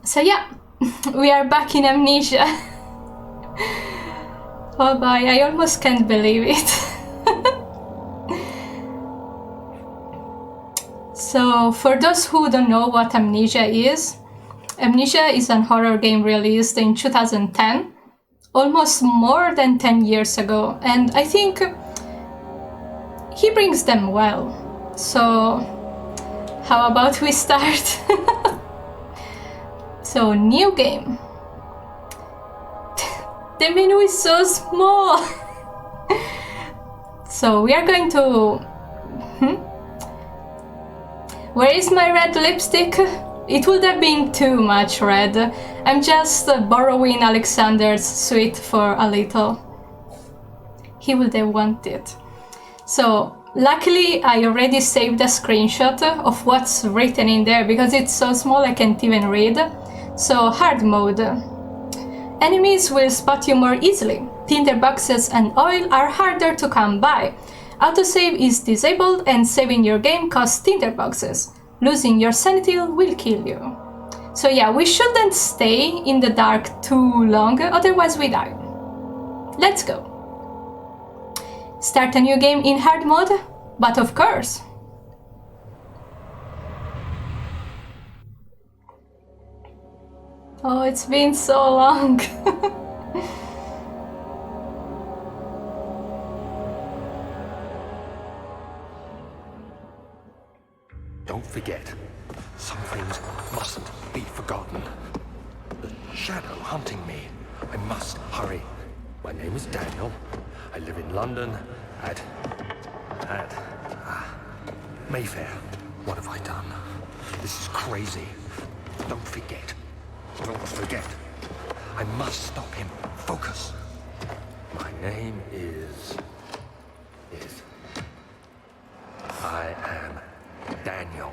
So yeah, we are back in Amnesia. Oh boy, I almost can't believe it. So for those who don't know what Amnesia is an horror game released in 2010, almost more than 10 years ago, and I think he brings them well. So how about we start? So, new game. The menu is so small. So we are going to... Where is my red lipstick? It would have been too much red. I'm just borrowing Alexander's suite for a little. He would have wanted. So, luckily I already saved a screenshot of what's written in there because it's so small I can't even read. So, hard mode. Enemies will spot you more easily. Tinderboxes and oil are harder to come by. Autosave is disabled and saving your game costs tinderboxes. Losing your sanity will kill you. So yeah, we shouldn't stay in the dark too long, otherwise we die. Let's go. Start a new game in hard mode? But of course. Oh, it's been so long. Don't forget, some things mustn't be forgotten. The shadow hunting me. I must hurry. My name is Daniel. I live in London at Mayfair. What have I done? This is crazy. Don't forget. Don't forget. I must stop him. Focus. My name is... I am Daniel.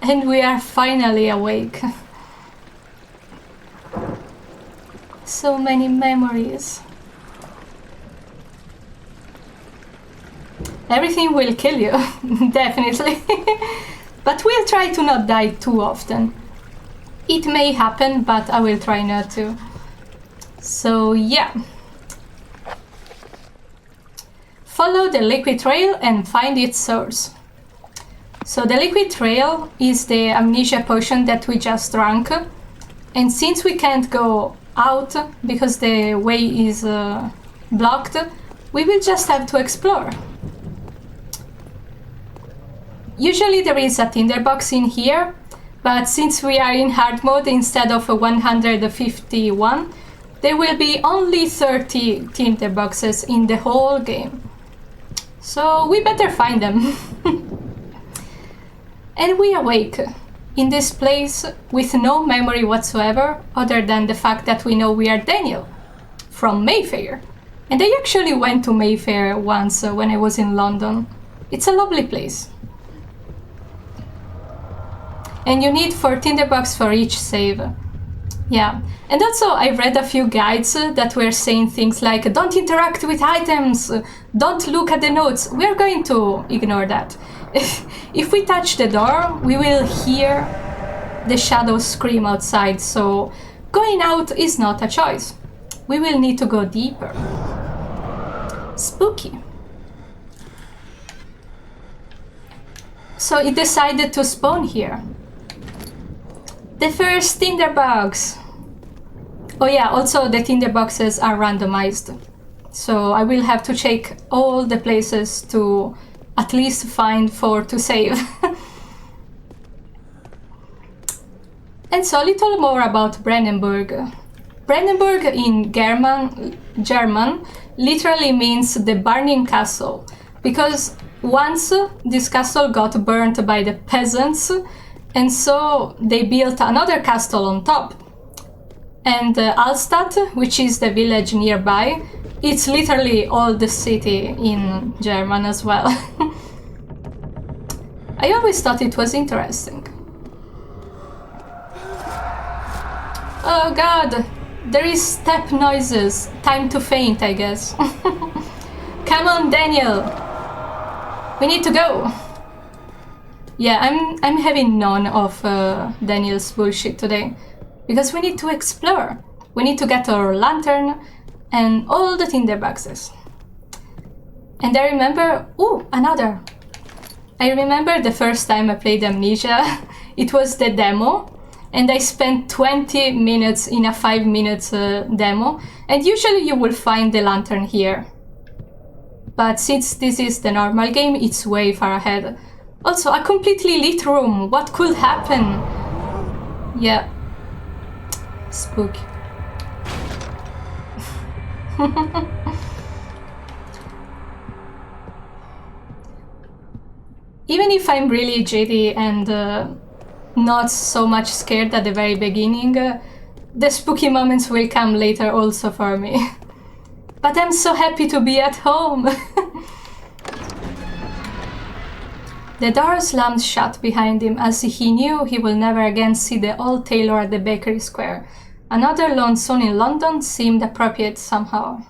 And we are finally awake. So many memories. Everything will kill you, definitely. But we'll try to not die too often. It may happen, but I will try not to. So yeah. Follow the liquid trail and find its source. So the liquid trail is the amnesia potion that we just drank. And since we can't go out because the way is blocked, we will just have to explore. Usually there is a tinderbox in here, but since we are in hard mode instead of 151, there will be only 30 tinderboxes in the whole game. So we better find them. And we awake in this place with no memory whatsoever, other than the fact that we know we are Daniel from Mayfair. And I actually went to Mayfair once when I was in London. It's a lovely place. And you need 4 tinderbox for each save. Yeah, and also I read a few guides that were saying things like don't interact with items, don't look at the notes. We are going to ignore that. If we touch the door, we will hear the shadows scream outside, so going out is not a choice. We will need to go deeper. Spooky. So it decided to spawn here. The first tinderbox. Oh yeah, also the tinderboxes are randomized. So I will have to check all the places to at least find 4 to save. And so a little more about Brandenburg. Brandenburg in German literally means the burning castle, because once this castle got burnt by the peasants, and so they built another castle on top. And Altstadt, which is the village nearby, it's literally all the city in German as well. I always thought it was interesting. Oh god, there is step noises. Time to faint, I guess. Come on, Daniel. We need to go. Yeah, I'm having none of Daniel's bullshit today. Because we need to explore. We need to get our lantern and all the tinderboxes. And I remember... Ooh, another. I remember the first time I played Amnesia. It was the demo. And I spent 20 minutes in a 5-minute demo. And usually you will find the lantern here. But since this is the normal game, it's way far ahead. Also, a completely lit room. What could happen? Yeah. Spooky. Even if I'm really jaded and not so much scared at the very beginning, the spooky moments will come later also for me. But I'm so happy to be at home! The door slammed shut behind him as he knew he will never again see the old tailor at the bakery square. Another lone son in London seemed appropriate somehow.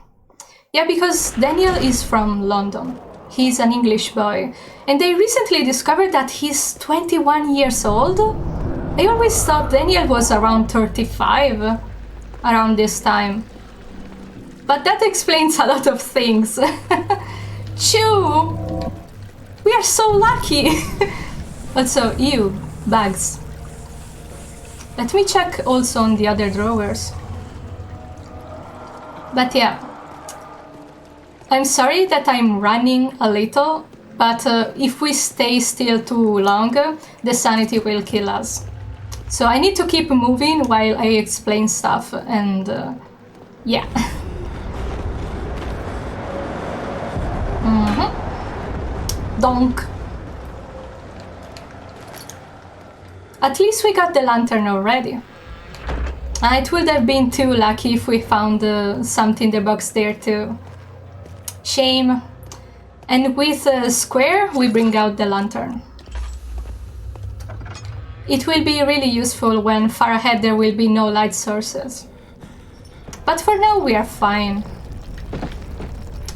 Yeah, because Daniel is from London. He's an English boy. And they recently discovered that he's 21 years old. I always thought Daniel was around 35, around this time. But that explains a lot of things. Chew! We are so lucky! Also, ew, bags. Let me check also on the other drawers. But yeah. I'm sorry that I'm running a little, but if we stay still too long, the sanity will kill us. So I need to keep moving while I explain stuff, and yeah. Donk. At least we got the lantern already. It would have been too lucky if we found something in the box there too. Shame. And with a square, we bring out the lantern. It will be really useful when far ahead there will be no light sources. But for now we are fine.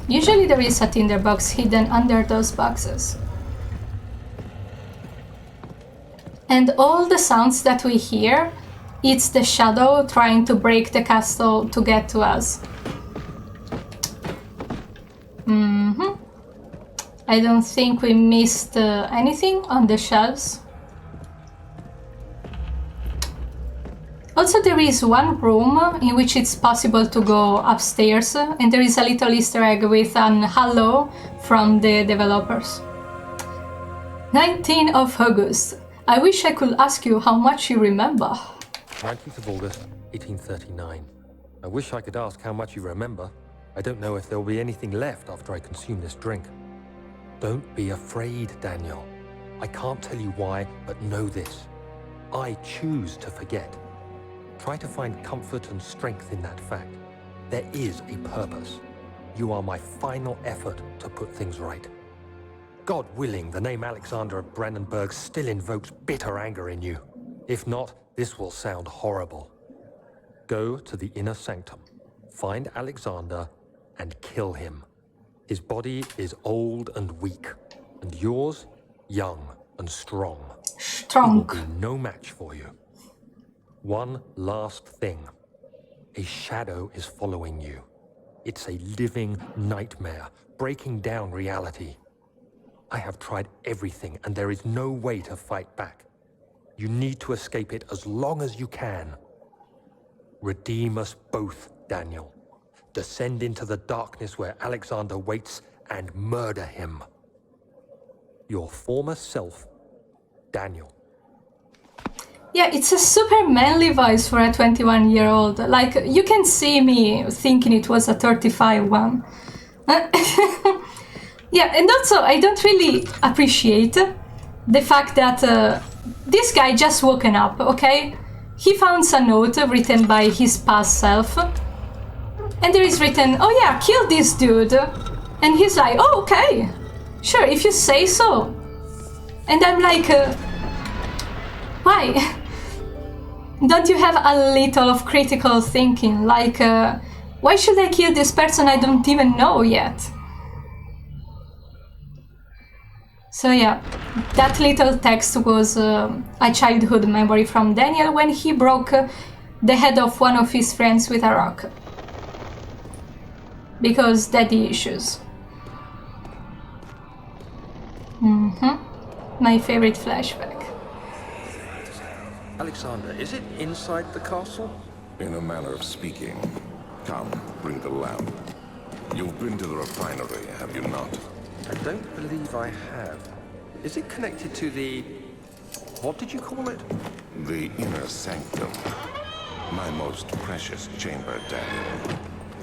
Usually there is a tinderbox hidden under those boxes. And all the sounds that we hear, it's the shadow trying to break the castle to get to us. I don't think we missed anything on the shelves. Also, there is one room in which it's possible to go upstairs, and there is a little Easter egg with an hello from the developers. 19th of August. I wish I could ask you how much you remember. 19th of August, 1839. I wish I could ask how much you remember. I don't know if there will be anything left after I consume this drink. Don't be afraid, Daniel. I can't tell you why, but know this. I choose to forget. Try to find comfort and strength in that fact. There is a purpose. You are my final effort to put things right. God willing, the name Alexander of Brandenburg still invokes bitter anger in you. If not, this will sound horrible. Go to the Inner Sanctum, find Alexander, and kill him. His body is old and weak, and yours, young and strong. Strong. He will be no match for you. One last thing. A shadow is following you. It's a living nightmare, breaking down reality. I have tried everything, and there is no way to fight back. You need to escape it as long as you can. Redeem us both, Daniel. Descend into the darkness where Alexander waits and murder him. Your former self, Daniel. Yeah, it's a super manly voice for a 21-year-old. Like, you can see me thinking it was a 35 one. Yeah, and also, I don't really appreciate the fact that this guy just woken up, okay? He found a note written by his past self. And there is written, oh yeah, kill this dude. And he's like, oh, okay. Sure, if you say so. And I'm like, why? don't you have a little of critical thinking? Like, why should I kill this person I don't even know yet? So yeah, that little text was a childhood memory from Daniel when he broke the head of one of his friends with a rock. Because daddy issues. My favorite flashback. Alexander, is it inside the castle? In a manner of speaking. Come, bring the lamp. You've been to the refinery, have you not? I don't believe I have. Is it connected to the... what did you call it? The Inner Sanctum. My most precious chamber, Daniel.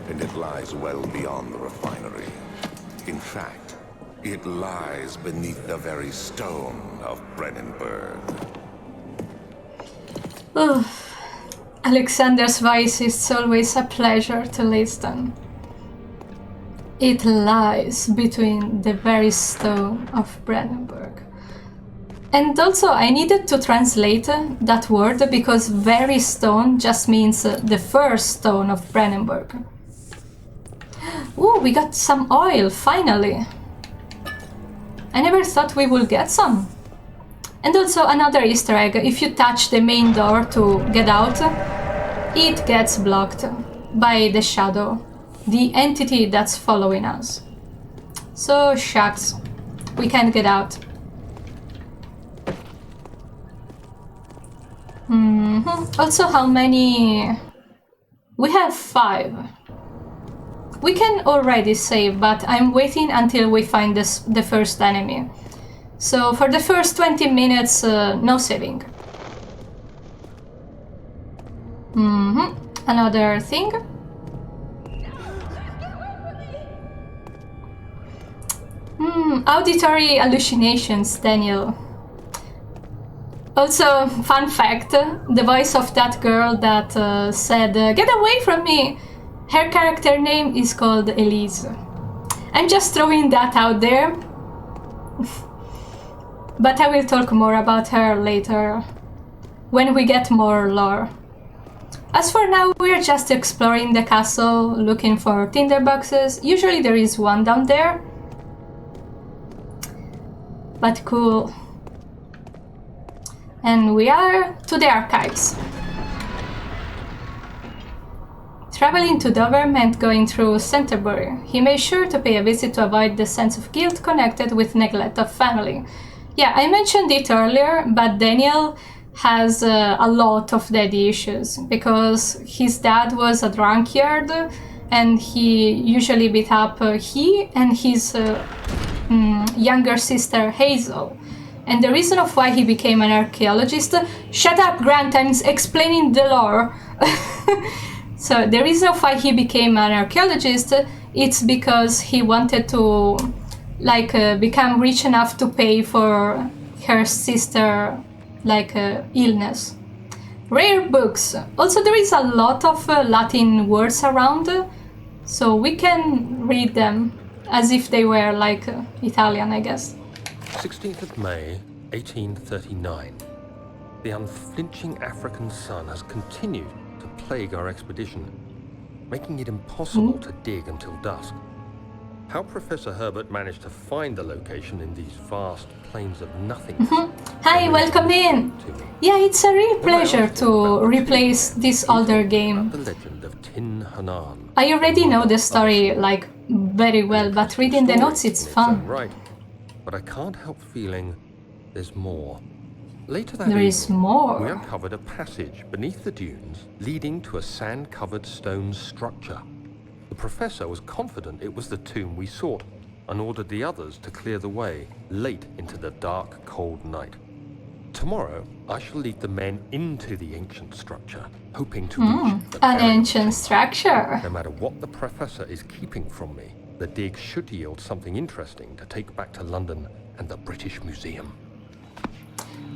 And it lies well beyond the refinery. In fact, it lies beneath the very stone of Brennenburg. Alexander's voice is always a pleasure to listen. It lies between the very stone of Brennenburg. And also I needed to translate that word because very stone just means the first stone of Brennenburg. Ooh, we got some oil, finally! I never thought we would get some. And also another Easter egg, if you touch the main door to get out, it gets blocked by the shadow, the entity that's following us. So shucks, we can't get out. Also, how many? We have 5. We can already save, but I'm waiting until we find the first enemy. So for the first 20 minutes, no saving. Another thing. Auditory hallucinations, Daniel. Also, fun fact, the voice of that girl that said, "Get away from me!" Her character name is called Elise. I'm just throwing that out there. But I will talk more about her later, when we get more lore. As for now, we're just exploring the castle, looking for tinderboxes. Usually there is one down there. But cool. And we are to the archives. Traveling to Dover meant going through Canterbury. He made sure to pay a visit to avoid the sense of guilt connected with neglect of family. Yeah, I mentioned it earlier, but Daniel has a lot of daddy issues because his dad was a drunkard and he usually beat up he and his younger sister Hazel. And the reason of why he became an archaeologist... Shut up, Grant, I'm explaining the lore. So the reason of why he became an archaeologist, it's because he wanted to become rich enough to pay for her sister illness. Rare books. Also there is a lot of Latin words around, so we can read them as if they were Italian, I guess. 16th of May, 1839. The unflinching African sun has continued to plague our expedition, making it impossible to dig until dusk. How Professor Herbert managed to find the location in these vast plains of nothingness. Hi, welcome in! Yeah, it's a real pleasure to replace this older game. The legend of Tin Hanan. I already know the story very well, but reading the notes it's fun. Right, but I can't help feeling there's more. Later that There evening, is more. we uncovered a passage beneath the dunes leading to a sand-covered stone structure. The professor was confident it was the tomb we sought and ordered the others to clear the way late into the dark, cold night. Tomorrow, I shall lead the men into the ancient structure, hoping to reach the An burial ancient place. structure. No matter what the professor is keeping from me, the dig should yield something interesting to take back to London and the British Museum.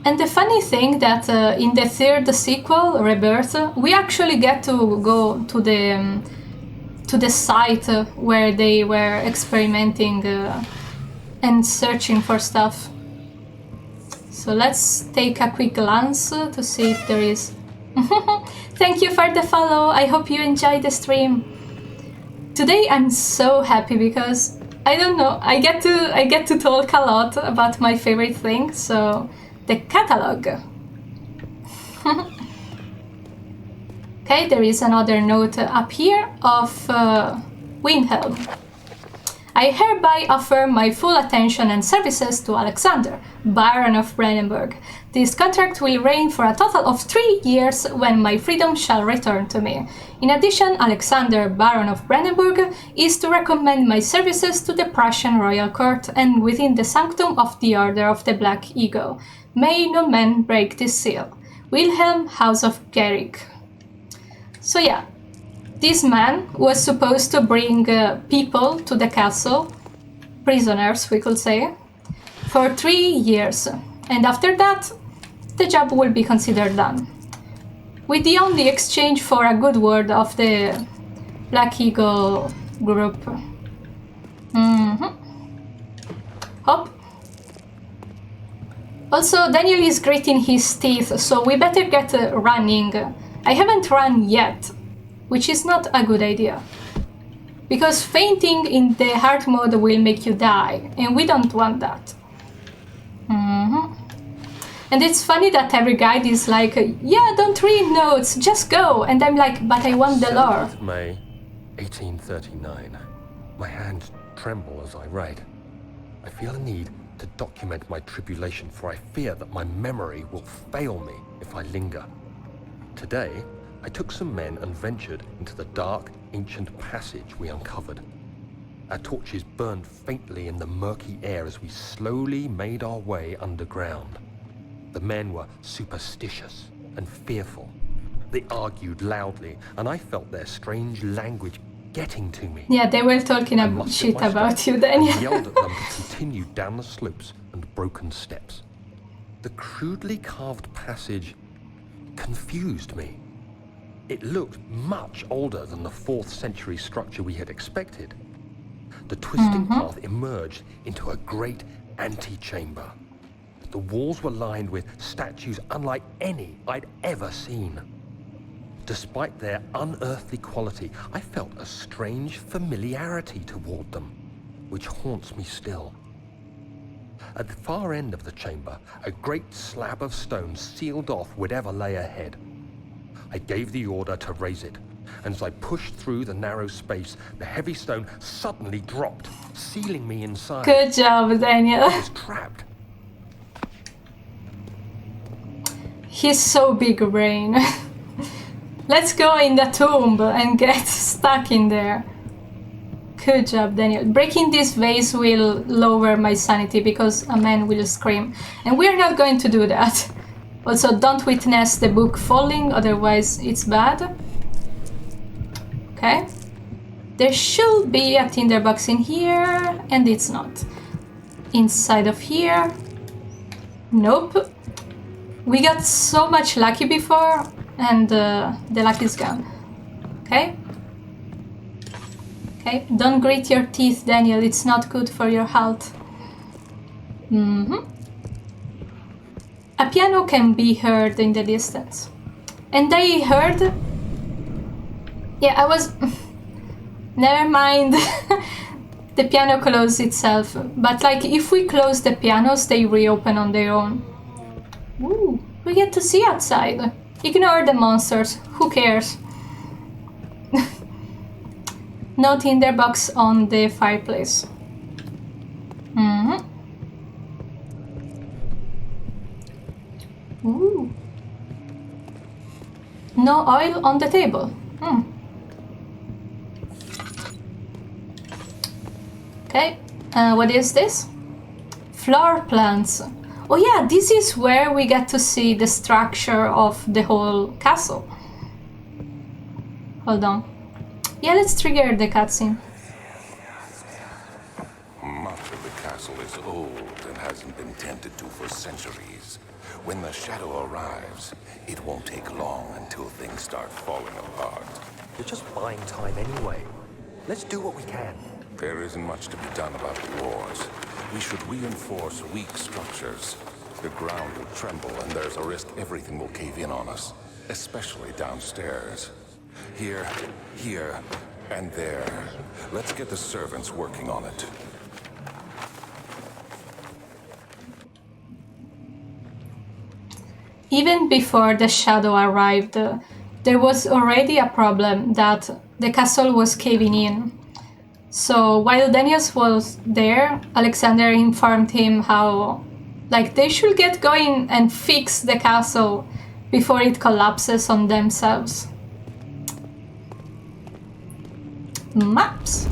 And the funny thing that in the third sequel, Rebirth, we actually get to go to the site where they were experimenting and searching for stuff. So let's take a quick glance to see if there is Thank you for the follow. I hope you enjoyed the stream. Today I'm so happy because I don't know, I get to talk a lot about my favorite thing, so the catalog. Okay, there is another note up here of Wilhelm. I hereby offer my full attention and services to Alexander, Baron of Brandenburg. This contract will reign for a total of 3 years when my freedom shall return to me. In addition, Alexander, Baron of Brandenburg, is to recommend my services to the Prussian royal court and within the sanctum of the Order of the Black Eagle. May no man break this seal. Wilhelm, House of Garrick. So yeah. This man was supposed to bring people to the castle, prisoners we could say, for 3 years, and after that the job will be considered done. With the only exchange for a good word of the Black Eagle group. Hop. Also, Daniel is gritting his teeth, so we better get running. I haven't run yet, which is not a good idea. Because fainting in the hard mode will make you die, and we don't want that. And it's funny that every guide is like, yeah, don't read notes, just go. And I'm like, but I want the lore. 7th May, 1839. My hands tremble as I write. I feel a need to document my tribulation, for I fear that my memory will fail me if I linger. Today, I took some men and ventured into the dark, ancient passage we uncovered. Our torches burned faintly in the murky air as we slowly made our way underground. The men were superstitious and fearful. They argued loudly, and I felt their strange language getting to me. Yeah, they were talking shit about you, Daniel. I yelled at them to continue down the slopes and broken steps. The crudely carved passage confused me. It looked much older than the 4th century structure we had expected. The twisting path emerged into a great antechamber. The walls were lined with statues unlike any I'd ever seen. Despite their unearthly quality, I felt a strange familiarity toward them, which haunts me still. At the far end of the chamber, a great slab of stone sealed off whatever lay ahead. I gave the order to raise it, and as I pushed through the narrow space, the heavy stone suddenly dropped, sealing me inside. Good job, Daniel. I was trapped. He's so big brain. Let's go in the tomb and get stuck in there. Good job, Daniel. Breaking this vase will lower my sanity because a man will scream. And we're not going to do that. Also, don't witness the book falling, otherwise it's bad. Okay. There should be a tinderbox in here, and it's not. Inside of here. Nope. We got so much lucky before, and the luck is gone. Okay? Okay, don't grit your teeth, Daniel. It's not good for your health. A piano can be heard in the distance. And I heard... Yeah, I was... Never mind. The piano closed itself. But like, if we close the pianos, they reopen on their own. Ooh, we get to see outside. Ignore the monsters. Who cares? No tinderbox on the fireplace. Ooh. No oil on the table. Okay, what is this? Floor plans. Oh yeah, this is where we get to see the structure of the whole castle. Hold on. Yeah, let's trigger the cutscene. Much of the castle is old and hasn't been tended to for centuries. When the shadow arrives, it won't take long until things start falling apart. We're just buying time anyway. Let's do what we can. There isn't much to be done about the wars. We should reinforce weak structures. The ground will tremble and there's a risk everything will cave in on us. especially downstairs. Here, and there. Let's get the servants working on it. Even before the shadow arrived, there was already a problem that the castle was caving in. So while Daniels was there, Alexander informed him how, they should get going and fix the castle before it collapses on themselves. Maps.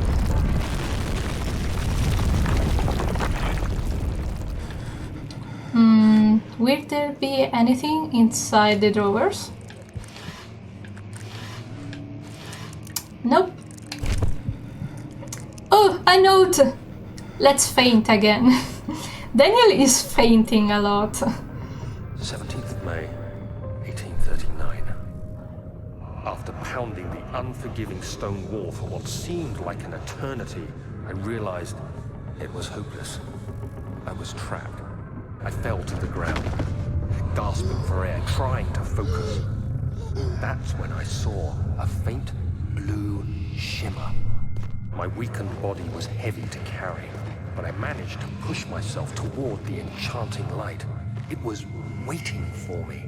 Will there be anything inside the drawers? Nope. Oh, a note! Let's faint again. Daniel is fainting a lot. 17th May, 1839. After pounding the unforgiving stone wall for what seemed like an eternity, I realized it was hopeless. I was trapped. I fell to the ground, gasping for air, trying to focus. That's when I saw a faint blue shimmer. My weakened body was heavy to carry, but I managed to push myself toward the enchanting light. It was waiting for me.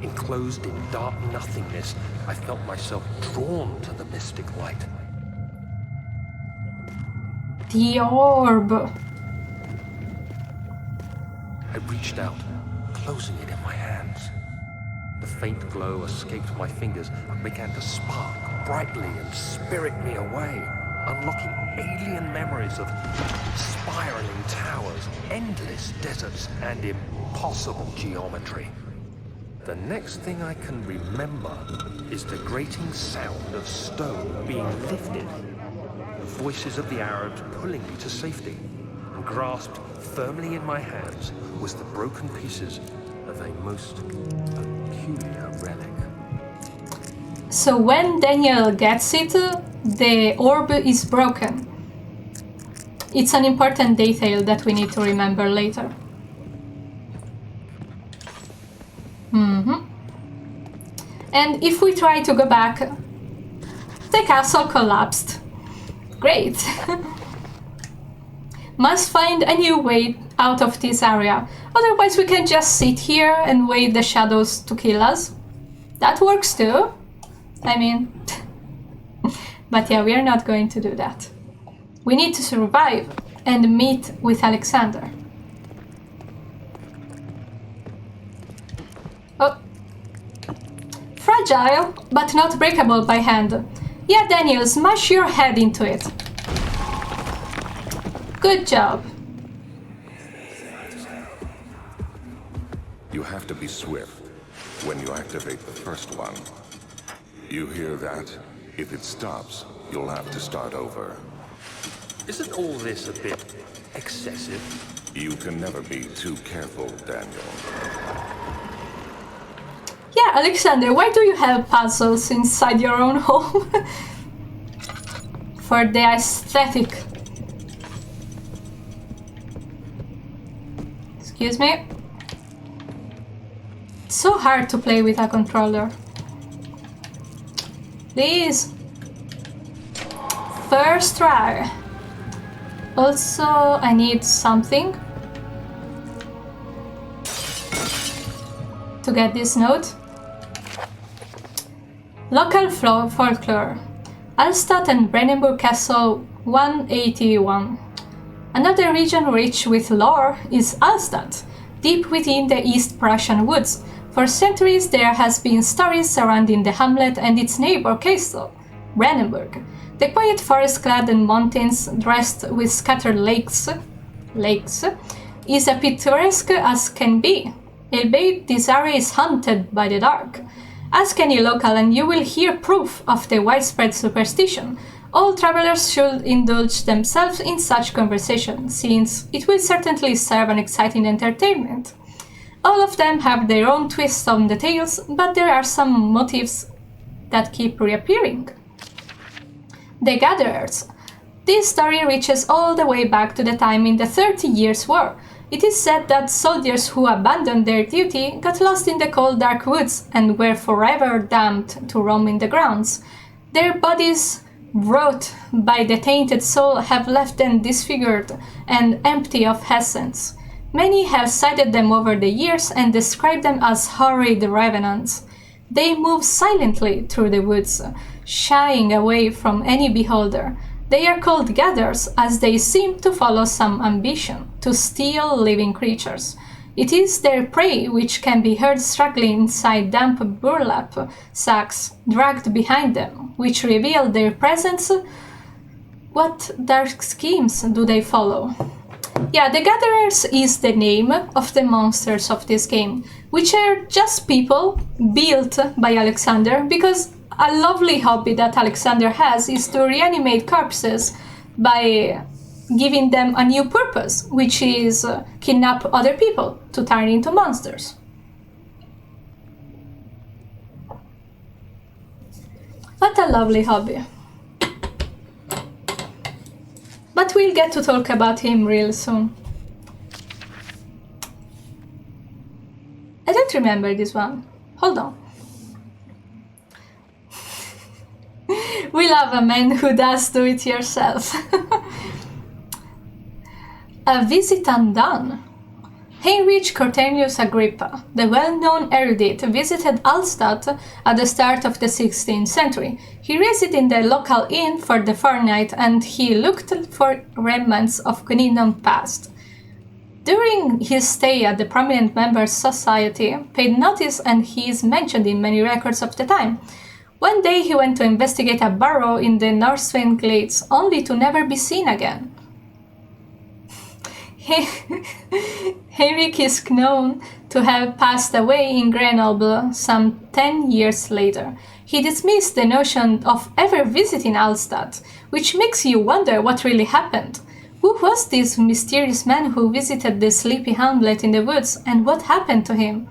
Enclosed in dark nothingness, I felt myself drawn to the mystic light. The orb. I reached out, closing it in my hands. The faint glow escaped my fingers and began to spark brightly and spirit me away, unlocking alien memories of spiraling towers, endless deserts, and impossible geometry. The next thing I can remember is the grating sound of stone being lifted, the voices of the Arabs pulling me to safety, and grasped firmly in my hands was the broken pieces of a most peculiar relic. So when Daniel gets it, the orb is broken. It's an important detail that we need to remember later. And if we try to go back, the castle collapsed. Great! Must find a new way out of this area. Otherwise we can just sit here and wait the shadows to kill us. That works too. I mean... But yeah, we are not going to do that. We need to survive and meet with Alexander. Oh. Fragile, but not breakable by hand. Yeah, Daniel, smash your head into it. Good job. You have to be swift when you activate the first one. You hear that? If it stops, you'll have to start over. Isn't all this a bit excessive? You can never be too careful, Daniel. Yeah, Alexander, why do you have puzzles inside your own home? For the aesthetic. Excuse me. It's so hard to play with a controller. Please. First try. Also, I need something to get this note. Local folklore. Alstadt and Brandenburg Castle 181. Another region rich with lore is Alstadt, deep within the East Prussian woods. For centuries there has been stories surrounding the hamlet and its neighbor castle, Brandenburg. The quiet forest-clad mountains dressed with scattered lakes, is as picturesque as can be, albeit this area is haunted by the dark. Ask any local and you will hear proof of the widespread superstition. All travelers should indulge themselves in such conversation, since it will certainly serve an exciting entertainment. All of them have their own twists on the tales, but there are some motifs that keep reappearing. The Gatherers. This story reaches all the way back to the time in the 30 Years' War. It is said that soldiers who abandoned their duty got lost in the cold dark woods and were forever damned to roam in the grounds. Their bodies, wrought by the tainted soul, have left them disfigured and empty of essence. Many have cited them over the years and described them as horrid revenants. They move silently through the woods, shying away from any beholder. They are called gatherers, as they seem to follow some ambition to steal living creatures. It is their prey which can be heard struggling inside damp burlap sacks dragged behind them, which reveal their presence. What dark schemes do they follow? Yeah, the Gatherers is the name of the monsters of this game, which are just people built by Alexander, because a lovely hobby that Alexander has is to reanimate corpses by giving them a new purpose, which is kidnap other people to turn into monsters. What a lovely hobby. But we'll get to talk about him real soon. I don't remember this one. Hold on. We love a man who does do it yourself. A visit undone. Heinrich Cornelius Agrippa, the well-known erudite, visited Alstadt at the start of the 16th century. He resided in the local inn for the fortnight, and he looked for remnants of kingdom past. During his stay at the Prominent Members Society, paid notice, and he is mentioned in many records of the time. One day he went to investigate a burrow in the Northwind Glades, only to never be seen again. Heinrich is known to have passed away in Grenoble some 10 years later. He dismissed the notion of ever visiting Alstadt, which makes you wonder what really happened. Who was this mysterious man who visited the sleepy hamlet in the woods, and what happened to him?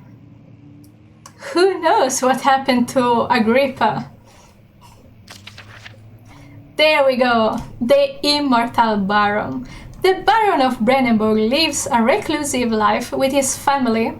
Who knows what happened to Agrippa? There we go, the immortal Baron. The Baron of Brandenburg lives a reclusive life with his family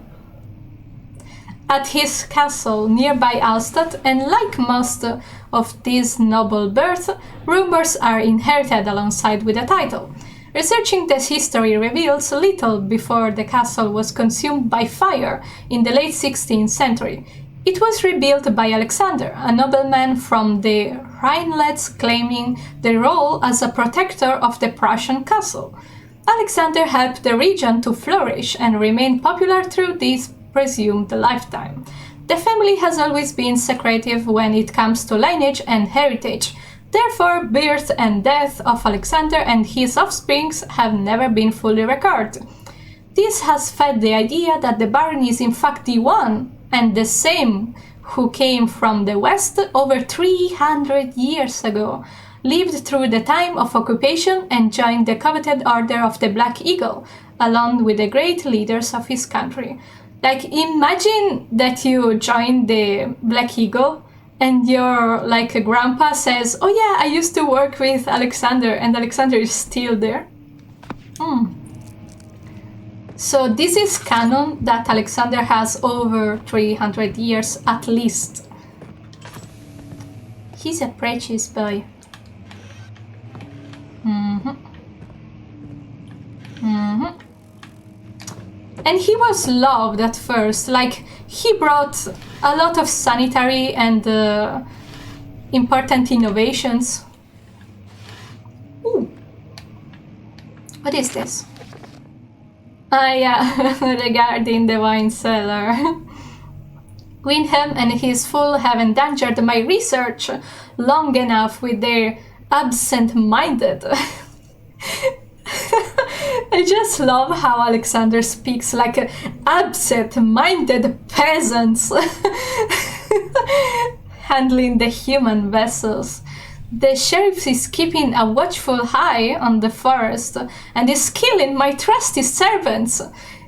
at his castle nearby Alstadt, and like most of these noble births, rumors are inherited alongside with the title. Researching this history reveals little before the castle was consumed by fire in the late 16th century. It was rebuilt by Alexander, a nobleman from the Rhinelands claiming the role as a protector of the Prussian castle. Alexander helped the region to flourish and remain popular through this presumed lifetime. The family has always been secretive when it comes to lineage and heritage. Therefore, birth and death of Alexander and his offspring have never been fully recorded. This has fed the idea that the Baron is in fact the one and the same who came from the west over 300 years ago, lived through the time of occupation, and joined the coveted Order of the Black Eagle, along with the great leaders of his country. Like, imagine that you join the Black Eagle and your grandpa says, "Oh yeah, I used to work with Alexander," and Alexander is still there. So this is canon that Alexander has over 300 years at least. He's a precious boy. And he was loved at first. Like, he brought a lot of sanitary and important innovations. Ooh. What is this? Yeah, regarding the wine cellar. Winham and his fool have endangered my research long enough with their absent-minded. I just love how Alexander speaks like absent-minded peasants handling the human vessels. The sheriff is keeping a watchful eye on the forest and is killing my trusty servants.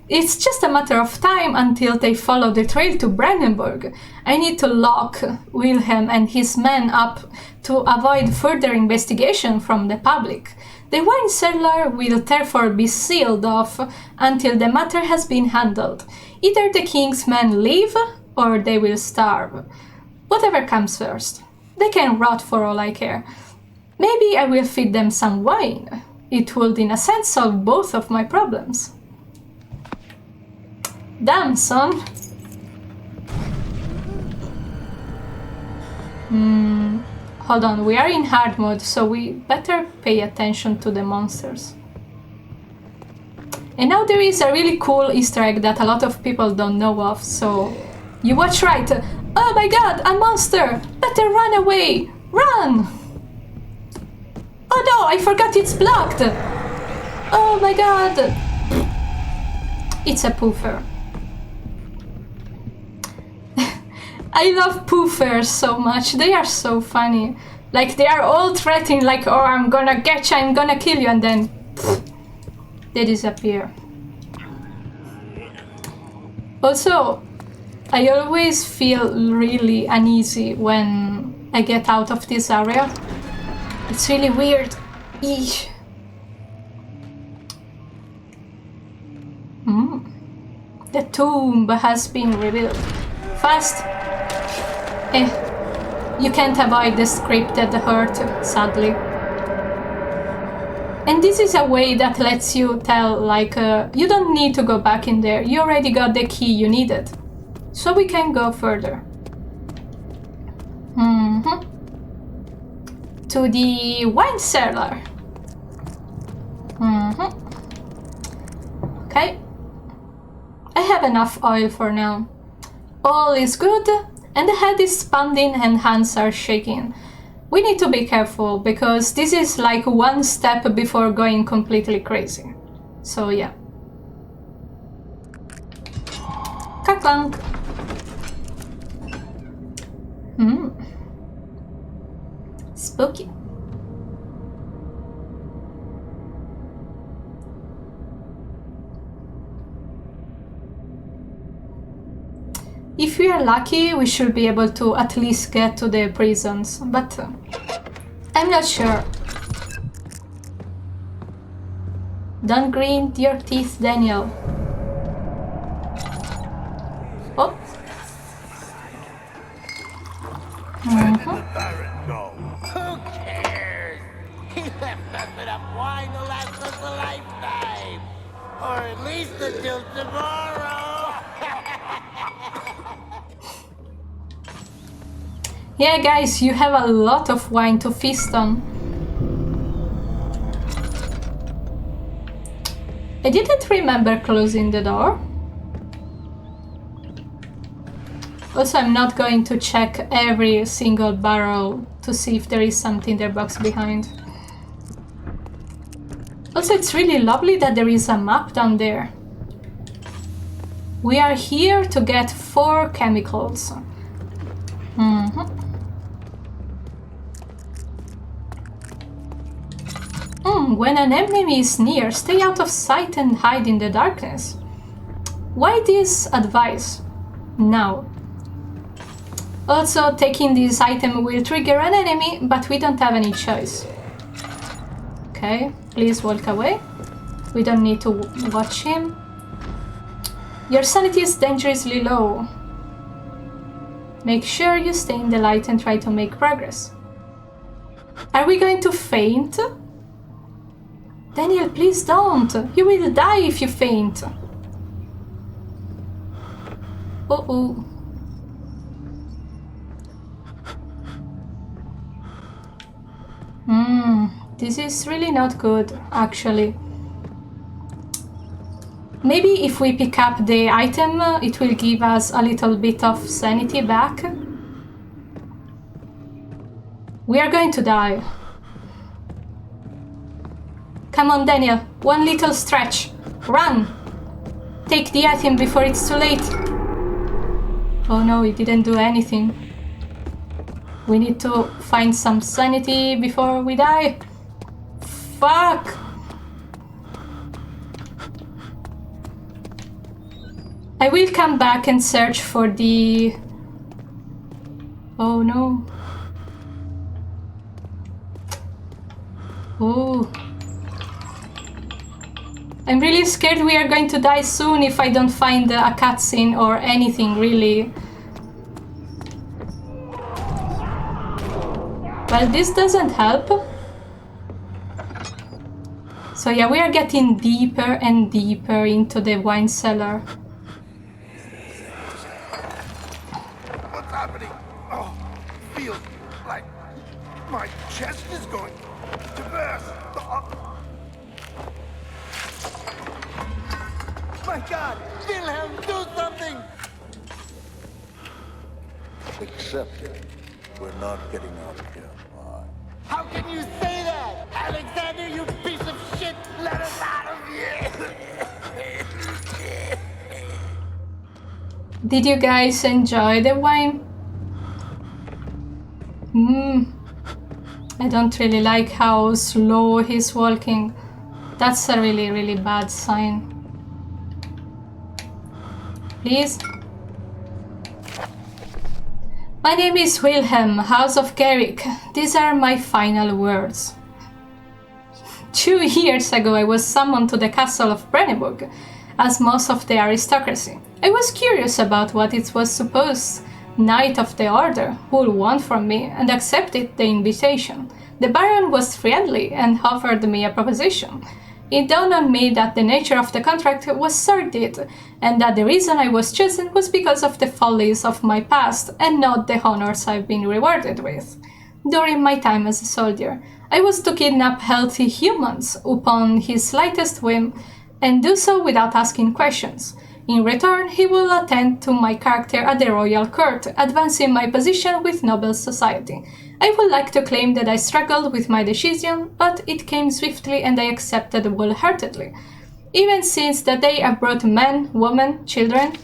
It's just a matter of time until they follow the trail to Brandenburg. I need to lock Wilhelm and his men up to avoid further investigation from the public. The wine cellar will therefore be sealed off until the matter has been handled. Either the king's men leave, or they will starve. Whatever comes first. They can rot for all I care. Maybe I will feed them some wine. It would, in a sense, solve both of my problems. Damn, son. Hold on, we are in hard mode, so we better pay attention to the monsters. And now there is a really cool Easter egg that a lot of people don't know of, so you watch right. Oh my god, a monster! Better run away! Run! Oh no, I forgot it's blocked! Oh my god! It's a poofer. I love poofers so much, they are so funny. Like, they are all threatening, like, oh, I'm gonna get you, I'm gonna kill you, and then they disappear. Also, I always feel really uneasy when I get out of this area. It's really weird. Eesh. The tomb has been revealed. Fast! You can't avoid the scripted hurt, sadly. And this is a way that lets you tell, like, you don't need to go back in there. You already got the key you needed. So we can go further. To the wine cellar. Okay. I have enough oil for now. All is good, and the head is pounding and hands are shaking. We need to be careful, because this is like one step before going completely crazy. So yeah. Ka-clunk! Spooky. If we are lucky, we should be able to at least get to the prisons, but I'm not sure. Don't grind your teeth, Daniel. Oh. Where did the Baron go? Who cares? He left us enough wine to last us a lifetime. Or at least until tomorrow. Yeah, guys, you have a lot of wine to feast on. I didn't remember closing the door. Also, I'm not going to check every single barrel to see if there is something in their box behind. Also, it's really lovely that there is a map down there. We are here to get 4 chemicals. When an enemy is near, stay out of sight and hide in the darkness. Why this advice? Now. Also, taking this item will trigger an enemy, but we don't have any choice. Okay, please walk away. We don't need to watch him. Your sanity is dangerously low. Make sure you stay in the light and try to make progress. Are we going to faint? Daniel, please don't! You will die if you faint! Uh-oh. This is really not good, actually. Maybe if we pick up the item, it will give us a little bit of sanity back. We are going to die. Come on, Daniel. One little stretch. Run! Take the item before it's too late. Oh no, he didn't do anything. We need to find some sanity before we die. Fuck! I will come back and search for the... Oh no. Oh. I'm really scared we are going to die soon if I don't find a cutscene or anything, really. Well, this doesn't help. So yeah, we are getting deeper and deeper into the wine cellar. What's happening? Oh, feels like my chest is going to burst. My God, Wilhelm, do something! Accept it. We're not getting out of here. How can you say that? Alexander, you piece of shit! Let us out of here! Did you guys enjoy the wine? I don't really like how slow he's walking. That's a really, really bad sign. Please? My name is Wilhelm, House of Garrick. These are my final words. 2 years ago I was summoned to the castle of Brandenburg, as most of the aristocracy. I was curious about what it was supposed Knight of the Order would want from me and accepted the invitation. The Baron was friendly and offered me a proposition. It dawned on me that the nature of the contract was sordid, and that the reason I was chosen was because of the follies of my past and not the honors I've been rewarded with. During my time as a soldier, I was to kidnap healthy humans upon his slightest whim, and do so without asking questions. In return, he will attend to my character at the royal court, advancing my position with noble society. I would like to claim that I struggled with my decision, but it came swiftly and I accepted wholeheartedly. Even since that day I've brought men, women, children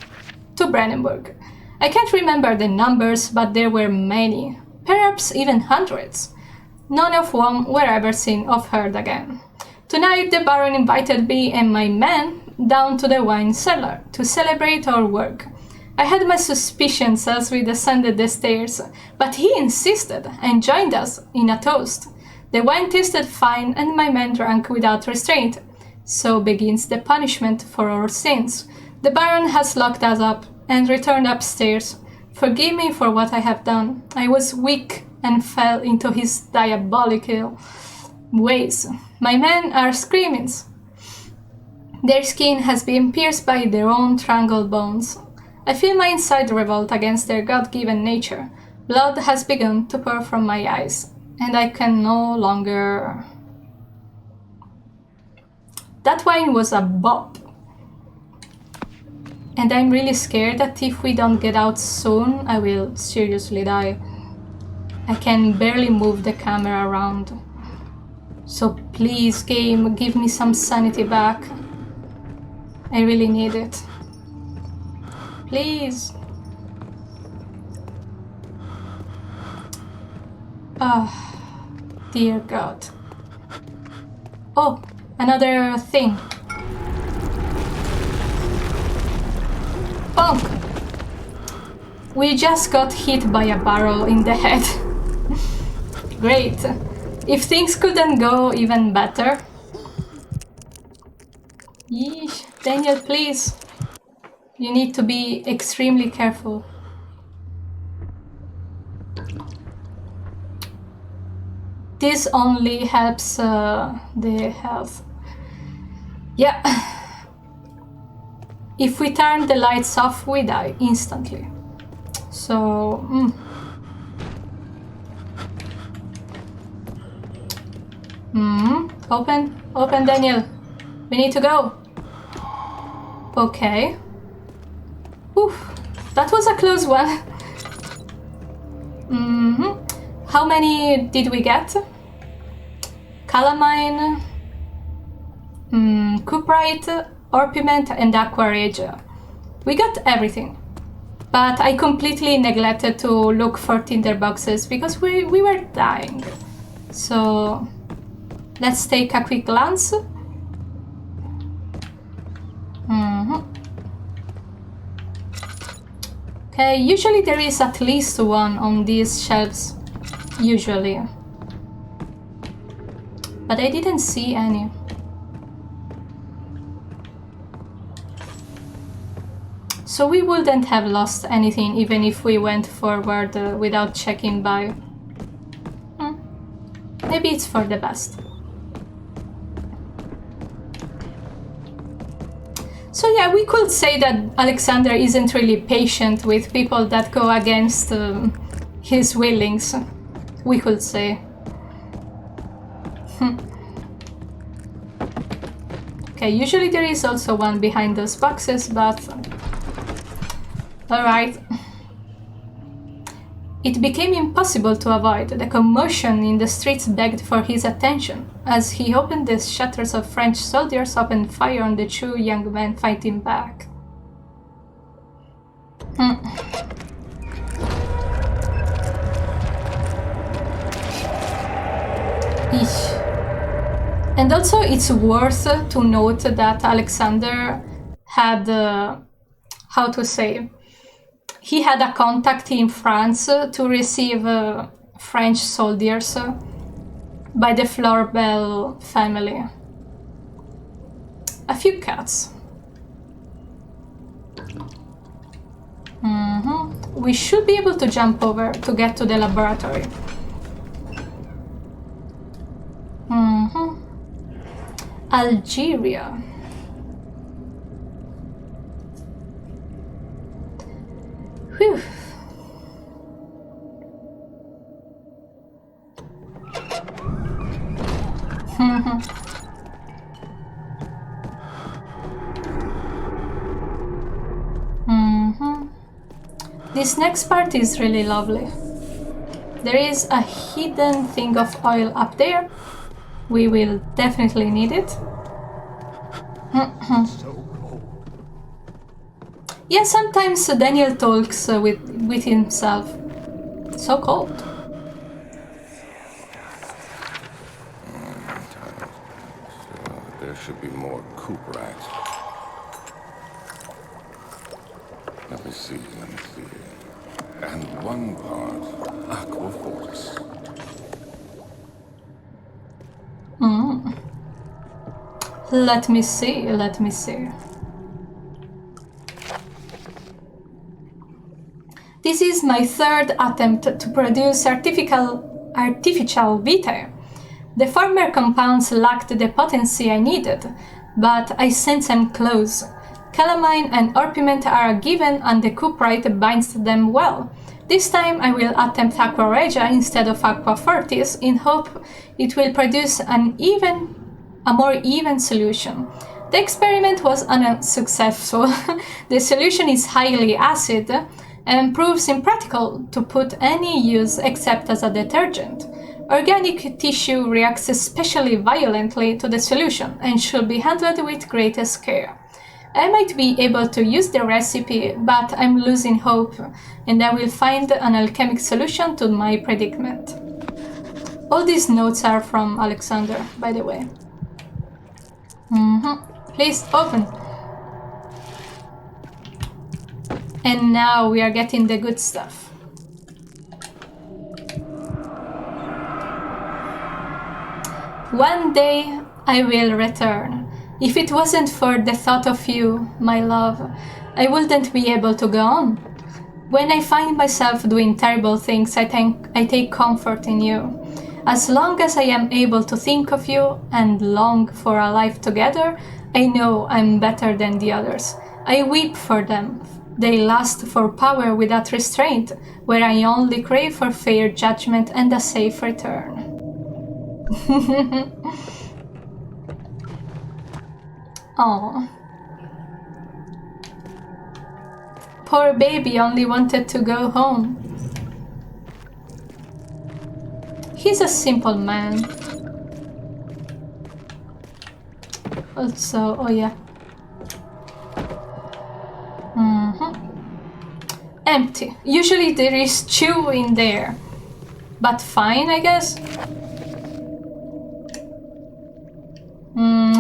to Brandenburg. I can't remember the numbers, but there were many, perhaps even hundreds, none of whom were ever seen or heard again. Tonight the Baron invited me and my men down to the wine cellar to celebrate our work. I had my suspicions as we descended the stairs, but he insisted and joined us in a toast. The wine tasted fine and my men drank without restraint. So begins the punishment for our sins. The Baron has locked us up and returned upstairs. Forgive me for what I have done. I was weak and fell into his diabolical ways. My men are screaming. Their skin has been pierced by their own strangled bones. I feel my inside revolt against their God-given nature. Blood has begun to pour from my eyes, and I can no longer... That wine was a bop. And I'm really scared that if we don't get out soon, I will seriously die. I can barely move the camera around. So please, game, give me some sanity back. I really need it. Please. Oh, dear God. Oh, another thing. Bonk! We just got hit by a barrel in the head. Great. If things couldn't go even better. Yeesh. Daniel, please. You need to be extremely careful. This only helps the health. Yeah. If we turn the lights off, we die instantly. So... Open, Daniel. We need to go. Okay. Oof, that was a close one. How many did we get? Calamine, cuprite, orpiment, and aqua regia. We got everything. But I completely neglected to look for tinder boxes because we were dying. So let's take a quick glance. Okay, usually there is at least one on these shelves. Usually. But I didn't see any. So we wouldn't have lost anything even if we went forward without checking by. Maybe it's for the best. So yeah, we could say that Alexander isn't really patient with people that go against his willings, we could say. Okay, usually there is also one behind those boxes, but... Alright. It became impossible to avoid. The commotion in the streets begged for his attention. As he opened the shutters of French soldiers opened fire on the two young men fighting back. Eesh. And also it's worth to note that Alexander had, how to say, he had a contact in France to receive French soldiers by the Florbel family. A few cats. We should be able to jump over to get to the laboratory. Algeria. Whew. This next part is really lovely. There is a hidden thing of oil up there. We will definitely need it. Yeah, sometimes Daniel talks with himself. So cold. There should be more coop rats. Let me see. And one part aquafortis. Let me see. This is my third attempt to produce artificial vitae. The former compounds lacked the potency I needed, but I sense them close. Calamine and orpiment are a given and the cuprite binds them well. This time I will attempt Aqua Regia instead of Aqua Fortis in hope it will produce a more even solution. The experiment was unsuccessful. The solution is highly acid and proves impractical to put any use except as a detergent. Organic tissue reacts especially violently to the solution and should be handled with greatest care. I might be able to use the recipe, but I'm losing hope, and I will find an alchemic solution to my predicament. All these notes are from Alexander, by the way. Please open. And now we are getting the good stuff. One day I will return. If it wasn't for the thought of you, my love, I wouldn't be able to go on. When I find myself doing terrible things, I take comfort in you. As long as I am able to think of you and long for a life together, I know I'm better than the others. I weep for them. They lust for power without restraint, where I only crave for fair judgment and a safe return. Oh, poor baby only wanted to go home. He's a simple man. Also, oh yeah. Empty. Usually there is chew in there. But fine, I guess.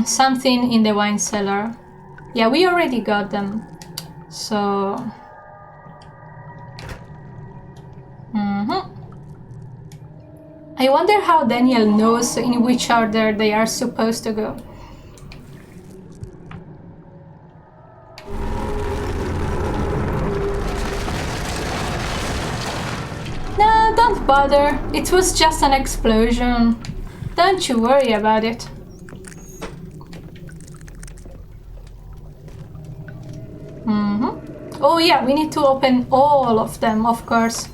Something in the wine cellar. Yeah, we already got them. So... I wonder how Daniel knows in which order they are supposed to go. don't bother. It was just an explosion. Don't you worry about it. Oh yeah, we need to open all of them, of course.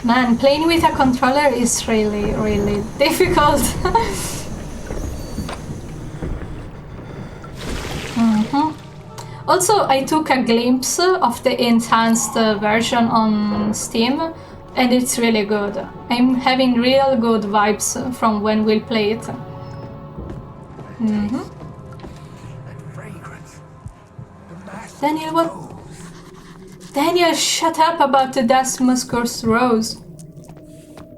Man, playing with a controller is really, really difficult. Also, I took a glimpse of the enhanced version on Steam, and it's really good. I'm having real good vibes from when we'll play it. Daniel, what? Daniel, shut up about the Damascus Rose.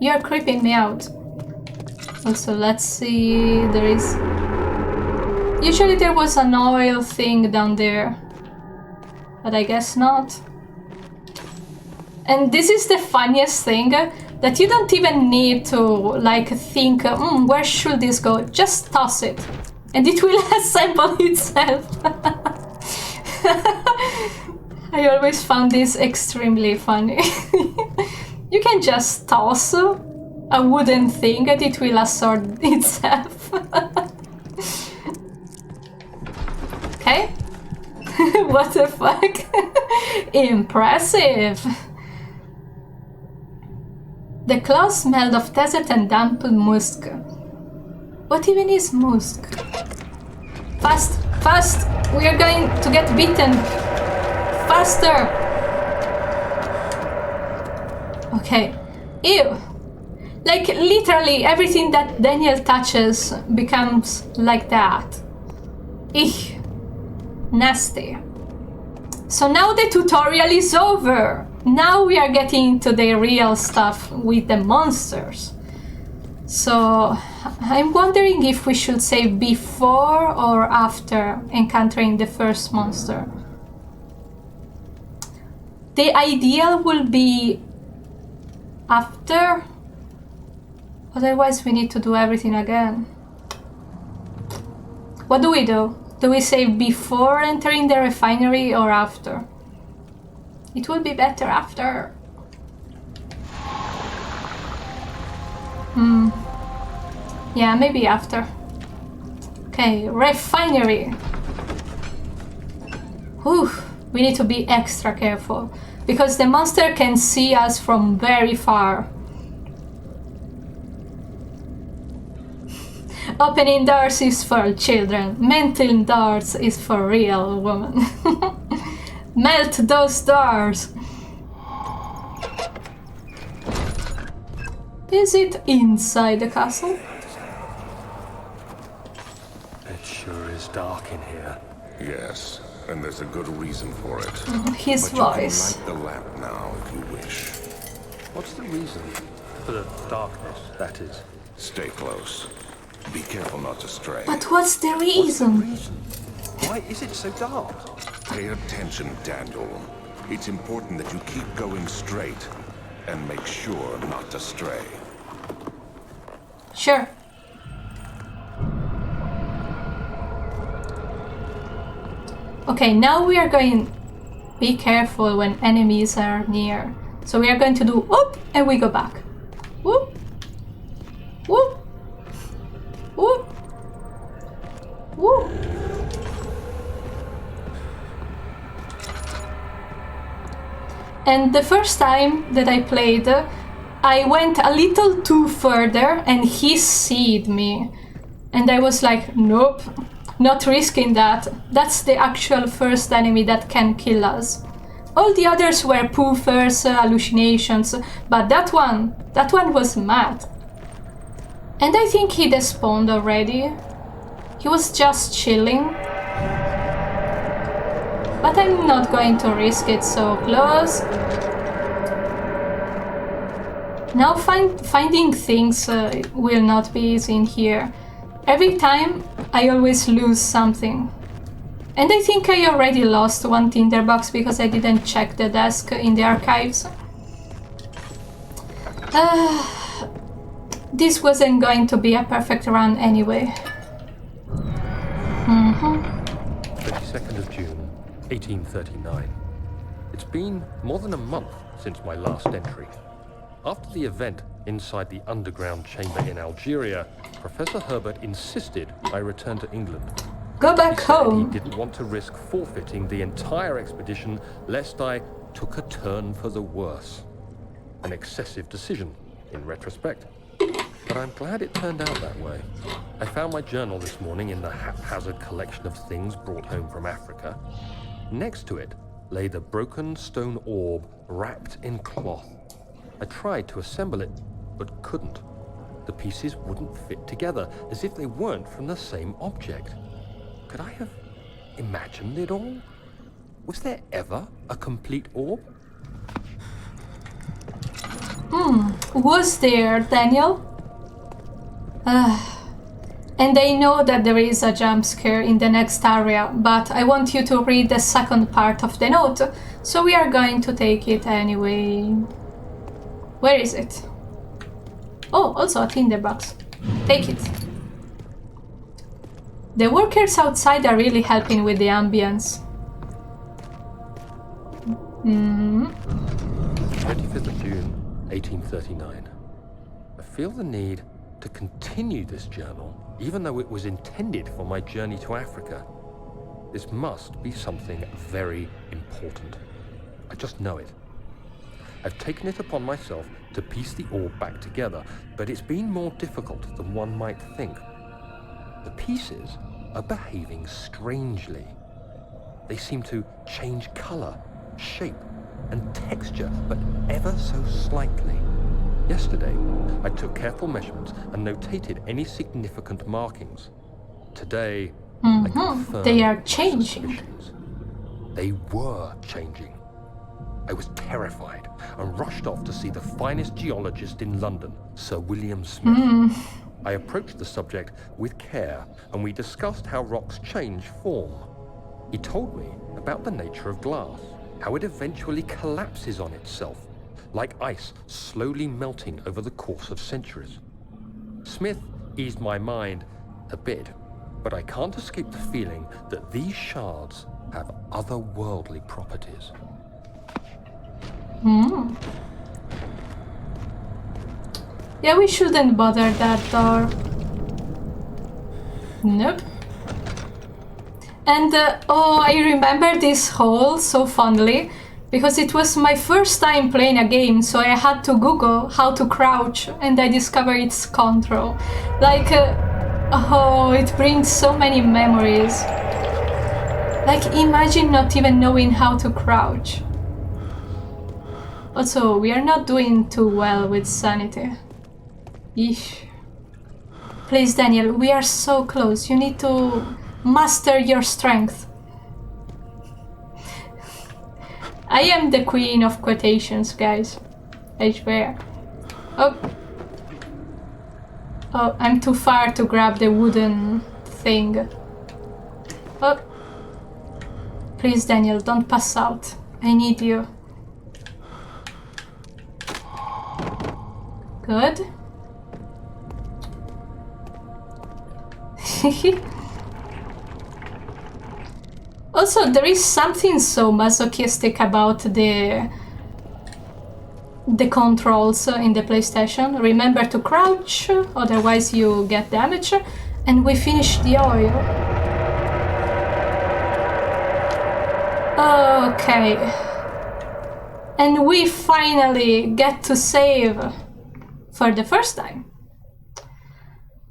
You're creeping me out. Also, let's see, there is... Usually there was an oil thing down there, but I guess not. And this is the funniest thing, that you don't even need to like think, where should this go? Just toss it, and it will assemble itself. I always found this extremely funny. You can just toss a wooden thing and it will assort itself. Okay? What the fuck? Impressive! The clothes smelled of desert and damp musk. What even is musk? Fast! Fast! We are going to get beaten! Faster! Okay. Ew! Like, literally everything that Daniel touches becomes like that. Eek. Nasty. So now the tutorial is over! Now we are getting to the real stuff with the monsters. So I'm wondering if we should save before or after encountering the first monster. The ideal will be after. Otherwise we need to do everything again. What do we do? Do we save before entering the refinery or after? It will be better after. Yeah, maybe after. Okay, refinery. Whew, we need to be extra careful because the monster can see us from very far. Opening doors is for children. Melting doors is for real women. Melt those doors. Is it inside the castle? It sure is dark in here. Yes, and there's a good reason for it. His But voice. you can light the lamp now if you wish. What's the reason for the darkness, that is? Stay close. Be careful not to stray. But what's the reason? Why is it so dark? Pay attention, Daniel. It's important that you keep going straight and make sure not to stray. Sure. Okay, now we are going... Be careful when enemies are near. So we are going to do whoop and we go back. Whoop. Whoop. Whoop. Whoop. And the first time that I played, I went a little too further and he seed me. And I was like, nope, not risking that. That's the actual first enemy that can kill us. All the others were poofers, hallucinations, but that one was mad. And I think he despawned already. He was just chilling. But I'm not going to risk it so close. Now finding things will not be easy in here. Every time I always lose something. And I think I already lost one tinderbox because I didn't check the desk in the archives. This wasn't going to be a perfect run anyway. 22nd of June, 1839. It's been more than a month since my last entry. After the event inside the underground chamber in Algeria, Professor Herbert insisted I return to England. Go back He said home. he didn't want to risk forfeiting the entire expedition lest I took a turn for the worse. An excessive decision, in retrospect. But I'm glad it turned out that way. I found my journal this morning in the haphazard collection of things brought home from Africa. Next to it lay the broken stone orb wrapped in cloth. I tried to assemble it, but couldn't. The pieces wouldn't fit together, as if they weren't from the same object. Could I have imagined it all? Was there ever a complete orb? Was there, Daniel? And I know that there is a jump scare in the next area, but I want you to read the second part of the note, so we are going to take it anyway. Where is it? Oh, also a tinderbox. Take it. The workers outside are really helping with the ambience. 25th of June, 1839. I feel the need to continue this journal, even though it was intended for my journey to Africa. This must be something very important. I just know it. I've taken it upon myself to piece the orb back together, but it's been more difficult than one might think. The pieces are behaving strangely. They seem to change color, shape, and texture, but ever so slightly. Yesterday, I took careful measurements and notated any significant markings. Today, I confirmed They are changing. suspicions. They were changing. I was terrified and rushed off to see the finest geologist in London, Sir William Smith. I approached the subject with care, and we discussed how rocks change form. He told me about the nature of glass, how it eventually collapses on itself, like ice slowly melting over the course of centuries. Smith eased my mind a bit, but I can't escape the feeling that these shards have otherworldly properties. Yeah, we shouldn't bother that door. Nope. And, oh, I remember this hole so fondly, because it was my first time playing a game, so I had to Google how to crouch, and I discovered its control. Like, oh, it brings so many memories. Like, imagine not even knowing how to crouch. Also, we are not doing too well with sanity. Eesh. Please, Daniel, we are so close. You need to master your strength. I am the queen of quotations, guys. I swear. Oh. Oh, I'm too far to grab the wooden thing. Oh. Please, Daniel, don't pass out. I need you. Good. Also, there is something so masochistic about the controls in the PlayStation. Remember to crouch, otherwise you get damage. And we finish the oil. Okay. And we finally get to save for the first time.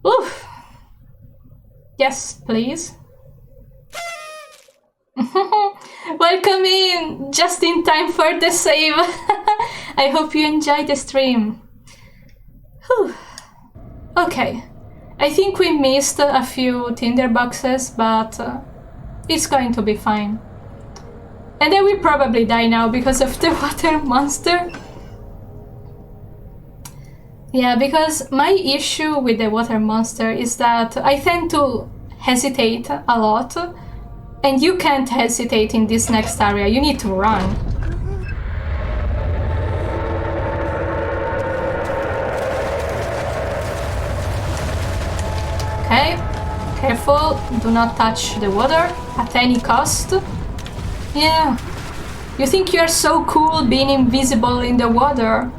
Oof. Yes, please. Welcome in! Just in time for the save. I hope you enjoyed the stream. Whew. Okay. I think we missed a few tinderboxes, but it's going to be fine. And I will probably die now because of the water monster. Yeah, because my issue with the water monster is that I tend to hesitate a lot, and you can't hesitate in this next area, you need to run. Okay, careful, do not touch the water at any cost. Yeah, You think you're so cool being invisible in the water?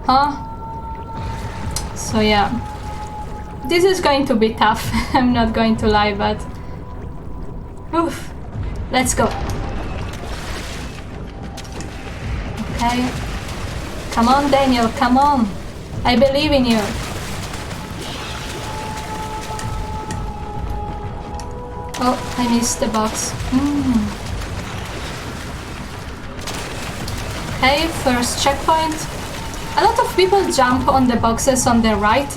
Huh? So yeah. This is going to be tough. I'm not going to lie, but... Oof. Let's go. Okay. Come on, Daniel, come on. I believe in you. Oh, I missed the box. Okay, first checkpoint. A lot of people jump on the boxes on the right,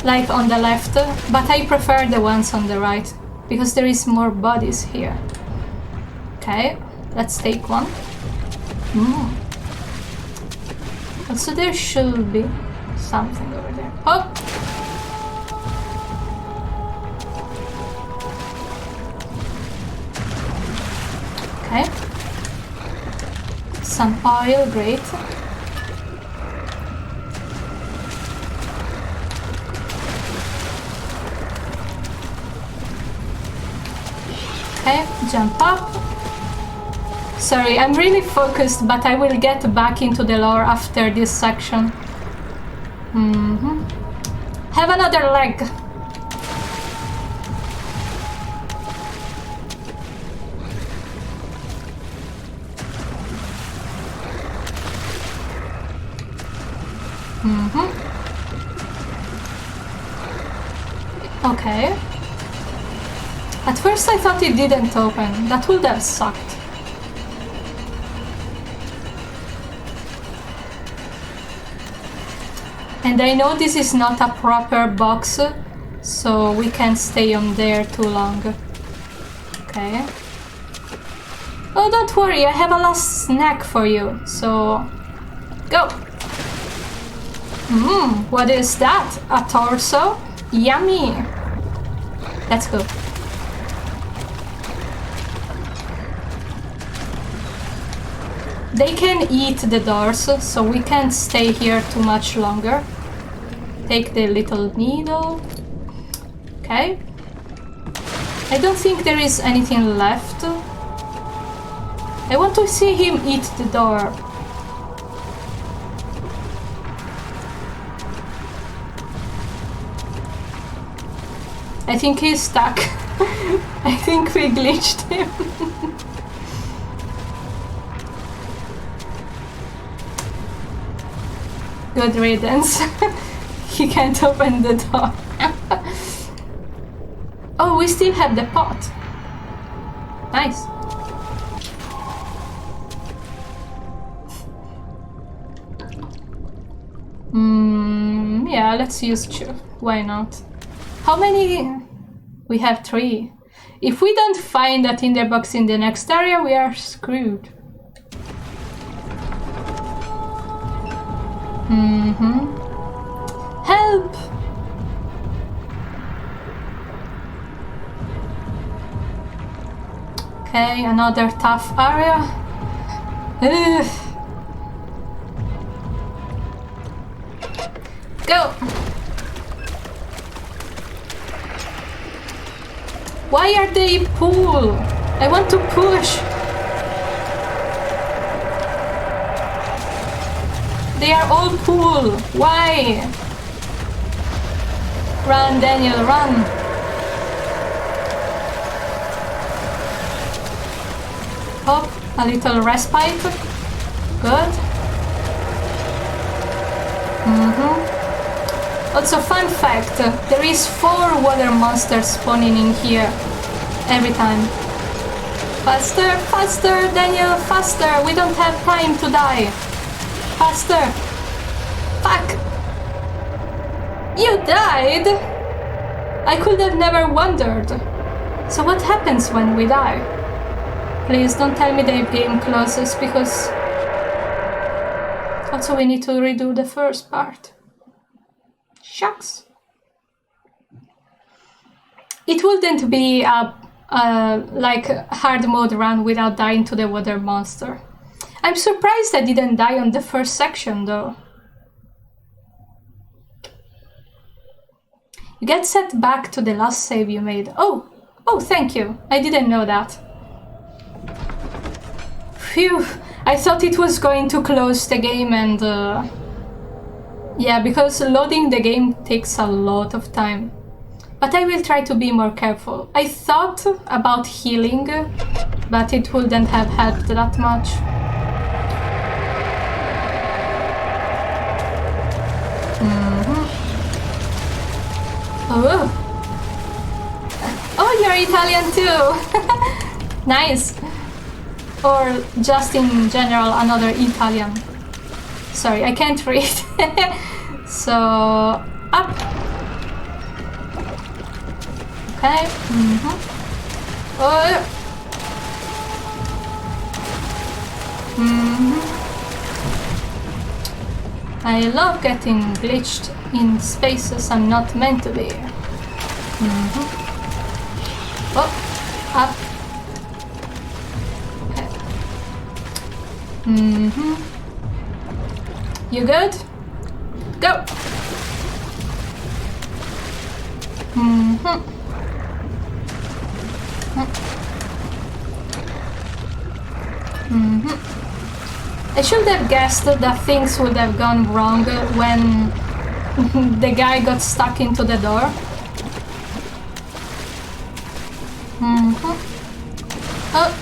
like on the left, but I prefer the ones on the right, because there is more bodies here. Okay, let's take one. Also, there should be something over there. Oh! Okay. Some oil, great. Okay, jump up. Sorry, I'm really focused, but I will get back into the lore after this section. Have another leg. Okay. At first I thought it didn't open. That would have sucked. And I know this is not a proper box, so we can't stay on there too long. Okay. Oh, don't worry, I have a last snack for you, so... Go! What is that? A torso? Yummy! Let's go. They can eat the doors, so we can't stay here too much longer. Take the little needle. Okay. I don't think there is anything left. I want to see him eat the door. I think he's stuck. I think we glitched him. Good riddance. He can't open the door. Oh, we still have the pot. Nice. Yeah, let's use 2. Why not? How many? We have 3. If we don't find that tinderbox in the next area, we are screwed. Help! Okay, another tough area. Ugh. Go! Why are they pull? I want to push. They are all pull. Why? Run, Daniel, run. Hop, a little respite. Good. Also, fun fact, there is 4 water monsters spawning in here every time. Faster, faster, Daniel, faster! We don't have time to die. Faster! Fuck! You died? I could have never wondered. So what happens when we die? Please don't tell me the game closes, because... Also we need to redo the first part. Shucks. It wouldn't be a like hard mode run without dying to the water monster. I'm surprised I didn't die on the first section though. You get set back to the last save you made. Oh, thank you. I didn't know that. Phew! I thought it was going to close the game and... yeah, because loading the game takes a lot of time. But I will try to be more careful. I thought about healing, but it wouldn't have helped that much. Oh! Oh, you're Italian too! Nice! Or just in general, another Italian. Sorry, I can't read. So, up. Okay. Oh. I love getting glitched in spaces I'm not meant to be. Oh, up. Okay. You good? Go! I should have guessed that things would have gone wrong when the guy got stuck into the door. Oh!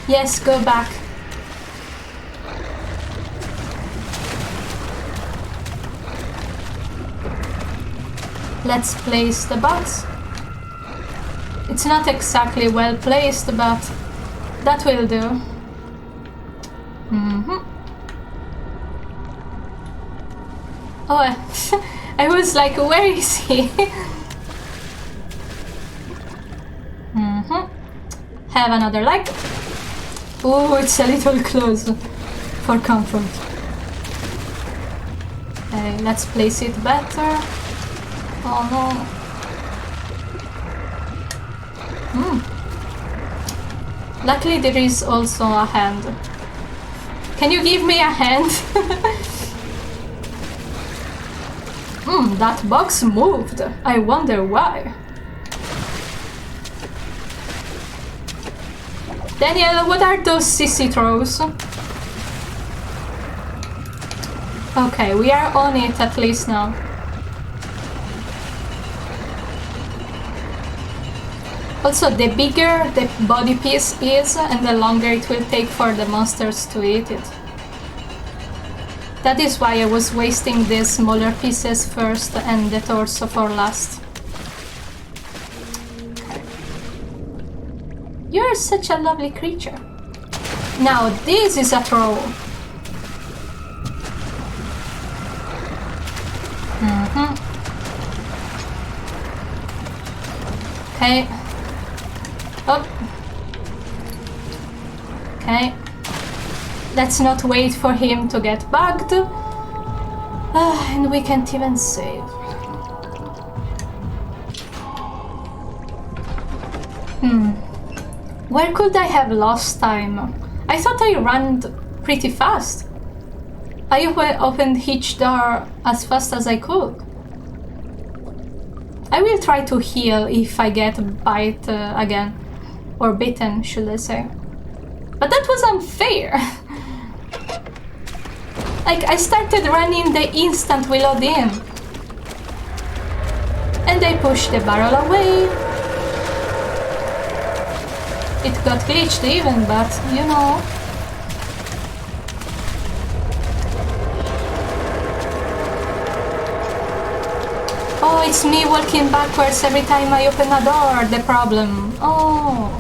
Yes, go back. Let's place the box. It's not exactly well placed, but that will do. Oh, I was like, where is he? Have another leg. Oh, it's a little close for comfort. Okay, let's place it better. Oh no. Luckily there is also a hand. Can you give me a hand? That box moved. I wonder why. Daniel, what are those sissy throws? Okay, we are on it at least now. Also, the bigger the body piece is, and the longer it will take for the monsters to eat it. That is why I was wasting the smaller pieces first and the torso for last. You're such a lovely creature. Now this is a throw. Okay. Up. Okay. Let's not wait for him to get bugged. And we can't even save. Where could I have lost time? I thought I ran pretty fast. I opened each door as fast as I could. I will try to heal if I get bite again. Or bitten, should I say. But that was unfair. Like, I started running the instant we load in. And I pushed the barrel away. It got glitched even, but you know. Oh, it's me walking backwards every time I open a door, the problem. Oh.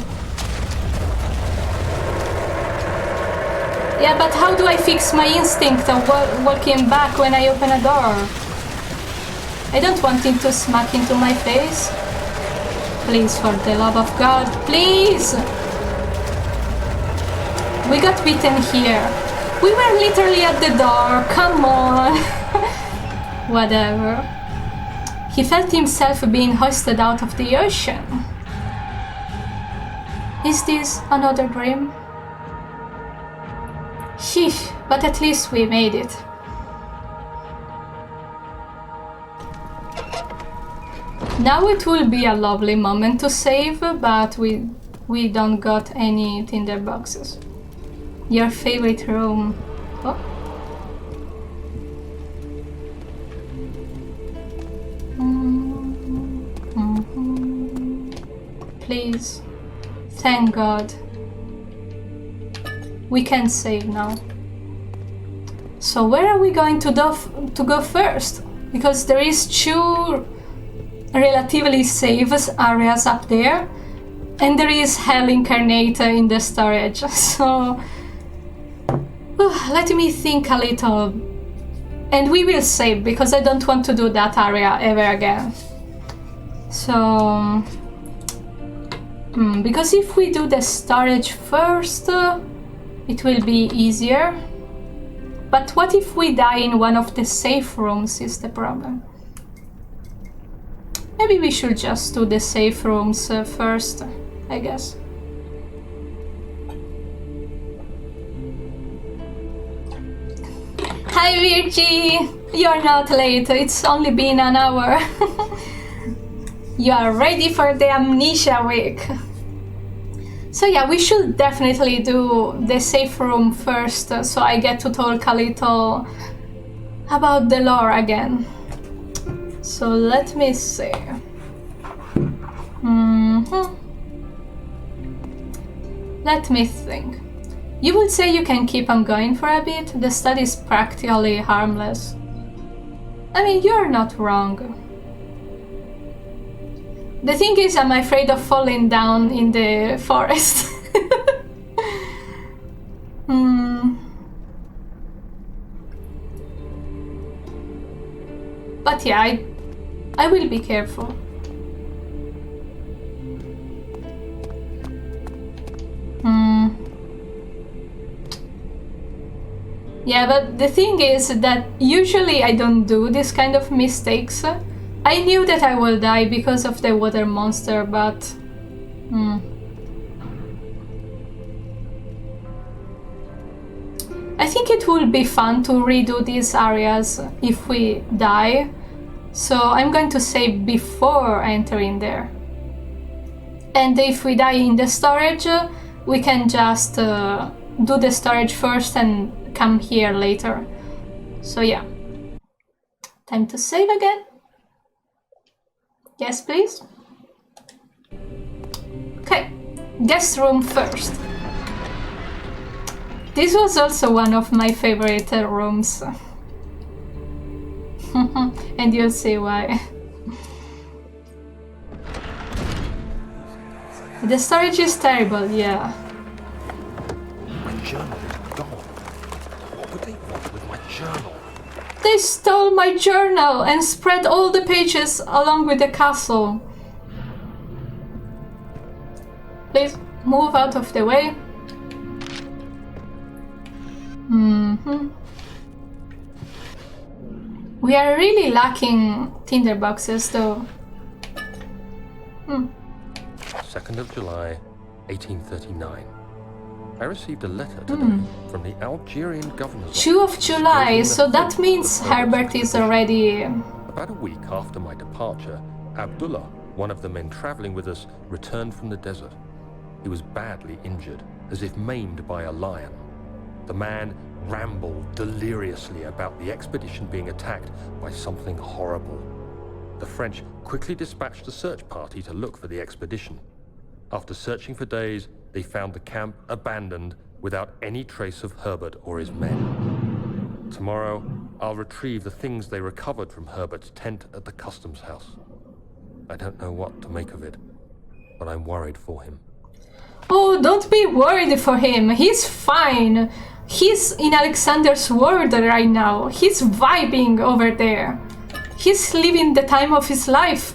Yeah, but how do I fix my instinct of walking back when I open a door? I don't want him to smack into my face. Please, for the love of God, please! We got bitten here. We were literally at the door, come on! Whatever. He felt himself being hoisted out of the ocean. Is this another dream? Sheesh, but at least we made it. Now it will be a lovely moment to save, but we we don't got any tinder boxes. Your favorite room. Oh. Please. Thank God. We can save now. So where are we going to go first? Because there is 2 relatively safe areas up there, and there is Hell Incarnate in the storage. So let me think a little. And we will save, because I don't want to do that area ever again. So because if we do the storage first, it will be easier. But what if we die in one of the safe rooms is the problem. Maybe we should just do the safe rooms first, I guess. Hi Virgie! You're not late, it's only been an hour. You are ready for the Amnesia week. So yeah, we should definitely do the safe room first, so I get to talk a little about the lore again. So let me see. Let me think. You would say you can keep on going for a bit? The study is practically harmless. I mean, you're not wrong. The thing is, I'm afraid of falling down in the forest. But yeah, I will be careful. Yeah, but the thing is that usually I don't do this kind of mistakes. I knew that I will die because of the water monster, but... I think it will be fun to redo these areas if we die, so I'm going to save before entering there. And if we die in the storage, we can just do the storage first and come here later. So yeah. Time to save again. Yes, please. Okay, guest room first. This was also one of my favorite rooms. And you'll see why. The storage is terrible, yeah. My journal is gone. What would they want with my journal? They stole my journal and spread all the pages along with the castle. Please move out of the way. We are really lacking tinderboxes though. 2nd of July, 1839. I received a letter today from the Algerian governor's 2 of July, so that means Herbert is already... About a week after my departure, Abdullah, one of the men traveling with us, returned from the desert. He was badly injured, as if maimed by a lion. The man rambled deliriously about the expedition being attacked by something horrible. The French quickly dispatched a search party to look for the expedition. After searching for days, they found the camp abandoned without any trace of Herbert or his men. Tomorrow, I'll retrieve the things they recovered from Herbert's tent at the customs house. I don't know what to make of it, but I'm worried for him. Oh, don't be worried for him. He's fine. He's in Alexander's world right now. He's vibing over there. He's living the time of his life.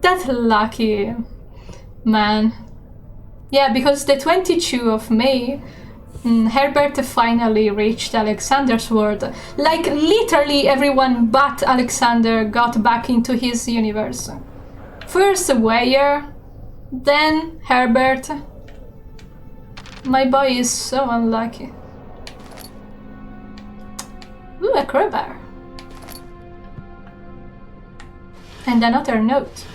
That lucky man. Yeah, because the 22 of May, Herbert finally reached Alexander's world. Like, literally everyone but Alexander got back into his universe. First Weyer, then Herbert. My boy is so unlucky. Ooh, a crowbar. And another note.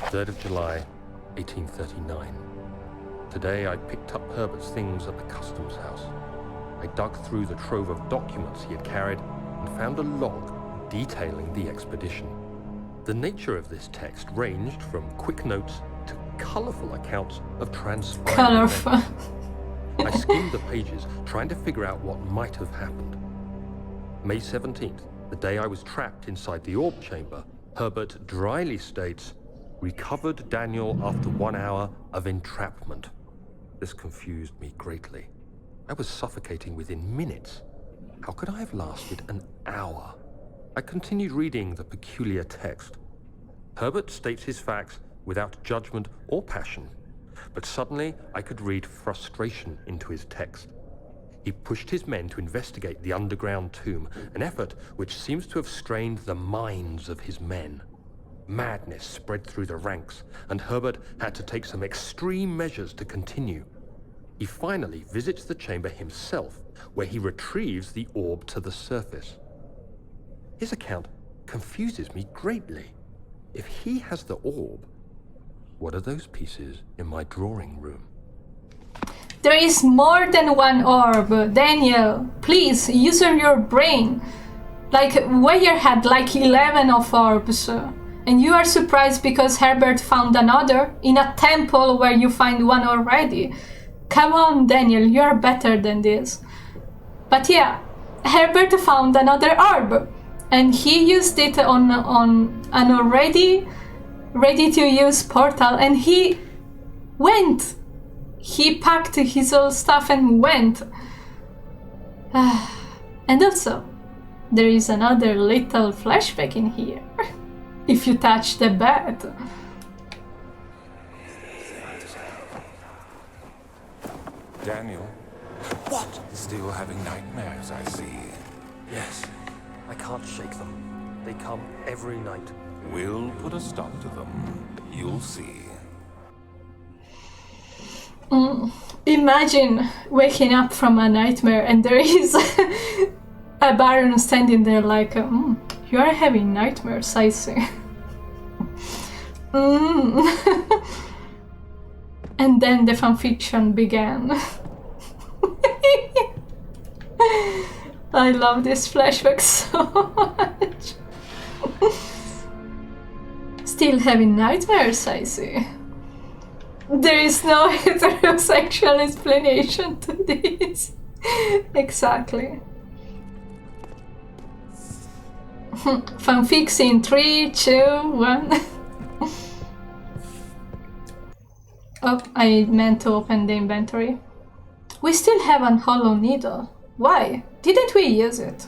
3rd of July, 1839. Today I picked up Herbert's things at the customs house. I dug through the trove of documents he had carried and found a log detailing the expedition. The nature of this text ranged from quick notes to colourful accounts of transpired Colorful. events. I skimmed the pages, trying to figure out what might have happened. May 17th, the day I was trapped inside the orb chamber, Herbert dryly states, "Recovered Daniel after 1 hour of entrapment." This confused me greatly. I was suffocating within minutes. How could I have lasted an hour? I continued reading the peculiar text. Herbert states his facts without judgment or passion, but suddenly I could read frustration into his text. He pushed his men to investigate the underground tomb, an effort which seems to have strained the minds of his men. Madness spread through the ranks, and Herbert had to take some extreme measures to continue. He finally visits the chamber himself, where he retrieves the orb to the surface. His account confuses me greatly. If he has the orb, what are those pieces in my drawing room? There is more than one orb, Daniel. Please, use your brain. Like, Weyer had like 11 of orbs. And you are surprised because Herbert found another in a temple where you find one already. Come on, Daniel, you are better than this. But yeah, Herbert found another orb. And he used it on an already ready-to-use portal, and he went. He packed his old stuff and went. And also, there is another little flashback in here. If you touch the bed. Daniel? What? Still having nightmares, I see. Yes, I can't shake them. They come every night. We'll put a stop to them. You'll see. Imagine waking up from a nightmare and there is a baron standing there like, you are having nightmares, I see. And then the fanfiction began. I love this flashback so much. Still having nightmares, I see. There is no heterosexual explanation to this. Exactly. Fanfics in 3, 2, 1. Oh, I meant to open the inventory. We still have an hollow needle. Why? Didn't we use it?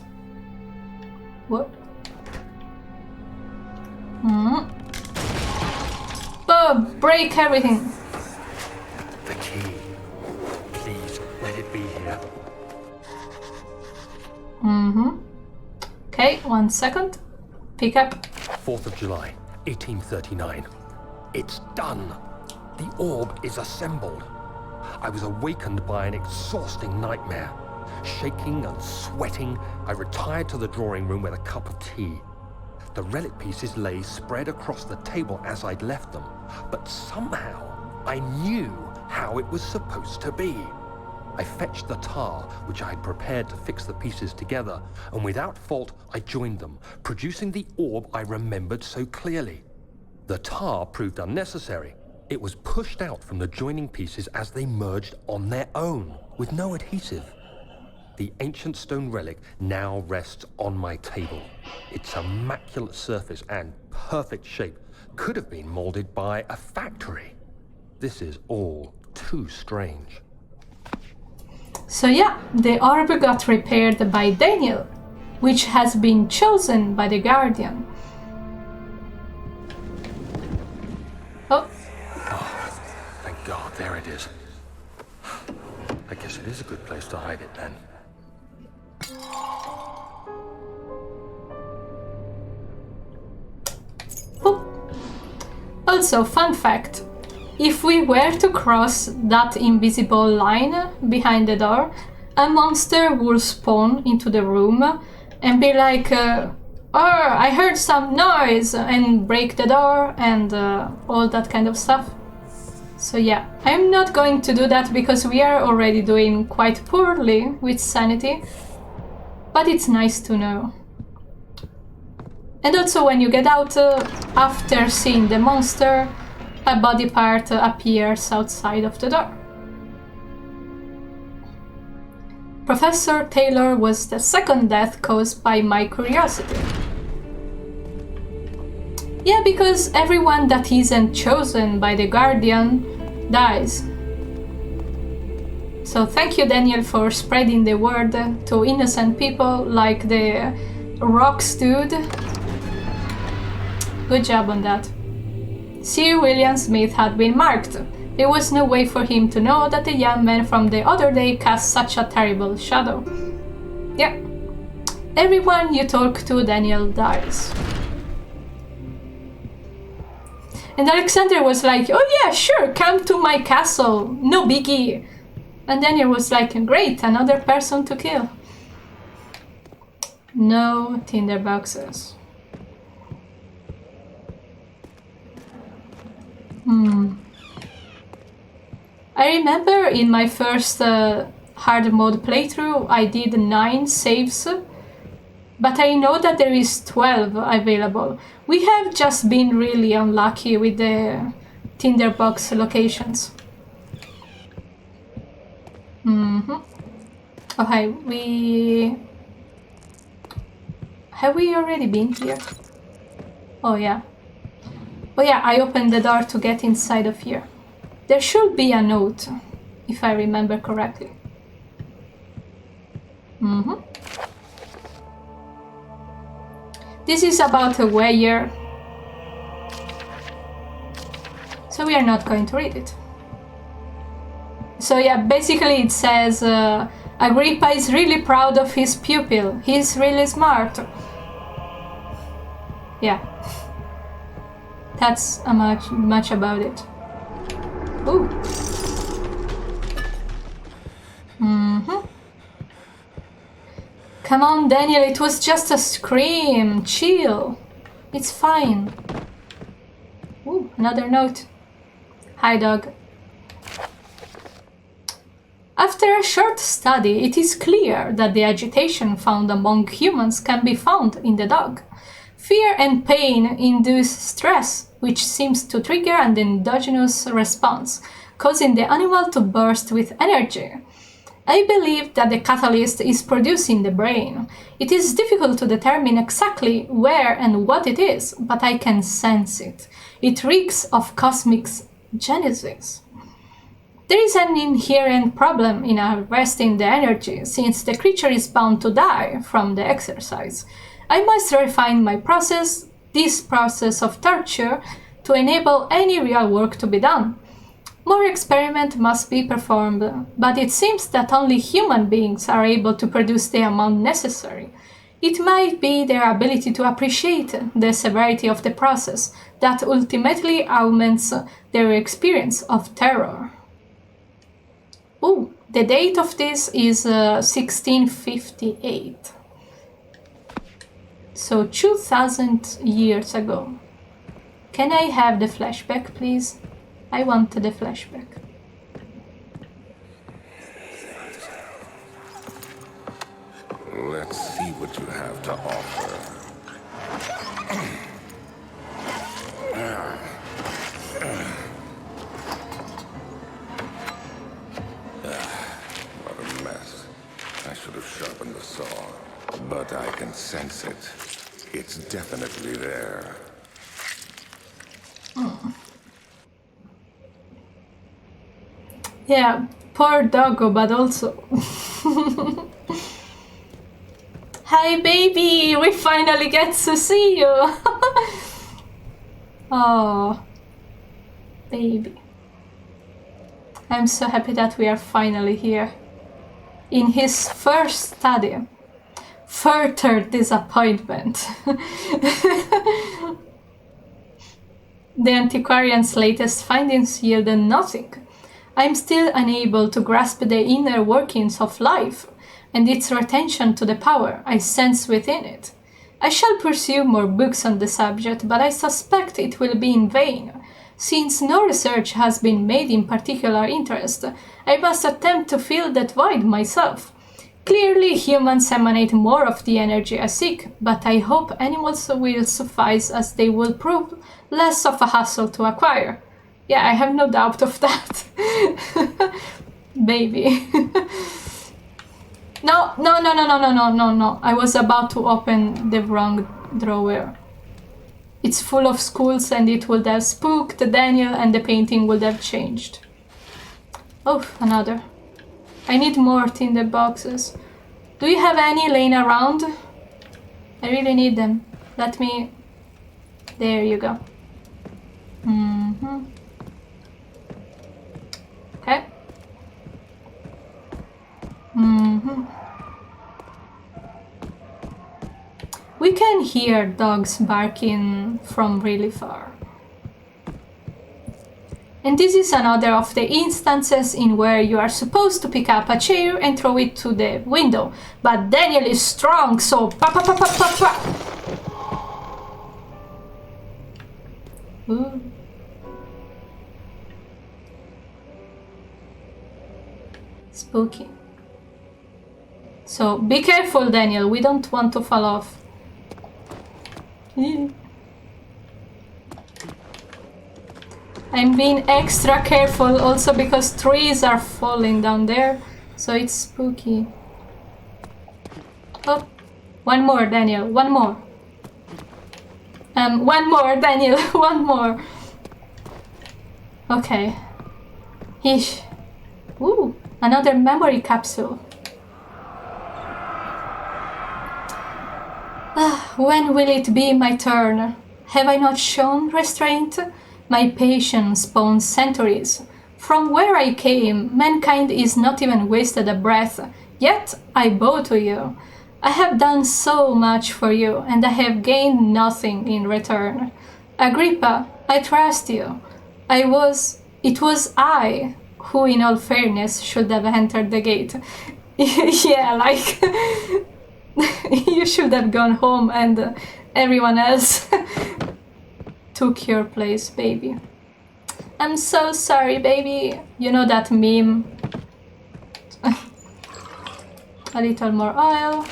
What? Oh, break everything. The key. Please, let it be here. Okay, 1 second. Pick up. 4th of July, 1839. It's done. The orb is assembled. I was awakened by an exhausting nightmare. Shaking and sweating, I retired to the drawing room with a cup of tea. The relic pieces lay spread across the table as I'd left them, but somehow I knew how it was supposed to be. I fetched the tar, which I had prepared to fix the pieces together, and without fault I joined them, producing the orb I remembered so clearly. The tar proved unnecessary. It was pushed out from the joining pieces as they merged on their own, with no adhesive. The ancient stone relic now rests on my table. Its immaculate surface and perfect shape could have been molded by a factory. This is all too strange. So yeah, the orb got repaired by Daniel, which has been chosen by the Guardian. Oh. Thank God, there it is. I guess it is a good place to hide it then. Oh. Also, fun fact. If we were to cross that invisible line behind the door, a monster will spawn into the room and be like, I heard some noise and break the door and all that kind of stuff. So yeah, I'm not going to do that because we are already doing quite poorly with sanity, but it's nice to know. And also when you get out after seeing the monster, a body part appears outside of the door. Professor Taylor was the second death caused by my curiosity. Yeah, because everyone that isn't chosen by the Guardian dies. So thank you, Daniel, for spreading the word to innocent people like the Rocks dude. Good job on that. Sir William Smith had been marked. There was no way for him to know that the young man from the other day cast such a terrible shadow. Yeah. Everyone you talk to, Daniel, dies. And Alexander was like, oh yeah, sure, come to my castle, no biggie. And Daniel was like, great, another person to kill. No tinderboxes. I remember in my first hard mode playthrough I did 9 saves, but I know that there is 12 available. We have just been really unlucky with the tinderbox locations. Okay, have we already been here? Oh yeah. Oh yeah, I opened the door to get inside of here. There should be a note, if I remember correctly. This is about a weyer, so we are not going to read it. So yeah, basically it says Agrippa is really proud of his pupil. He's really smart. Yeah, that's much about it. Ooh. Come on, Daniel, it was just a scream. Chill. It's fine. Ooh, another note. Hi, dog. After a short study, it is clear that the agitation found among humans can be found in the dog. Fear and pain induce stress, which seems to trigger an endogenous response, causing the animal to burst with energy. I believe that the catalyst is produced in the brain. It is difficult to determine exactly where and what it is, but I can sense it. It reeks of cosmic genesis. There is an inherent problem in arresting the energy, since the creature is bound to die from the exercise. I must refine my process, this process of torture, to enable any real work to be done. More experiment must be performed, but it seems that only human beings are able to produce the amount necessary. It might be their ability to appreciate the severity of the process that ultimately augments their experience of terror. Ooh, the date of this is 1658. So 2000 years ago. Can I have the flashback, please? I want the flashback. Let's see what you have to offer. What a mess. I should have sharpened the saw. But I can sense it. It's definitely there. Yeah, poor doggo, but also... Hi baby, we finally get to see you! Oh, baby. I'm so happy that we are finally here. In his first study. Further disappointment. The antiquarian's latest findings yielded nothing. I'm still unable to grasp the inner workings of life and its retention to the power I sense within it. I shall pursue more books on the subject, but I suspect it will be in vain. Since no research has been made in particular interest, I must attempt to fill that void myself. Clearly, humans emanate more of the energy I seek, but I hope animals will suffice, as they will prove less of a hassle to acquire. Yeah, I have no doubt of that. Baby. No. I was about to open the wrong drawer. It's full of schools and it would have spooked Daniel and the painting would have changed. Oh, another. I need more tinder boxes. Do you have any laying around? I really need them. Let me... There you go. Okay. We can hear dogs barking from really far. And this is another of the instances in where you are supposed to pick up a chair and throw it to the window. But Daniel is strong, so pa pa pa pa pa pa. Ooh. Spooky. So be careful, Daniel. We don't want to fall off. I'm being extra careful also because trees are falling down there, so it's spooky. Oh, one more, Daniel, one more. One more, Daniel, one more. Okay. Ish. Ooh, another memory capsule. When will it be my turn? Have I not shown restraint? My patience spawns centuries. From where I came, mankind is not even wasted a breath, yet I bow to you. I have done so much for you, and I have gained nothing in return. Agrippa, I trust you. It was I who, in all fairness, should have entered the gate. Yeah, like... you should have gone home and everyone else took your place, baby. I'm so sorry, baby. You know that meme? A little more oil,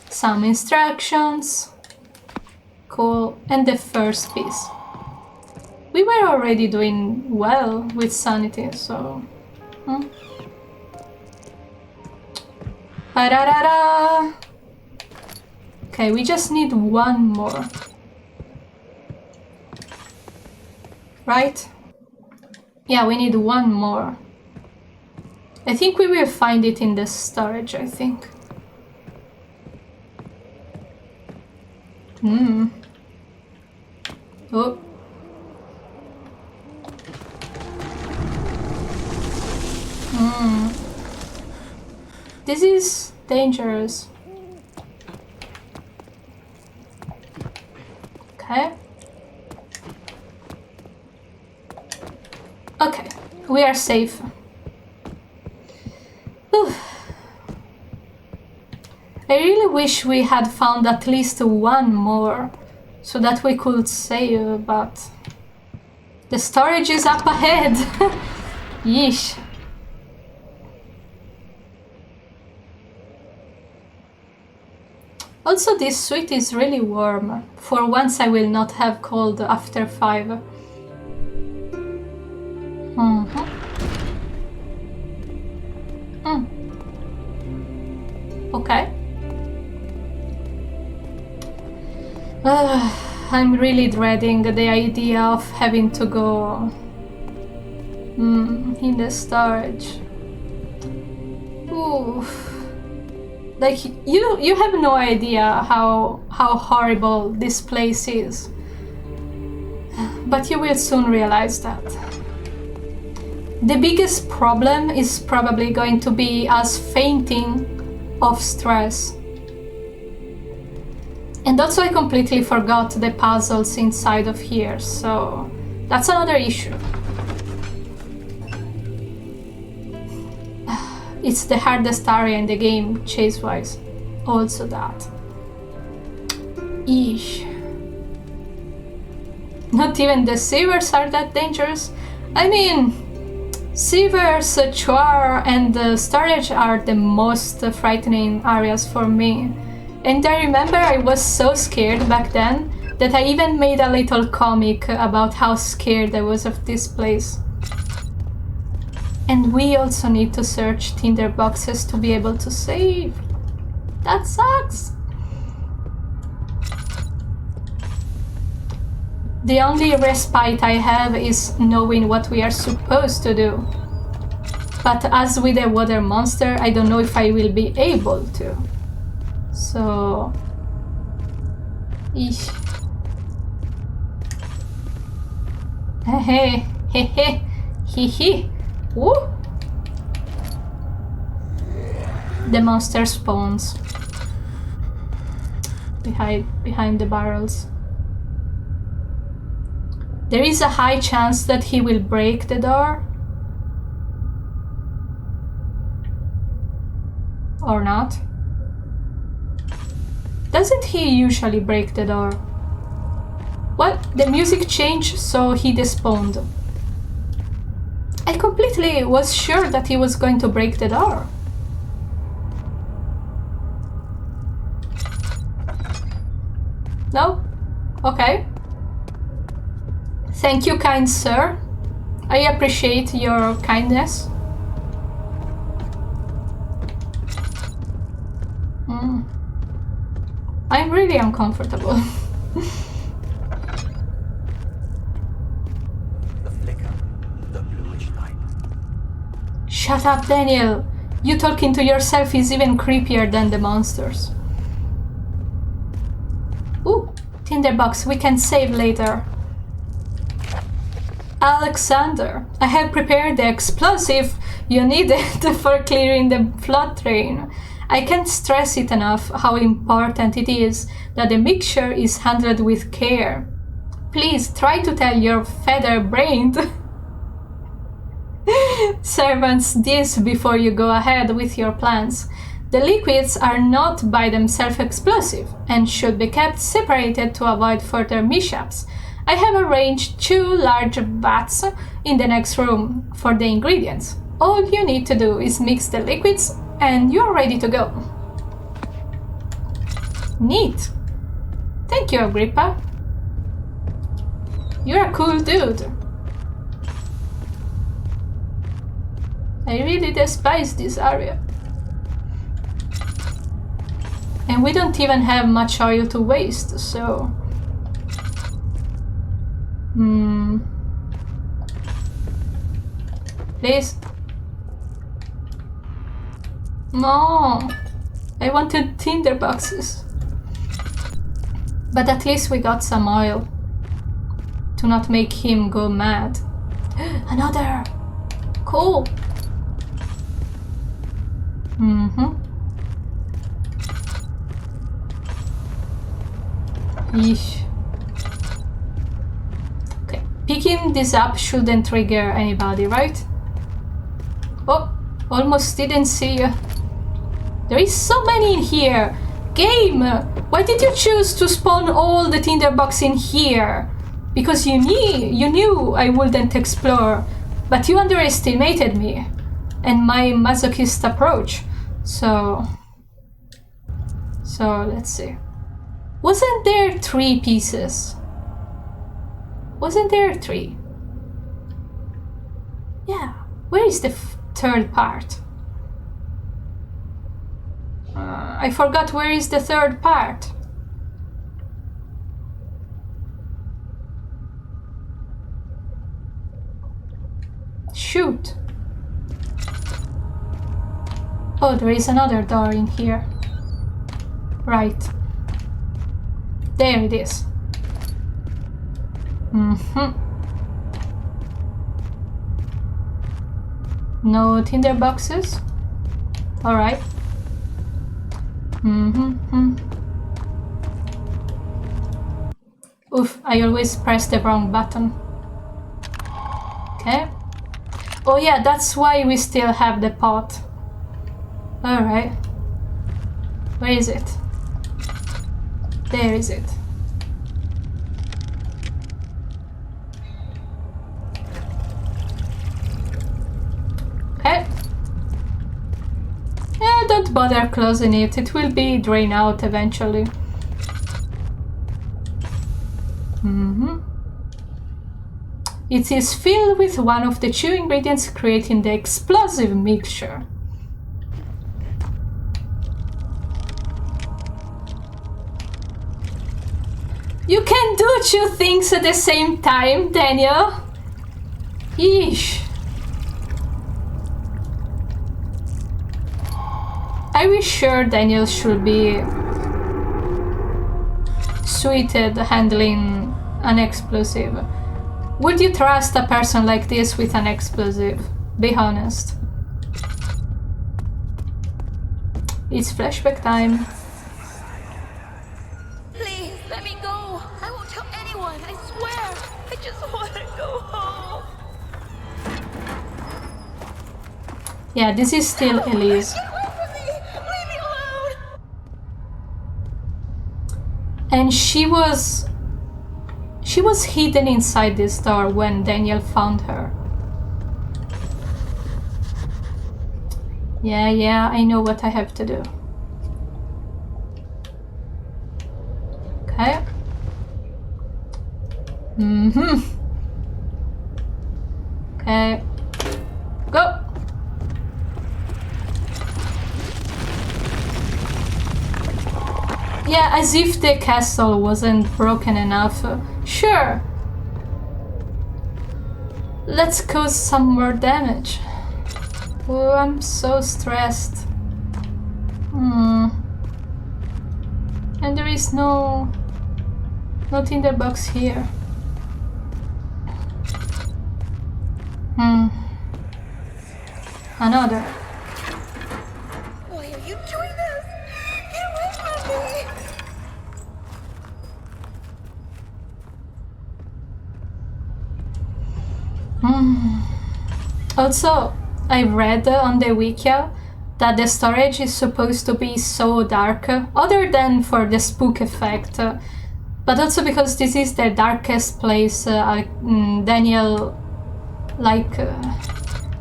some instructions. Cool. And the first piece. We were already doing well with sanity, so... Ba-da-da-da! Okay, we just need one more. Right? Yeah, we need one more. I think we will find it in the storage, I think. Oh. This is dangerous. Okay. Okay, we are safe. Whew. I really wish we had found at least one more so that we could save, but the storage is up ahead. Yeesh. Also, this suite is really warm. For once I will not have cold after 5. Okay. I'm really dreading the idea of having to go in the storage. Oof. Like, you have no idea how horrible this place is. But you will soon realize that. The biggest problem is probably going to be us fainting of stress. And also I completely forgot the puzzles inside of here, so that's another issue. It's the hardest area in the game, chase-wise. Also that. Eesh. Not even the sewers are that dangerous. I mean, sewers, choir, and the storage are the most frightening areas for me. And I remember I was so scared back then that I even made a little comic about how scared I was of this place. And we also need to search tinder boxes to be able to save. That sucks! The only respite I have is knowing what we are supposed to do. But as with a water monster, I don't know if I will be able to. So... Eesh. Hey, hey, hey, hee hee. Woo! The monster spawns behind the barrels. There is a high chance that he will break the door. Or not. Doesn't he usually break the door? What? The music changed, so he despawned. I completely was sure that he was going to break the door. No? Okay. Thank you, kind sir. I appreciate your kindness. I'm really uncomfortable. The flicker, the bluish light. Shut up, Daniel. You talking to yourself is even creepier than the monsters. Ooh, tinderbox, we can save later. Alexander, I have prepared the explosive you needed for clearing the flood drain. I can't stress it enough how important it is that the mixture is handled with care. Please try to tell your feather-brained servants this before you go ahead with your plans. The liquids are not by themselves explosive and should be kept separated to avoid further mishaps. I have arranged 2 large vats in the next room for the ingredients. All you need to do is mix the liquids and you're ready to go. Neat. Thank you, Agrippa. You're a cool dude. I really despise this area. And we don't even have much oil to waste, so... Please? No! I wanted tinder boxes. But at least we got some oil. To not make him go mad. Another! Cool! Yeesh. Okay, picking this up shouldn't trigger anybody, right? Oh, almost didn't see you. There is so many in here. Game, why did you choose to spawn all the tinderbox in here? Because you knew I wouldn't explore, but you underestimated me and my masochist approach. So let's see. Wasn't there 3 pieces? Wasn't there 3? Yeah. Where is the third part? I forgot where is the third part. Shoot. Oh, there is another door in here. Right. There it is. No tinder boxes? Alright. Oof, I always press the wrong button. Okay. Oh yeah, that's why we still have the pot. Alright. Where is it? There is it. Okay. Yeah, don't bother closing it. It will be drained out eventually. It is filled with one of the two ingredients creating the explosive mixture. You can do two things at the same time, Daniel. Eesh. I was sure Daniel should be suited handling an explosive. Would you trust a person like this with an explosive? Be honest. It's flashback time. Please, let me go. I won't tell anyone, I swear. I just want to go home. Yeah, this is still Elise. Get away from me! Leave me alone! And she was hidden inside this door when Daniel found her. Yeah, I know what I have to do. Okay. Okay. Go! Yeah, as if the castle wasn't broken enough. Sure. Let's cause some more damage. Oh, I'm so stressed. And there is no tinderbox here. Another. Why are you doing this? Get away from me! Also, I read on the Wikia that the storage is supposed to be so dark, other than for the spook effect, but also because this is the darkest place Daniel,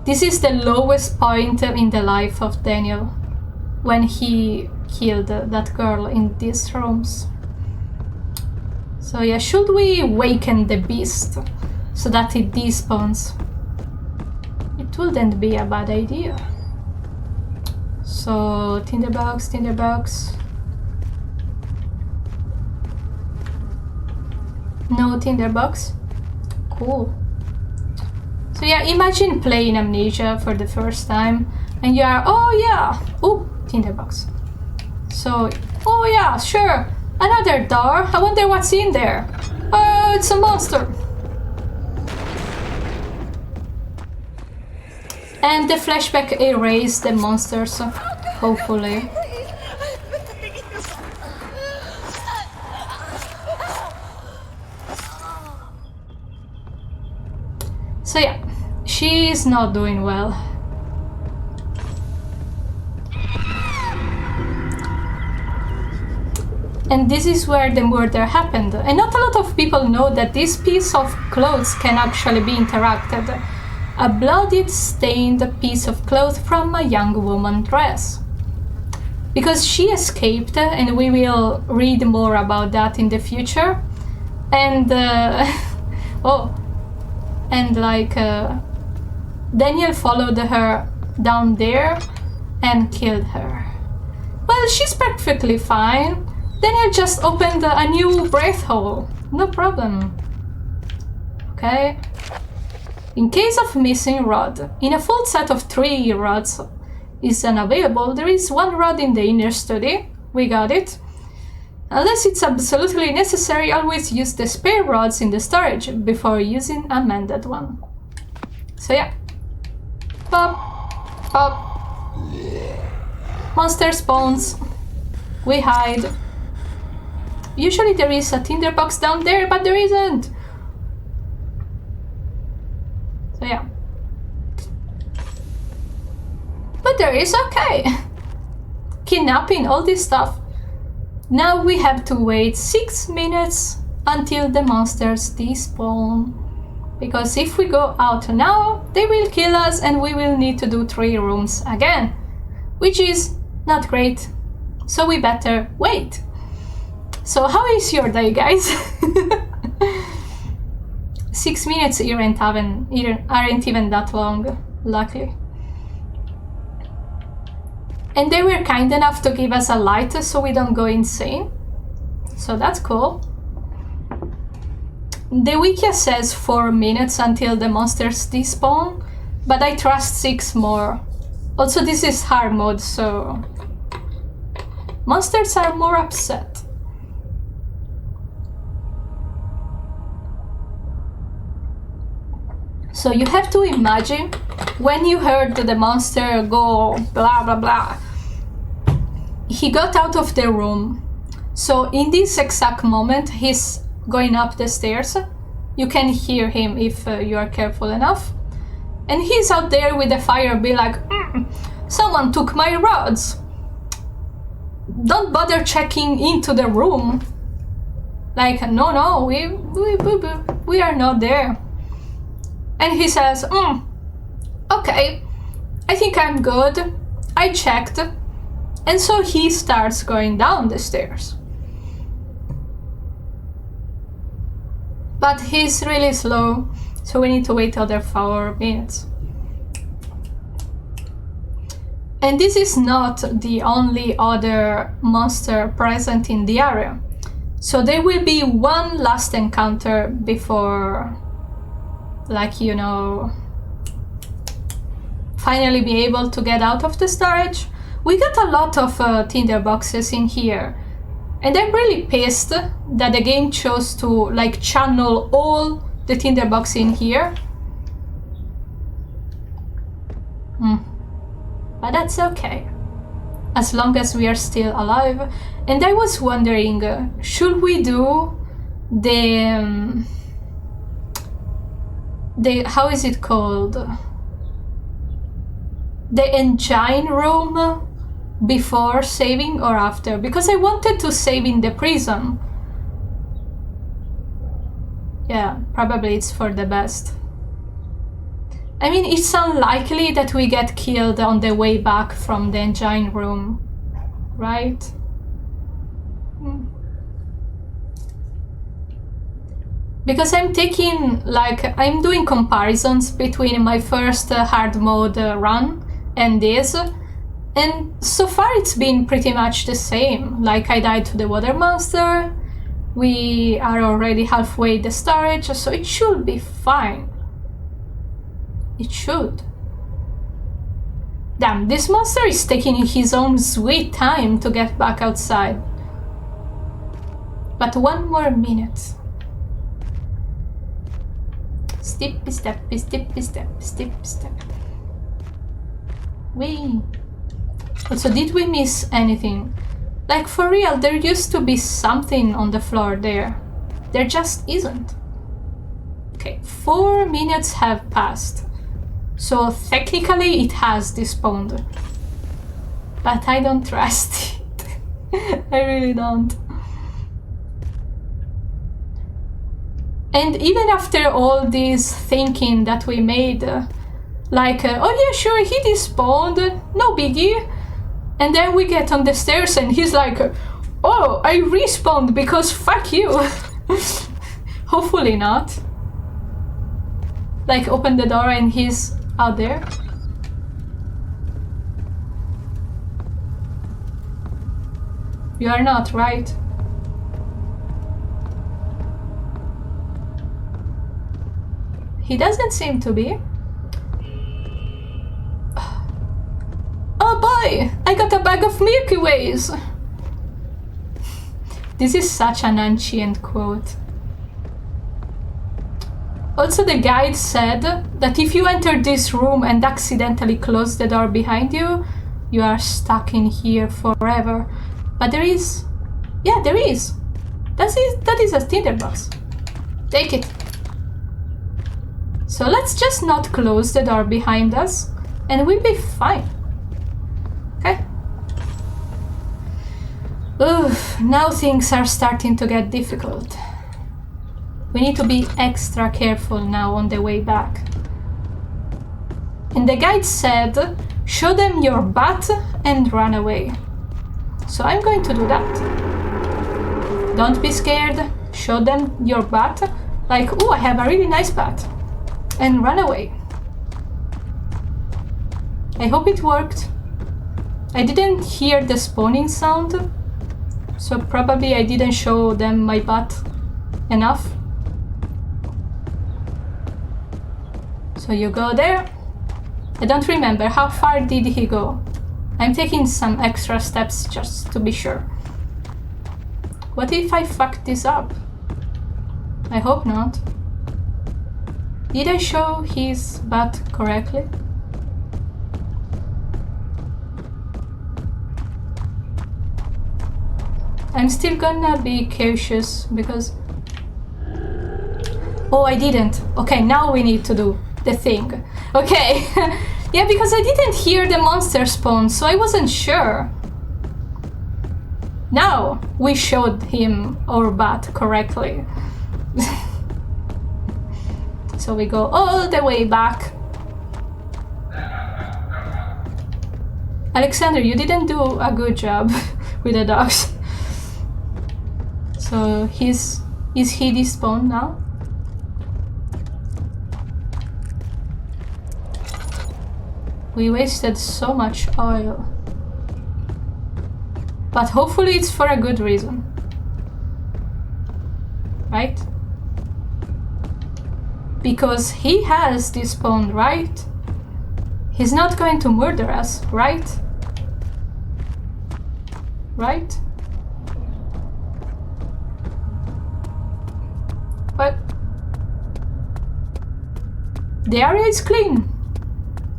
this is the lowest point in the life of Daniel when he killed that girl in these rooms. So yeah, should we waken the beast so that it despawns? It wouldn't be a bad idea. So, tinderbox. No tinderbox? Cool. So yeah, imagine playing Amnesia for the first time and you are, oh yeah, oh, tinderbox. So, oh yeah, sure, another door, I wonder what's in there. Oh, it's a monster. And the flashback erased the monsters, hopefully. So yeah, she is not doing well. And this is where the murder happened. And not a lot of people know that this piece of clothes can actually be interacted. A bloodied, stained piece of cloth from a young woman's dress. Because she escaped, and we will read more about that in the future. And Daniel followed her down there and killed her. Well, she's perfectly fine. Daniel just opened a new breath hole. No problem. Okay. In case of missing rod, in a full set of 3 rods is unavailable, there is 1 rod in the inner study. We got it. Unless it's absolutely necessary, always use the spare rods in the storage before using a mended one. So yeah. Pop. Pop. Monster spawns. We hide. Usually there is a tinderbox down there, but there isn't. So yeah. But there is okay. Kidnapping, all this stuff. Now we have to wait 6 minutes until the monsters despawn. Because if we go out now, they will kill us and we will need to do 3 rooms again. Which is not great. So we better wait. So how is your day, guys? 6 minutes aren't even that long, luckily. And they were kind enough to give us a light so we don't go insane. So that's cool. The wiki says 4 minutes until the monsters despawn, but I trust 6 more. Also, this is hard mode, so monsters are more upset. So you have to imagine when you heard the monster go blah blah blah, he got out of the room. So in this exact moment he's going up the stairs. You can hear him if you are careful enough. And he's out there with the fire, be like, someone took my rods. Don't bother checking into the room. Like, no, we are not there. And he says, okay, I think I'm good. I checked. And so he starts going down the stairs. But he's really slow, so we need to wait other 4 minutes. And this is not the only other monster present in the area. So there will be one last encounter before, like, you know, finally be able to get out of the storage. We got a lot of tinder boxes in here. And I'm really pissed that the game chose to, like, channel all the tinderbox in here. But that's okay, as long as we are still alive. And I was wondering, should we do the how is it called? The engine room before saving or after? Because I wanted to save in the prison. Yeah, probably it's for the best. I mean, it's unlikely that we get killed on the way back from the engine room, right? Because I'm taking, like, I'm doing comparisons between my first hard mode run and this. And so far it's been pretty much the same. Like, I died to the water monster, we are already halfway the storage, so it should be fine. It should. Damn, this monster is taking his own sweet time to get back outside. But 1 more minute. Steppy steppy steppy step, step step. Wait. Also, did we miss anything? Like, for real, there used to be something on the floor there. There just isn't. Okay, 4 minutes have passed. So technically it has despawned. But I don't trust it. I really don't. And even after all this thinking that we made, like, oh yeah, sure, he despawned, no biggie. And then we get on the stairs and he's like, oh, I respawned because fuck you. Hopefully not. Like, open the door and he's out there. You are not, right? He doesn't seem to be. Oh boy! I got a bag of Milky Ways! This is such an ancient quote. Also, the guide said that if you enter this room and accidentally close the door behind you, you are stuck in here forever. But there is... yeah, there is. That is a tinderbox. Take it. So let's just not close the door behind us and we'll be fine. Okay? Oof, now things are starting to get difficult. We need to be extra careful now on the way back. And the guide said, show them your butt and run away. So I'm going to do that. Don't be scared. Show them your butt. Like, oh, I have a really nice butt. And run away. I hope it worked. I didn't hear the spawning sound. So probably I didn't show them my butt enough. So you go there. I don't remember, how far did he go? I'm taking some extra steps just to be sure. What if I fucked this up? I hope not. Did I show his butt correctly? I'm still gonna be cautious because... Oh, I didn't. Okay, now we need to do the thing. Okay. Yeah, because I didn't hear the monster spawn, so I wasn't sure. Now we showed him our butt correctly. So we go all the way back. Alexander, you didn't do a good job with the dogs. So is he despawned now? We wasted so much oil. But hopefully it's for a good reason. Right? Because he has despawned, right? He's not going to murder us, right? Right? But the area is clean.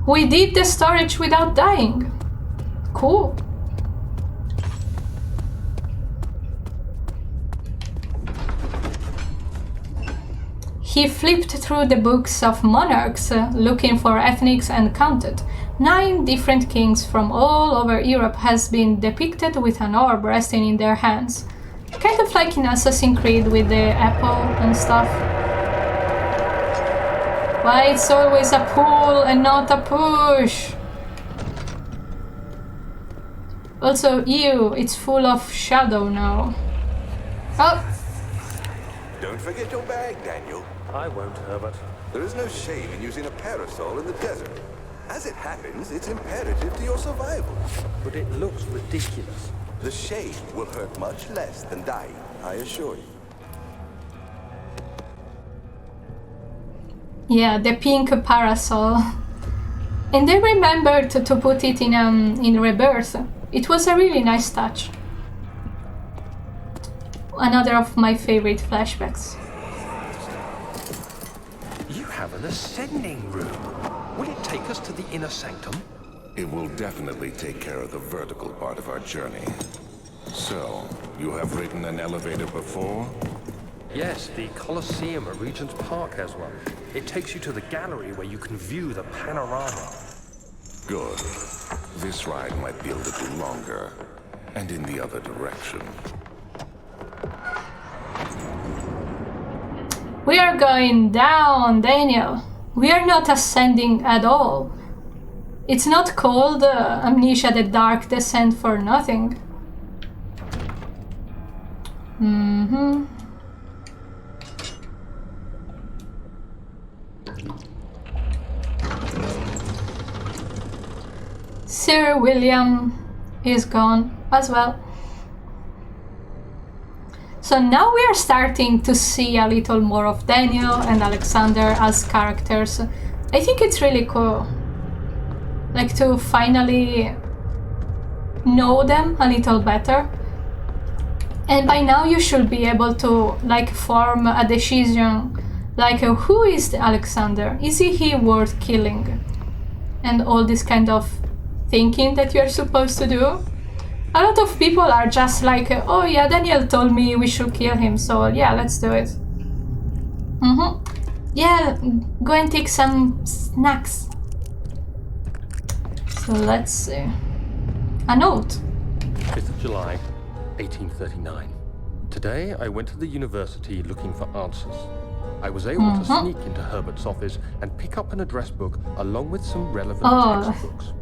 We did the storage without dying. Cool. He flipped through the books of monarchs, looking for ethnics, and counted. 9 different kings from all over Europe has been depicted with an orb resting in their hands. Kind of like in Assassin's Creed with the apple and stuff. Why it's always a pull and not a push? Also, ew, it's full of shadow now. Oh! Don't forget your bag, Daniel. I won't, Herbert. There is no shame in using a parasol in the desert. As it happens, it's imperative to your survival. But it looks ridiculous. The shade will hurt much less than dying, I assure you. Yeah, the pink parasol. And I remembered to put it in Rebirth. It was a really nice touch. Another of my favorite flashbacks. You have an ascending room. Will it take us to the Inner Sanctum? It will definitely take care of the vertical part of our journey. So, you have ridden an elevator before? Yes, the Colosseum at Regent's Park has one. It takes you to the gallery where you can view the panorama. Good. This ride might be a little longer, and in the other direction. We are going down, Daniel. We are not ascending at all. It's not called Amnesia the Dark Descent for nothing. Sir William is gone as well. So now we are starting to see a little more of Daniel and Alexander as characters. I think it's really cool. Like to finally know them a little better. And by now you should be able to like form a decision like who is Alexander? Is he worth killing? And all this kind of thinking that you're supposed to do. A lot of people are just like, oh yeah, Daniel told me we should kill him, so yeah, let's do it. Yeah, go and take some snacks. So let's see. A note. 5th of July. 1839. Today, I went to the university looking for answers. I was able to sneak into Herbert's office and pick up an address book along with some relevant textbooks.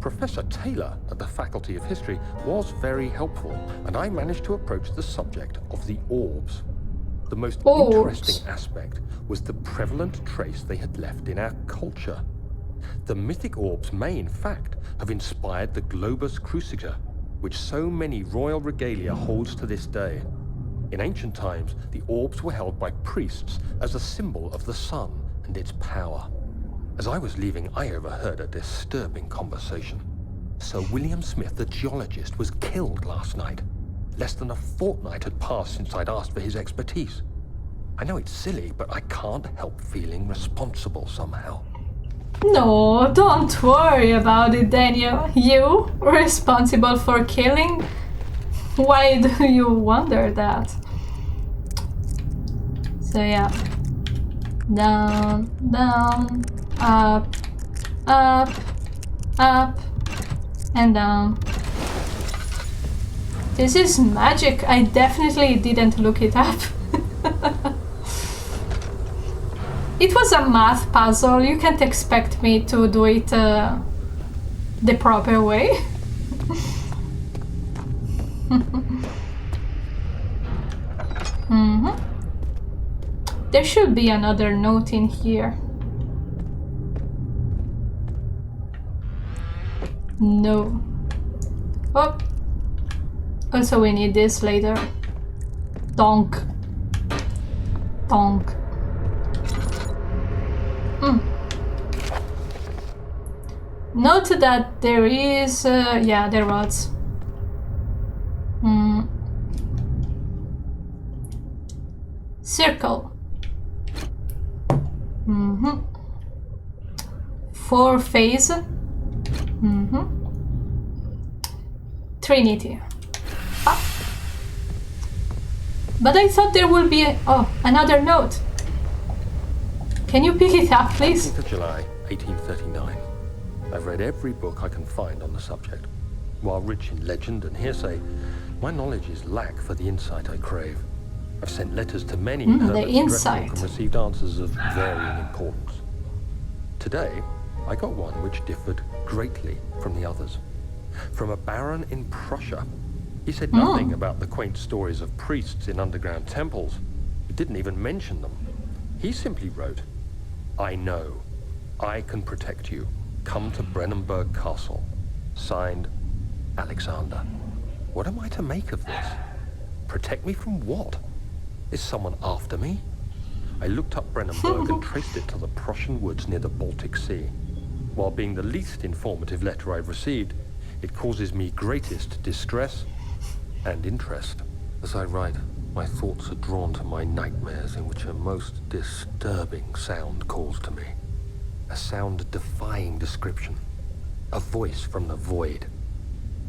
Professor Taylor at the Faculty of History was very helpful, and I managed to approach the subject of the orbs. The most interesting aspect was the prevalent trace they had left in our culture. The mythic orbs may, in fact, have inspired the globus cruciger, which so many royal regalia holds to this day. In ancient times, the orbs were held by priests as a symbol of the sun and its power. As I was leaving, I overheard a disturbing conversation. Sir William Smith, the geologist, was killed last night. Less than a fortnight had passed since I'd asked for his expertise. I know it's silly, but I can't help feeling responsible somehow. No, don't worry about it, Daniel. You responsible for killing? Why do you wonder that? So yeah. Down, down, up, up, up, and down. This is magic. I definitely didn't look it up. It was a math puzzle. You can't expect me to do it the proper way. There should be another note in here. No. Oh. Also, we need this later. Donk. Donk. Note that there is, yeah, there was. Circle. 4 phase. Trinity. Ah. But I thought there would be another note. Can you pick it up, please? 18th of July, 1839. I've read every book I can find on the subject. While rich in legend and hearsay, my knowledge is lack for the insight I crave. I've sent letters to many in Herbert's address book and received answers of varying importance. Today, I got one which differed greatly from the others. From a baron in Prussia. He said nothing about the quaint stories of priests in underground temples. He didn't even mention them. He simply wrote, "I know. I can protect you. Come to Brennenburg Castle. Signed, Alexander." What am I to make of this? Protect me from what? Is someone after me? I looked up Brennenburg and traced it to the Prussian woods near the Baltic Sea. While being the least informative letter I've received, it causes me greatest distress and interest. As I write, my thoughts are drawn to my nightmares in which a most disturbing sound calls to me. A sound defying description. A voice from the void.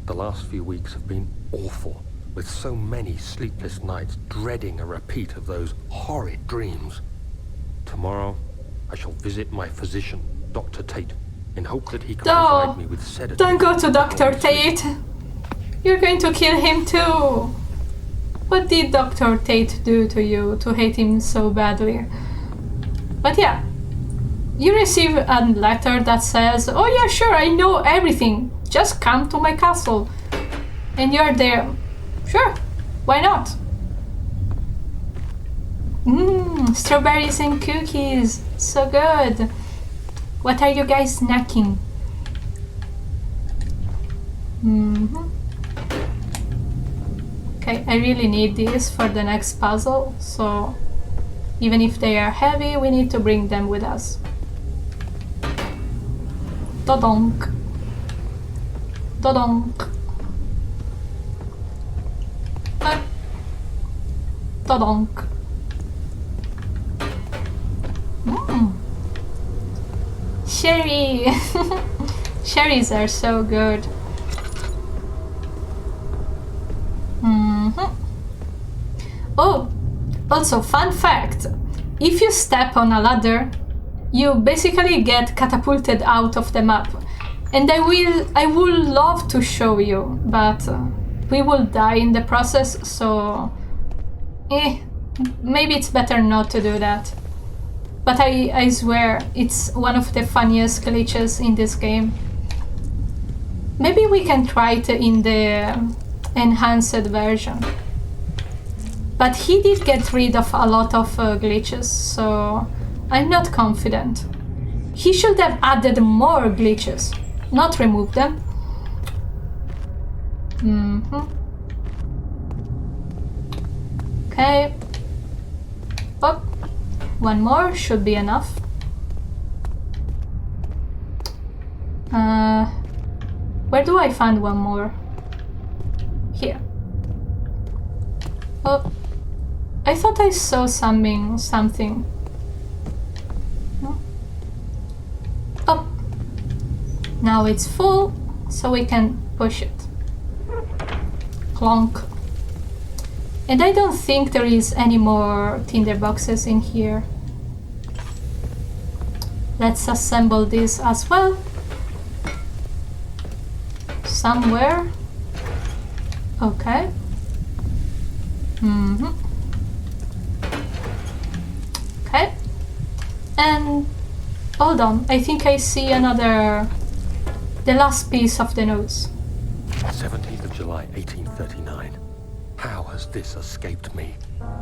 The last few weeks have been awful, with so many sleepless nights dreading a repeat of those horrid dreams. Tomorrow, I shall visit my physician, Dr. Tate, in hope that he can provide me with sedatives. Don't go to Dr. Tate! You're going to kill him too! What did Dr. Tate do to you to hate him so badly? But yeah, you receive a letter that says, "Oh yeah, sure, I know everything. Just come to my castle." And you're there. Sure, why not? Strawberries and cookies. So good. What are you guys snacking? Okay, I really need these for the next puzzle, so even if they are heavy, we need to bring them with us. Dodonk. Dodonk. Dodonk. Sherry! Cherries are so good. Oh, also fun fact. If you step on a ladder, you basically get catapulted out of the map. And I would love to show you, but we will die in the process, so maybe it's better not to do that. But I swear, it's one of the funniest glitches in this game. Maybe we can try it in the enhanced version. But he did get rid of a lot of glitches, so I'm not confident. He should have added more glitches, not remove them. Okay. Oh, one more should be enough. Where do I find one more? Here. Oh, I thought I saw something. No? Oh, now it's full, so we can push it. Clonk. And I don't think there is any more tinderboxes in here. Let's assemble this as well. Somewhere. Okay. Okay. And hold on, I think I see the last piece of the notes. 17th of July, 1839. How has this escaped me?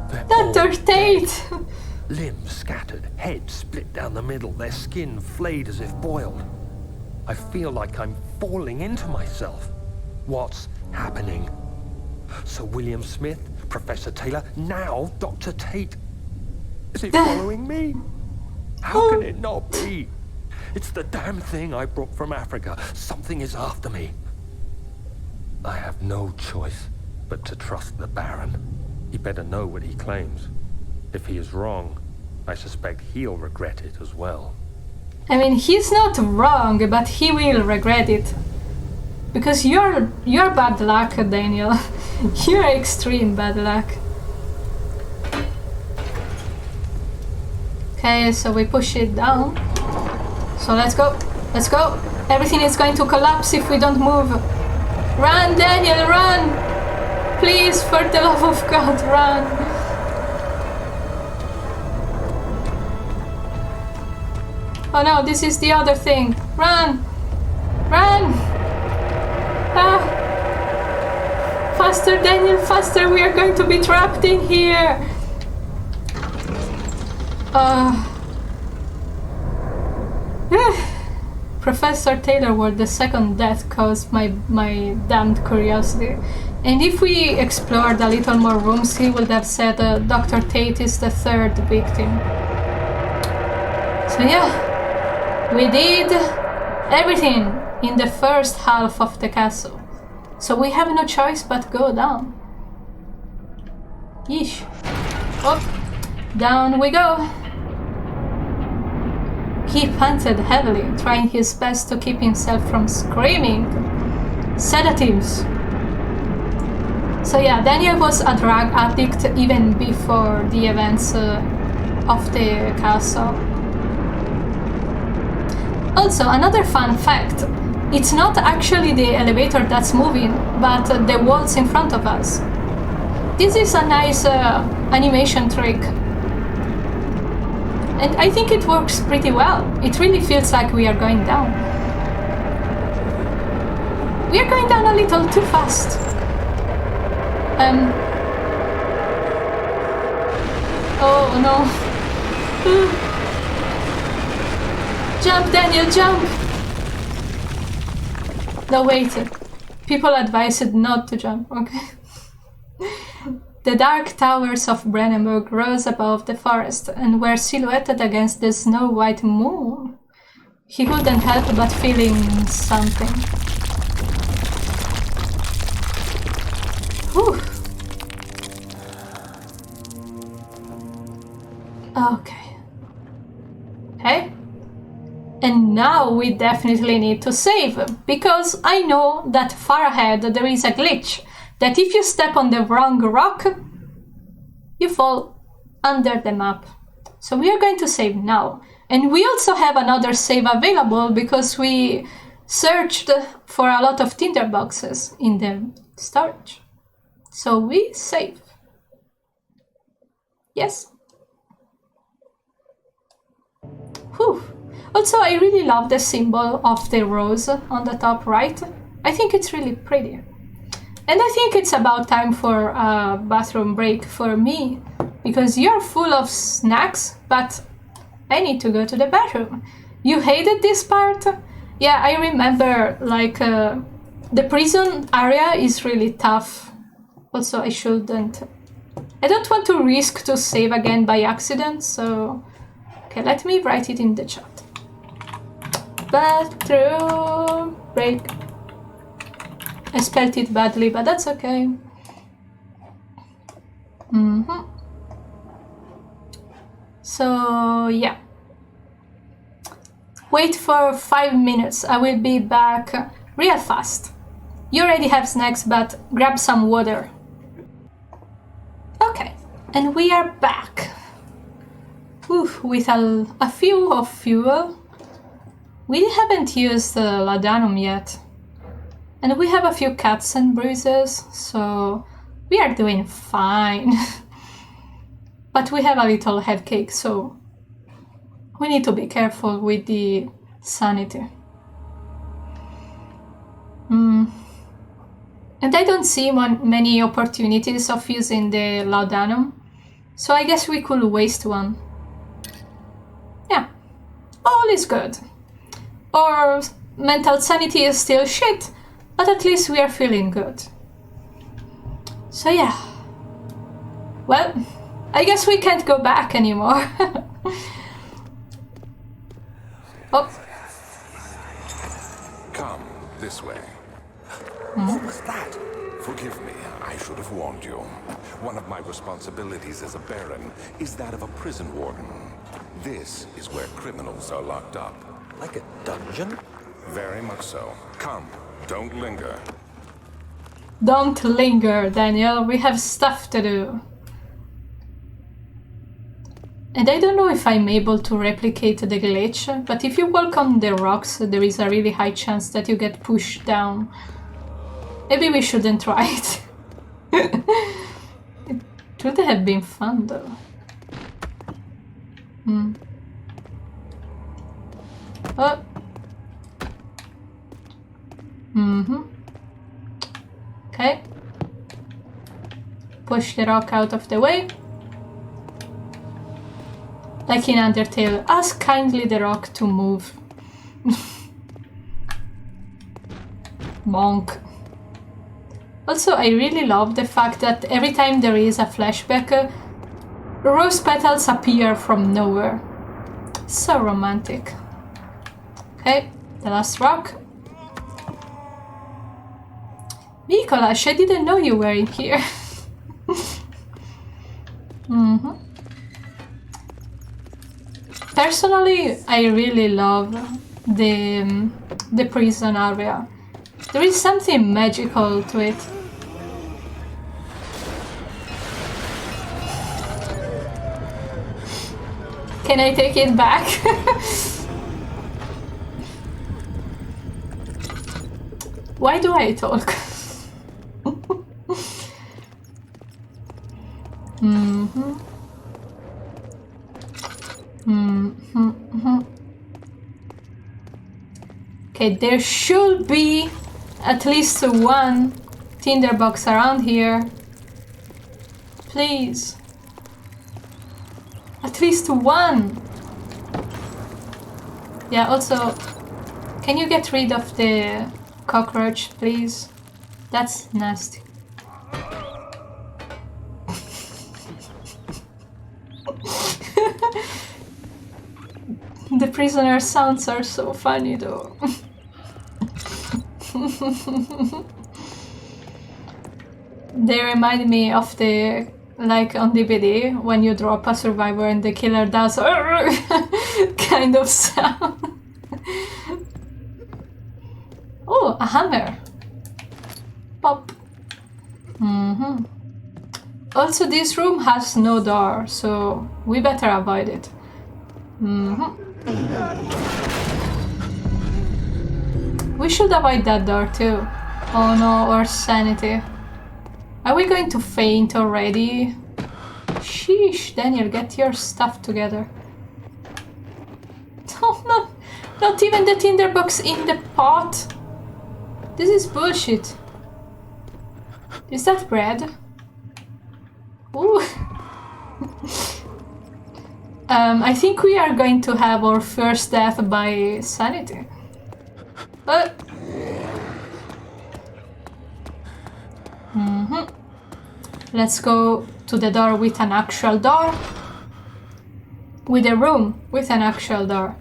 They're Dr. all Tate! dead. Limbs scattered, head split down the middle, their skin flayed as if boiled. I feel like I'm falling into myself. What's happening? Sir William Smith, Professor Taylor, now Dr. Tate. Is it following me? How can it not be? It's the damn thing I brought from Africa. Something is after me. I have no choice but to trust the Baron. He better know what he claims. If he is wrong, I suspect he'll regret it as well. I mean, he's not wrong, but he will regret it. Because you're bad luck, Daniel. You're extreme bad luck. Okay, so we push it down. So let's go. Let's go. Everything is going to collapse if we don't move. Run, Daniel, run! Please, for the love of God, run! Oh no, this is the other thing. Run! Run! Ah! Faster, Daniel, faster! We are going to be trapped in here! Professor Taylor was the second death caused my damned curiosity. And if we explored a little more rooms, he would have said Dr. Tate is the third victim. So yeah, we did everything in the first half of the castle. So we have no choice but go down. Yeesh. Oh, down we go. He panted heavily, trying his best to keep himself from screaming. Sedatives. So yeah, Daniel was a drug addict even before the events of the castle. Also, another fun fact. It's not actually the elevator that's moving, but the walls in front of us. This is a nice animation trick. And I think it works pretty well. It really feels like we are going down. We are going down a little too fast. Oh no. Jump, Daniel, jump! No, wait. People advised not to jump, okay? The dark towers of Brennenburg rose above the forest and were silhouetted against the snow-white moon. He couldn't help but feeling something. Whew. Okay. Okay. And now we definitely need to save, because I know that far ahead there is a glitch. That if you step on the wrong rock, you fall under the map. So we are going to save now. And we also have another save available because we searched for a lot of tinderboxes in the storage. So we save. Yes. Whew. Also, I really love the symbol of the rose on the top right. I think it's really pretty. And I think it's about time for a bathroom break for me, because you're full of snacks, but I need to go to the bathroom. You hated this part? Yeah, I remember, like, the prison area is really tough. Also, I don't want to risk to save again by accident, so... Okay, let me write it in the chat. Bathroom break. I spelled it badly, but that's okay. So, yeah. Wait for 5 minutes. I will be back real fast. You already have snacks, but grab some water. Okay, and we are back. With a few of fuel. We haven't used the laudanum yet. And we have a few cuts and bruises, so we are doing fine. But we have a little headache, so we need to be careful with the sanity. And I don't see many opportunities of using the laudanum, so I guess we could waste one. Yeah, all is good. Our mental sanity is still shit, but at least we are feeling good. So yeah. Well, I guess we can't go back anymore. Oh. Come this way. What was that? Forgive me, I should have warned you. One of my responsibilities as a Baron is that of a prison warden. This is where criminals are locked up. Like a dungeon? Very much so. Come, don't linger. Don't linger, Daniel. We have stuff to do. And I don't know if I'm able to replicate the glitch, but if you walk on the rocks, there is a really high chance that you get pushed down. Maybe we shouldn't try it. It would have been fun, though. Oh. Okay. Push the rock out of the way. Like in Undertale, ask kindly the rock to move. Monk. Also, I really love the fact that every time there is a flashback, rose petals appear from nowhere. So romantic. Okay, the last rock. Mikolash, I didn't know you were in here. Personally, I really love the prison area. There is something magical to it. Can I take it back? Why do I talk? Okay, there should be at least one tinderbox around here. Please. At least one. Yeah, also, can you get rid of the cockroach, please? That's nasty. The prisoner sounds are so funny, though. They remind me of the, like on DVD, when you drop a survivor and the killer does kind of sound. Oh, a hammer. Pop. Also, this room has no door, so we better avoid it. We should avoid that door too. Oh no, our sanity. Are we going to faint already? Sheesh, Daniel, get your stuff together. Oh no, not even the tinderbox in the pot. This is bullshit. Is that bread? Ooh. I think we are going to have our first death by sanity. Let's go to the door with an actual door. With a room with an actual door.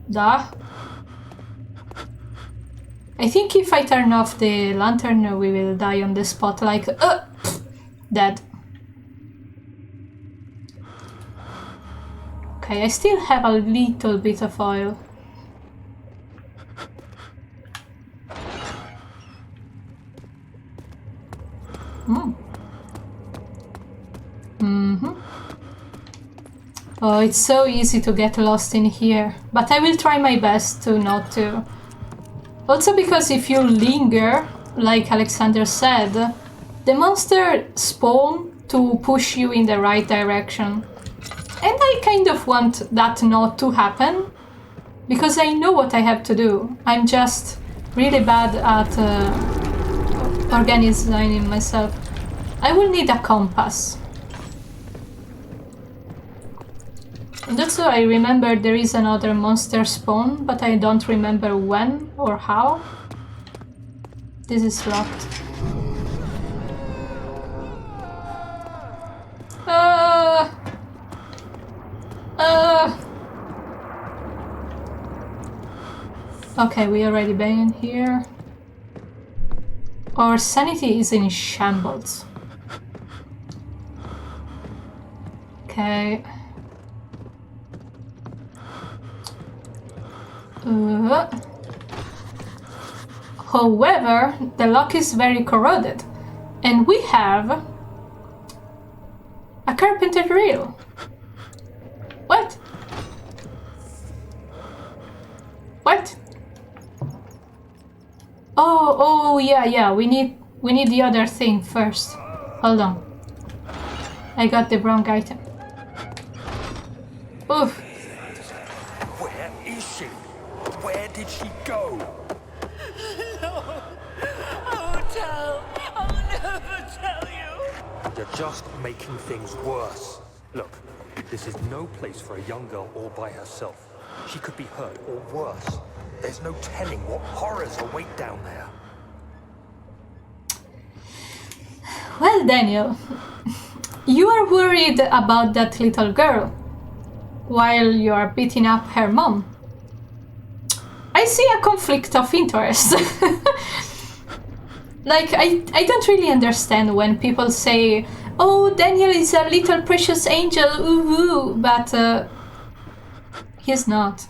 Duh. I think if I turn off the lantern, we will die on the spot, like, dead. Okay, I still have a little bit of oil. Oh, it's so easy to get lost in here, but I will try my best to not to. Also because if you linger, like Alexander said, the monster spawn to push you in the right direction. And I kind of want that not to happen, because I know what I have to do. I'm just really bad at organizing myself. I will need a compass. And also I remember there is another monster spawn, but I don't remember when or how. This is locked. Okay, we already been in here. Our sanity is in shambles. Okay. However, the lock is very corroded, and we have a carpenter drill. What? What? Oh, yeah. We need the other thing first. Hold on. I got the wrong item. Oof. Where is she? Where did she go? No, I won't tell. I'll never tell you. You're just making things worse. Look, this is no place for a young girl all by herself. She could be hurt or worse. There's no telling what horrors await down there. Well, Daniel, you are worried about that little girl while you are beating up her mom. I see a conflict of interest. Like, I don't really understand when people say, oh, Daniel is a little precious angel, ooh, but he's not.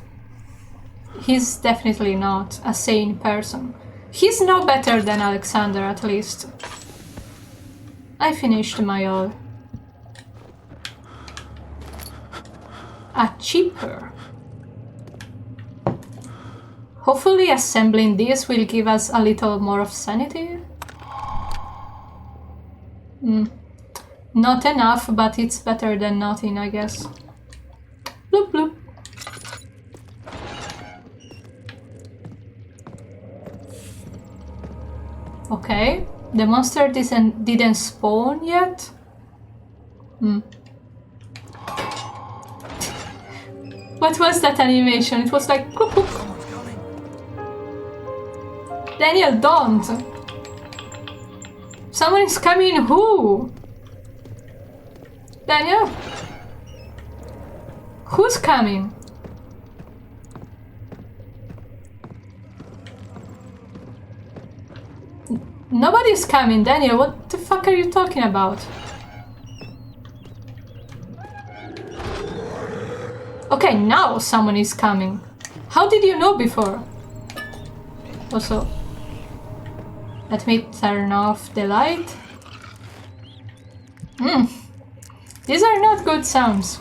He's definitely not a sane person. He's no better than Alexander, at least. I finished my oil. A chipper. Hopefully assembling this will give us a little more of sanity. Not enough, but it's better than nothing, I guess. Bloop bloop. Okay, the monster didn't spawn yet. What was that animation? It was like bloop, bloop. Someone's coming. Daniel, don't! Someone is coming, who? Daniel? Who's coming? Nobody's coming, Daniel, what the fuck are you talking about? Okay, now someone is coming. How did you know before? Also, let me turn off the light. These are not good sounds.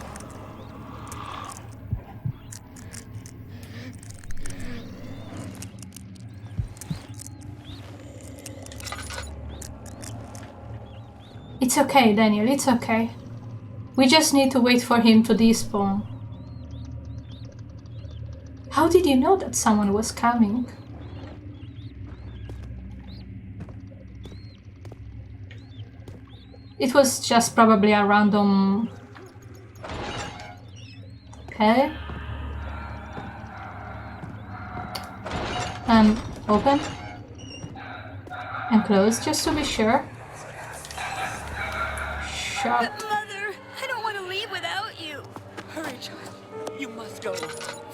It's okay, Daniel, it's okay. We just need to wait for him to despawn. How did you know that someone was coming? It was just probably a random... Okay. Open. And close, just to be sure. Shut. Mother, I don't want to leave without you. Hurry, child. You must go.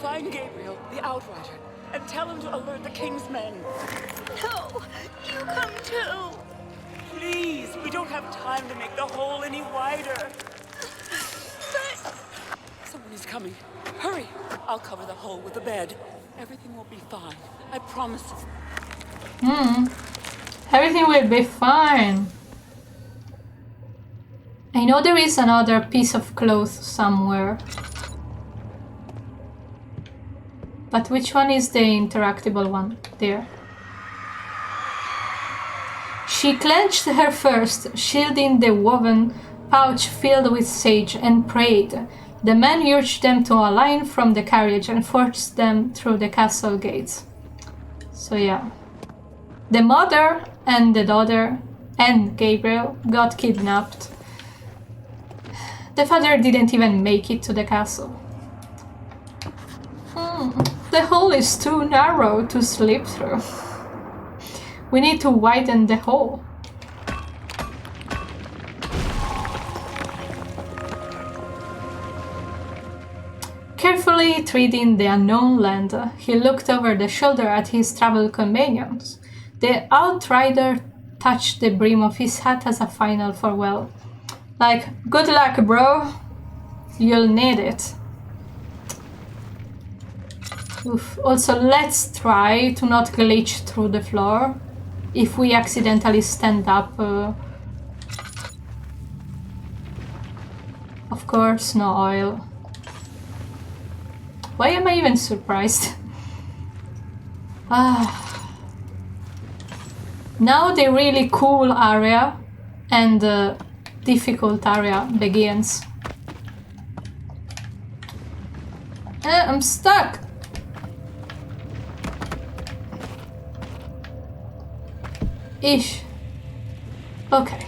Find Gabriel, the Outrider, and tell him to alert the King's men. No, you come too. Please, we don't have time to make the hole any wider. But Someone is coming. Hurry. I'll cover the hole with the bed. Everything will be fine. I promise. Everything will be fine. I know there is another piece of cloth somewhere. But which one is the interactable one? There. She clenched her fist, shielding the woven pouch filled with sage, and prayed. The man urged them to align from the carriage and forced them through the castle gates. So yeah. The mother and the daughter and Gabriel got kidnapped. The father didn't even make it to the castle. The hole is too narrow to slip through. We need to widen the hole. Carefully treading the unknown land, he looked over the shoulder at his travel companions. The Outrider touched the brim of his hat as a final farewell. Like, good luck, bro. You'll need it. Oof. Also, let's try to not glitch through the floor if we accidentally stand up. Of course, no oil. Why am I even surprised? Now the really cool area and the difficult area begins. I'm stuck! Ish. Okay.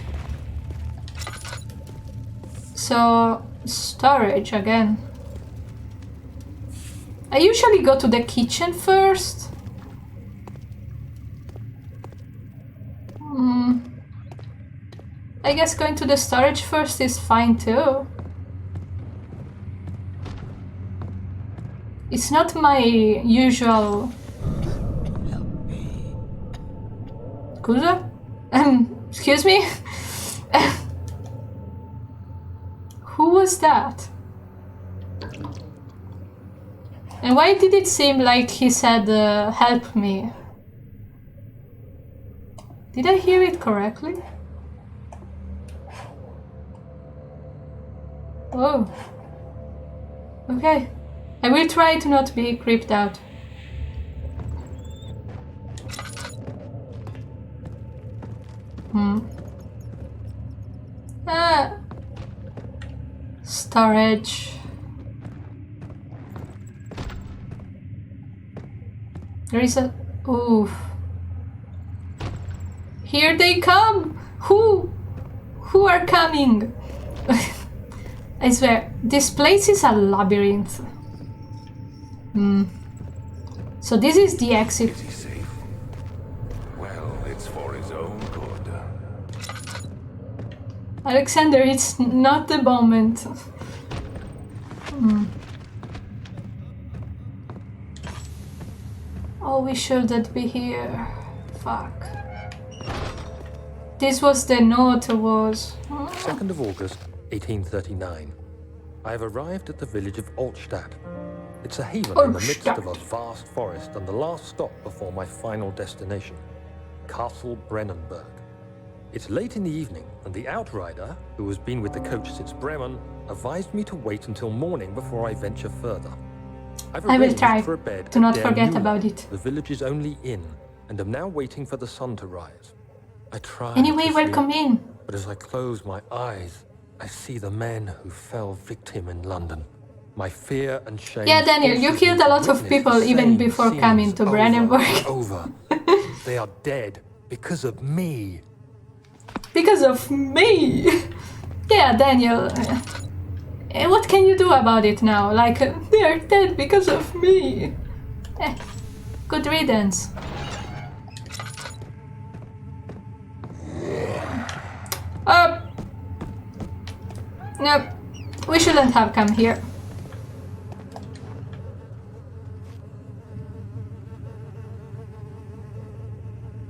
So, storage again. I usually go to the kitchen first. I guess going to the storage first is fine too. It's not my usual... Kuza? Excuse me? Who was that? And why did it seem like he said, help me? Did I hear it correctly? Oh. Okay. I will try to not be creeped out. Storage. There is a... Oof. Here they come! Who are coming? I swear, this place is a labyrinth. So this is the exit. Is he safe? Well, it's for his own good. Alexander, it's not the moment. Oh, we shouldn't be here. Fuck. This was the note was... 2nd of August, 1839. I have arrived at the village of Altstadt. It's a haven in the midst of a vast forest and the last stop before my final destination, Castle Brennenburg. It's late in the evening, and the Outrider, who has been with the coach since Bremen, advised me to wait until morning before I venture further. I will try for a bed to not forget about it. The village's only inn, and am now waiting for the sun to rise. I try. Anyway, welcome in. But as I close my eyes, I see the men who fell victim in London. My fear and shame. Yeah, Daniel, you forces me killed to a lot of witness people the even same before scenes coming to over Brandenburg. and over. They are dead because of me. Because of me! Yeah, Daniel. What can you do about it now? Like, they're dead because of me. Good riddance. Nope. We shouldn't have come here.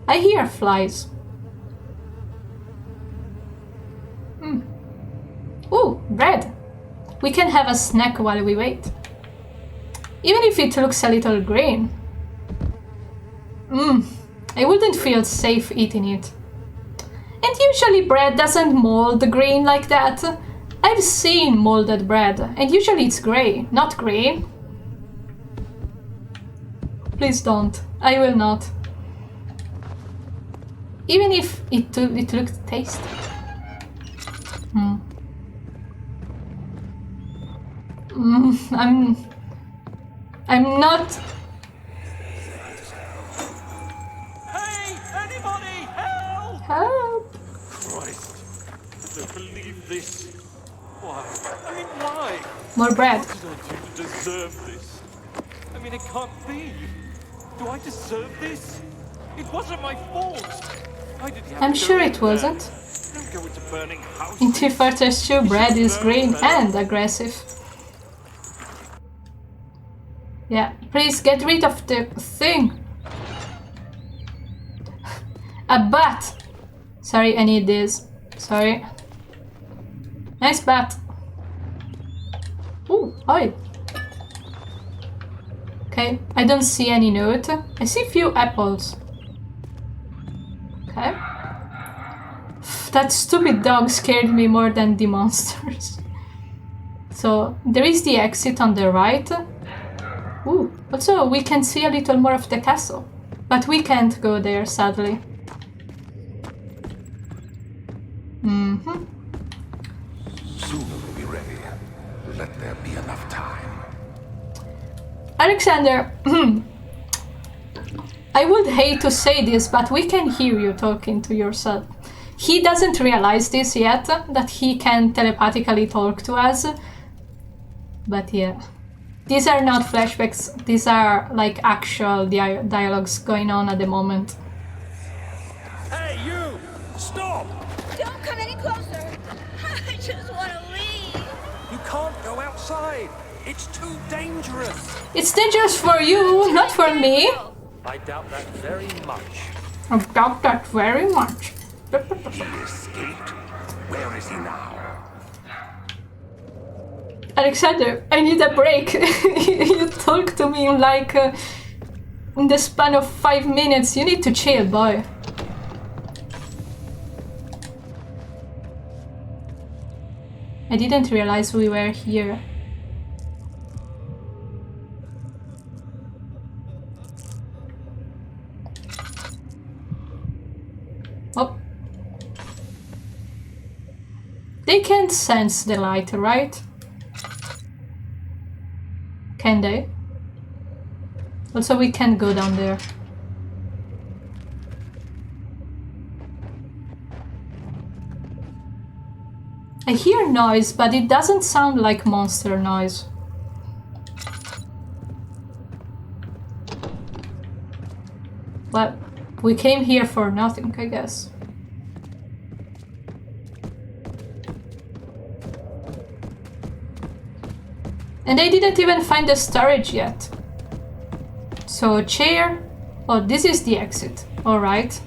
I hear flies. Ooh, bread. We can have a snack while we wait. Even if it looks a little green. I wouldn't feel safe eating it. And usually bread doesn't mold green like that. I've seen molded bread, and usually it's grey, not green. Please don't. I will not. Even if it looked tasty. I'm not. Hey, anybody, help! Help! Christ, I don't believe this. Why? I mean, why? More bread. What did I do to deserve this? I mean, it can't be. Do I deserve this? It wasn't my fault. Why did he have I'm to go sure in it wasn't. there? Don't go into burning houses. In Two Fighters 2, bread is green and aggressive. Yeah, please get rid of the thing. A bat. Sorry, I need this. Sorry. Nice bat. Ooh, oil. Okay, I don't see any note. I see a few apples. Okay. That stupid dog scared me more than the monsters. So, there is the exit on the right. Ooh, also we can see a little more of the castle. But we can't go there, sadly. Soon we'll be ready. Let there be enough time. Alexander, I would hate to say this, but we can hear you talking to yourself. He doesn't realize this yet, that he can telepathically talk to us. But yeah. These are not flashbacks, these are like actual dialogues going on at the moment. Hey, you! Stop! Don't come any closer. I just want to leave. You can't go outside. It's too dangerous. It's dangerous for you, not for me. I doubt that very much. I doubt that very much. He escaped. Where is he now? Alexander, I need a break. You talk to me in like in the span of 5 minutes. You need to chill, boy. I didn't realize we were here. Oh. They can't sense the light, right? Can they? Also, we can't go down there. I hear noise, but it doesn't sound like monster noise. Well, we came here for nothing, I guess. And I didn't even find the storage yet. So, chair. Oh, this is the exit. Alright.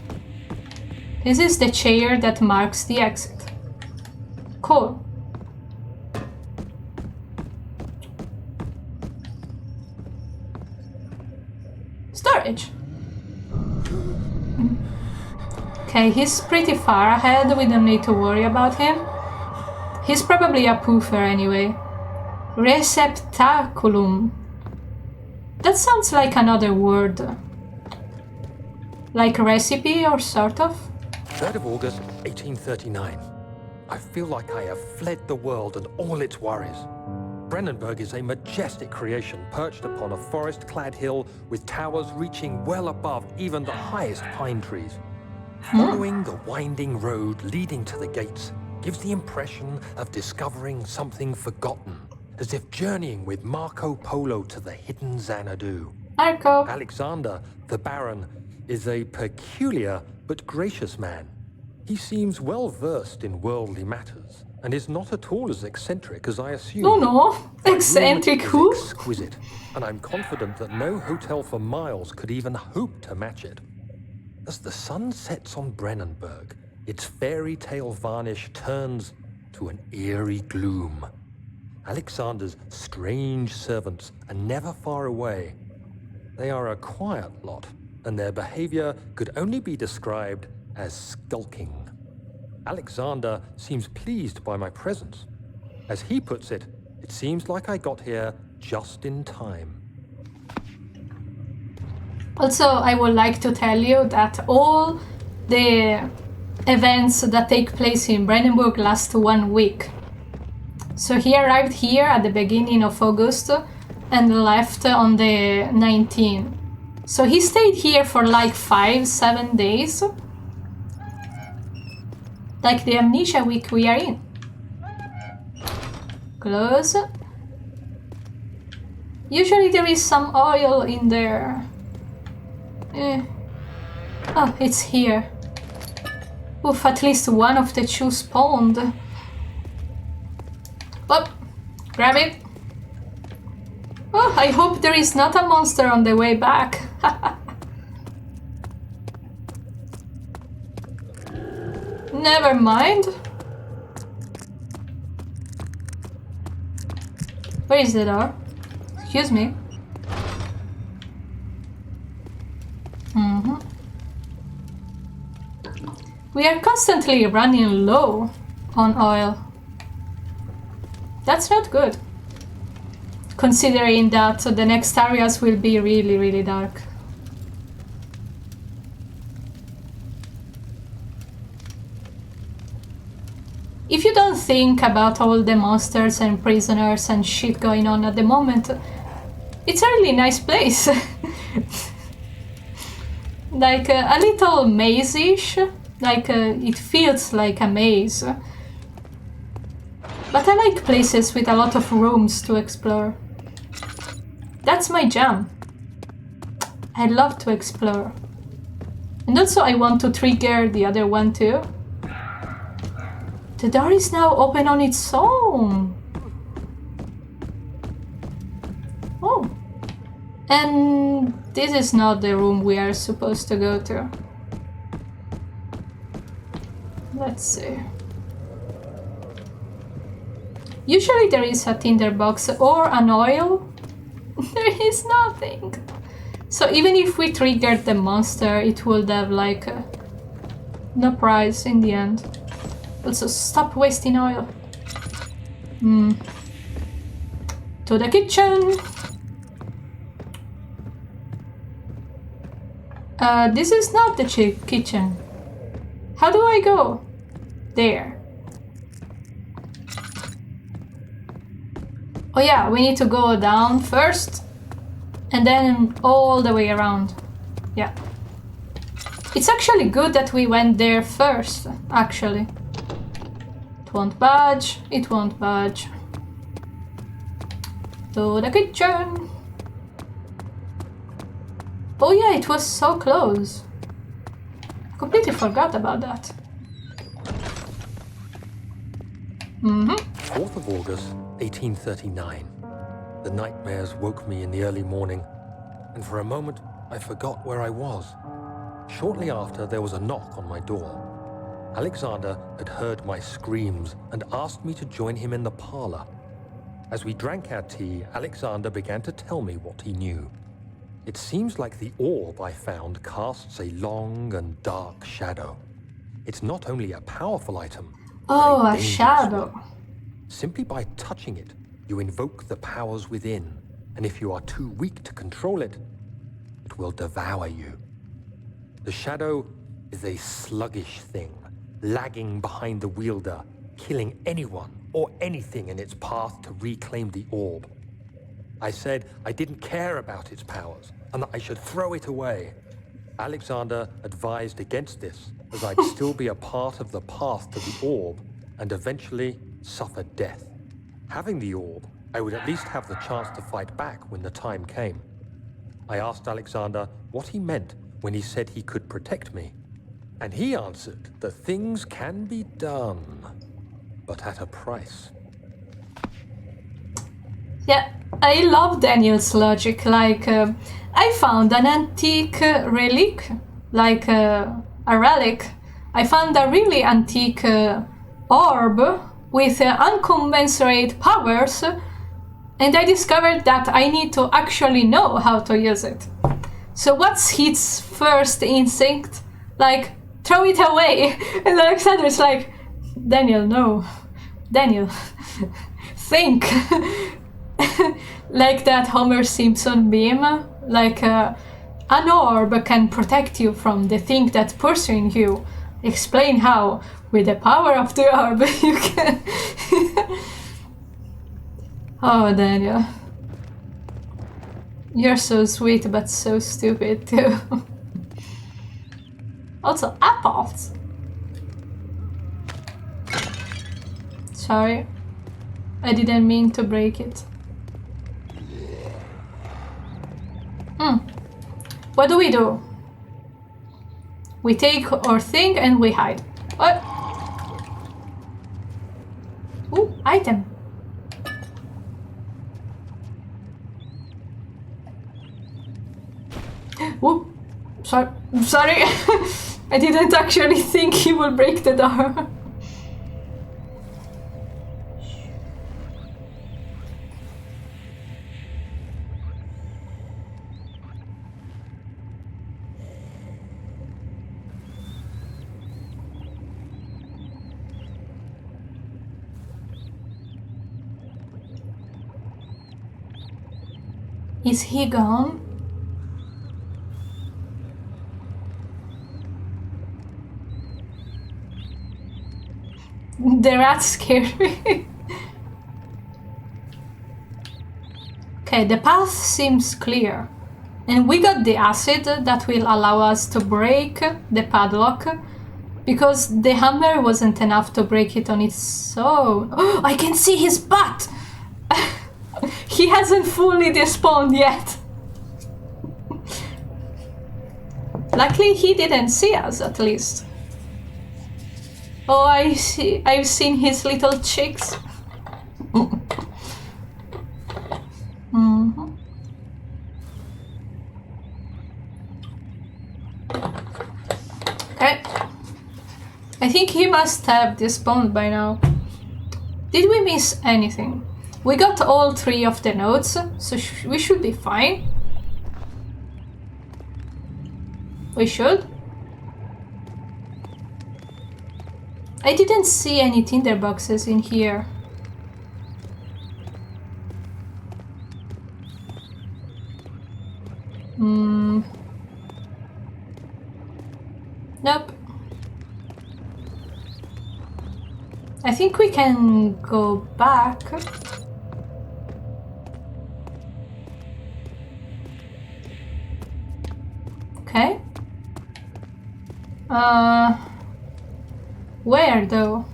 This is the chair that marks the exit. Cool. Storage. Okay, he's pretty far ahead. We don't need to worry about him. He's probably a poofer anyway. Receptaculum. That sounds like another word. Like recipe or sort of? 3rd of August, 1839. I feel like I have fled the world and all its worries. Brennenburg is a majestic creation perched upon a forest-clad hill with towers reaching well above even the highest pine trees. Following the winding road leading to the gates gives the impression of discovering something forgotten, as if journeying with Marco Polo to the hidden Xanadu. Marco. Alexander, the Baron, is a peculiar but gracious man. He seems well versed in worldly matters and is not at all as eccentric as I assumed. No, eccentric Is who? exquisite, and I'm confident that no hotel for miles could even hope to match it. As the sun sets on Brennenburg, its fairy tale varnish turns to an eerie gloom. Alexander's strange servants are never far away. They are a quiet lot, and their behavior could only be described as skulking. Alexander seems pleased by my presence. As he puts it, it seems like I got here just in time. Also, I would like to tell you that all the events that take place in Brandenburg last 1 week. So he arrived here at the beginning of August and left on the 19th. So he stayed here for like 5-7 days. Like the Amnesia week we are in. Close. Usually there is some oil in there. Oh, it's here. Oof, at least one of the two spawned. Oh, grab it. Oh, I hope there is not a monster on the way back. Never mind. Where is the door? Excuse me. We are constantly running low on oil. That's not good, considering that the next areas will be really, really dark. If you don't think about all the monsters and prisoners and shit going on at the moment, it's a really nice place. Like a little maze-ish, like it feels like a maze. But I like places with a lot of rooms to explore. That's my jam. I love to explore. And also I want to trigger the other one too. The door is now open on its own. Oh. And this is not the room we are supposed to go to. Let's see. Usually there is a tinderbox or an oil. There is nothing. So even if we triggered the monster, it would have like no prize in the end. Also, stop wasting oil. To the kitchen. This is not the kitchen. How do I go? There. Oh yeah, we need to go down first and then all the way around. Yeah. It's actually good that we went there first, actually. It won't budge, it won't budge. To the kitchen. Oh yeah, it was so close. Completely forgot about that. 4th of August, 1839. The nightmares woke me in the early morning, and for a moment I forgot where I was. Shortly after, there was a knock on my door. Alexander had heard my screams and asked me to join him in the parlor. As we drank our tea, Alexander began to tell me what he knew. It seems like the orb I found casts a long and dark shadow. It's not only a powerful item, Oh, but a dangerous shadow. one. Simply by touching it, you invoke the powers within, and if you are too weak to control it, it will devour you. The shadow is a sluggish thing, lagging behind the wielder, killing anyone or anything in its path to reclaim the orb. I said I didn't care about its powers, and that I should throw it away. Alexander advised against this, as I'd still be a part of the path to the orb, and eventually suffer death. Having the orb, I would at least have the chance to fight back when the time came. I asked Alexander what he meant when he said he could protect me, and he answered that things can be done, but at a price. Yeah, I love Daniel's logic. Like, I found an antique relic, like a relic. I found a really antique orb with uncommensurate powers, and I discovered that I need to actually know how to use it. So what's his first instinct? Like, throw it away. And Alexander's like, Daniel, no. Daniel, think. Like that Homer Simpson meme. Like, an orb can protect you from the thing that's pursuing you. Explain how. With the power of the orb, you can... Oh, Daniel. You're so sweet, but so stupid, too. Also, apples. Sorry. I didn't mean to break it. What do? We take our thing and we hide. What? Ooh, item. Ooh, sorry. I didn't actually think he would break the door. Is he gone? The rat scared me. Okay, the path seems clear. And we got the acid that will allow us to break the padlock, because the hammer wasn't enough to break it on its own. Oh, I can see his butt! He hasn't fully despawned yet. Luckily he didn't see us, at least. Oh, I see. I've seen his little cheeks. Okay. I think he must have despawned by now. Did we miss anything? We got all 3 of the notes, so we should be fine. We should. I didn't see any tinder boxes in here. Nope. I think we can go back. Okay. Where though?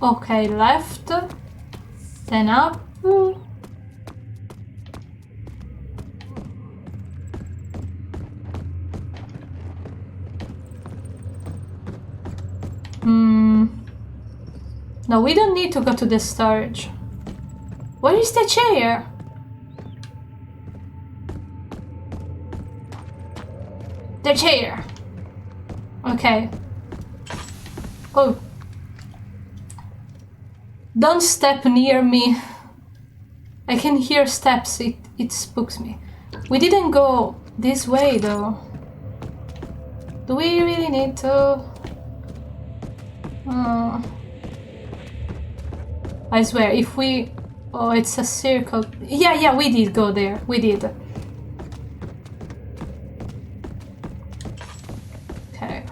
Okay, left, then up. No, we don't need to go to the storage. Where is the chair? The chair. Okay. Oh. Don't step near me. I can hear steps. It spooks me. We didn't go this way though. Do we really need to? I swear, if we... Oh, it's a circle. Yeah, we did go there. We did. Okay.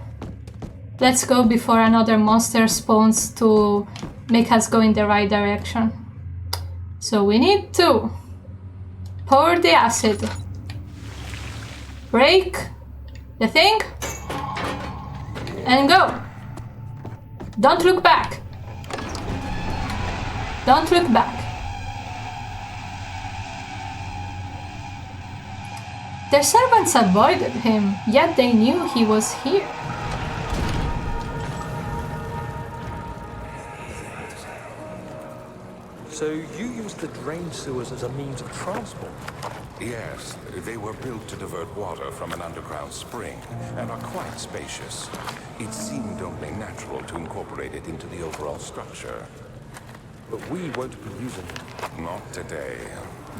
Let's go before another monster spawns to make us go in the right direction. So we need to pour the acid, break the thing, and go. Don't look back. Don't look back. The servants avoided him, yet they knew he was here. So you used the drain sewers as a means of transport? Yes, they were built to divert water from an underground spring and are quite spacious. It seemed only natural to incorporate it into the overall structure. But we won't be using it. Not today.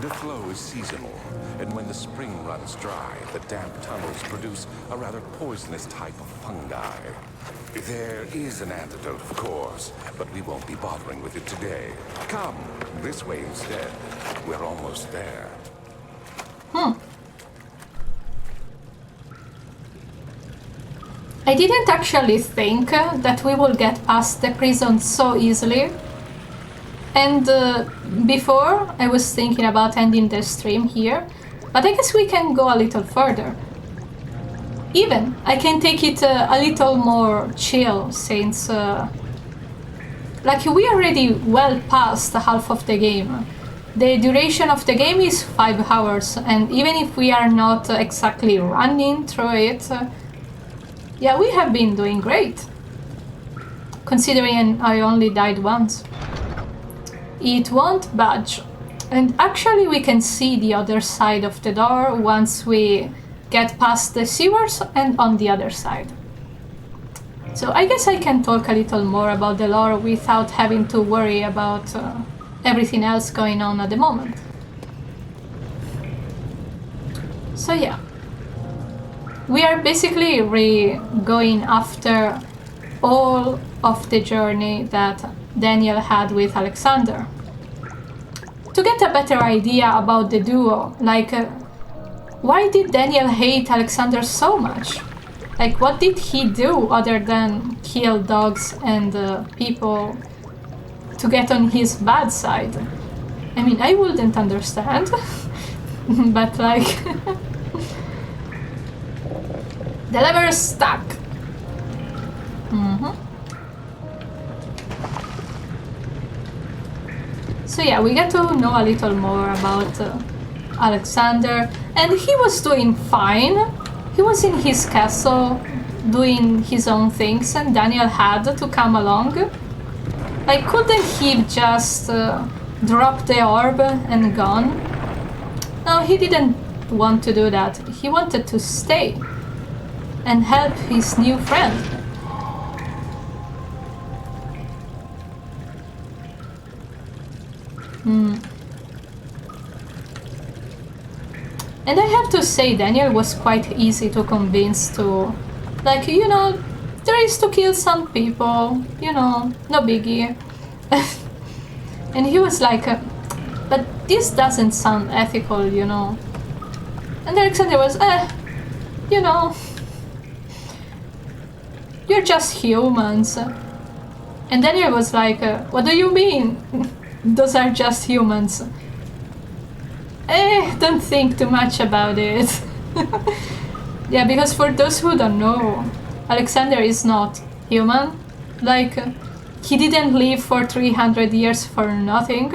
The flow is seasonal, and when the spring runs dry, the damp tunnels produce a rather poisonous type of fungi. There is an antidote, of course, but we won't be bothering with it today. Come, this way instead. We're almost there. I didn't actually think that we will get past the prison so easily. And before, I was thinking about ending the stream here, but I guess we can go a little further. Even, I can take it a little more chill, since like we are already well past half of the game. The duration of the game is 5 hours, and even if we are not exactly running through it, yeah, we have been doing great, considering I only died once. It won't budge, and actually we can see the other side of the door once we get past the sewers and on the other side. So I guess I can talk a little more about the lore without having to worry about everything else going on at the moment. So yeah, we are basically going after all of the journey that Daniel had with Alexander. To get a better idea about the duo, like why did Daniel hate Alexander so much? Like, what did he do other than kill dogs and people to get on his bad side? I mean, I wouldn't understand, but like... The lever is stuck. So yeah, we get to know a little more about Alexander, and he was doing fine. He was in his castle doing his own things, and Daniel had to come along. Like, couldn't he just drop the orb and gone? No, he didn't want to do that. He wanted to stay and help his new friend. And I have to say, Daniel was quite easy to convince to, like, you know, there is to kill some people, you know, no biggie. And he was like, but this doesn't sound ethical, you know. And Alexander was, you know, you're just humans. And Daniel was like, what do you mean? Those are just humans. Don't think too much about it. Yeah, because for those who don't know, Alexander is not human. Like, he didn't live for 300 years for nothing.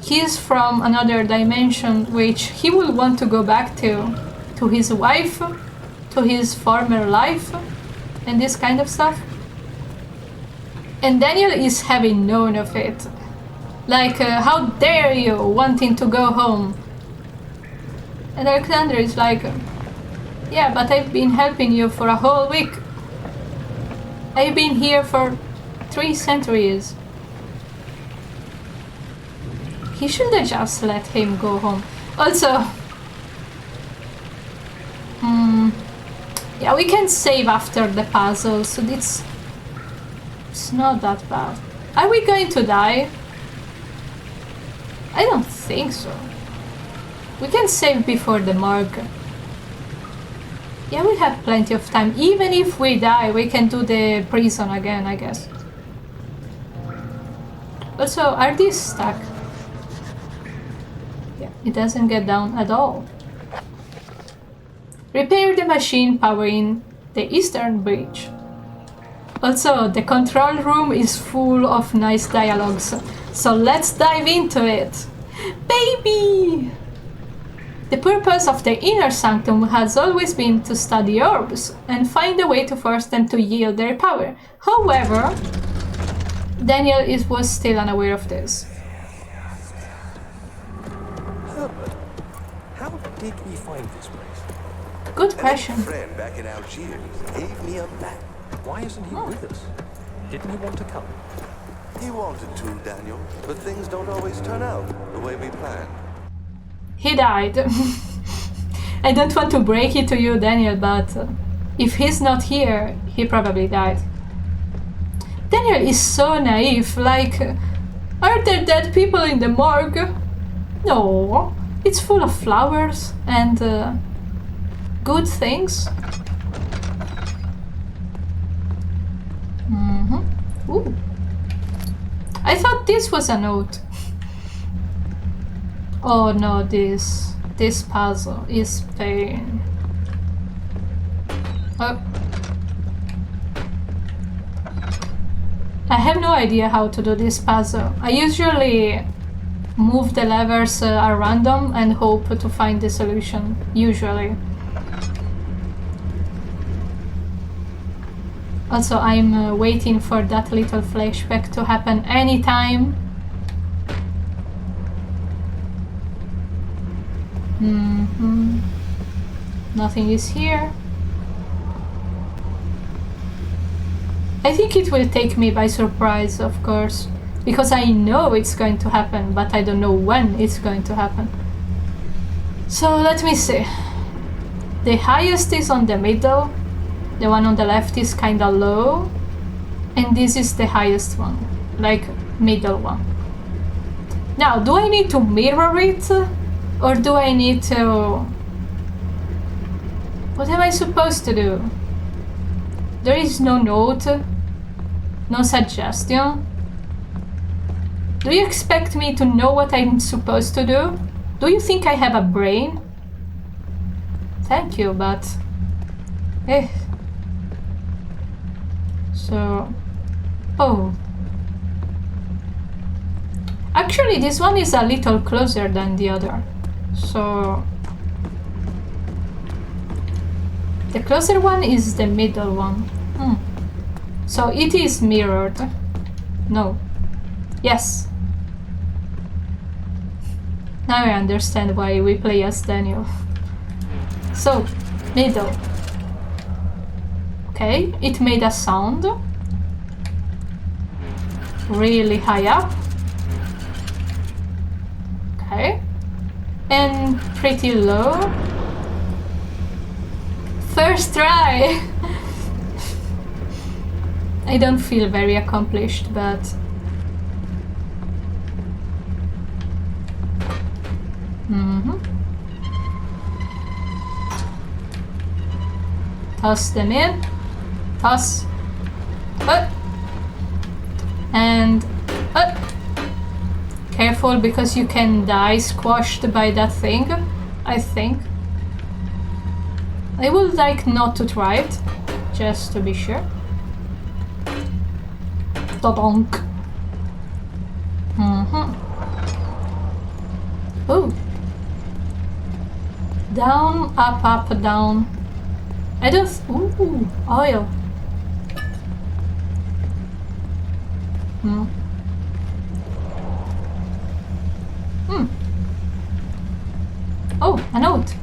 He's from another dimension, which he will want to go back to his wife, to his former life, and this kind of stuff. And Daniel is having none of it. Like, how dare you, wanting to go home? And Alexander is like, yeah, but I've been helping you for a whole week. I've been here for 3 centuries. He should have just let him go home. Also, yeah, we can save after the puzzle, so it's not that bad. Are we going to die? I don't think so. We can save before the morgue. Yeah, we have plenty of time. Even if we die, we can do the prison again, I guess. Also, are these stuck? Yeah, it doesn't get down at all. Repair the machine powering the eastern bridge. Also, the control room is full of nice dialogues, so let's dive into it. Baby! The purpose of the Inner Sanctum has always been to study orbs and find a way to force them to yield their power. However, Daniel was still unaware of this. Herbert, how did we find this place? Good question. An friend back in Algiers gave me a map. Why isn't he with us? Didn't he want to come? He wanted to, Daniel, but things don't always turn out the way we planned. He died. I don't want to break it to you, Daniel, but if he's not here, he probably died. Daniel is so naive, like, are there dead people in the morgue? No, it's full of flowers and good things. Ooh. I thought this was a note. Oh no, this puzzle is pain. Oh. I have no idea how to do this puzzle. I usually move the levers at random and hope to find the solution, usually. Also, I'm waiting for that little flashback to happen anytime. Nothing is here. I think it will take me by surprise, of course, because I know it's going to happen, but I don't know when it's going to happen. So let me see. The highest is on the middle, the one on the left is kinda low, and this is the highest one, like middle one. Now, do I need to mirror it, or do I need to... What am I supposed to do? There is no note, no suggestion. Do you expect me to know what I'm supposed to do? Do you think I have a brain? Thank you, but... So... Oh. Actually, this one is a little closer than the other. So... The closer one is the middle one. So it is mirrored. No. Yes. Now I understand why we play as Daniel. So, middle. Okay, it made a sound. Really high up. Okay. And pretty low. First try! I don't feel very accomplished, but... Toss them in. Toss. Up. And up. Careful, because you can die squashed by that thing, I think. I would like not to try it, just to be sure. Da-donk. Ooh. Down, up, up, down. I don't... Ooh, oil. Oh, a note.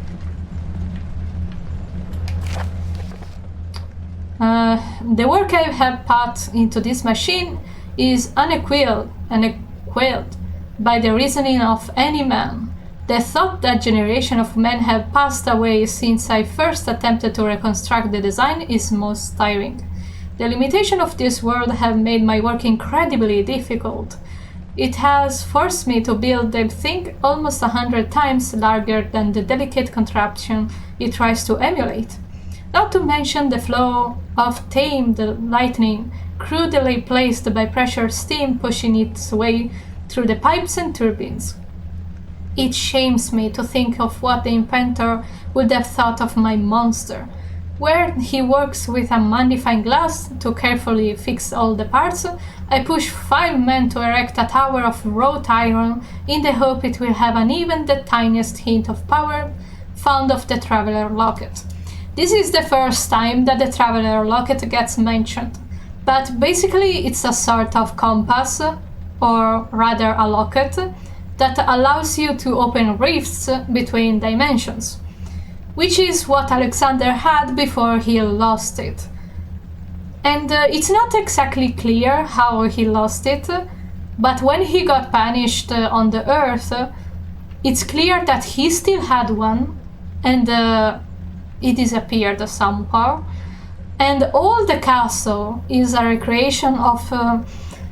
The work I have put into this machine is unequaled by the reasoning of any man. The thought that generation of men have passed away since I first attempted to reconstruct the design is most tiring. The limitation of this world have made my work incredibly difficult. It has forced me to build the thing almost 100 times larger than the delicate contraption it tries to emulate. Not to mention the flow of tamed lightning, crudely placed by pressure steam pushing its way through the pipes and turbines. It shames me to think of what the inventor would have thought of my monster, where he works with a magnifying glass to carefully fix all the parts. I push 5 men to erect a tower of wrought iron in the hope it will have even the tiniest hint of power found of the Traveler Locket. This is the first time that the Traveler Locket gets mentioned, but basically it's a sort of compass, or rather a locket, that allows you to open rifts between dimensions, which is what Alexander had before he lost it. And it's not exactly clear how he lost it, but when he got punished on the Earth, it's clear that he still had one, and it disappeared somehow. And all the castle is a recreation of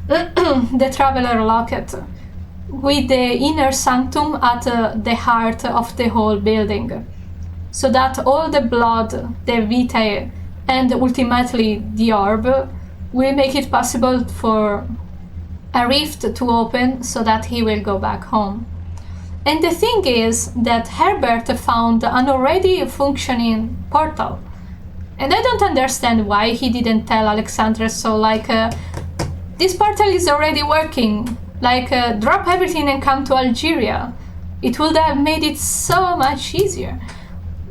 the Traveler Locket, with the Inner Sanctum at the heart of the whole building, so that all the blood, the vitae, and ultimately the orb will make it possible for a rift to open so that he will go back home. And the thing is that Herbert found an already functioning portal, and I don't understand why he didn't tell Alexandra so, like, this portal is already working, like, drop everything and come to Algeria. It would have made it so much easier.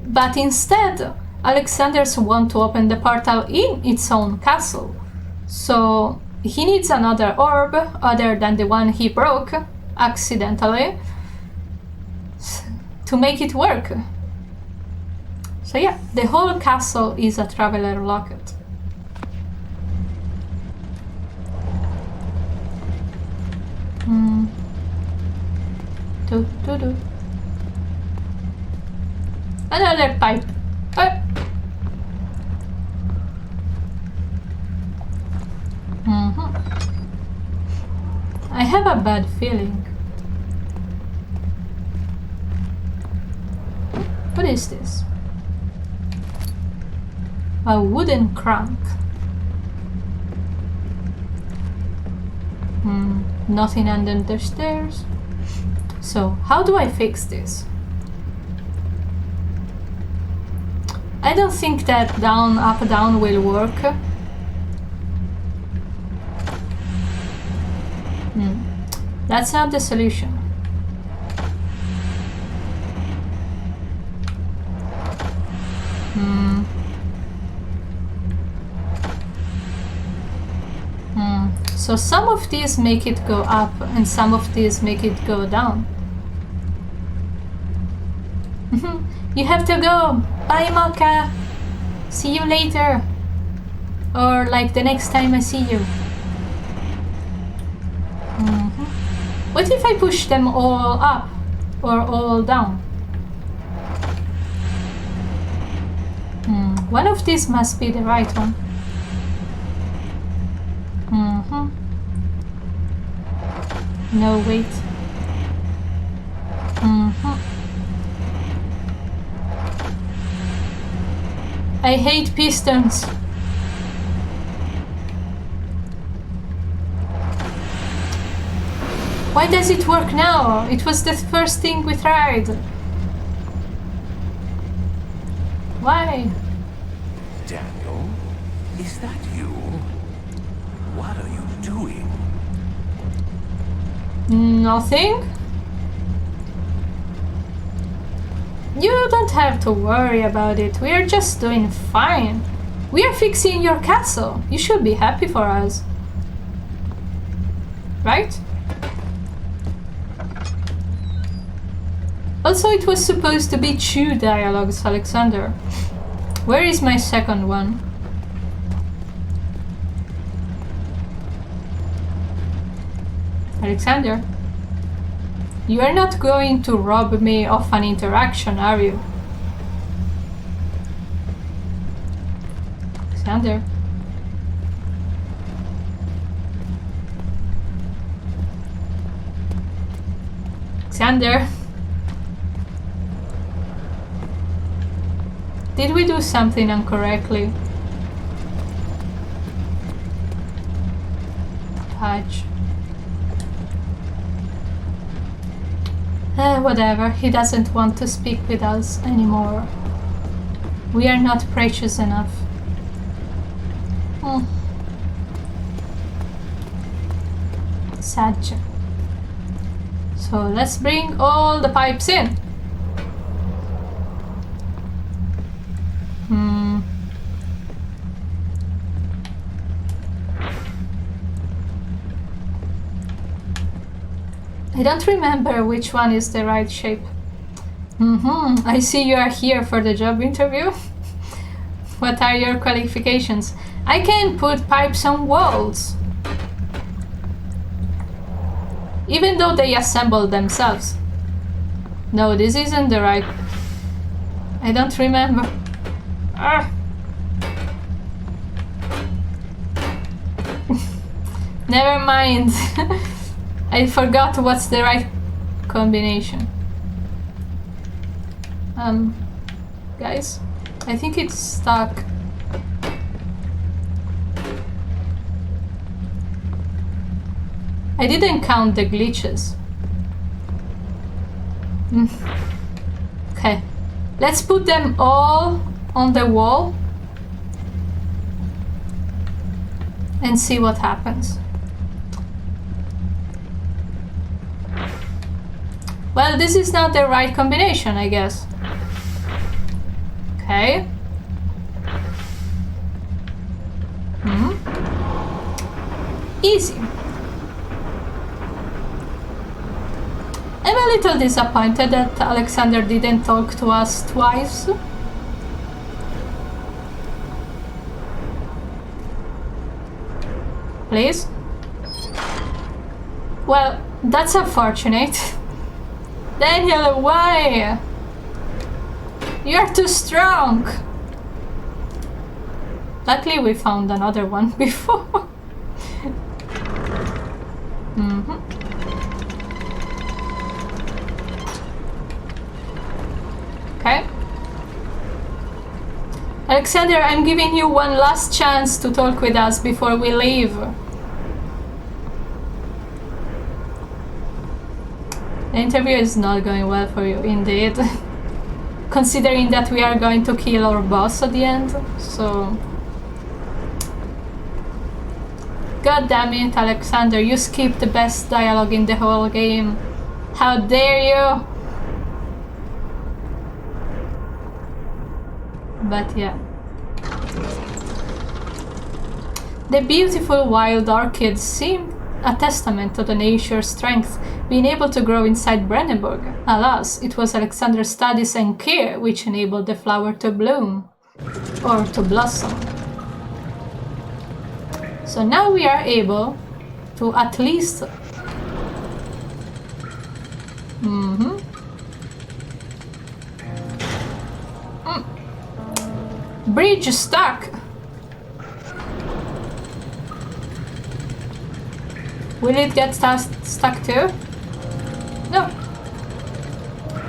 But instead, Alexander's want to open the portal in its own castle. So he needs another orb other than the one he broke accidentally to make it work. So yeah, the whole castle is a Traveler Locket. Do. Another pipe. I have a bad feeling. What is this? A wooden crank. Nothing under the stairs. So, how do I fix this? I don't think that down, up, down will work. That's not the solution. So some of these make it go up and some of these make it go down. You have to go. Bye, Mocha. See you later. Or like the next time I see you. What if I push them all up or all down? One of these must be the right one. No, wait. I hate pistons. Why does it work now? It was the first thing we tried. Why? Daniel, is that you? What are you doing? Nothing? You don't have to worry about it. We are just doing fine. We are fixing your castle. You should be happy for us. Right? Also, it was supposed to be 2 dialogues, Alexander. Where is my second one? Alexander? You are not going to rob me of an interaction, are you? Alexander? Alexander? Did we do something incorrectly? Patch. Whatever, he doesn't want to speak with us anymore. We are not precious enough. Sad. So let's bring all the pipes in. I don't remember which one is the right shape. I see you are here for the job interview. What are your qualifications? I can put pipes on walls. Even though they assemble themselves. No, this isn't the right... I don't remember. Never mind. I forgot what's the right combination. Guys, I think it's stuck. I didn't count the glitches. Okay, let's put them all on the wall and see what happens. Well, this is not the right combination, I guess. Okay. Easy. I'm a little disappointed that Alexander didn't talk to us twice. Please? Well, that's unfortunate. Daniel, why? You're too strong. Luckily we found another one before. Okay. Alexander, I'm giving you one last chance to talk with us before we leave. The interview is not going well for you, indeed. Considering that we are going to kill our boss at the end, so... God damn it, Alexander, you skipped the best dialogue in the whole game. How dare you! But yeah. The beautiful wild orchids seem a testament to the nature's strength, being able to grow inside Brandenburg. Alas, it was Alexander's studies and care which enabled the flower to bloom, or to blossom. So now we are able to at least... Bridge stuck! Will it get stuck too? No.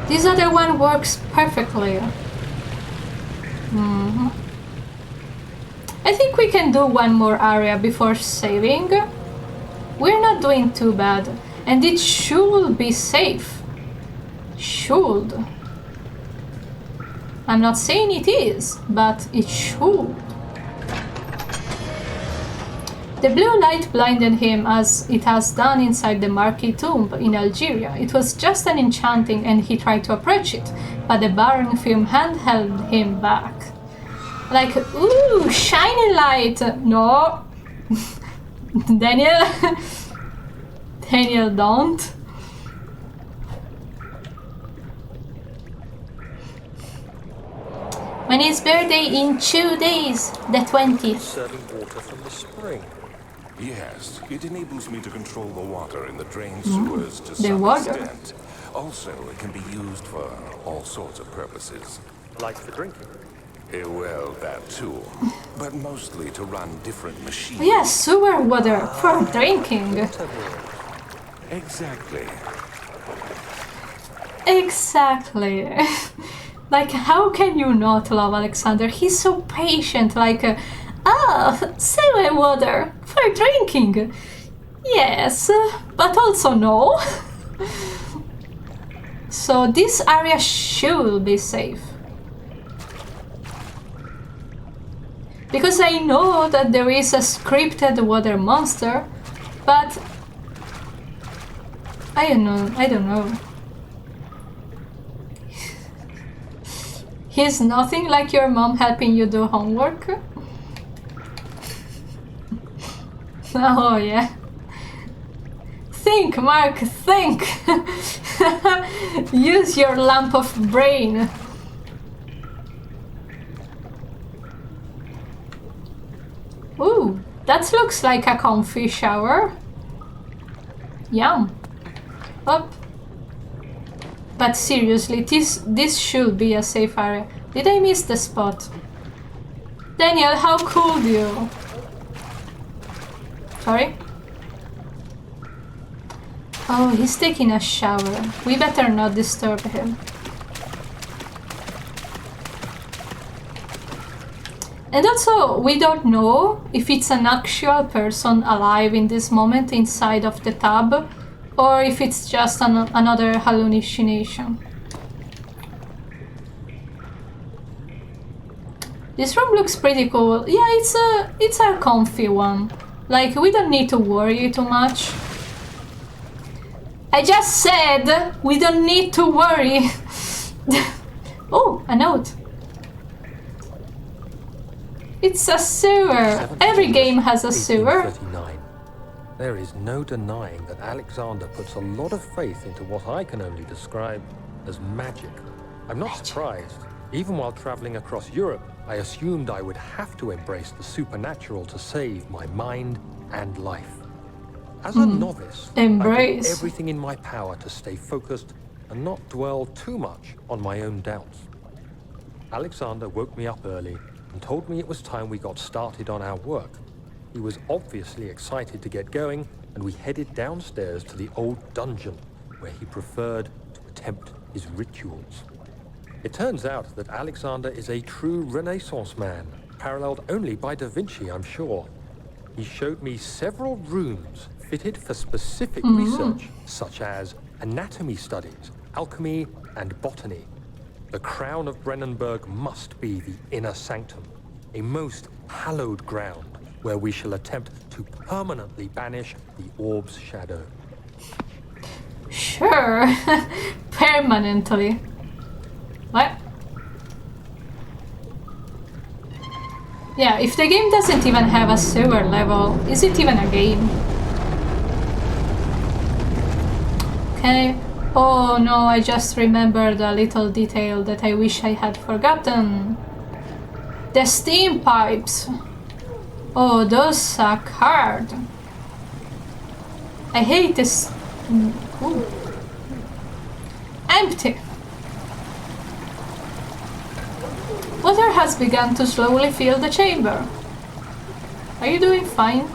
This other one works perfectly. I think we can do one more area before saving. We're not doing too bad. And it should be safe. Should. I'm not saying it is, but it should. The blue light blinded him as it has done inside the Marquis tomb in Algeria. It was just an enchanting and he tried to approach it, but the barren fume hand held him back. Like, ooh, shiny light! No! Daniel? Daniel, don't. When is birthday in 2 days, the 20th. Serving water from the spring. Yes, it enables me to control the water in the drain sewers to The some water. extent. Also, it can be used for all sorts of purposes. Like for drinking. Well, that too. But mostly to run different machines. Yes, sewer water for drinking. Exactly. Exactly. Like, how can you not love Alexander? He's so patient, like, sewer water for drinking. Yes, but also no. So this area should be safe. Because I know that there is a scripted water monster, but I don't know. He's nothing like your mom helping you do homework. Oh yeah. Think, Mark, think! Use your lamp of brain. Ooh, that looks like a comfy shower. Yum. Up. But seriously, this should be a safe area. Did I miss the spot? Daniel, how could you? Sorry? Oh, he's taking a shower. We better not disturb him. And also, we don't know if it's an actual person alive in this moment inside of the tub, or if it's just another hallucination. This room looks pretty cool. Yeah, it's a comfy one. Like, we don't need to worry too much. I just said we don't need to worry. Oh, a note. It's a sewer. Every game has a sewer. There is no denying that Alexander puts a lot of faith into what I can only describe as magic. I'm not surprised. Even while traveling across Europe, I assumed I would have to embrace the supernatural to save my mind and life. As a novice, I did everything in my power to stay focused and not dwell too much on my own doubts. Alexander woke me up early and told me it was time we got started on our work. He was obviously excited to get going, and we headed downstairs to the old dungeon, where he preferred to attempt his rituals. It turns out that Alexander is a true Renaissance man, paralleled only by Da Vinci, I'm sure. He showed me several rooms fitted for specific research, such as anatomy studies, alchemy, and botany. The crown of Brennenburg must be the Inner Sanctum, a most hallowed ground where we shall attempt to permanently banish the orb's shadow. Sure, permanently. What? Yeah, if the game doesn't even have a sewer level, is it even a game? Okay. Oh no, I just remembered a little detail that I wish I had forgotten. The steam pipes. Oh, those suck hard. I hate this. Ooh. Empty. Water has begun to slowly fill the chamber. Are you doing fine?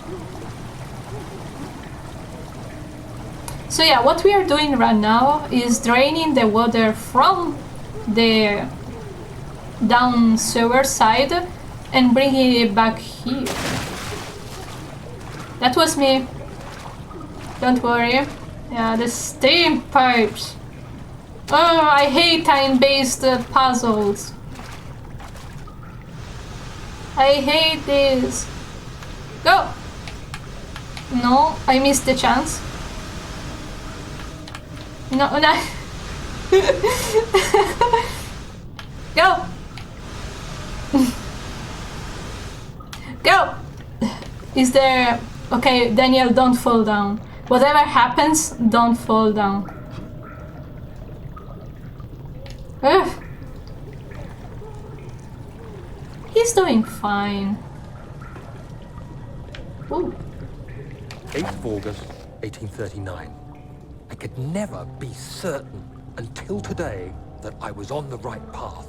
So yeah, what we are doing right now is draining the water from the down sewer side and bringing it back here. That was me. Don't worry. Yeah, the steam pipes. Oh, I hate time-based puzzles. I hate this. Go! No, I missed the chance. No, no. Go! Go! Is there... Okay, Daniel, don't fall down. Whatever happens, don't fall down. Ugh. He's doing fine. Ooh. 8th of August, 1839. I could never be certain until today that I was on the right path.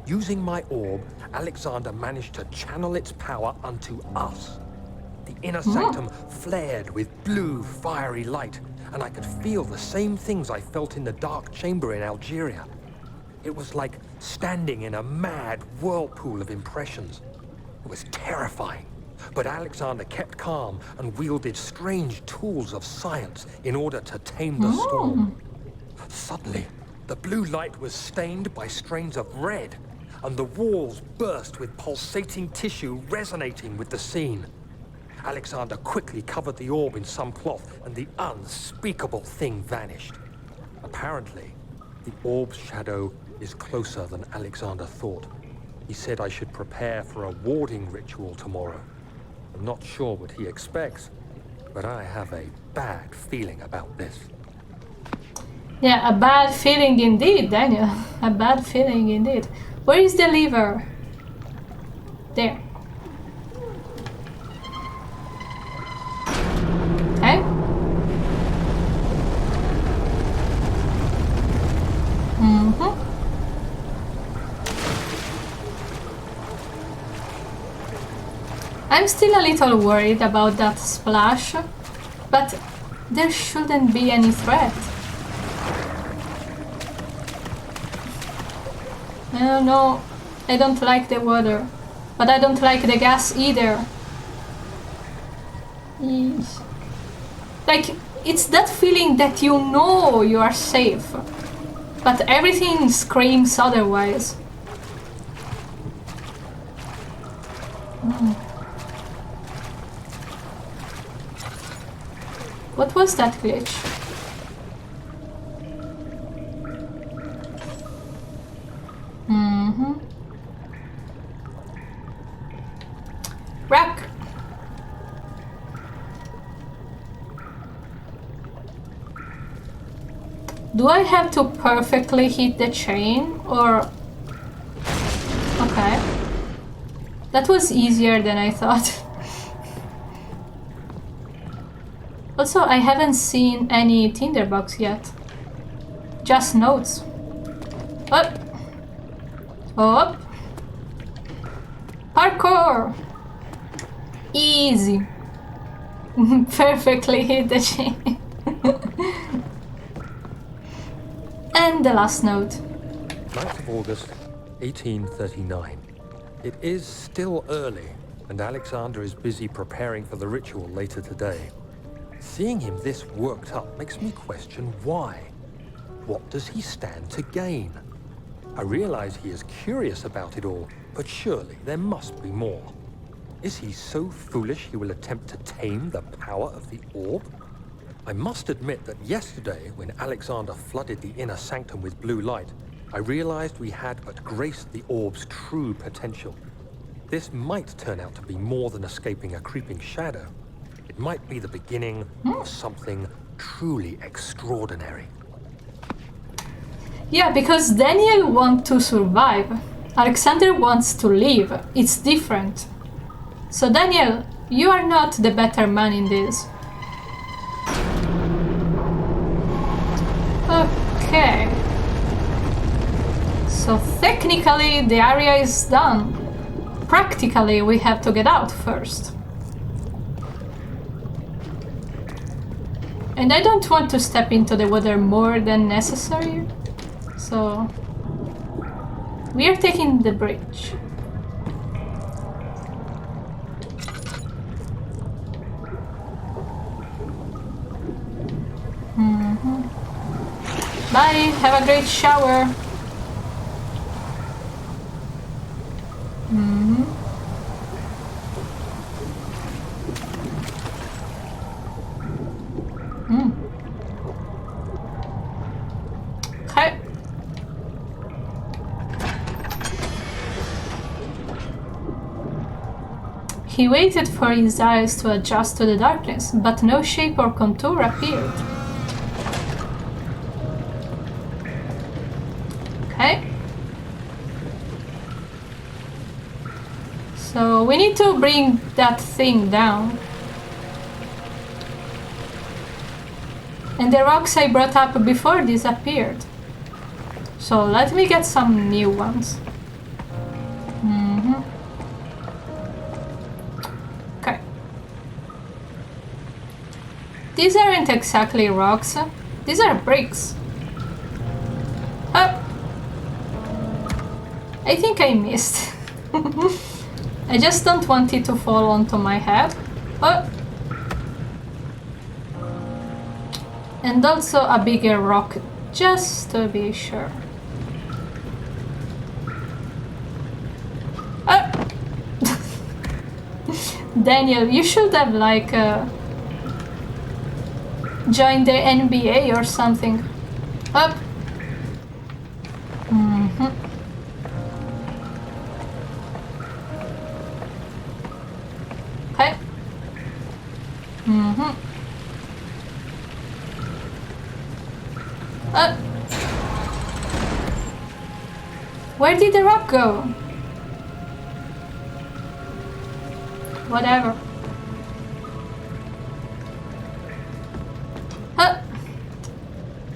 Using my orb, Alexander managed to channel its power unto us. The Inner Sanctum flared with blue, fiery light, and I could feel the same things I felt in the dark chamber in Algeria. It was like standing in a mad whirlpool of impressions. It was terrifying. But Alexander kept calm and wielded strange tools of science in order to tame the storm. Suddenly, the blue light was stained by strains of red, and the walls burst with pulsating tissue resonating with the scene. Alexander quickly covered the orb in some cloth, and the unspeakable thing vanished. Apparently, the orb's shadow is closer than Alexander thought. He said I should prepare for a warding ritual tomorrow. I'm not sure what he expects, but I have a bad feeling about this. Yeah, a bad feeling indeed, Daniel. A bad feeling indeed. Where is the lever? There. Okay. I'm still a little worried about that splash, but there shouldn't be any threat. I don't know, I don't like the water, but I don't like the gas either. Yeesh. Like, it's that feeling that you know you are safe, but everything screams otherwise. What was that glitch? Rock! Do I have to perfectly hit the chain, or... Okay. That was easier than I thought. Also, I haven't seen any tinderbox yet. Just notes. Up! Up! Parkour! Easy. Perfectly hit the chain. And the last note. 9th of August, 1839. It is still early, and Alexander is busy preparing for the ritual later today. Seeing him this worked up makes me question why. What does he stand to gain? I realize he is curious about it all, but surely there must be more. Is he so foolish he will attempt to tame the power of the orb? I must admit that yesterday, when Alexander flooded the Inner Sanctum with blue light, I realized we had but graced the orb's true potential. This might turn out to be more than escaping a creeping shadow. It might be the beginning of something truly extraordinary. Yeah, because Daniel wants to survive. Alexander wants to live. It's different. So Daniel, you are not the better man in this. Okay. So technically the area is done. Practically we have to get out first. And I don't want to step into the water more than necessary. So we are taking the bridge. Bye, have a great shower. Okay. He waited for his eyes to adjust to the darkness, but no shape or contour appeared. Okay. So we need to bring that thing down. And the rocks I brought up before disappeared. So let me get some new ones. Okay. These aren't exactly rocks. These are bricks. Oh. I think I missed. I just don't want it to fall onto my head. Oh! And also a bigger rock, just to be sure. Oh! Daniel, you should have like joined the NBA or something. Up. Hey. Where did the rock go? Whatever.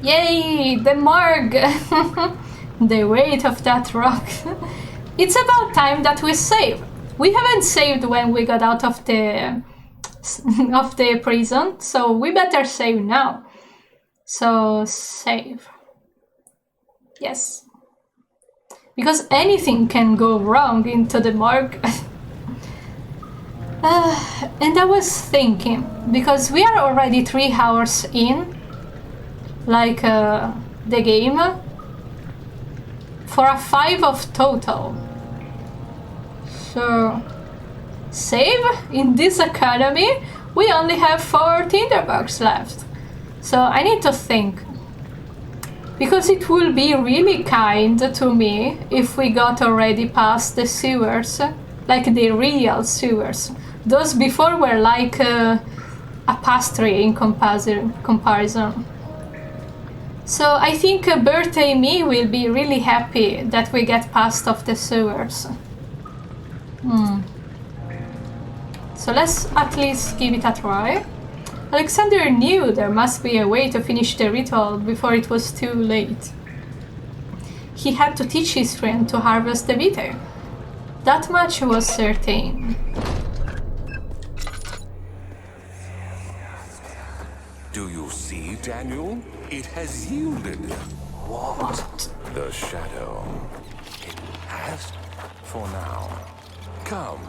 Yay, the morgue! The weight of that rock. It's about time that we save. We haven't saved when we got out of the prison, so we better save now. So save. Yes. Because anything can go wrong into the morgue. And I was thinking, because we are already 3 hours in, like the game, for a 5 of total. So, save? In this academy, we only have 4 tinderbugs left. So I need to think. Because it will be really kind to me if we got already past the sewers, like the real sewers. Those before were like a pastry in comparison. So I think birthday me will be really happy that we get past of the sewers. So let's at least give it a try. Alexander knew there must be a way to finish the ritual before it was too late. He had to teach his friend to harvest the vitae. That much was certain. Do you see, Daniel? It has yielded. What? The shadow. It has? For now. Come,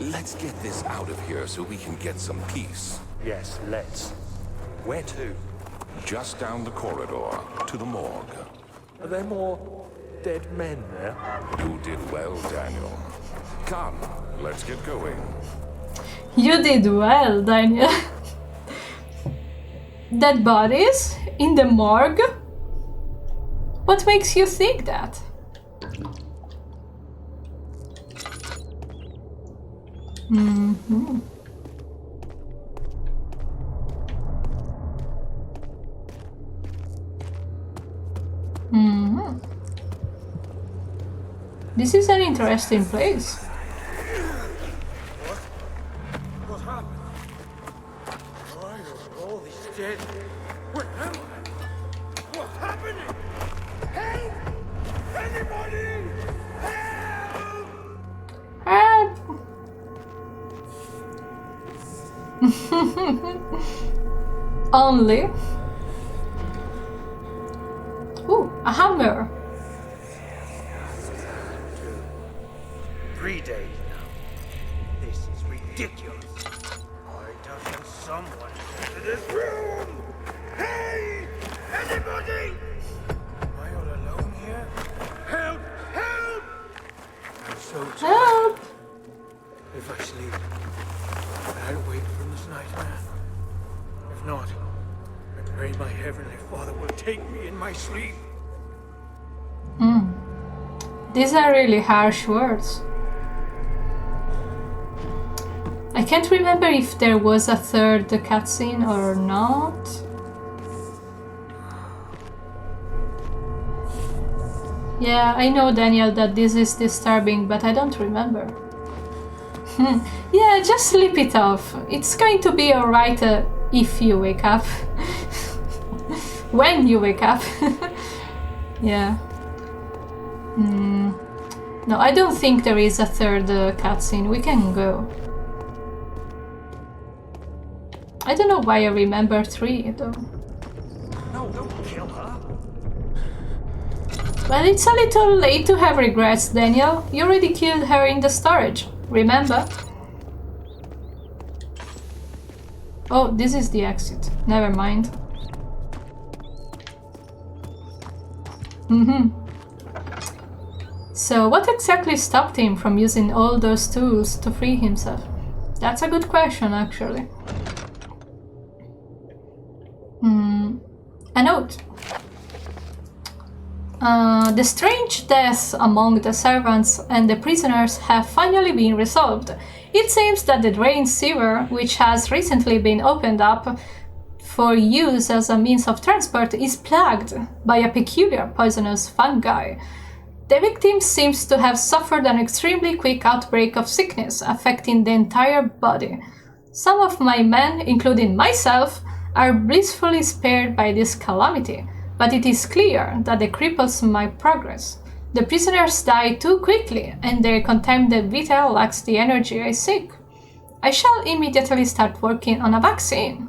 let's get this out of here so we can get some peace. Yes, let's. Where to? Just down the corridor, to the morgue. Are there more dead men there? You did well, Daniel. Come, let's get going. You did well, Daniel. Dead bodies? In the morgue? What makes you think that? This is an interesting place. What happened? Why are all these dead? Where am I? What's happening? Help! Anybody! Help! Help! Only. Ooh, a hammer. 3 days now. This is ridiculous. Why doesn't someone get to this room? Hey! Anybody! Am I all alone here? Help! Help! I'm so tired. Help! If I sleep, I'll wake from this nightmare. If not, I pray my Heavenly Father will take me in my sleep. These are really harsh words. I can't remember if there was a third cutscene or not. Yeah, I know, Daniel, that this is disturbing, but I don't remember. Yeah, just sleep it off. It's going to be alright if you wake up. When you wake up. Yeah. No, I don't think there is a third cutscene. We can go. I don't know why I remember 3 though. No, don't kill her. Well, it's a little late to have regrets, Daniel. You already killed her in the storage, remember? Oh, this is the exit. Never mind. So, what exactly stopped him from using all those tools to free himself? That's a good question, actually. A note. The strange deaths among the servants and the prisoners have finally been resolved. It seems that the drain sewer, which has recently been opened up for use as a means of transport, is plagued by a peculiar poisonous fungi. The victim seems to have suffered an extremely quick outbreak of sickness, affecting the entire body. Some of my men, including myself, are blissfully spared by this calamity, but it is clear that it cripples my progress. The prisoners die too quickly, and their contaminated vita lacks the energy I seek. I shall immediately start working on a vaccine.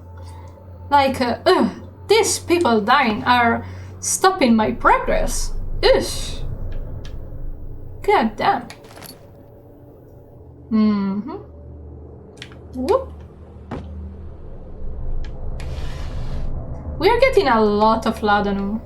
These people dying are stopping my progress. Ugh. God damn. Whoop. We are getting a lot of laudanum.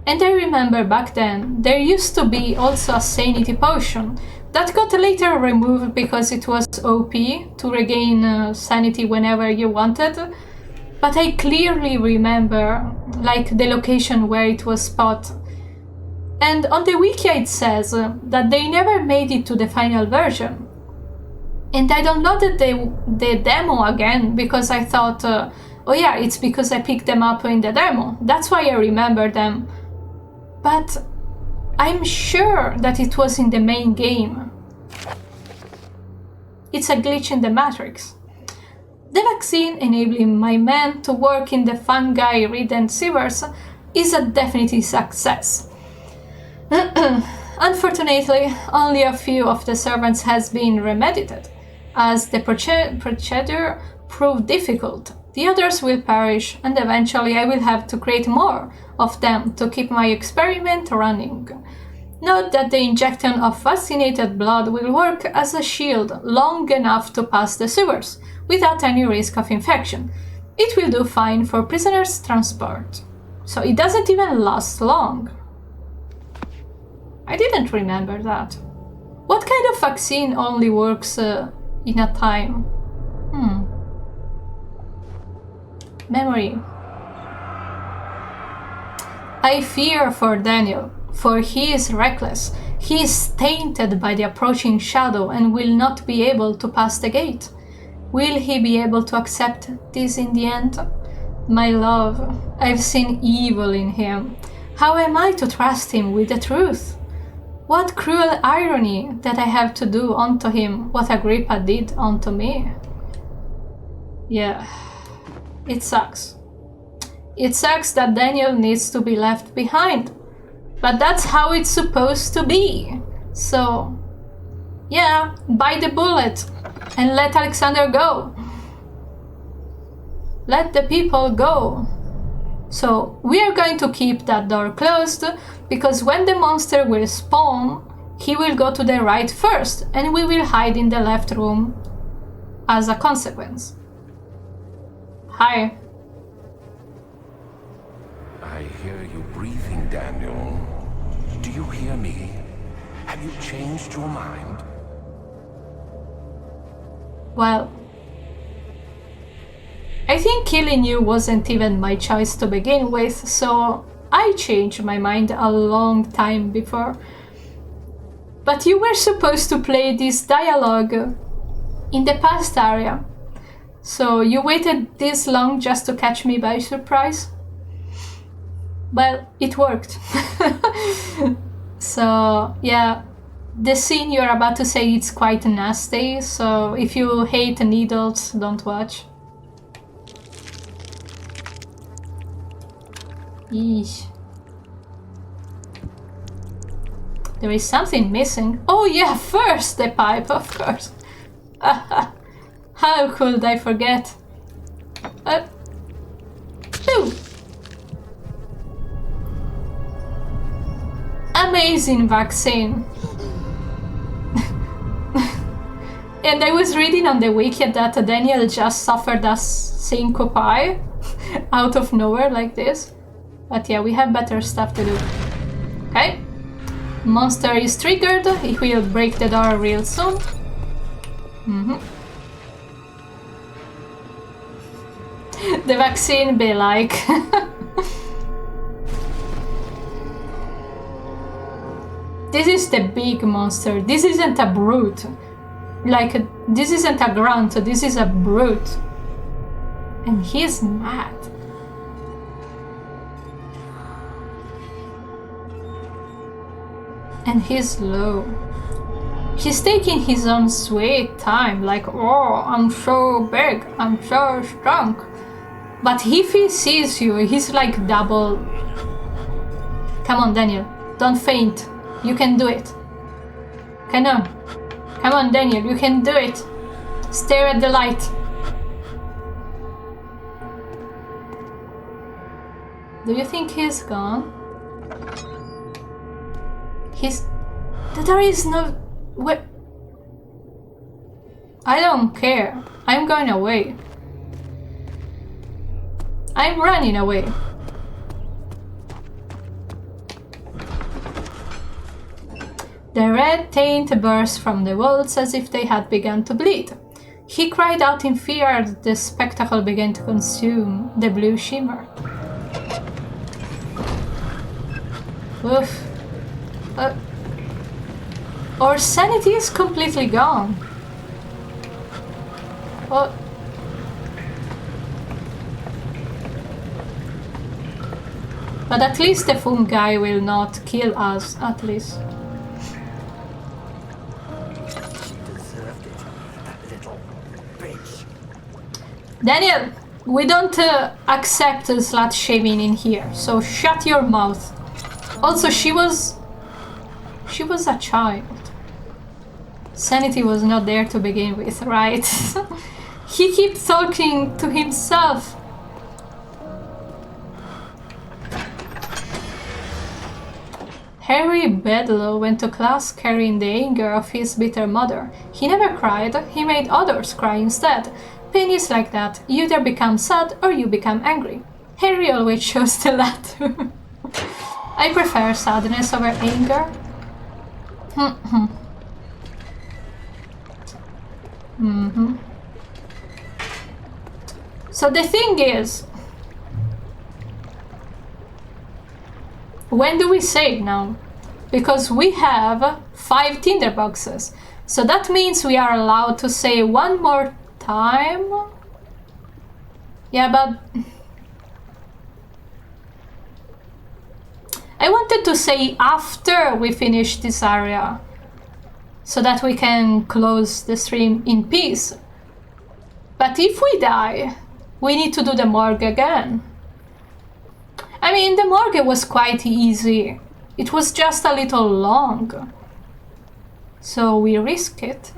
And I remember back then, there used to be also a sanity potion that got later removed because it was OP to regain sanity whenever you wanted. But I clearly remember, the location where it was spot. And on the wiki it says that they never made it to the final version. And I downloaded the demo again because I thought, oh yeah, it's because I picked them up in the demo. That's why I remember them. But I'm sure that it was in the main game. It's a glitch in the Matrix. The vaccine enabling my men to work in the fungi-ridden sewers is a definite success. Unfortunately, only a few of the servants has been remediated, as the procedure proved difficult. The others will perish, and eventually I will have to create more of them to keep my experiment running. Note that the injection of vaccinated blood will work as a shield long enough to pass the sewers, without any risk of infection. It will do fine for prisoners' transport. So it doesn't even last long. I didn't remember that. What kind of vaccine only works in a time? Memory. I fear for Daniel, for he is reckless. He is tainted by the approaching shadow and will not be able to pass the gate. Will he be able to accept this in the end? My love, I've seen evil in him. How am I to trust him with the truth? What cruel irony that I have to do unto him what Agrippa did unto me. Yeah, it sucks. It sucks that Daniel needs to be left behind. But that's how it's supposed to be. So, yeah, bite the bullet and let Alexander go. Let the people go. So, we are going to keep that door closed, because when the monster will spawn, he will go to the right first, and we will hide in the left room as a consequence. Hi. I hear you breathing, Daniel. Do you hear me? Have you changed your mind? Well, I think killing you wasn't even my choice to begin with, so I changed my mind a long time before. But you were supposed to play this dialogue in the past area, so you waited this long just to catch me by surprise? Well, it worked. So, yeah, the scene you're about to say is quite nasty, so if you hate needles, don't watch. Eesh. There is something missing. Oh yeah, first the pipe, of course. How could I forget? Phew. amazing vaccine. And I was reading on the wiki that Daniel just suffered a syncope out of nowhere like this. But yeah, we have better stuff to do. Okay. Monster is triggered. It will break the door real soon. The vaccine be like... This is the big monster. This isn't a brute. Like, this isn't a grunt. This is a brute. And he's mad. And he's low. He's taking his own sweet time, like, oh, I'm so big, I'm so strong. But if he sees you, he's like double. Come on, Daniel, don't faint. You can do it. Come on, Daniel, you can do it. Stare at the light. Do you think he's gone? There is no... What? I don't care. I'm going away. I'm running away. The red taint burst from the walls as if they had begun to bleed. He cried out in fear as the spectacle began to consume the blue shimmer. Oof. Our sanity is completely gone. What? But at least the fungi will not kill us, at least. She deserved it, that little bitch. Daniel, we don't accept slut shaming in here, so shut your mouth. Also, she was a child. Sanity was not there to begin with, right? He keeps talking to himself. Harry Bedlow went to class carrying the anger of his bitter mother. He never cried, he made others cry instead. Pain is like that, you either become sad or you become angry. Harry always chose the latter. I prefer sadness over anger. So the thing is, when do we save now? Because we have 5 tinder boxes. So that means we are allowed to save one more time? Yeah, but... I wanted to say after we finish this area, so that we can close the stream in peace. But if we die, we need to do the morgue again. I mean, the morgue was quite easy. It was just a little long. So we risk it.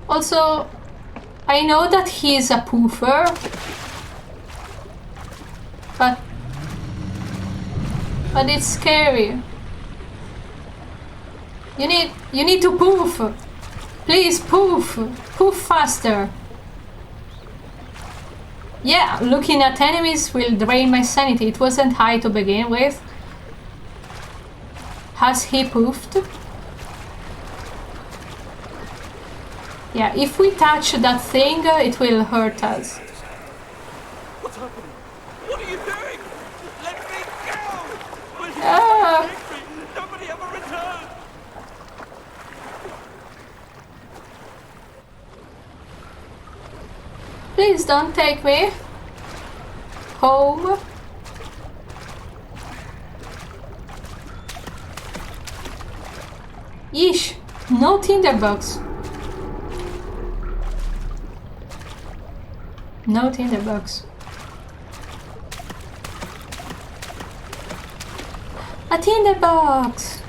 Also, I know that he is a poofer, but it's scary. You need to poof. Please poof. Poof faster. Yeah, looking at enemies will drain my sanity. It wasn't high to begin with. Has he poofed? Yeah, if we touch that thing, it will hurt us. What's happening? What are you doing? Let me go! Will you Ah. take me? Nobody ever returned! Please don't take me home. Yeesh, no tinderbox. No tinderbox. A tinderbox!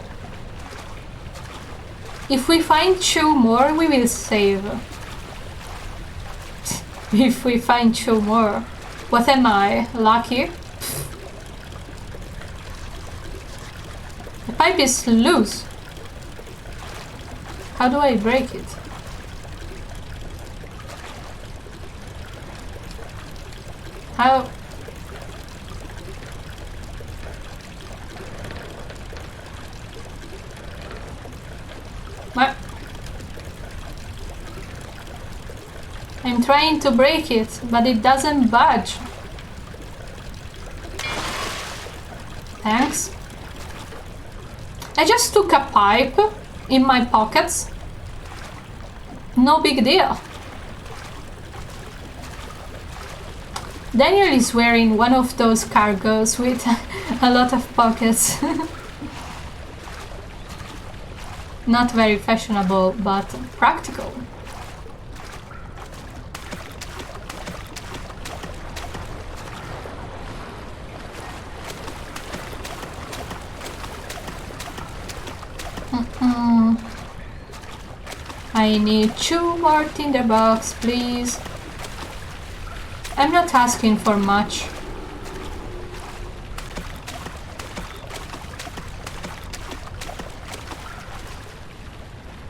If we find 2 more, we will save. if we find 2 more. What am I? Lucky? The pipe is loose. How do I break it? How? What? I'm trying to break it, but it doesn't budge. Thanks. I just took a pipe in my pockets. No big deal. Daniel is wearing one of those cargos with a lot of pockets. Not very fashionable, but practical. I need 2 more tinderbox, please. I'm not asking for much.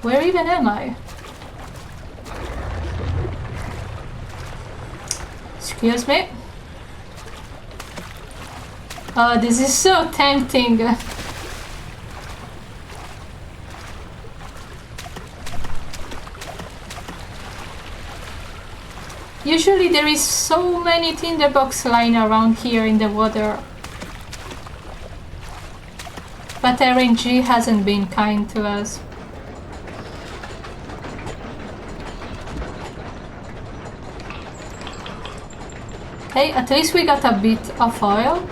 Where even am I? Excuse me? Oh, this is so tempting. Usually there is so many tinderbox lying around here in the water. But RNG hasn't been kind to us. Hey, at least we got a bit of oil.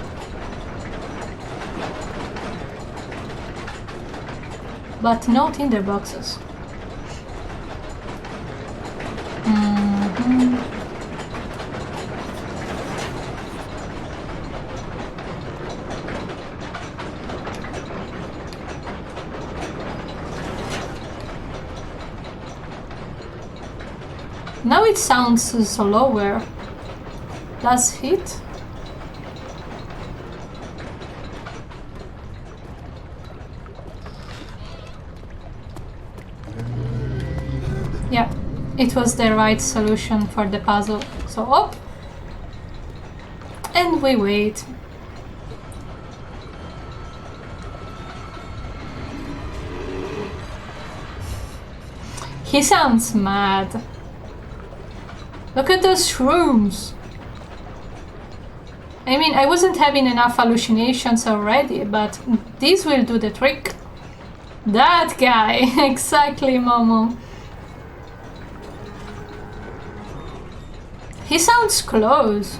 But no tinderboxes. Now it sounds slower. Does it? Yeah, it was the right solution for the puzzle. So up. And we wait. He sounds mad. Look at those shrooms. I mean, I wasn't having enough hallucinations already, but this will do the trick. That guy, exactly, Momo. He sounds close.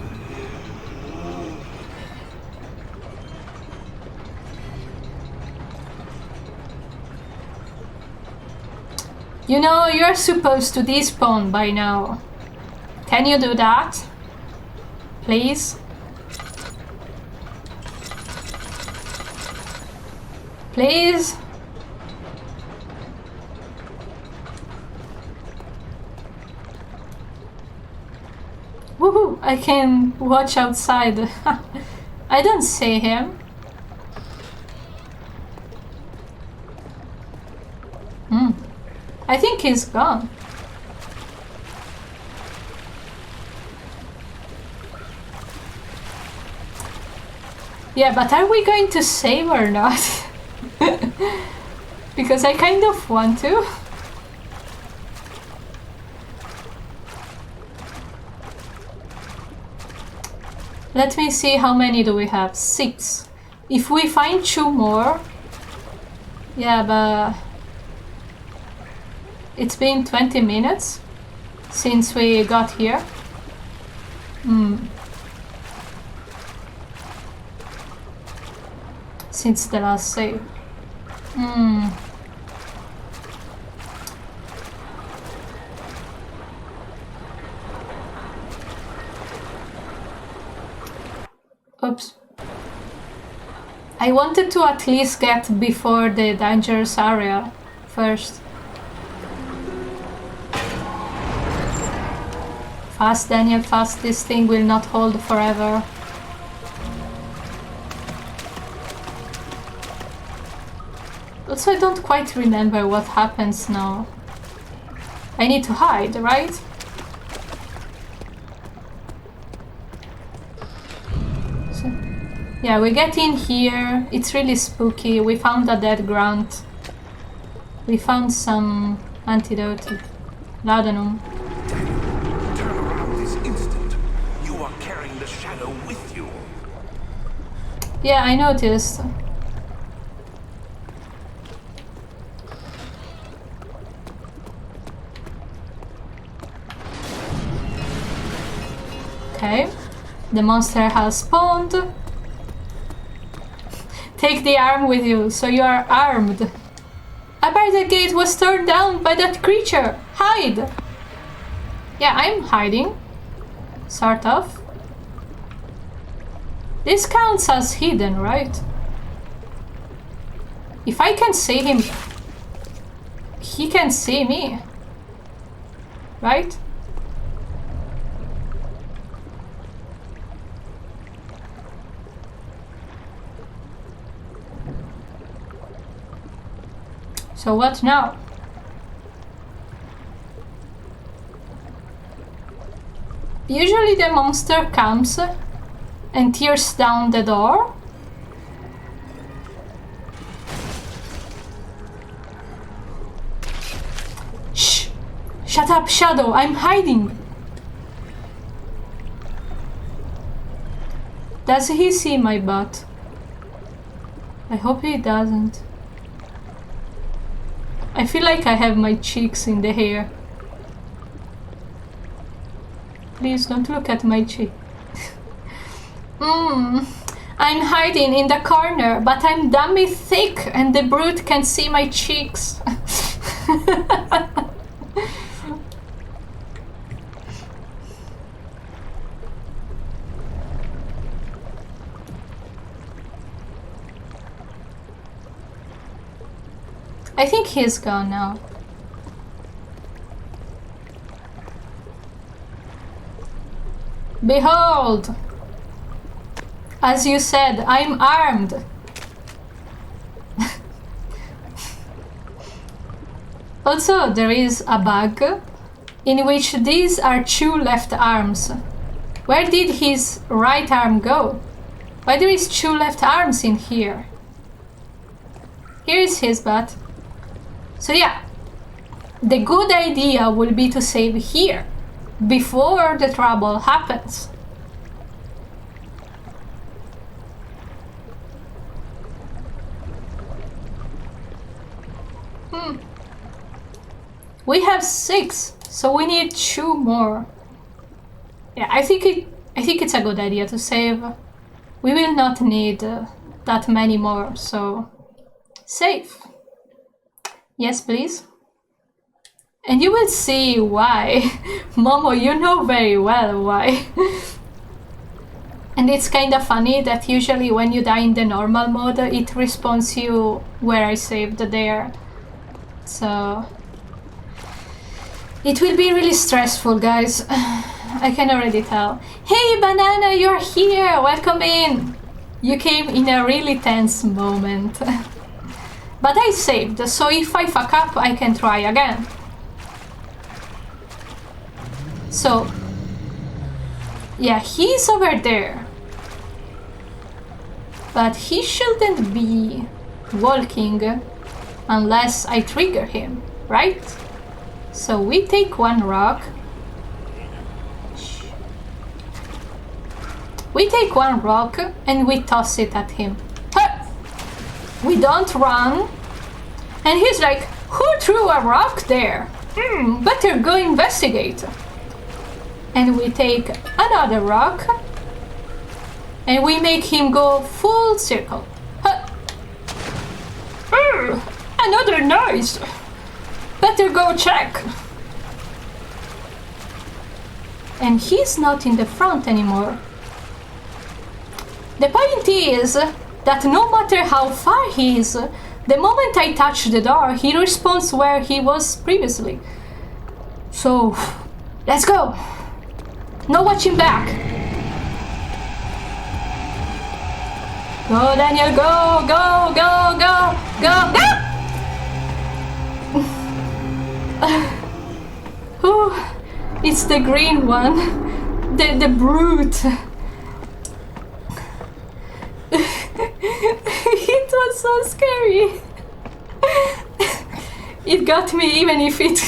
You know, you're supposed to despawn by now. Can you do that? Please? Please? Woohoo! I can watch outside. I don't see him. I think he's gone. Yeah, but are we going to save or not? Because I kind of want to. Let me see, how many do we have? 6. If we find 2 more... Yeah, but... It's been 20 minutes since we got here. Since the last save. Oops. I wanted to at least get before the dangerous area first. Fast, Daniel, fast. This thing will not hold forever. Also, I don't quite remember what happens now. I need to hide, right? So, yeah, we get in here. It's really spooky. We found a dead grunt. We found some antidote. Laudanum. Daniel, turn around this instant. You are carrying the shadow with you. Yeah, I noticed. Okay, the monster has spawned. Take the arm with you, so you are armed. A barricade gate was torn down by that creature. Hide! Yeah, I'm hiding. Sort of. This counts as hidden, right? If I can see him, he can see me. Right? So what now? Usually the monster comes and tears down the door. Shh! Shut up, Shadow! I'm hiding! Does he see my butt? I hope he doesn't. I feel like I have my cheeks in the hair. Please don't look at my cheek. I'm hiding in the corner, but I'm dummy thick and the brute can see my cheeks. I think he's gone now. Behold! As you said, I'm armed. Also, there is a bug in which these are two left arms. Where did his right arm go? Why there is two left arms in here? Here is his butt. So yeah, the good idea will be to save here, before the trouble happens. We have 6, so we need 2 more. Yeah, I think it's a good idea to save. We will not need that many more, so save. Yes, please. And you will see why. Momo, you know very well why. And it's kinda funny that usually when you die in the normal mode, it respawns you where I saved there. So it will be really stressful, guys. I can already tell. Hey, Banana, you're here! Welcome in! You came in a really tense moment. But I saved, so if I fuck up, I can try again. So, yeah, he's over there. But he shouldn't be walking unless I trigger him, right? So we take 1 rock. We take 1 rock and we toss it at him. We don't run. And he's like, who threw a rock there? Better go investigate. And we take another rock. And we make him go full circle. Another noise. Better go check. And he's not in the front anymore. The point is that no matter how far he is, the moment I touch the door, he respawns where he was previously. So, let's go! No watching back! Go, Daniel, go, go, go, go, go, go! Ooh, it's the green one. The brute. It was so scary. It got me even if it...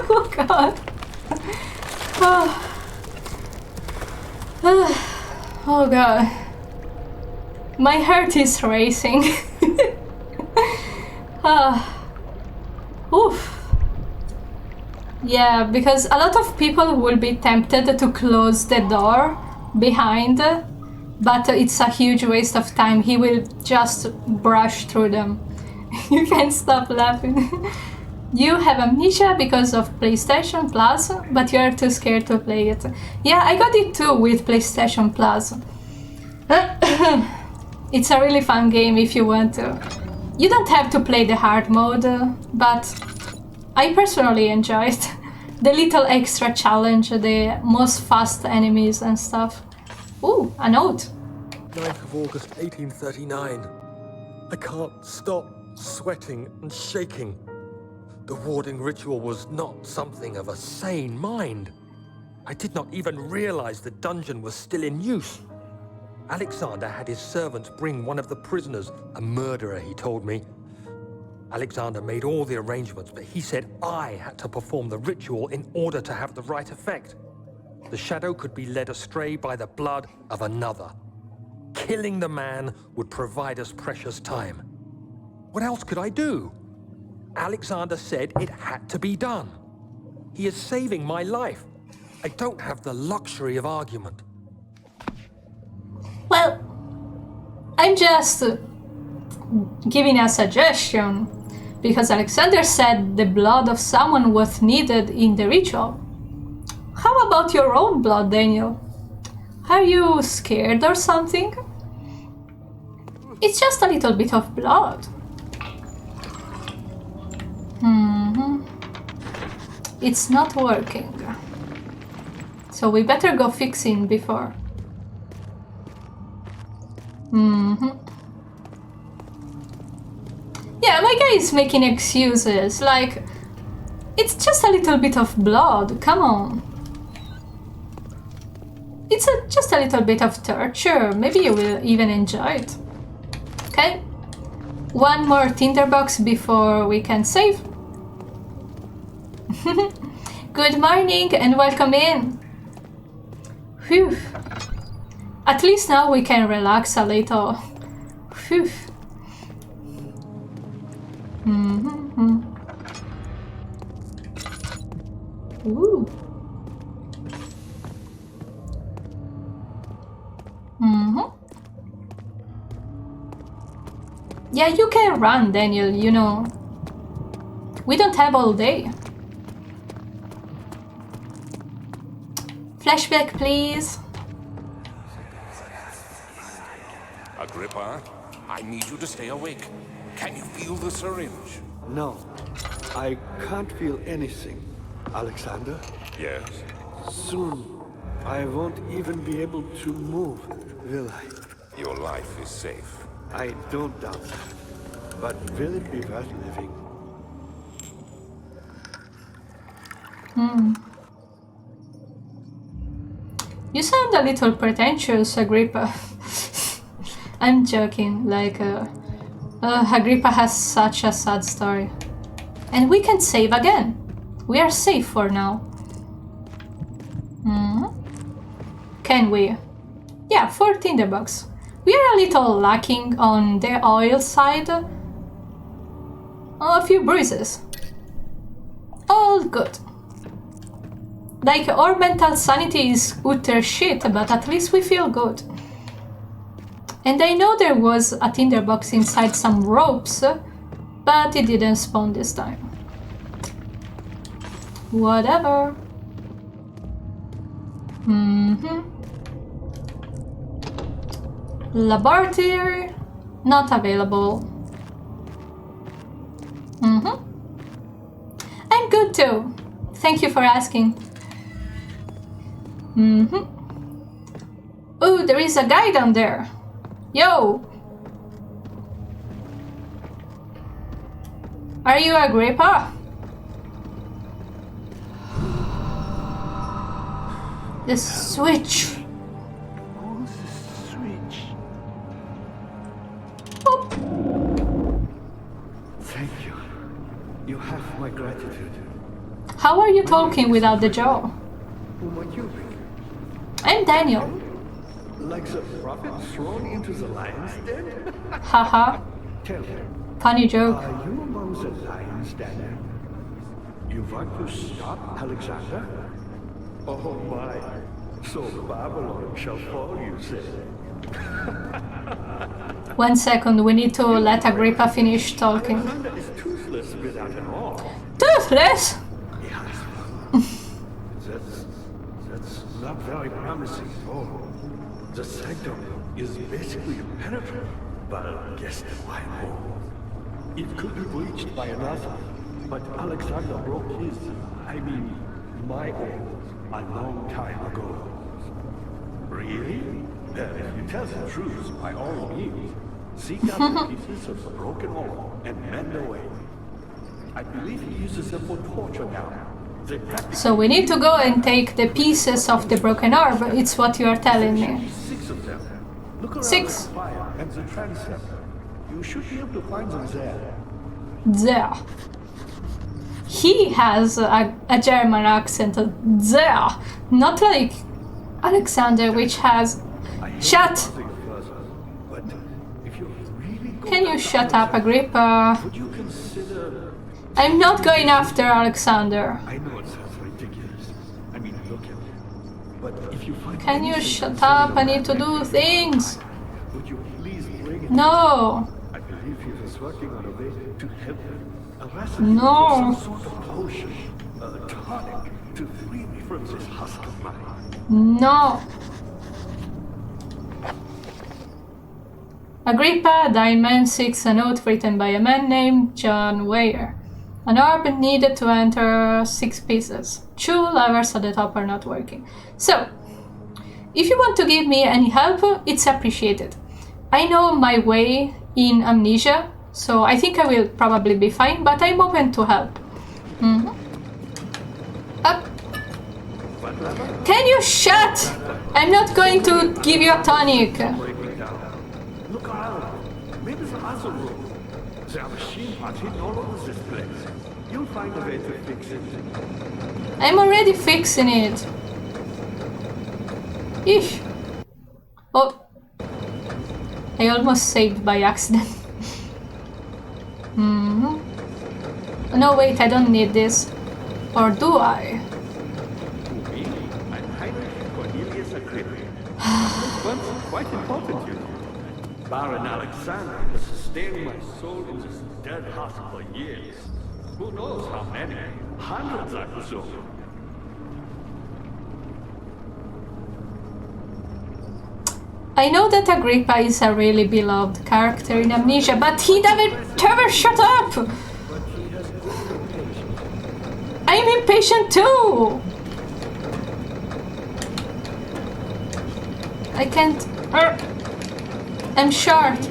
Oh god. Oh god. My heart is racing. Oof. Yeah, because a lot of people will be tempted to close the door behind, but it's a huge waste of time. He will just brush through them. You can't stop laughing. You have Amnesia because of PlayStation Plus, but you are too scared to play it. Yeah, I got it too with PlayStation Plus. It's a really fun game if you want to. You don't have to play the hard mode, but I personally enjoy it. The little extra challenge, the most fast enemies and stuff. Ooh, a note. 9th of August, 1839. I can't stop sweating and shaking. The warding ritual was not something of a sane mind. I did not even realize the dungeon was still in use. Alexander had his servants bring one of the prisoners, a murderer, he told me. Alexander made all the arrangements, but he said I had to perform the ritual in order to have the right effect. The shadow could be led astray by the blood of another. Killing the man would provide us precious time. What else could I do? Alexander said it had to be done. He is saving my life. I don't have the luxury of argument. Well, I'm just giving a suggestion, because Alexander said the blood of someone was needed in the ritual. How about your own blood, Daniel? Are you scared or something? It's just a little bit of blood. It's not working. So we better go fixing before. Yeah, my guy is making excuses, like, it's just a little bit of blood, come on. It's just a little bit of torture, maybe you will even enjoy it. Okay, one more tinderbox before we can save. Good morning and welcome in. Phew. At least now we can relax a little. Phew. Ooh. Yeah, you can run, Daniel, you know. We don't have all day. Flashback, please. Agrippa, I need you to stay awake. Can you feel the syringe? No, I can't feel anything. Alexander? Yes. Soon, I won't even be able to move, will I? Your life is safe. I don't doubt that. But will it be worth living? You sound a little pretentious, Agrippa. I'm joking, like, Agrippa has such a sad story. And we can save again. We are safe for now. Can we? Yeah, 4 tinderbox. We are a little lacking on the oil side. A few bruises. All good. Like, our mental sanity is utter shit, but at least we feel good. And I know there was a tinderbox inside some ropes, but it didn't spawn this time. Whatever. Laboratory, not available. I'm good too. Thank you for asking. Oh, there is a guy down there. Yo! Are you Agrippa? The switch. Oh, the switch. Boop. Thank you. You have my gratitude. How are you talking without the jaw? Whom are you? I'm Daniel. Like the prophet thrown into the lion's den? Haha. Tell me, Funny joke. are you among the lions, Daniel? You want to stop Alexander? Oh my. So Babylon shall fall, you say? 1 second, we need to let Agrippa finish talking. Alexander is toothless without an arm. Toothless? Yes. That's not very promising at all. The sanctum is basically impenetrable, but guess why more? It could be breached by another, but Alexander broke his, my own, a long time ago. Really? Then if you tell the truth, by all means, seek out the pieces of the broken arm and mend away. I believe he uses them for torture now. So we need to go and take the pieces of the broken arm. It's what you are telling me. 6 of them. Look around 6. the fire and the transept. You should be able to find them there. There. He has a German accent. There. Not like Alexander, which has... Shut! But if you really go Can you shut up, Agrippa? would you consider... I'm not going after Alexander. I know it sounds ridiculous. Look at it. But if you find Can you anything shut concerning up? I need to do things. would you please bring it? No. I believe he was working on a way to help me. A recipe No. for some sort of potion, a tonic, to free me from this husk of mine. No. Agrippa, Diamond 6, a note written by a man named John Weir. An orb needed to enter 6 pieces. 2 levers at the top are not working. So, if you want to give me any help, it's appreciated. I know my way in Amnesia, so I think I will probably be fine, but I'm open to help. Up. Can you shut? I'm not going to give you a tonic. Look around. Maybe the other room. There are machine parts hidden all over this place. You'll find a way to fix it. I'm already fixing it. Eesh. Oh. I almost saved by accident. No, wait, I don't need this. Or do I? Me? I'm Heinrich Cornelius Agrippa. Once quite important, you know. Baron Alexander has sustained my soul in this dead husk for years. Who knows how many? Hundreds, I presume. I know that Agrippa is a really beloved character in Amnesia, but he never shut up! I'm impatient too! I can't... I'm short.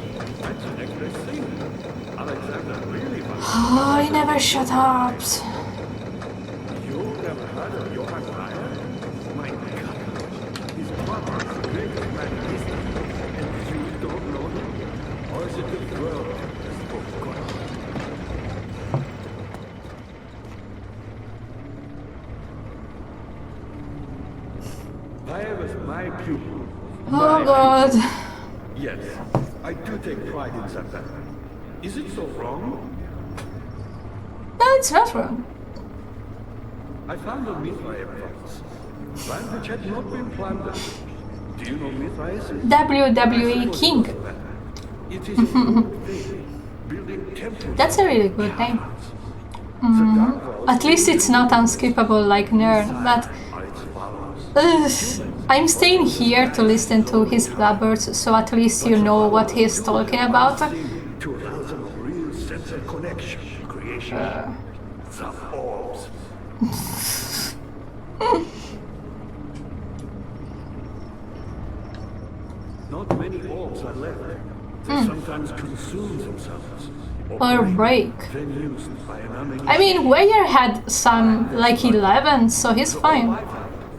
Oh, he never shut up. You've never heard of Johann Meyer? My God, he's one of the greatest men in history, and you don't know him? Or is it the world has forgotten? Meyer was my pupil. Oh God. Yes, I do take pride in that. Is it so wrong? No, it's not wrong. I found a Mithraeum once, one which had not been plundered. Do you know Mithraeum? WWE King. It is a good thing, building temples. That's a really good name. At least it's not unskippable like Nerd, but... I'm staying here to listen to his blabbers, so at least you know what he's talking about. To allow them a real sense of connection, creation, the orbs. Not many orbs are left. They sometimes consume themselves. Or break. Then used by an unable I mean, Weyer had some, like 11, so he's fine. I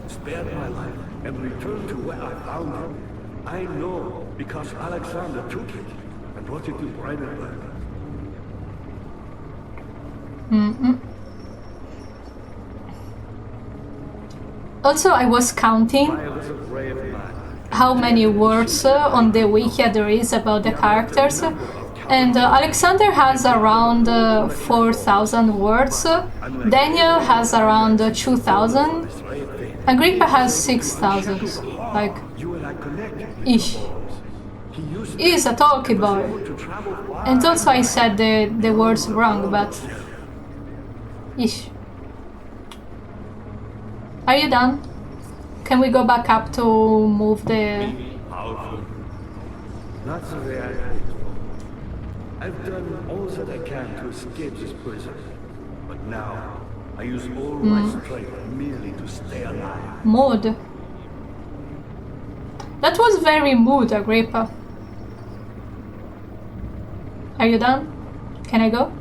spared my life and returned to where I found it. I know because Alexander took it and brought it to Brandenburg. Also, I was counting I was a brave man. how many words on the wiki there is about the characters, and Alexander has around 4,000 words, Daniel has around 2,000, Agrippa has 6,000, like, You and I connected. ish. He used He is a talky boy. to travel far. And also I said the words wrong, but ish. Are you done? Can we go back up to move the... Powerful. Not the way I hoped for. I've done all that I can to escape this prison. But now, I use all my strength merely to stay alive. mood? That was very mood, Agrippa. Are you done? Can I go?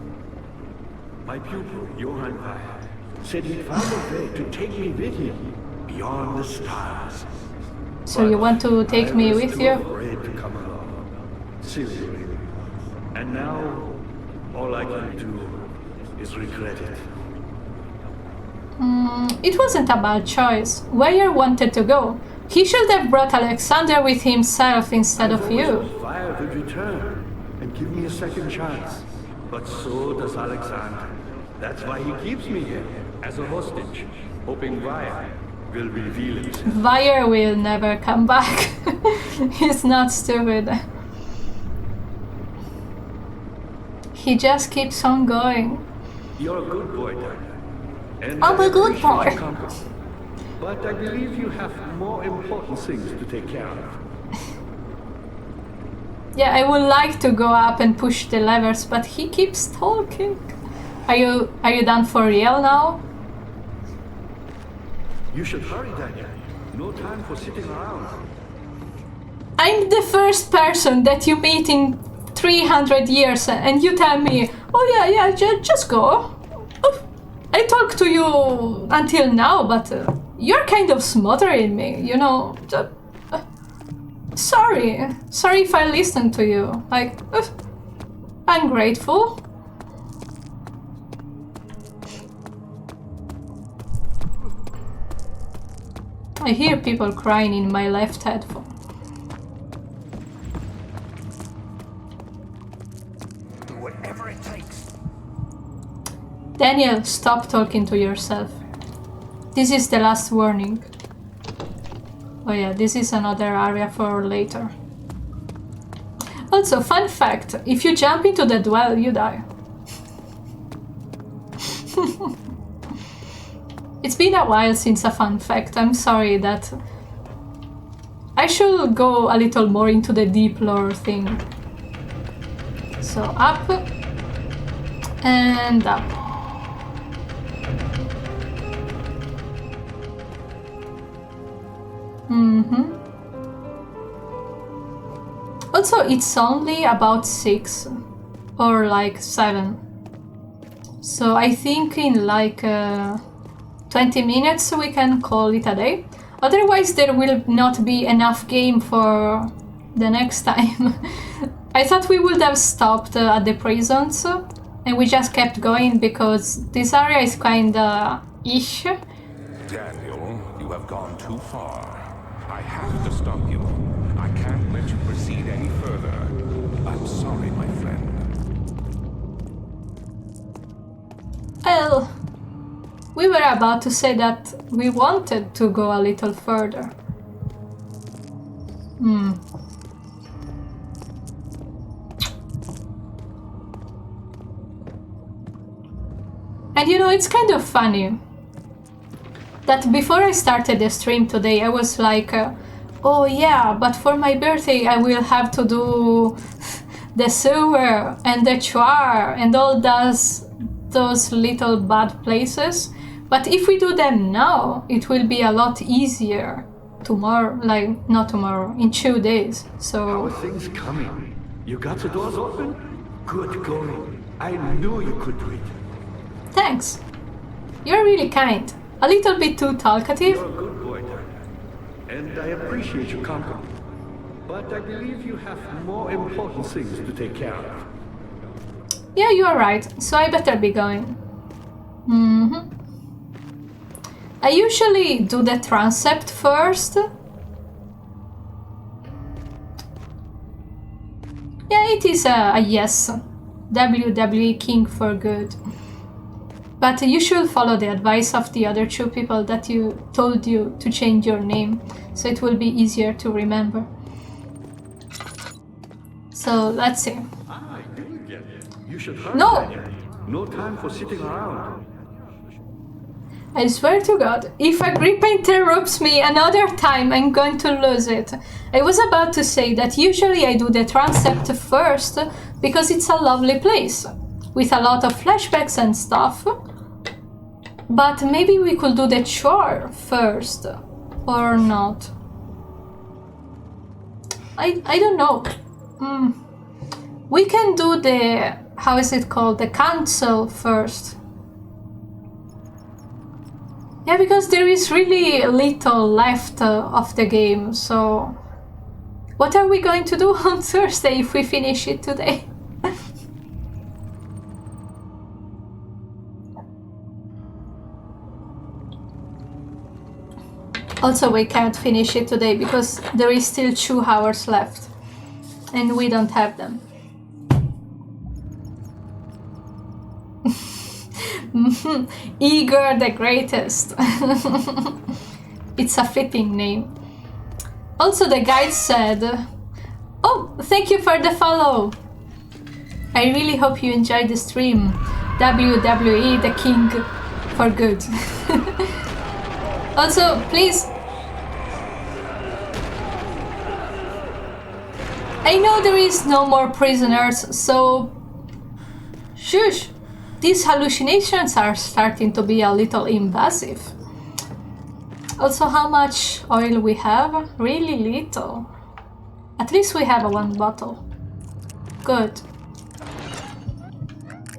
My pupil, Johann Weyer, said he'd found a way to take me with him beyond the stars. So you want to take me with I you? was too afraid to come along. Silly, really. And now, all I can do is regret it. It wasn't a bad choice. Weyer wanted to go. He should have brought Alexander with himself instead of you. Fire would return and give me a second chance. But so does Alexander. That's why he keeps me here as a hostage, hoping Vaya will reveal it. Weyer will never come back. He's not stupid. He just keeps on going. You're a good boy, Daniel. And I'm a good I appreciate boy. your company. But I believe you have more important things to take care of. Yeah, I would like to go up and push the levers, but he keeps talking. Are you done for real now? You should hurry, Daniel. No time for sitting around. I'm the first person that you meet in 300 years and you tell me, oh yeah, just go. Oh, I talked to you until now, but you're kind of smothering me, you know. Sorry if I listened to you. Like, I'm grateful. I hear people crying in my left headphone. Do whatever it takes. Daniel, stop talking to yourself. This is the last warning. Oh yeah, this is another area for later. Also, fun fact, if you jump into the well, you die. It's been a while since a fun fact. I'm sorry that... I should go a little more into the deep lore thing. So up and up. Also, it's only about 6 or like 7. So I think in like 20 minutes we can call it a day. Otherwise there will not be enough game for the next time. I thought we would have stopped at the prisons and we just kept going because this area is kinda ish. Daniel, you have gone too far. I have to stop you. I can't let you proceed any further. I'm sorry, my friend. Well, we were about to say that we wanted to go a little further. And you know, it's kind of funny that before I started the stream today, I was like, oh yeah, but for my birthday I will have to do the sewer and the char and all those little bad places. But if we do them now, it will be a lot easier tomorrow, like not tomorrow, in 2 days. How So are things coming? You got the doors open? Good going. I knew you could do it. thanks. You're really kind. A little bit too talkative. You're a good boy, Daniel. And I appreciate your company. But I believe you have more important things to take care of. Yeah, you are right. So I better be going. I usually do the transept first. Yeah, it is a yes. WWE King for good. But you should follow the advice of the other 2 people that you told you to change your name, so it will be easier to remember. So let's see. Ah, you get it. You should hurry, No! Daniel. No time for sitting around. I swear to God, if Agrippa interrupts me another time, I'm going to lose it. I was about to say that usually I do the transept first because it's a lovely place, with a lot of flashbacks and stuff. But maybe we could do the chore first, or not. I don't know. We can do the, how is it called, the council first. Yeah, because there is really little left of the game, so... What are we going to do on Thursday if we finish it today? Also, we can't finish it today because there is still 2 hours left. And we don't have them. Igor the Greatest. It's a fitting name. Also, the guide said, "Oh, thank you for the follow. I really hope you enjoyed the stream. WWE the King for good." Also, please. I know there is no more prisoners, so shush. These hallucinations are starting to be a little invasive. Also, how much oil we have? Really little. At least we have 1 bottle. Good.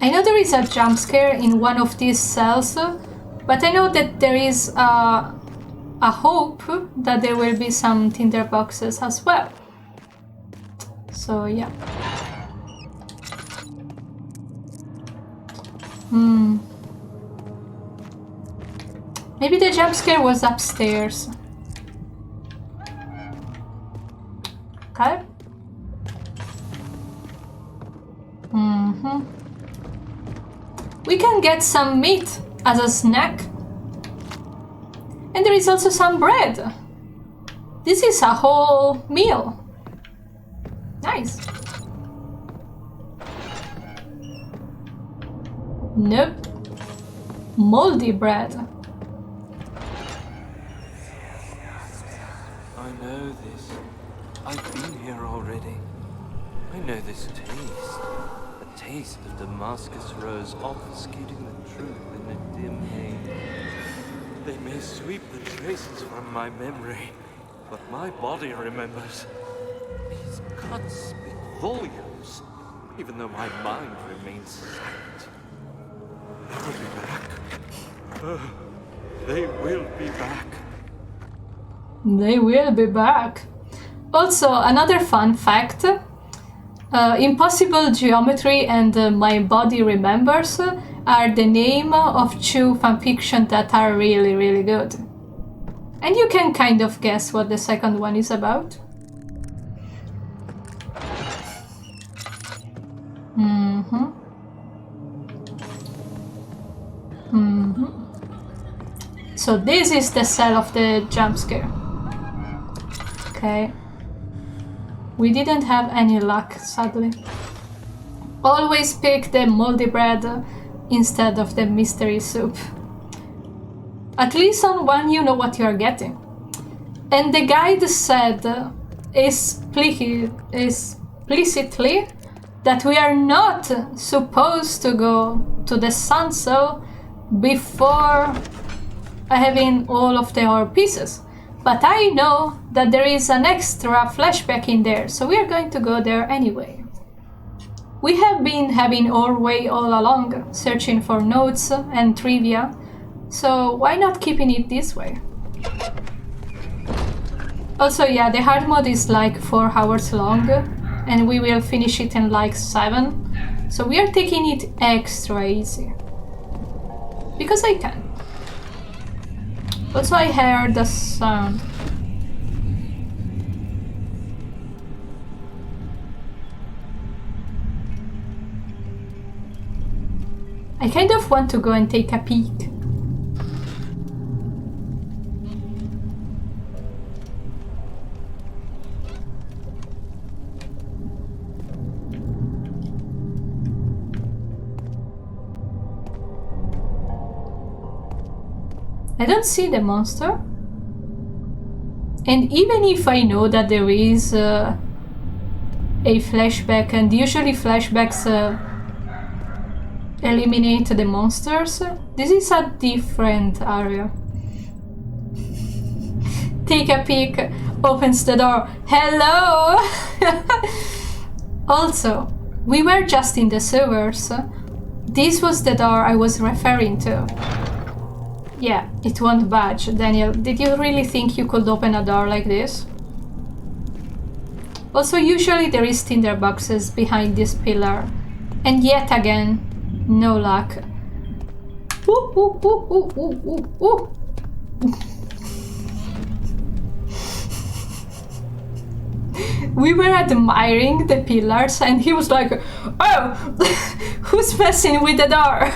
I know there is a jump scare in one of these cells, but I know that there is a hope that there will be some tinderboxes as well. So yeah. Maybe the jump scare was upstairs. Okay. We can get some meat as a snack. And there is also some bread. This is a whole meal. Nice. Nope. Moldy bread. I know this. I've been here already. I know this taste. The taste of Damascus rose obfuscating the truth in a dim haze. They may sweep the traces from my memory, but my body remembers. These cuts speak volumes, even though my mind remains silent. They will be back. They will be back. They will be back. Also, another fun fact. Impossible Geometry and My Body Remembers are the name of 2 fanfiction that are really, really good. And you can kind of guess what the second one is about. So this is the cell of the jump scare. Okay. We didn't have any luck, sadly. Always pick the moldy bread instead of the mystery soup. At least on one you know what you're getting. And the guide said explicitly that we are not supposed to go to the sun cell before having all of the ore pieces. But I know that there is an extra flashback in there, so we are going to go there anyway. We have been having our way all along, searching for notes and trivia, so why not keeping it this way? Also, yeah, the hard mode is like 4 hours long, and we will finish it in like 7, so we are taking it extra easy. Because I can. Also, I heard the sound. I kind of want to go and take a peek. I don't see the monster. And even if I know that there is a flashback, and usually flashbacks eliminate the monsters, this is a different area. Take a peek, opens the door. Hello! Also, we were just in the sewers. This was the door I was referring to. Yeah, it won't budge. Daniel, did you really think you could open a door like this? Also, usually there is tinder boxes behind this pillar. And yet again, no luck. Ooh, ooh, ooh, ooh, ooh, ooh, ooh. We were admiring the pillars and he was like, oh, who's messing with the door?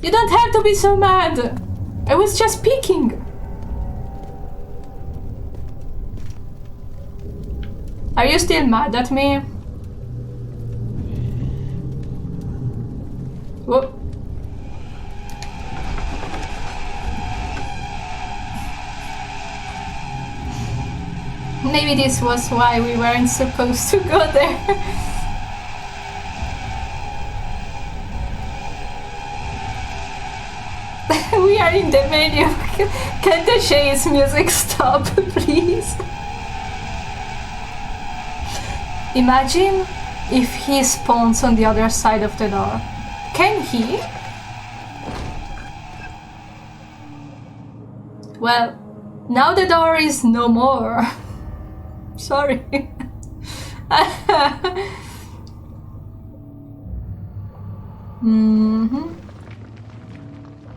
You don't have to be so mad. I was just peeking. Are you still mad at me? Whoa. Maybe this was why we weren't supposed to go there. We are in the menu. Can the chase music stop, please? Imagine if he spawns on the other side of the door. Can he? Well, now the door is no more. Sorry.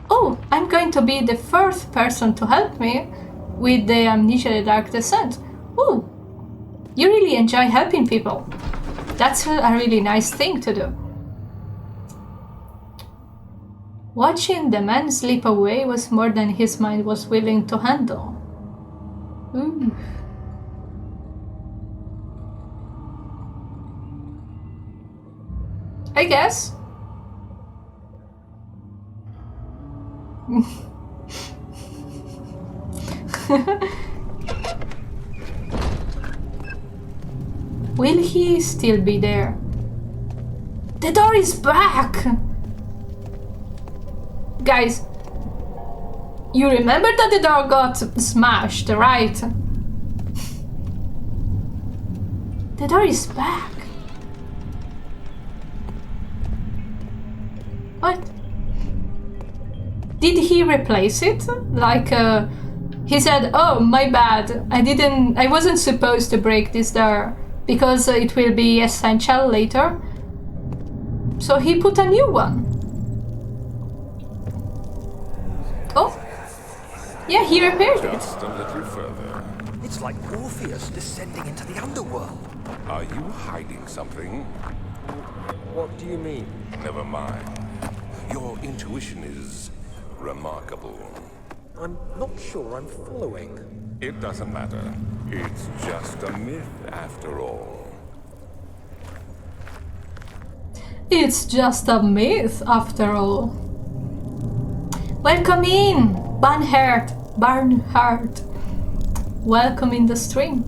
Oh, I'm going to be the first person to help me with the Amnesia the Dark Descent. Ooh, you really enjoy helping people. That's a really nice thing to do. Watching the man slip away was more than his mind was willing to handle. Ooh. I guess. Will he still be there? The door is back! Guys, you remember that the door got smashed, right? The door is back. What? Did he replace it? Like, he said, oh, my bad, I wasn't supposed to break this door because it will be essential later. So he put a new one. Oh, yeah, he repaired it. Just a little further. It's like Orpheus descending into the underworld. Are you hiding something? What do you mean? Never mind. Your intuition is remarkable. I'm not sure I'm following. It doesn't matter. It's just a myth after all. It's just a myth after all. Welcome in, Barnhart. welcome in the stream.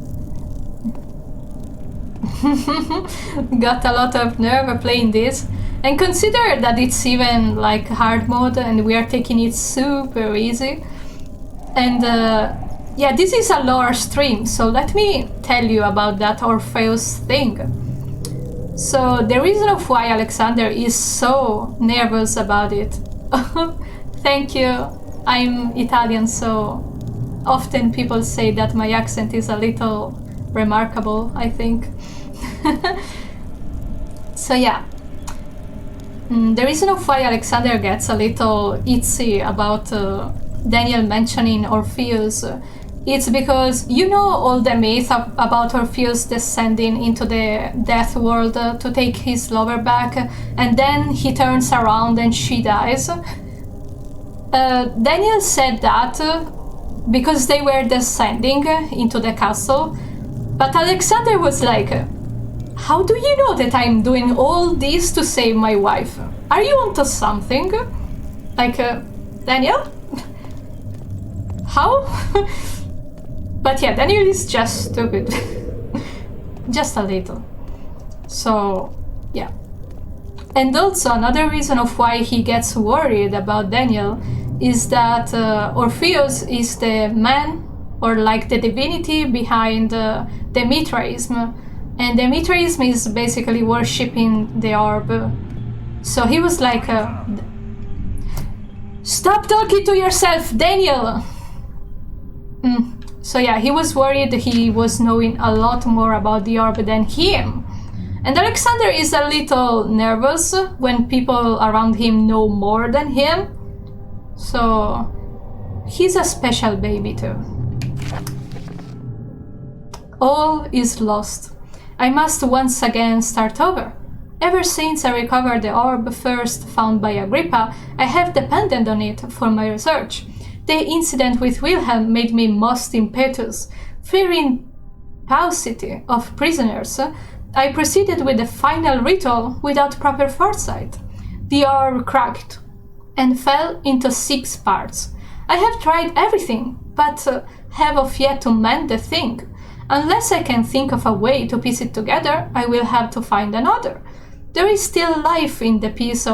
Got a lot of nerve playing this, and consider that it's even like hard mode and we are taking it super easy. And yeah, this is a lore stream, so let me tell you about that Orpheus thing. So the reason of why Alexander is so nervous about it. Thank you. I'm Italian, so often people say that my accent is a little remarkable, I think. So yeah, the reason of why Alexander gets a little itsy about Daniel mentioning Orpheus, it's because you know all the myth about Orpheus descending into the death world to take his lover back, and then he turns around and she dies. Daniel said that because they were descending into the castle, but Alexander was like, how do you know that I'm doing all this to save my wife? Are you onto something? Like, Daniel? How? But yeah, Daniel is just stupid. Just a little. So, yeah. And also another reason of why he gets worried about Daniel is that Orpheus is the man, or like the divinity behind the Mithraism. And the Mithraism is basically worshipping the orb. So he was like, stop talking to yourself, Daniel! So yeah, he was worried he was knowing a lot more about the orb than him. And Alexander is a little nervous when people around him know more than him. So he's a special baby too. All is lost. I must once again start over. Ever since I recovered the orb first found by Agrippa, I have depended on it for my research. The incident with Wilhelm made me most impetuous. Fearing paucity of prisoners, I proceeded with the final ritual without proper foresight. The orb cracked and fell into 6 parts. I have tried everything, but have of yet to mend the thing. Unless I can think of a way to piece it together, I will have to find another. There is still life in a piece,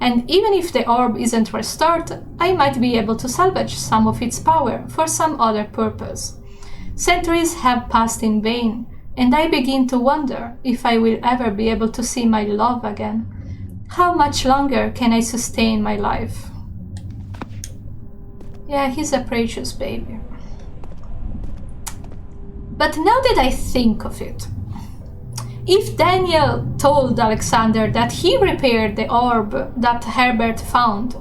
and even if the orb isn't restored, I might be able to salvage some of its power for some other purpose. Centuries have passed in vain, and I begin to wonder if I will ever be able to see my love again. How much longer can I sustain my life? Yeah, he's a precious baby. But now that I think of it, if Daniel told Alexander that he repaired the orb that Herbert found,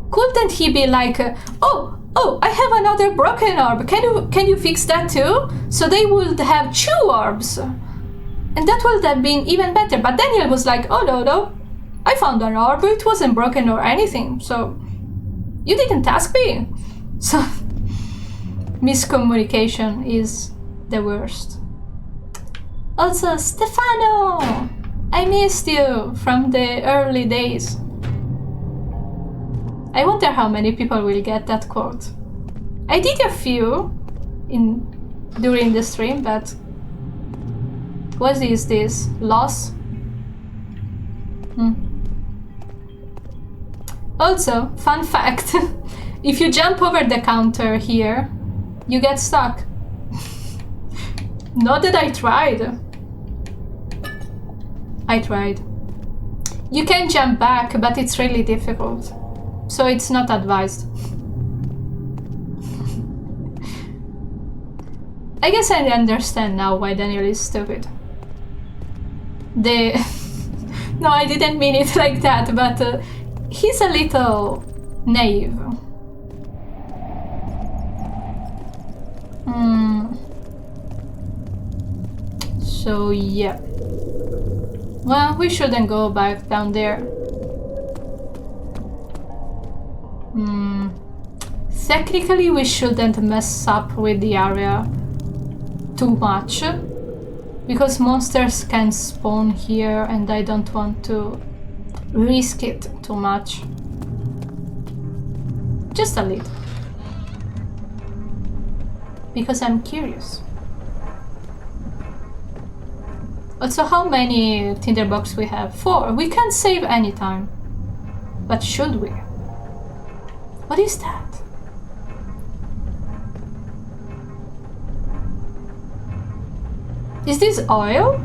couldn't he be like, oh, I have another broken orb, can you fix that too? So they would have 2 orbs. And that would have been even better. But Daniel was like, oh no, I found an orb, it wasn't broken or anything, so you didn't ask me. So miscommunication is the worst. Also, Stefano! I missed you from the early days. I wonder how many people will get that quote. I did a few during the stream, but what is this? Loss? Also, fun fact, if you jump over the counter here, you get stuck. Not that I tried. I tried. You can jump back, but it's really difficult. So it's not advised. I guess I understand now why Daniel is stupid. No, I didn't mean it like that, but he's a little naive. So yeah. Well, we shouldn't go back down there. Technically, we shouldn't mess up with the area too much, because monsters can spawn here and I don't want to risk it too much. Just a little. because I'm curious. Also, how many tinderbox we have? 4. We can't save anytime. But should we? What is that? Is this oil?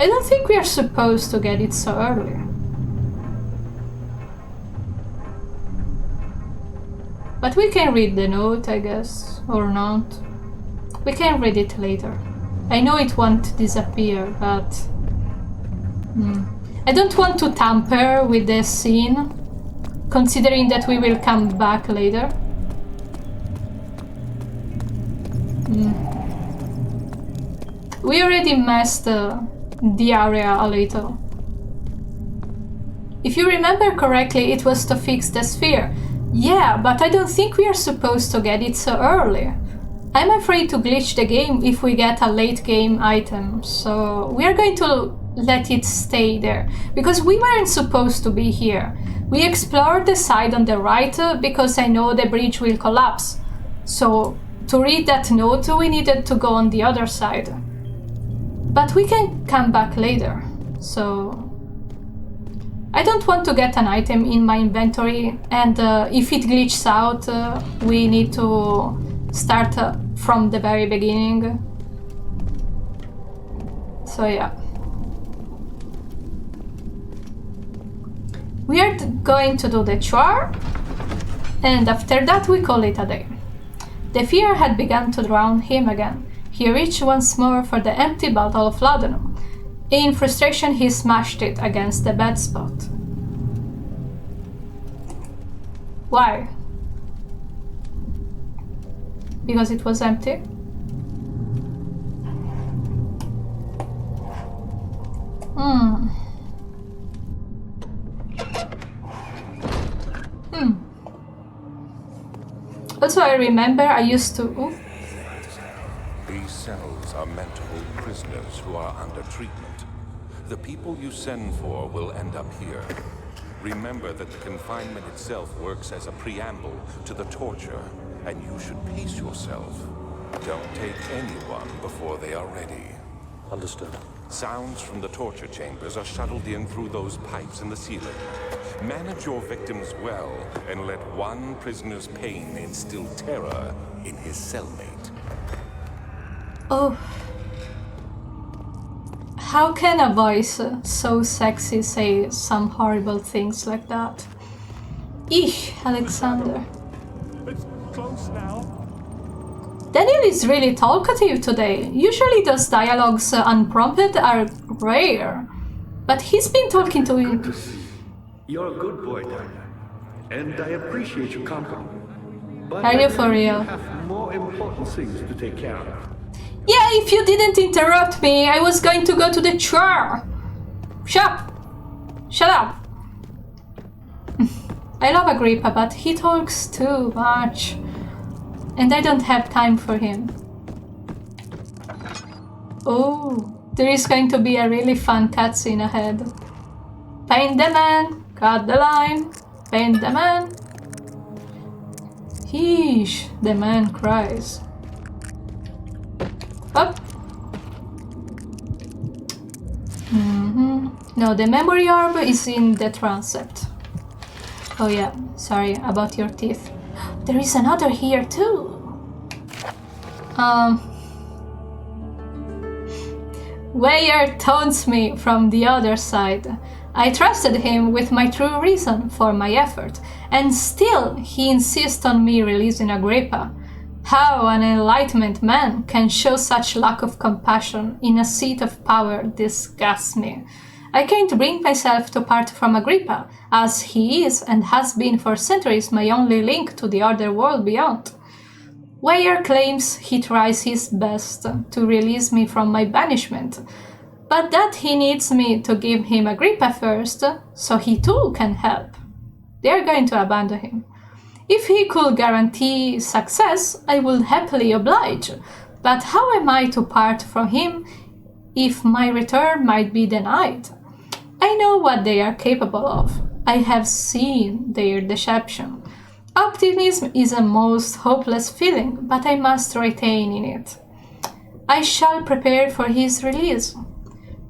I don't think we are supposed to get it so early. But we can read the note, I guess, or not. We can read it later. I know it won't disappear, but... I don't want to tamper with the scene, considering that we will come back later. We already messed the area a little. If you remember correctly, it was to fix the sphere. Yeah, but I don't think we are supposed to get it so early. I'm afraid to glitch the game if we get a late game item, so we are going to let it stay there, because we weren't supposed to be here. We explored the side on the right because I know the bridge will collapse. So to read that note, we needed to go on the other side. But we can come back later, so... I don't want to get an item in my inventory, and if it glitches out, we need to start from the very beginning. So yeah. We are going to do the chore, and after that we call it a day. The fear had begun to drown him again. He reached once more for the empty bottle of laudanum. In frustration, he smashed it against the bed spot. Why? Because it was empty? Also, I remember I used to... Oh. These cells are meant to hold prisoners who are under treatment. The people you send for will end up here. Remember that the confinement itself works as a preamble to the torture, and you should pace yourself. Don't take anyone before they are ready. Understood. Sounds from the torture chambers are shuttled in through those pipes in the ceiling. Manage your victims well, and let one prisoner's pain instill terror in his cellmate. Oh. How can a voice so sexy say some horrible things like that? Eesh, Alexander. It's close now. Daniel is really talkative today. Usually those dialogues unprompted are rare. But he's been talking to him. Good to see. You're a good boy, Daniel. And I appreciate your company. But Are you for real? I have more important things to take care of. Yeah, if you didn't interrupt me, I was going to go to the chore. Shut up. Shut up. I love Agrippa, but he talks too much. And I don't have time for him. Oh, there is going to be a really fun cutscene ahead. Paint the man, cut the line, paint the man. Yeesh, the man cries. Up. No, the memory orb is in the transept. Oh yeah, sorry about your teeth. There is another here too. Weyer taunts me from the other side. I trusted him with my true reason for my effort, and still he insists on me releasing Agrippa. How an enlightened man can show such lack of compassion in a seat of power disgusts me. I can't bring myself to part from Agrippa, as he is and has been for centuries my only link to the other world beyond. Weyer claims he tries his best to release me from my banishment, but that he needs me to give him Agrippa first, so he too can help. They are going to abandon him. If he could guarantee success, I would happily oblige, but how am I to part from him if my return might be denied? I know what they are capable of. I have seen their deception. Optimism is a most hopeless feeling, but I must retain in it. I shall prepare for his release.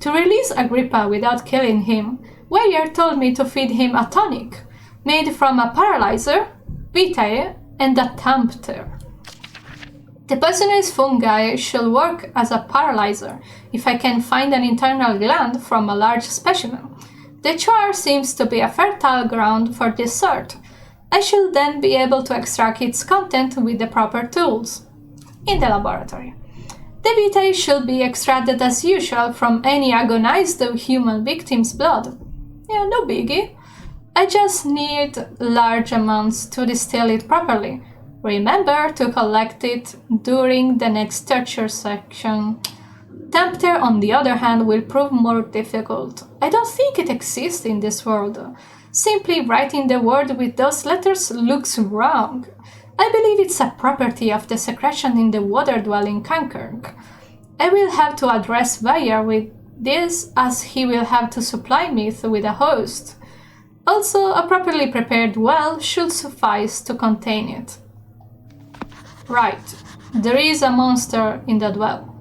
To release Agrippa without killing him, Weyer told me to feed him a tonic, made from a paralyzer, vitae, and a tempter. The poisonous fungi should work as a paralyzer if I can find an internal gland from a large specimen. The char seems to be a fertile ground for this sort. I should then be able to extract its content with the proper tools. In the laboratory. The vitae should be extracted as usual from any agonized human victim's blood. Yeah, no biggie. I just need large amounts to distill it properly. Remember to collect it during the next torture section. Tempter, on the other hand, will prove more difficult. I don't think it exists in this world. Simply writing the word with those letters looks wrong. I believe it's a property of the secretion in the water-dwelling canker. I will have to address Weyer with this, as he will have to supply me with a host. Also, a properly prepared well should suffice to contain it. Right, there is a monster in that well.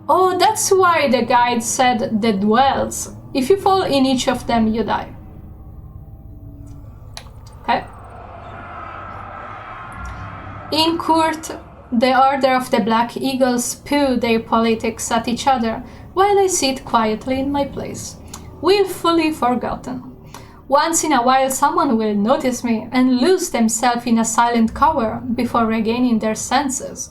Oh, that's why the guide said the dwells. If you fall in each of them, you die. Okay. In court, the Order of the Black Eagles spew their politics at each other, while I sit quietly in my place, willfully forgotten. Once in a while someone will notice me and lose themselves in a silent cover before regaining their senses.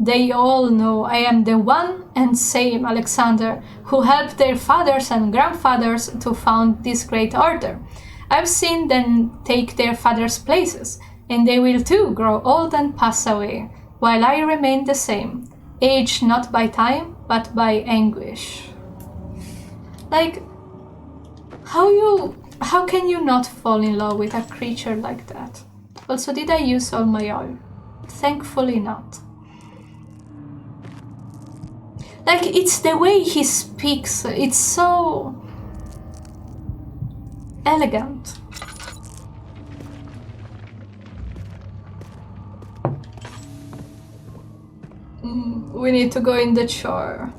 They all know I am the one and same Alexander who helped their fathers and grandfathers to found this great order. I've seen them take their fathers' places, and they will too grow old and pass away, while I remain the same, aged not by time, but by anguish. Like, how can you not fall in love with a creature like that? Also, did I use all my oil? Thankfully not. Like, it's the way he speaks, it's so elegant. We need to go in the chore.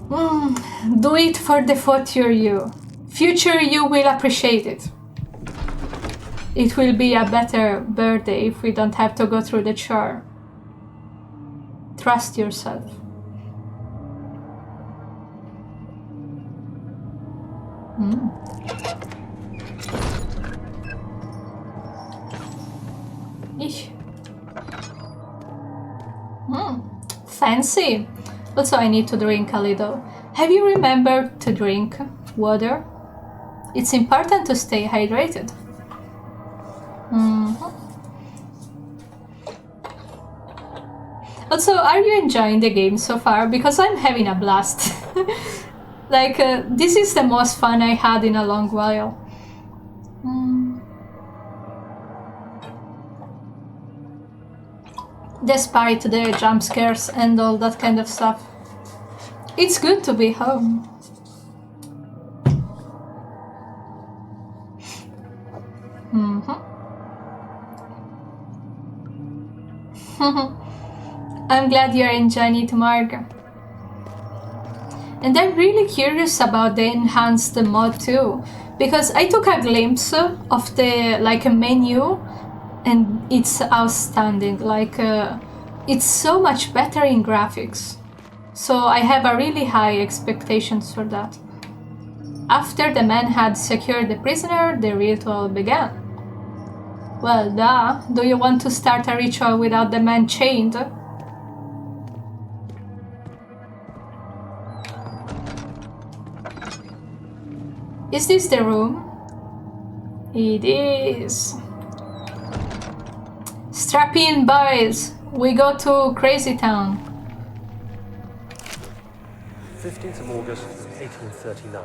Do it for the future you. Future you will appreciate it. It will be a better birthday if we don't have to go through the chore. Trust yourself. Eesh. Fancy. Also, I need to drink a little. Have you remembered to drink water? It's important to stay hydrated. Also, are you enjoying the game so far? Because I'm having a blast. Like, this is the most fun I had in a long while. Despite the jump scares and all that kind of stuff. It's good to be home. I'm glad you're enjoying it, Marg. And I'm really curious about the enhanced mod too, because I took a glimpse of the menu, and it's outstanding. It's so much better in graphics. So I have a really high expectations for that. After the man had secured the prisoner, the ritual began. Well, duh. Do you want to start a ritual without the man chained? Is this the room? It is. Strap in, boys. We go to Crazy Town. 15th of August, 1839.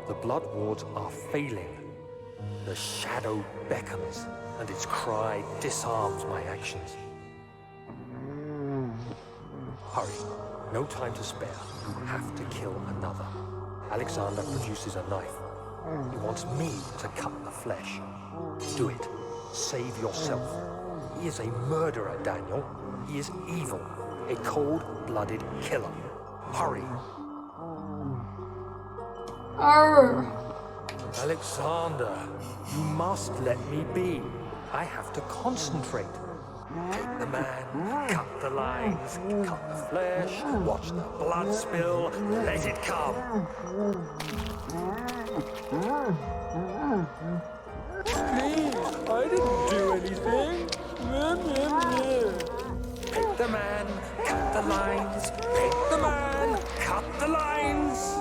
The blood wards are failing. The shadow beckons, and its cry disarms my actions. Hurry. No time to spare. You have to kill another. Alexander produces a knife. He wants me to cut the flesh. Do it. Save yourself. He is a murderer, Daniel. He is evil. A cold-blooded killer. Hurry. Arr. Alexander, you must let me be. I have to concentrate. Take the man, cut the lines, cut the flesh, watch the blood spill, let it come. Please, I didn't do anything. Pick the man, cut the lines, pick the man, cut the lines.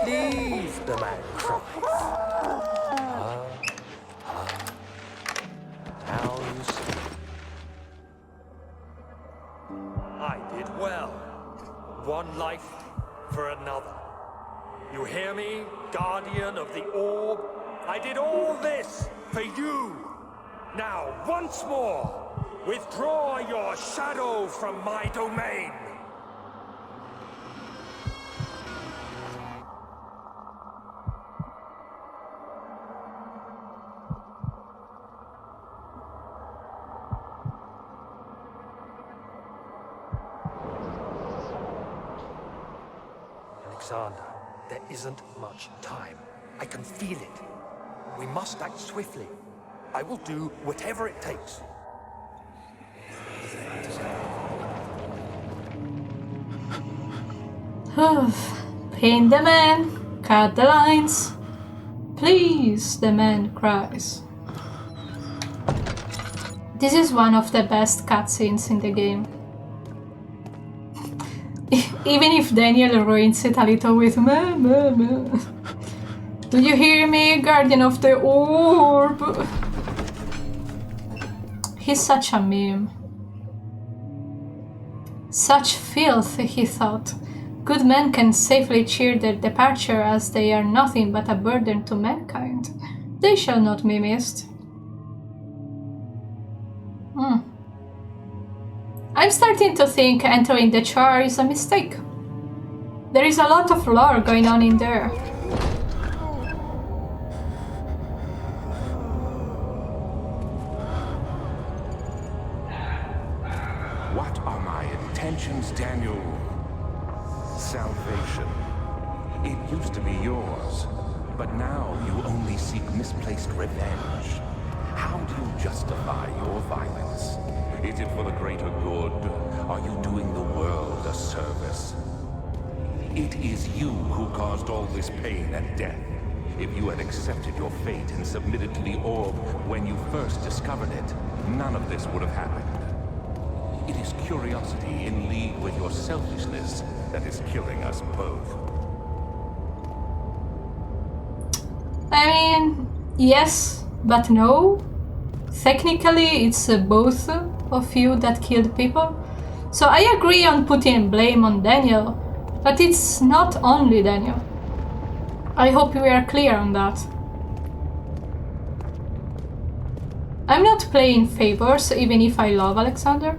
Please, the man cries. Now you see. I did well. One life for another. You hear me, guardian of the orb? I did all this for you. Now, once more, withdraw your shadow from my domain. Alexander, there isn't much time. I can feel it. We must act swiftly. I will do whatever it takes. Paint the man, cut the lines. Please, the man cries. This is one of the best cutscenes in the game. Even if Daniel ruins it a little with meh, meh, meh. Do you hear me, guardian of the orb? He's such a meme. Such filth, he thought. Good men can safely cheer their departure as they are nothing but a burden to mankind. They shall not be missed. I'm starting to think entering the char is a mistake. There is a lot of lore going on in there. What are my intentions, Daniel? Salvation. It used to be yours, but now you only seek misplaced revenge. How do you justify your violence? Is it for the greater good? Are you doing the world a service? It is you who caused all this pain and death. If you had accepted your fate and submitted to the orb when you first discovered it, none of this would have happened. It is curiosity in league with your selfishness that is killing us both. I mean, yes, but no. Technically, it's both of you that killed people. So I agree on putting blame on Daniel, but it's not only Daniel. I hope we are clear on that. I'm not playing favors, even if I love Alexander.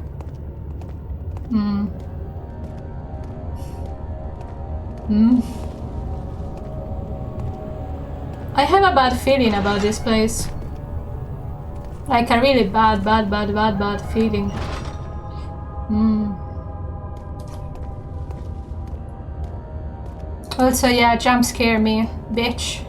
I have a bad feeling about this place. Like a really bad feeling. Also, yeah, jump scare me, bitch.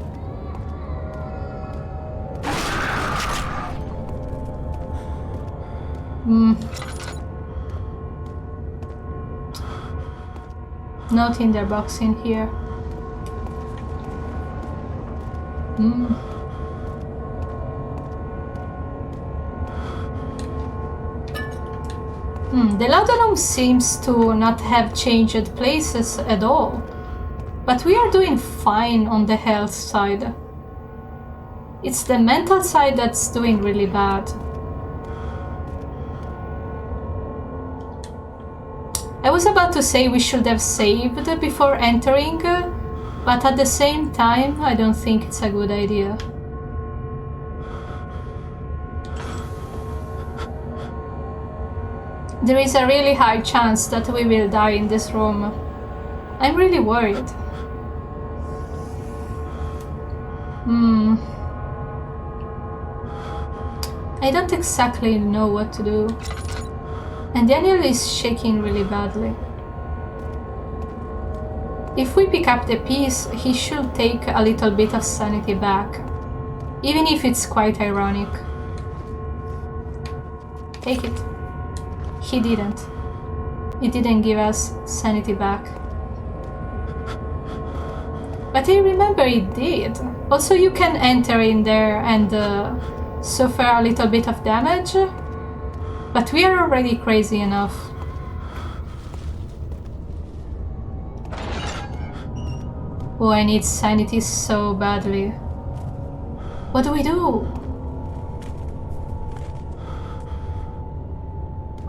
No tinderbox in here. The laudanum seems to not have changed places at all, but we are doing fine on the health side. It's the mental side that's doing really bad. I was about to say we should have saved before entering, but at the same time, I don't think it's a good idea. There is a really high chance that we will die in this room. I'm really worried. I don't exactly know what to do. And Daniel is shaking really badly. If we pick up the piece, he should take a little bit of sanity back. Even if it's quite ironic. Take it. He didn't. It didn't give us sanity back. But I remember it did. Also, you can enter in there and suffer a little bit of damage. But we are already crazy enough. Oh, I need sanity so badly. What do we do?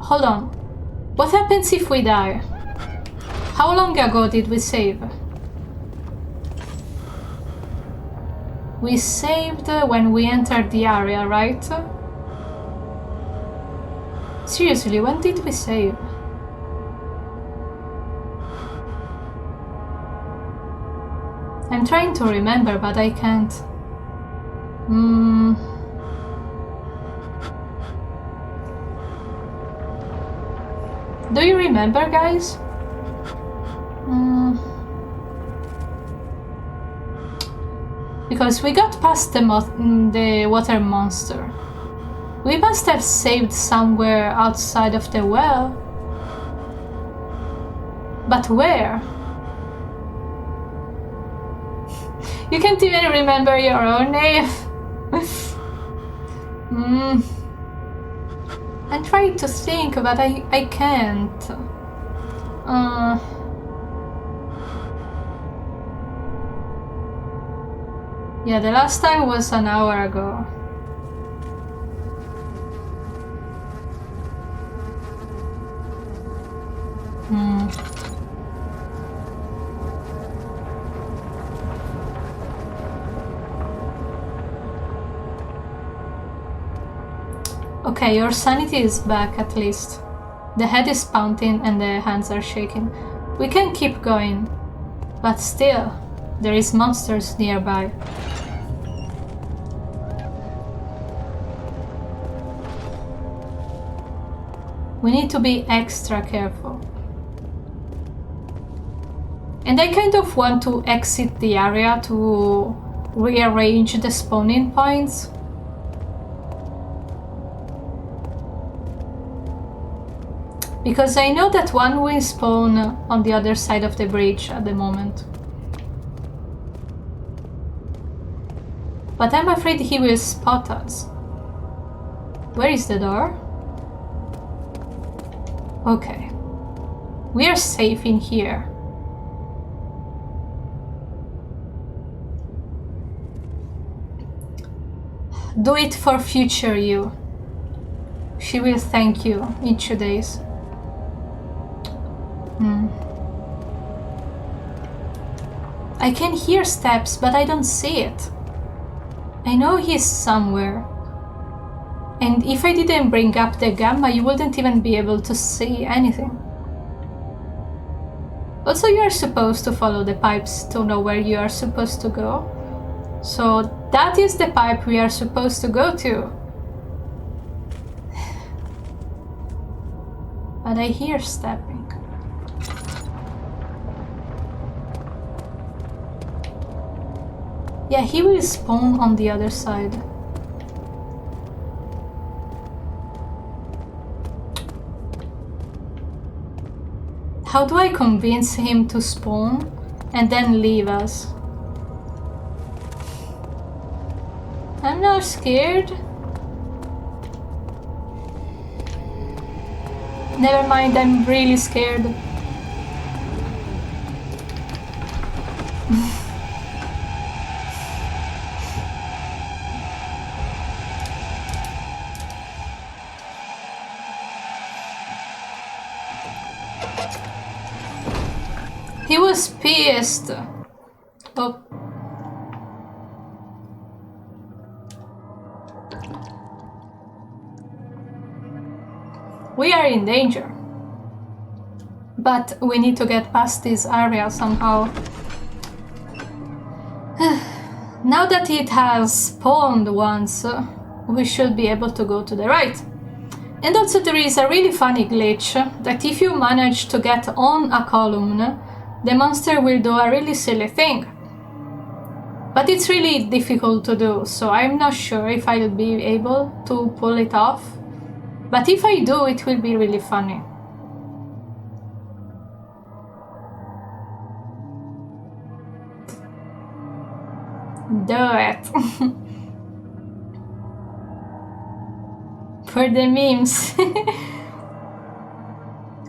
Hold on. What happens if we die? How long ago did we save? We saved when we entered the area, right? Seriously, when did we save? I'm trying to remember, but I can't. Do you remember, guys? Because we got past the water monster. We must have saved somewhere outside of the well. But where? You can't even remember your own name. I'm trying to think, but I can't. Yeah, the last time was an hour ago. Okay, your sanity is back at least. The head is pounding and the hands are shaking. We can keep going, but still, there is monsters nearby. We need to be extra careful. And I kind of want to exit the area to rearrange the spawning points. Because I know that one will spawn on the other side of the bridge at the moment. But I'm afraid he will spot us. Where is the door? Okay. We are safe in here. Do it for future you. She will thank you in 2 days. I can hear steps, but I don't see it. I know he's somewhere. And if I didn't bring up the gamma, you wouldn't even be able to see anything. Also, you are supposed to follow the pipes to know where you are supposed to go. So that is the pipe we are supposed to go to. But I hear stepping. Yeah, he will spawn on the other side. How do I convince him to spawn and then leave us? I'm not scared. Never mind, I'm really scared. He was pissed. Oh. We are in danger. But we need to get past this area somehow. Now that it has spawned once, we should be able to go to the right. And also there is a really funny glitch that if you manage to get on a column, the monster will do a really silly thing. But it's really difficult to do, so I'm not sure if I'll be able to pull it off. But if I do, it will be really funny. Do it. For the memes.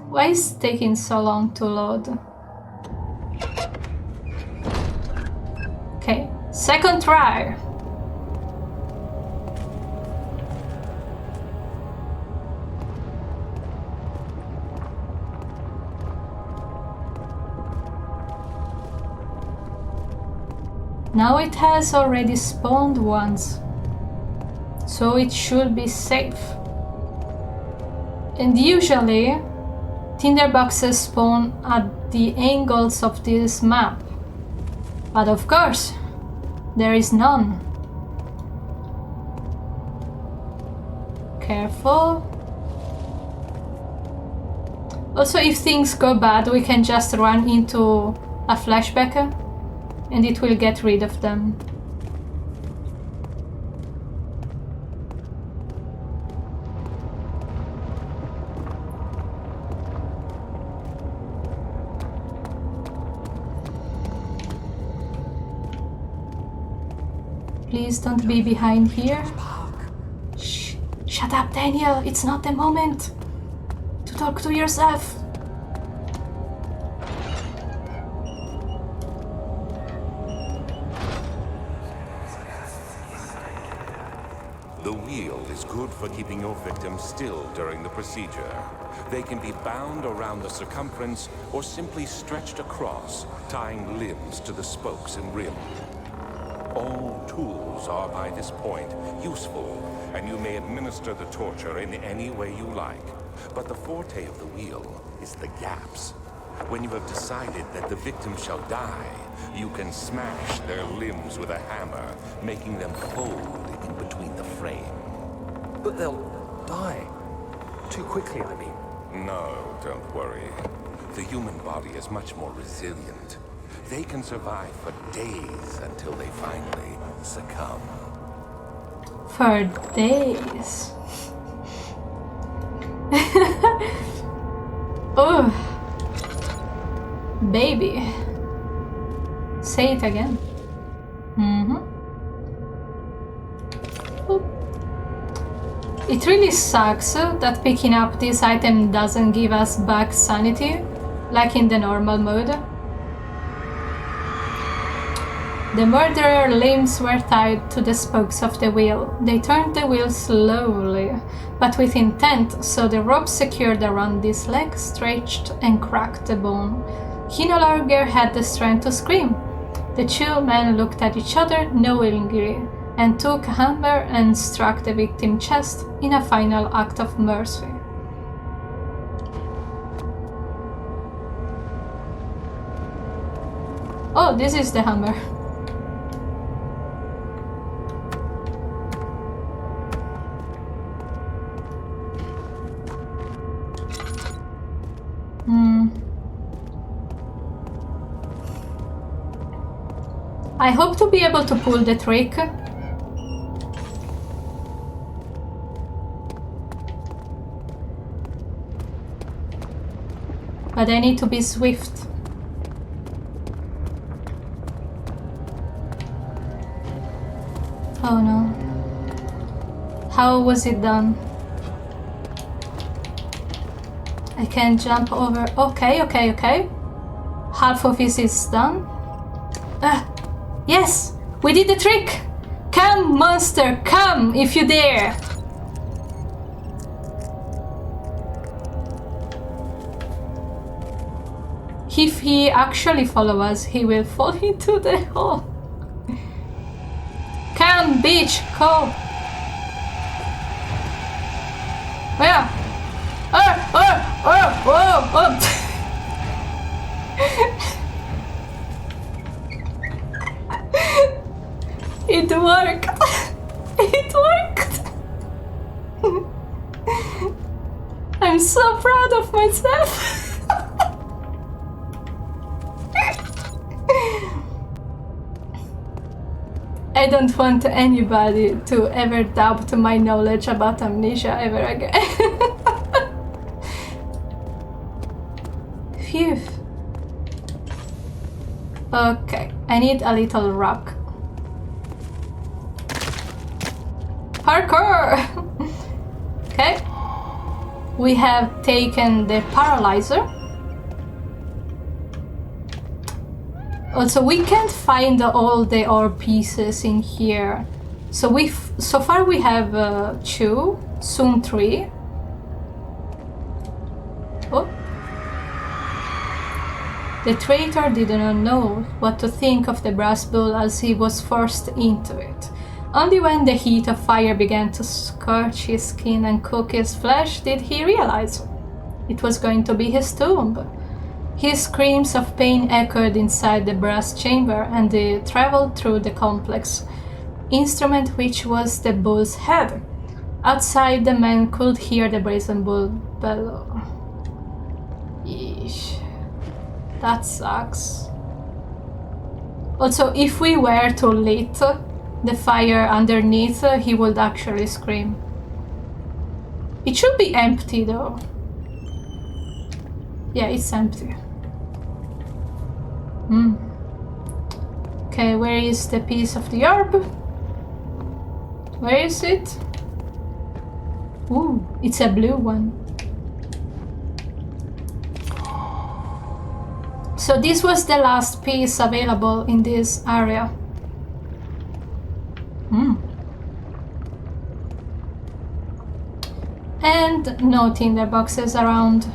Why is it taking so long to load? Okay, second try. Now it has already spawned once, so it should be safe. And usually, tinderboxes spawn at the angles of this map. But of course, there is none. Careful. Also, if things go bad, we can just run into a flashback and it will get rid of them. Please don't be behind here. Shh. Shut up, Daniel. It's not the moment to talk to yourself. The wheel is good for keeping your victims still during the procedure. They can be bound around the circumference or simply stretched across, tying limbs to the spokes and rim. All tools are by this point useful, and you may administer the torture in any way you like. But the forte of the wheel is the gaps. When you have decided that the victim shall die, you can smash their limbs with a hammer, making them fold in between the frame. But they'll die. Too quickly, I mean. No, don't worry. The human body is much more resilient. They can survive for days until they finally succumb. For days. Oh, baby. Say it again. Oop. It really sucks that picking up this item doesn't give us back sanity, like in the normal mode. The murderer limbs were tied to the spokes of the wheel. They turned the wheel slowly, but with intent, so the rope secured around his leg stretched and cracked the bone. He no longer had the strength to scream. The two men looked at each other knowingly and took a hammer and struck the victim's chest in a final act of mercy. Oh, this is the hammer. I hope to be able to pull the trick. But I need to be swift. Oh no. How was it done? I can jump over. Okay. Half of this is done. Yes! We did the trick! Come, monster! Come, if you dare! If he actually follows us, he will fall into the hole. Come, bitch! Go! Where? Oh! It worked! It worked! I'm so proud of myself! I don't want anybody to ever doubt my knowledge about Amnesia ever again. Phew. Okay, I need a little rock. Parkour! Okay. We have taken the paralyzer. Also, we can't find all the ore pieces in here. So far we have 2, soon 3. Oh. The traitor did not know what to think of the brass bull as he was forced into it. Only when the heat of fire began to scorch his skin and cook his flesh did he realize it was going to be his tomb. His screams of pain echoed inside the brass chamber, and they traveled through the complex instrument which was the bull's head. Outside, the man could hear the brazen bull bellow. Yeesh. That sucks. Also, if we were to lit the fire underneath, he would actually scream. It should be empty though. Yeah, it's empty. Okay, where is the piece of the orb? Where is it? Ooh, it's a blue one. So this was the last piece available in this area. And no tinder boxes around.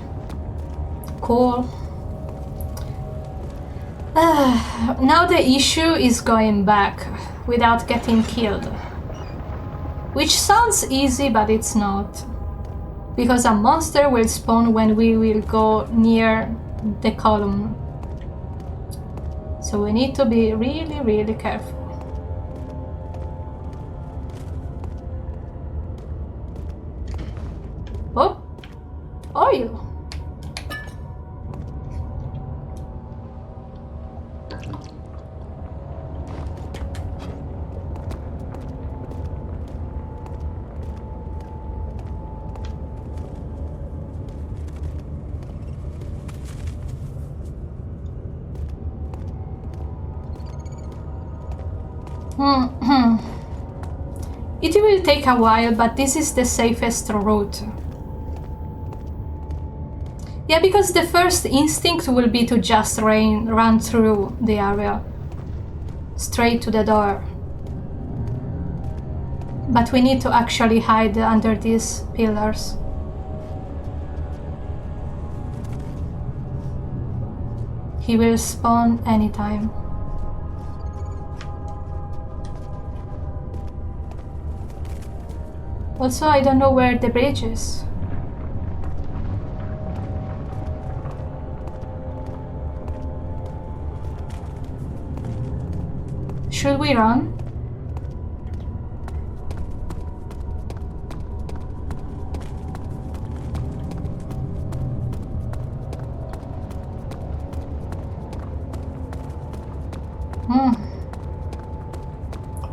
Cool. Now the issue is going back without getting killed. Which sounds easy, but it's not. Because a monster will spawn when we will go near the column. So we need to be really, really careful. Oh, oil. It will take a while, but this is the safest route. Yeah, because the first instinct will be to just run through the area. Straight to the door. But we need to actually hide under these pillars. He will spawn anytime. Also, I don't know where the bridge is. Should we run?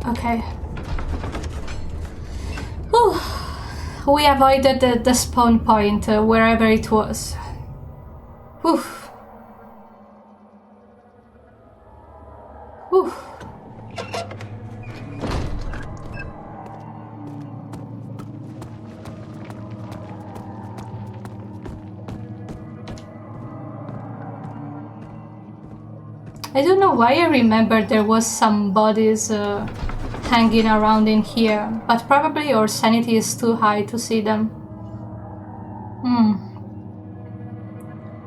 Okay. Whew. We avoided the spawn point, wherever it was. Whew. Whew. I don't know why I remember there was some bodies hanging around in here, but probably our sanity is too high to see them.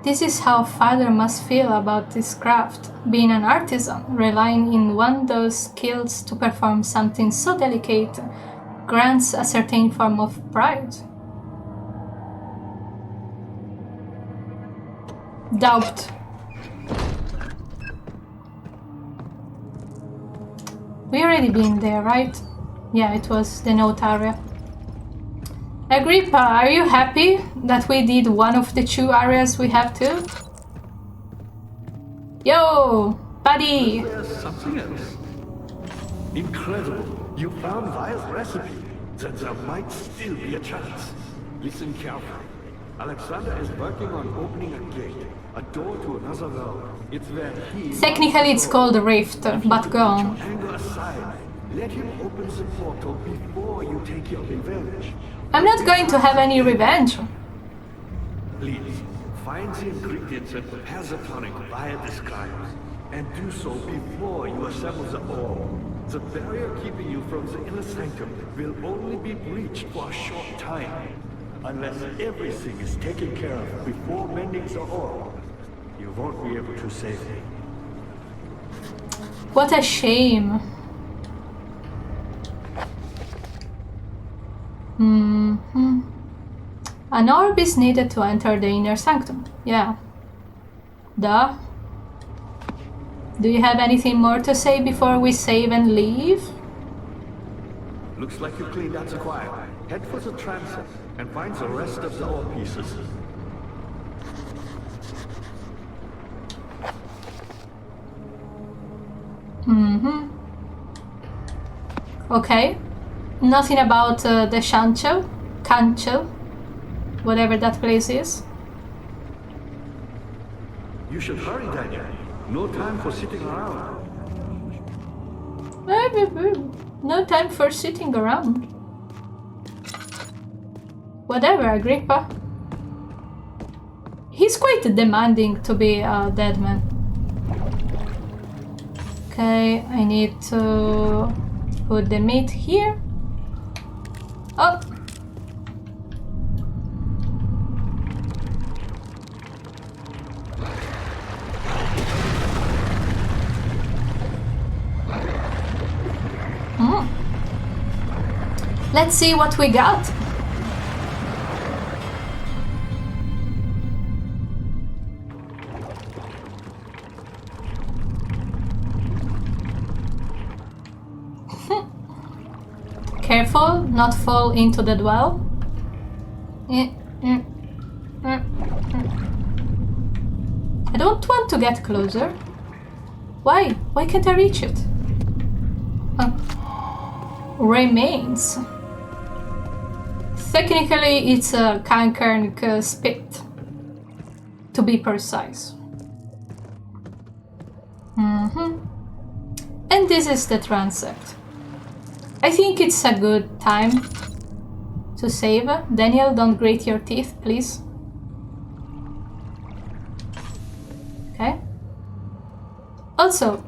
This is how Father must feel about this craft, being an artisan, relying in one's skills to perform something so delicate grants a certain form of pride. Doubt. We already been there, right? Yeah, it was the note area. Agrippa, are you happy that we did one of the 2 areas we have to? Yo, buddy! There's something else. Incredible. You found Vile's recipe. Then there might still be a chance. Listen carefully. Alexander is working on opening a gate, a door to another world. It's where he... Technically it's called a rift, but go on. Put your anger aside. Let him open the portal before you take your revenge. I'm not going to have any revenge. Please, find the ingredients and prepare the tonic Vile describes. And do so before you assemble the orb. The barrier keeping you from the Inner Sanctum will only be breached for a short time. Unless everything is taken care of before mending the orb, you won't be able to save me. What a shame. An orb is needed to enter the Inner Sanctum. Yeah. Duh. Do you have anything more to say before we save and leave? Looks like you cleaned out the choir. Head for the transept and find the rest of the orb pieces. Okay. Nothing about the Cancho, whatever that place is. You should hurry, Daniel. No time for sitting around. No time for sitting around. Whatever, Agrippa. He's quite demanding to be a dead man. Okay, I need to put the meat here. Oh! Let's see what we got. Careful, not fall into the well. I don't want to get closer. Why? Why can't I reach it? Remains. Technically, it's a Kankernik spit, to be precise. And this is the transept. I think it's a good time to save. Daniel, don't grate your teeth, please. Okay. Also,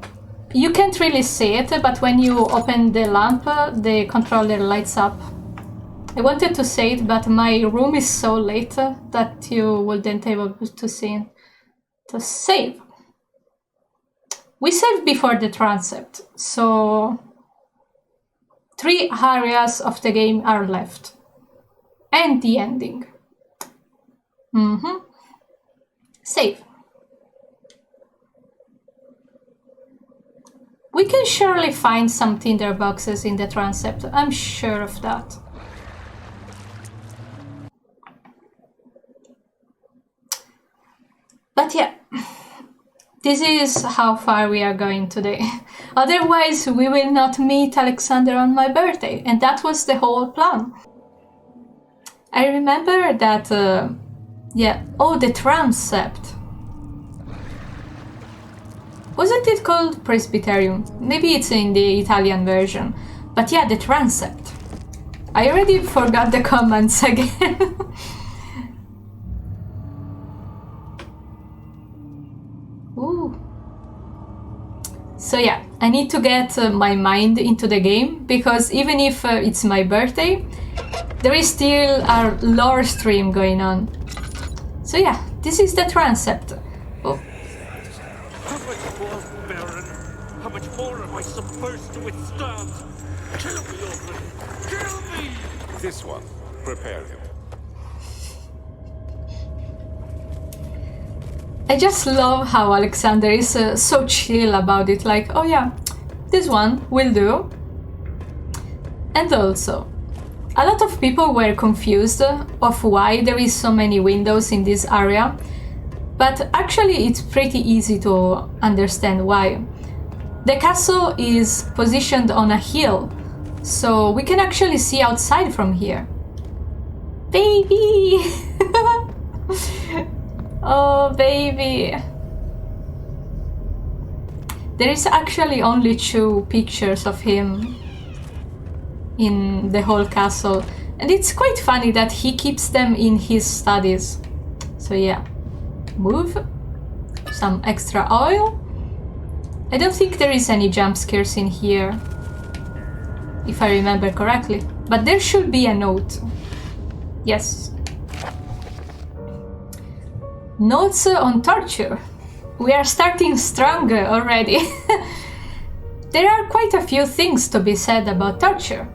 you can't really see it, but when you open the lamp, the controller lights up. I wanted to say it, but my room is so late that you wouldn't be able to see to save. We saved before the transept, so 3 areas of the game are left. And the ending. Save. We can surely find some tinder boxes in the transept, I'm sure of that. But yeah, this is how far we are going today. Otherwise, we will not meet Alexander on my birthday, and that was the whole plan. I remember that, the transept. Wasn't it called Presbyterium? Maybe it's in the Italian version. But yeah, the transept. I already forgot the comments again. Ooh. So yeah, I need to get my mind into the game, because even if it's my birthday, there is still a lore stream going on. So yeah, this is the transept. Oh. How much more, Baron? How much more am I supposed to withstand? Kill me already! Kill me! This one. Prepare him. I just love how Alexander is so chill about it, like, oh yeah, this one will do. And also, a lot of people were confused of why there is so many windows in this area, but actually it's pretty easy to understand why. The castle is positioned on a hill, so we can actually see outside from here. Baby! Oh, baby! There is actually only 2 pictures of him in the whole castle, and it's quite funny that he keeps them in his studies. So yeah, move, some extra oil. I don't think there is any jump scares in here, if I remember correctly, but there should be a note. Yes. Notes on torture. We are starting strong already. There are quite a few things to be said about torture.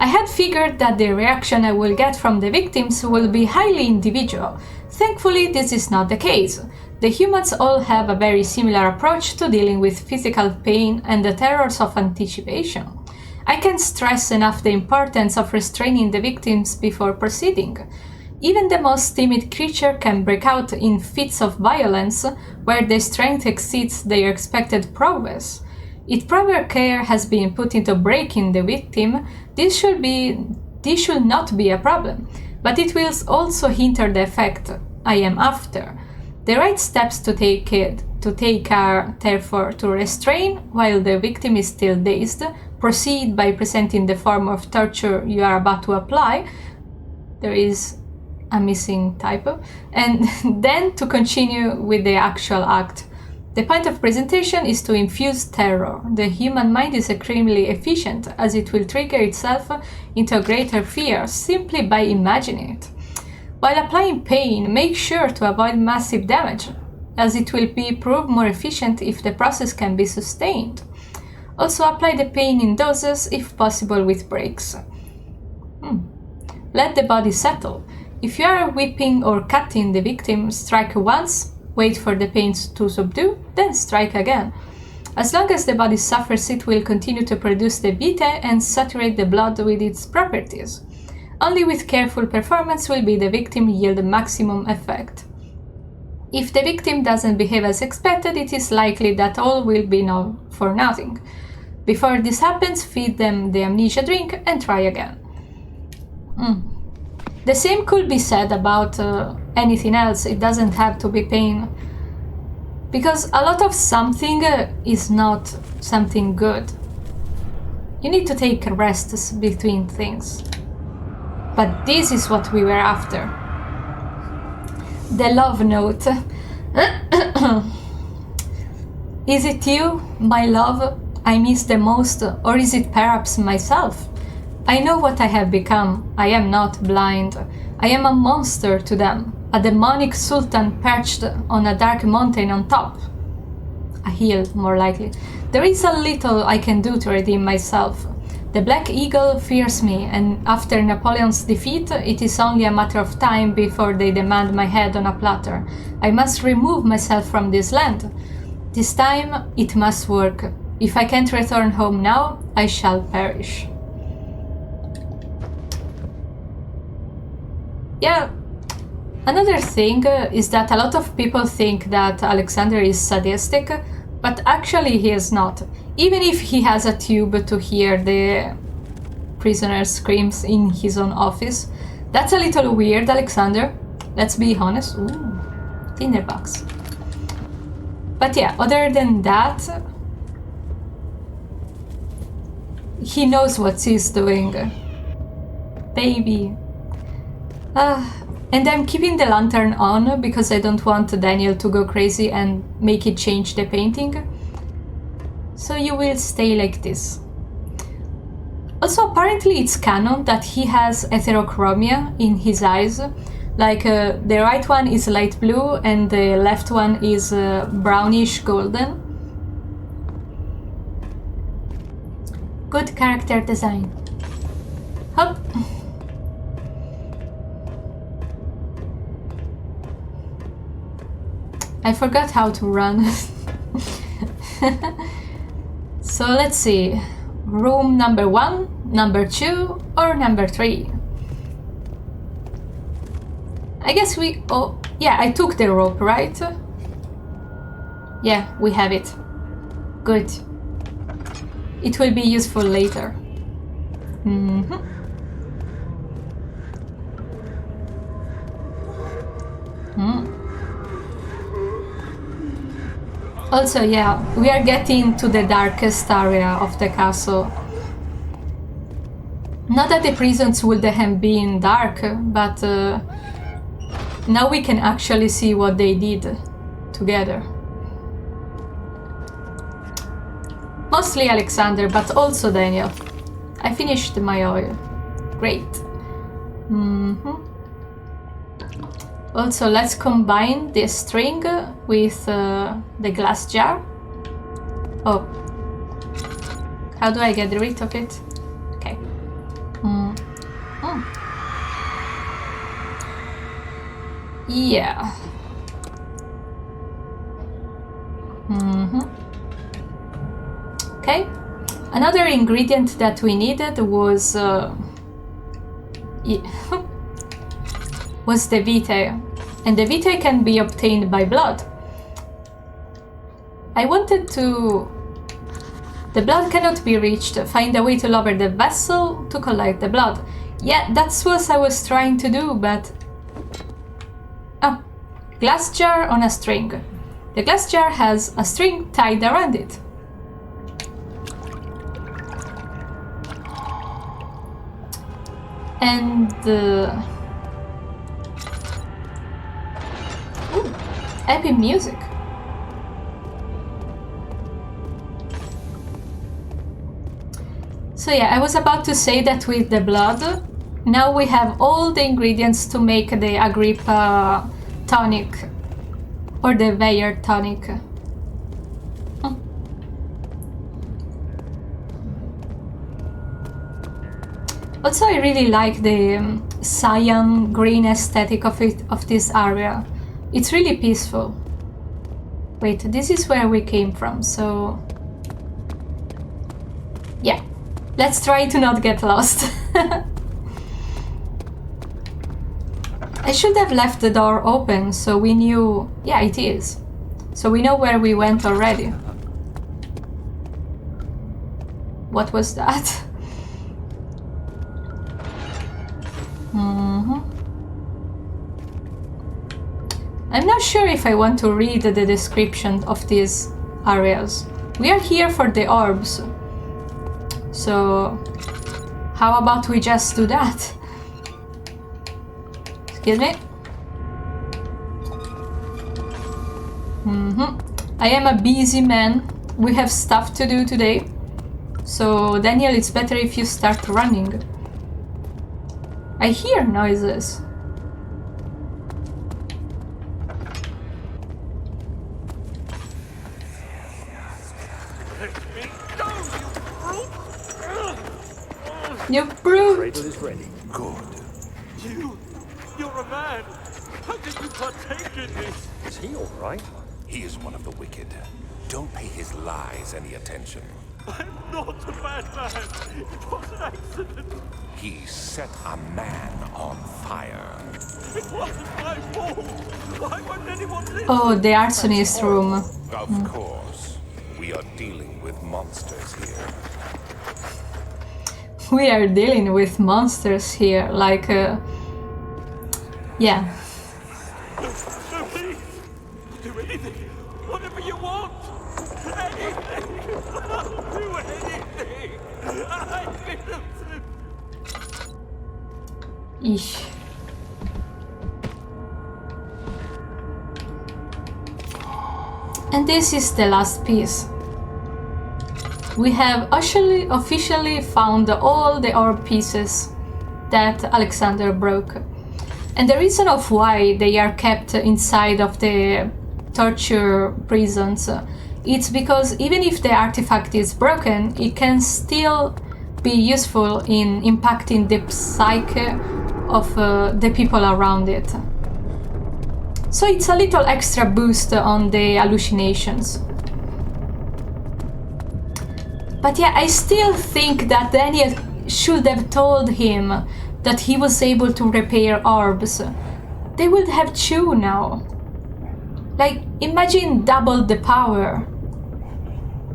I had figured that the reaction I will get from the victims will be highly individual. Thankfully, this is not the case. The humans all have a very similar approach to dealing with physical pain and the terrors of anticipation. I can't stress enough the importance of restraining the victims before proceeding. Even the most timid creature can break out in fits of violence where their strength exceeds their expected prowess. If proper care has been put into breaking the victim, this should not be a problem, but it will also hinder the effect I am after. The right steps to take are therefore to restrain while the victim is still dazed, proceed by presenting the form of torture you are about to apply. There is a missing typo, and then to continue with the actual act. The point of presentation is to infuse terror. The human mind is extremely efficient, as it will trigger itself into greater fear simply by imagining it. While applying pain, make sure to avoid massive damage, as it will be proved more efficient if the process can be sustained. Also apply the pain in doses, if possible with breaks. Let the body settle. If you are whipping or cutting the victim, strike once, wait for the pain to subdue, then strike again. As long as the body suffers, it will continue to produce the vitae and saturate the blood with its properties. Only with careful performance will the victim yield maximum effect. If the victim doesn't behave as expected, it is likely that all will be for nothing. Before this happens, feed them the amnesia drink and try again. The same could be said about anything else. It doesn't have to be pain. Because a lot of something is not something good. You need to take rests between things. But this is what we were after. The love note. Is it you, my love, I miss the most, or is it perhaps myself? I know what I have become. I am not blind. I am a monster to them, a demonic sultan perched on a dark mountain on top. A hill, more likely. There is a little I can do to redeem myself. The Black Eagle fears me, and after Napoleon's defeat, it is only a matter of time before they demand my head on a platter. I must remove myself from this land. This time, it must work. If I can't return home now, I shall perish. Yeah, another thing is that a lot of people think that Alexander is sadistic, but actually he is not. Even if he has a tube to hear the prisoner's screams in his own office. That's a little weird, Alexander. Let's be honest. Ooh, dinner box. But yeah, other than that, he knows what he's doing. Baby. And I'm keeping the lantern on because I don't want Daniel to go crazy and make it change the painting. So you will stay like this. Also, apparently it's canon that he has heterochromia in his eyes. Like the right one is light blue and the left one is brownish golden. Good character design. Hop. I forgot how to run. So let's see. Room number 1, number 2, or number 3? I guess we... Oh, yeah, I took the rope, right? Yeah, we have it. Good. It will be useful later. Also, yeah, we are getting to the darkest area of the castle. Not that the prisons would have been dark, but now we can actually see what they did together. Mostly Alexander, but also Daniel. I finished my oil. Great. Also, let's combine this string with the glass jar. Oh. How do I get rid of it? Okay. Yeah. Okay. Another ingredient that we needed was was the vitae, and the vitae can be obtained by blood. I wanted to... The blood cannot be reached. Find a way to lower the vessel to collect the blood. Yeah, that's what I was trying to do, but... Oh, glass jar on a string. The glass jar has a string tied around it. And... Ooh, happy music. So yeah, I was about to say that with the blood, now we have all the ingredients to make the Agrippa tonic, or the Weyer tonic. Also, I really like the cyan green aesthetic of this area. It's really peaceful. Wait, this is where we came from, so... Yeah, let's try to not get lost. I should have left the door open so we knew... Yeah, it is. So we know where we went already. What was that? I'm not sure if I want to read the description of these areas. We are here for the orbs. So, how about we just do that? Excuse me? I am a busy man. We have stuff to do today. So, Daniel, it's better if you start running. I hear noises. You brute! Cradle is ready. Good. You're a man. How did you partake in this? Is he all right? He is one of the wicked. Don't pay his lies any attention. I'm not a bad man. It was an accident. He set a man on fire. It wasn't my fault. Why won't anyone listen? Oh, the arsonist room. Of course. We are dealing with monsters here. We are dealing with monsters here, like, yeah. So please, do anything, whatever you want. Anything. I'll do anything. I'm innocent. Eesh. And this is the last piece. We have officially found all the orb pieces that Alexander broke. And the reason of why they are kept inside of the torture prisons, it's because even if the artifact is broken, it can still be useful in impacting the psyche of the people around it. So it's a little extra boost on the hallucinations. But yeah, I still think that Daniel should have told him that he was able to repair orbs. They would have 2 now. Like, imagine double the power.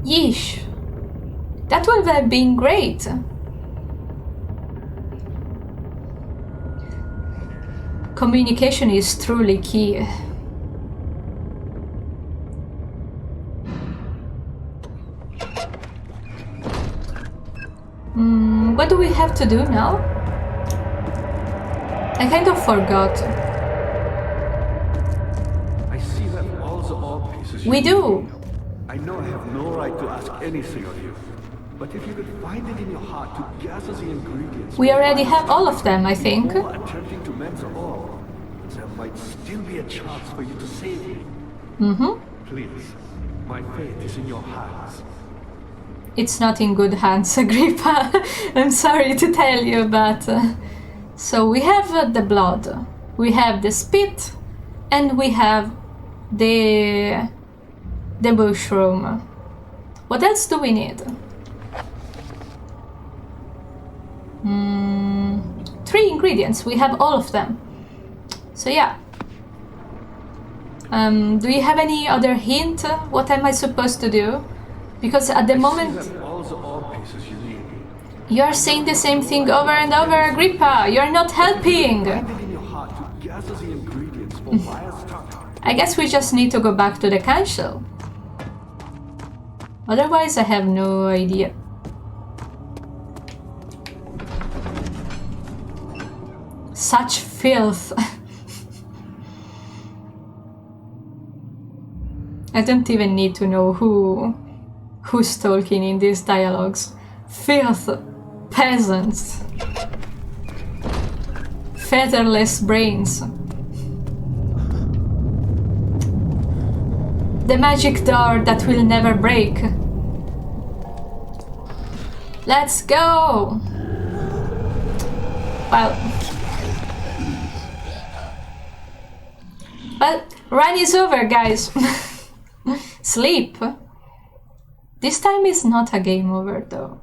Yeesh. That would have been great. Communication is truly key. What do we have to do now? I kind of forgot. I see that all the orb pieces. We do. I know I have no right to ask anything of you, but if you could find it in your heart to gather the ingredients. We already have all of them, I think. Before attempting to mend the orb, there might still be a chance for you to save me. Please, my fate is in your hands. It's not in good hands, Agrippa. I'm sorry to tell you, but... So we have the blood, we have the spit, and we have the mushroom. What else do we need? 3 ingredients, we have all of them. So yeah. Do you have any other hint? What am I supposed to do? Because at the moment... All the orb pieces you need. You are saying the same thing over and over, Agrippa. You are not helping. Find it in your heart to gather the ingredients for Maya's tongue. I guess we just need to go back to the council. Otherwise, I have no idea. Such filth. I don't even need to know who's talking in these dialogues. Filth, peasants, featherless brains. The magic door that will never break. Let's go! Well, run is over, guys. Sleep. This time is not a game over, though.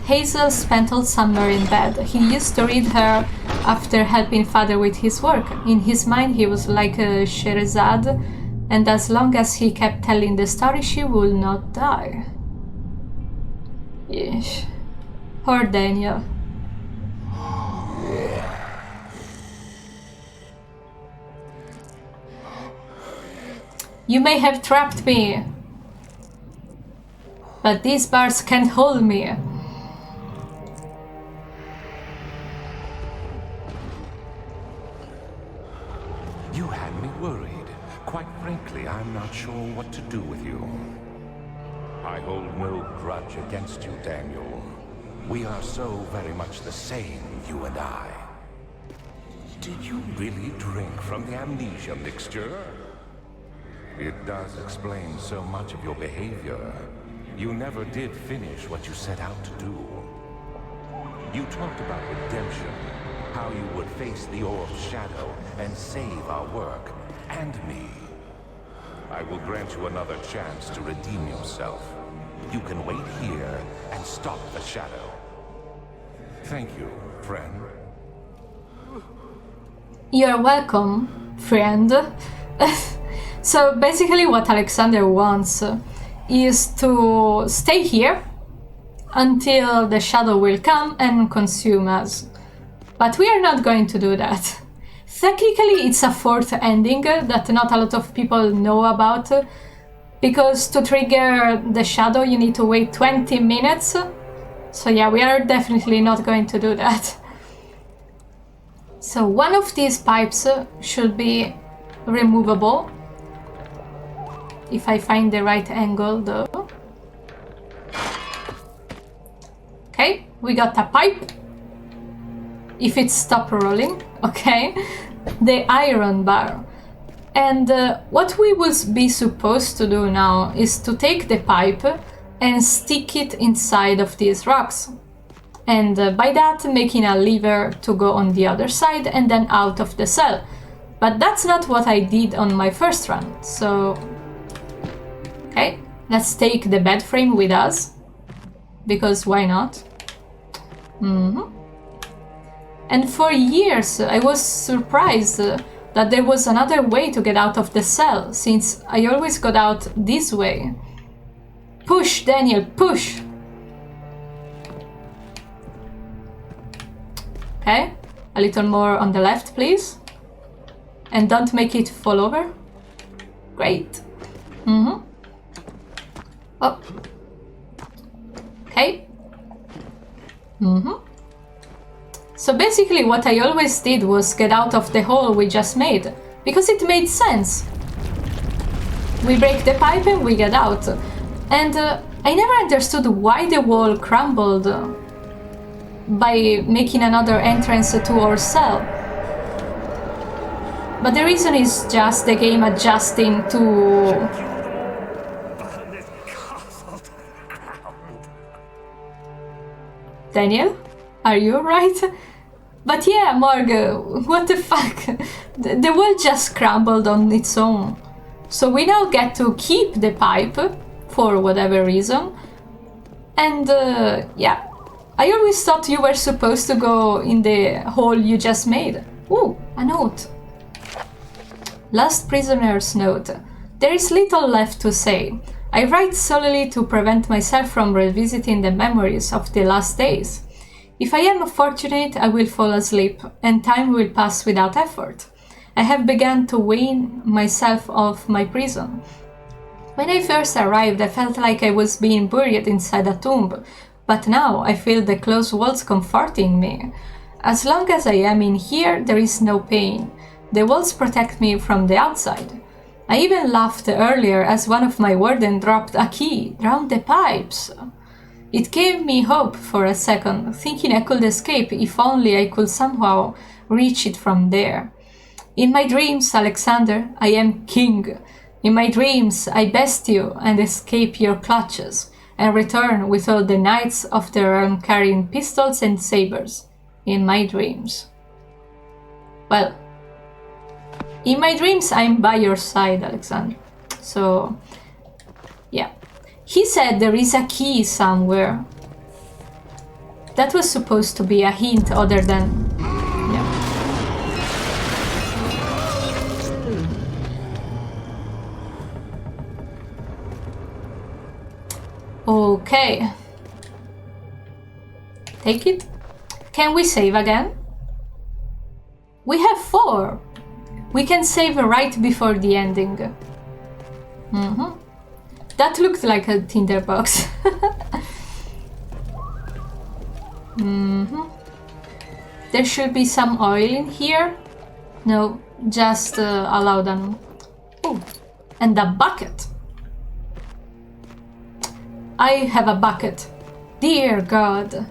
Hazel spent all summer in bed. He used to read her after helping father with his work. In his mind, he was like a Sherazade, and as long as he kept telling the story, she would not die. Yeesh. Poor Daniel. You may have trapped me, but these bars can't hold me. You had me worried. Quite frankly, I'm not sure what to do with you. I hold no grudge against you, Daniel. We are so very much the same, you and I. Did you really drink from the amnesia mixture? It does explain so much of your behavior. You never did finish what you set out to do. You talked about redemption, how you would face the orb's shadow and save our work, and me. I will grant you another chance to redeem yourself. You can wait here and stop the shadow. Thank you, friend. You're welcome, friend. So basically what Alexander wants is to stay here until the shadow will come and consume us. But we are not going to do that. Technically it's a 4th ending that not a lot of people know about, because to trigger the shadow you need to wait 20 minutes. So yeah, we are definitely not going to do that. So one of these pipes should be removable. If I find the right angle, though. Okay, we got a pipe. If it stopped rolling, okay. The iron bar. And what we will be supposed to do now is to take the pipe and stick it inside of these rocks. And by that, making a lever to go on the other side and then out of the cell. But that's not what I did on my first run, so... Okay, let's take the bed frame with us, because why not? And for years I was surprised that there was another way to get out of the cell, since I always got out this way. Push, Daniel, push! Okay, a little more on the left, please. And don't make it fall over. Great. Oh. Okay. So basically what I always did was get out of the hole we just made, because it made sense. We break the pipe and we get out. And I never understood why the wall crumbled by making another entrance to our cell. But the reason is just the game adjusting to... Daniel? Are you alright? But yeah, Morg, what the fuck? The wall just crumbled on its own. So we now get to keep the pipe, for whatever reason. And yeah, I always thought you were supposed to go in the hole you just made. Ooh, a note. Last prisoner's note. There is little left to say. I write solely to prevent myself from revisiting the memories of the last days. If I am fortunate, I will fall asleep, and time will pass without effort. I have begun to wean myself off my prison. When I first arrived, I felt like I was being buried inside a tomb, but now I feel the closed walls comforting me. As long as I am in here, there is no pain. The walls protect me from the outside. I even laughed earlier as one of my warden dropped a key down the pipes. It gave me hope for a second, thinking I could escape if only I could somehow reach it from there. In my dreams, Alexander, I am king. In my dreams, I best you and escape your clutches, and return with all the knights of the realm carrying pistols and sabers. In my dreams. Well, in my dreams, I'm by your side, Alexander. So, yeah. He said there is a key somewhere. That was supposed to be a hint other than... yeah. Okay. Take it. Can we save again? We have 4. We can save right before the ending. That looked like a tinderbox. There should be some oil in here. No, just a laudanum. Oh, and a bucket. I have a bucket. Dear God,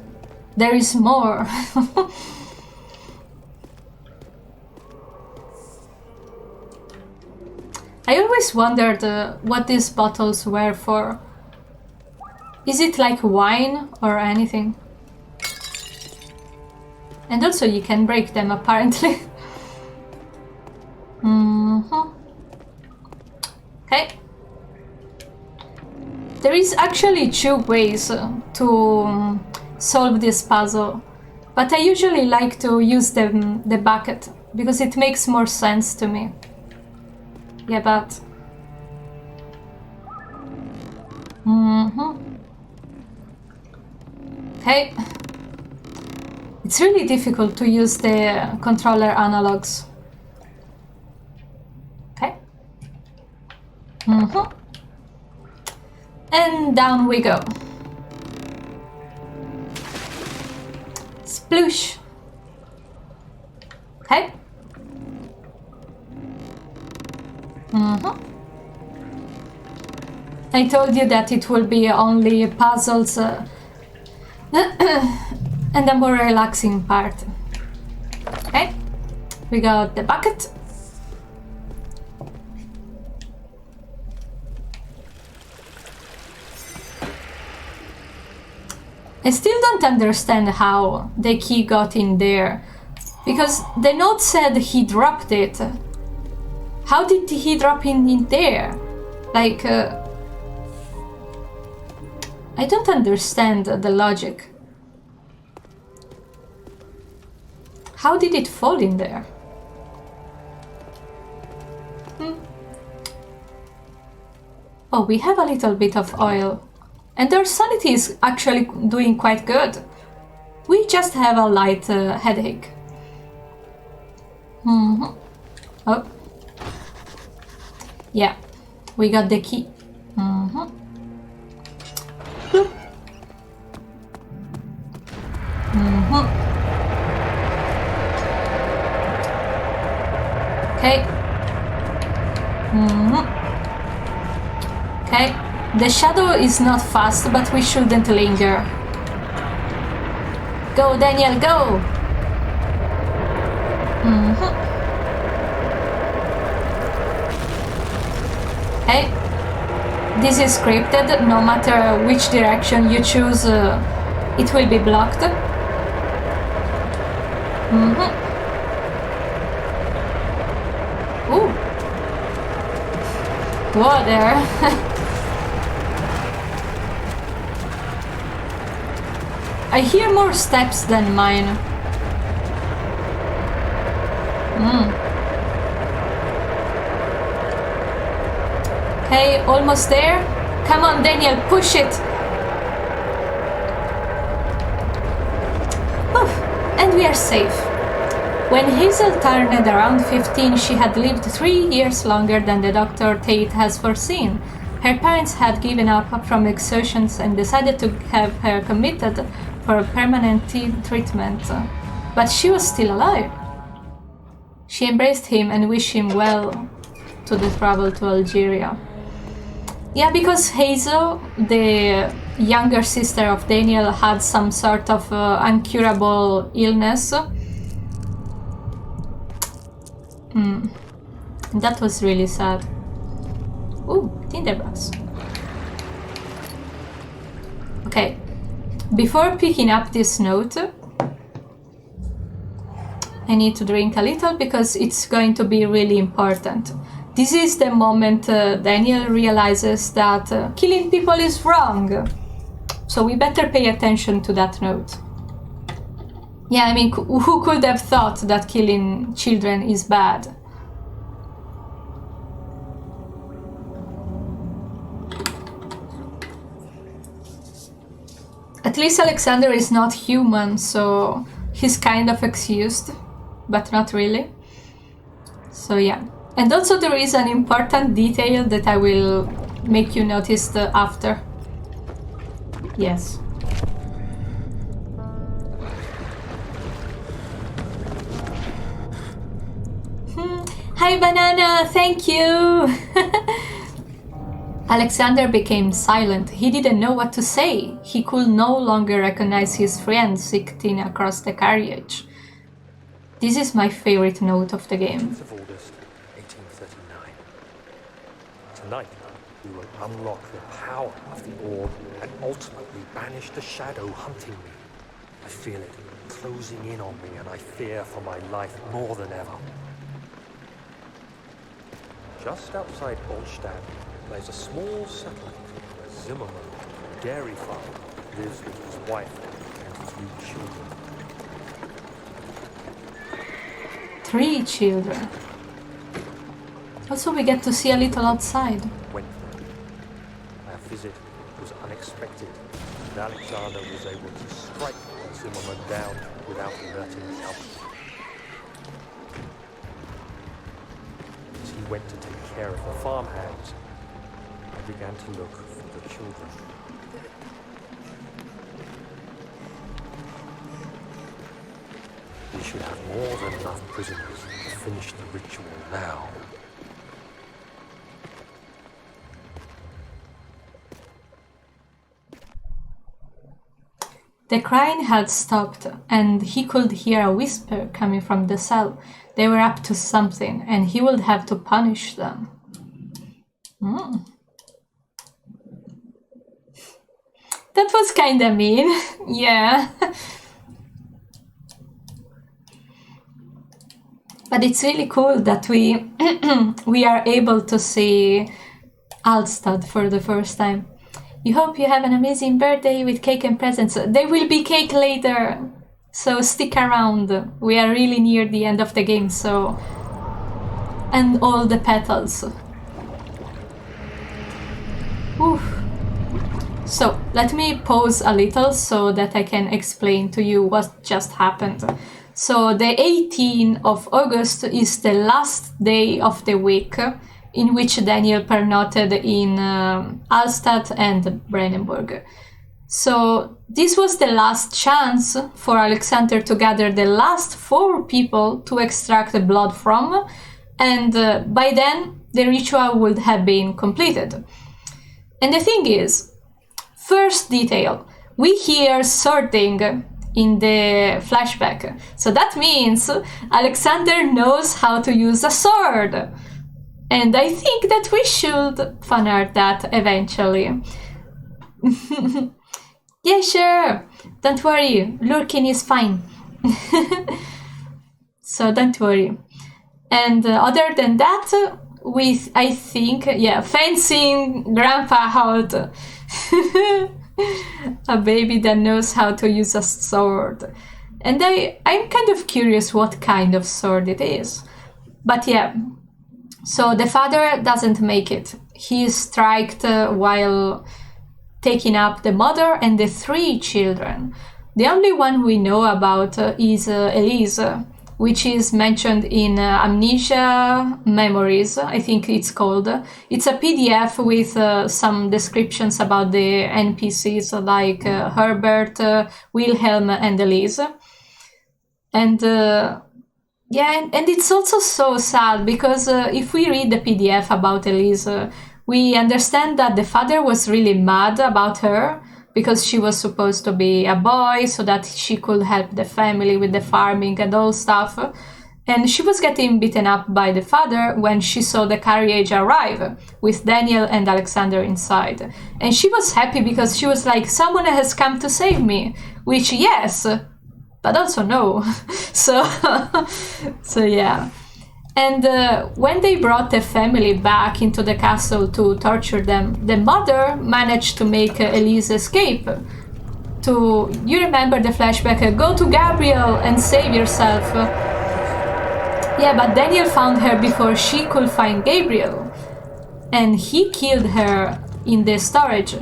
there is more. I always wondered what these bottles were for. Is it like wine or anything? And also you can break them apparently. Okay. There is actually 2 ways to solve this puzzle, but I usually like to use the bucket because it makes more sense to me. Yeah, but... Okay. It's really difficult to use the controller analogs. Okay. And down we go. Sploosh. Okay. I told you that it will be only puzzles and a more relaxing part. Okay, we got the bucket. I still don't understand how the key got in there, because the note said he dropped it, How did he drop in there? Like, I don't understand the logic. How did it fall in there? Oh, we have a little bit of oil. And our sanity is actually doing quite good. We just have a light headache. Oh. Yeah, we got the key. Bloop. Okay. Okay. The shadow is not fast, but we shouldn't linger. Go, Daniel, go! Okay. This is scripted. No matter which direction you choose, it will be blocked. Ooh. Whoa there. I hear more steps than mine. Okay, almost there. Come on, Daniel, push it. Oof, and we are safe. When Hazel turned around 15, she had lived 3 years longer than the Dr. Tate has foreseen. Her parents had given up from exertions and decided to have her committed for permanent treatment. But she was still alive. She embraced him and wished him well to the travel to Algeria. Yeah, because Hazel, the younger sister of Daniel, had some sort of incurable illness. That was really sad. Ooh, tinderbox. Okay, before picking up this note, I need to drink a little because it's going to be really important. This is the moment Daniel realizes that killing people is wrong. So we better pay attention to that note. Yeah, I mean, who could have thought that killing children is bad? At least Alexander is not human, so he's kind of excused, but not really. So yeah. And also there is an important detail that I will make you notice after. Yes. Hi Banana, thank you! Alexander became silent. He didn't know what to say. He could no longer recognize his friend sitting across the carriage. This is my favorite note of the game. Of August, 1839. Tonight, we will unlock the power of the orb and ultimately banish the shadow hunting me. I feel it closing in on me and I fear for my life more than ever. Just outside Olstadt lies a small settlement where Zimmerman, a dairy farmer, lives with his wife and 3 3 children. children. Also, we get to see a little outside. Went there. Our visit was unexpected, and Alexander was able to strike Zimmerman down without alerting the others. As he went to take care of the farmhands, I began to look for the children. We should have more than enough prisoners to finish the ritual now. The crying had stopped, and he could hear a whisper coming from the cell. They were up to something, and he would have to punish them. That was kinda mean. Yeah. But it's really cool that we we are able to see Alstad for the first time. You hope you have an amazing birthday with cake and presents. There will be cake later, so stick around. We are really near the end of the game, so... And all the petals. Oof. So, let me pause a little so that I can explain to you what just happened. So, the 18th of August is the last day of the week in which Daniel pernocted in Alstad and Brennenburg. So, this was the last chance for Alexander to gather the last 4 people to extract the blood from, and by then the ritual would have been completed. And the thing is, first detail, we hear sorting in the flashback. So that means Alexander knows how to use a sword. And I think that we should fanart that eventually. Yeah, sure. Don't worry, Lurkin is fine. So don't worry. And other than that, I think, fencing Grandpa out. A baby that knows how to use a sword. And I'm kind of curious what kind of sword it is. But yeah, so the father doesn't make it. He is striked while taking up the mother and the 3 children. The only one we know about is Elise, which is mentioned in Amnesia Memories, I think it's called. It's a PDF with some descriptions about the NPCs like Herbert, Wilhelm, and Elise. And and it's also so sad because if we read the PDF about Elise, we understand that the father was really mad about her because she was supposed to be a boy so that she could help the family with the farming and all stuff. And she was getting beaten up by the father when she saw the carriage arrive with Daniel and Alexander inside. And she was happy because she was like, someone has come to save me, which yes, but also no. So yeah. And when they brought the family back into the castle to torture them, the mother managed to make Elise escape. You remember the flashback, go to Gabriel and save yourself. Yeah, but Daniel found her before she could find Gabriel. And he killed her in the storage.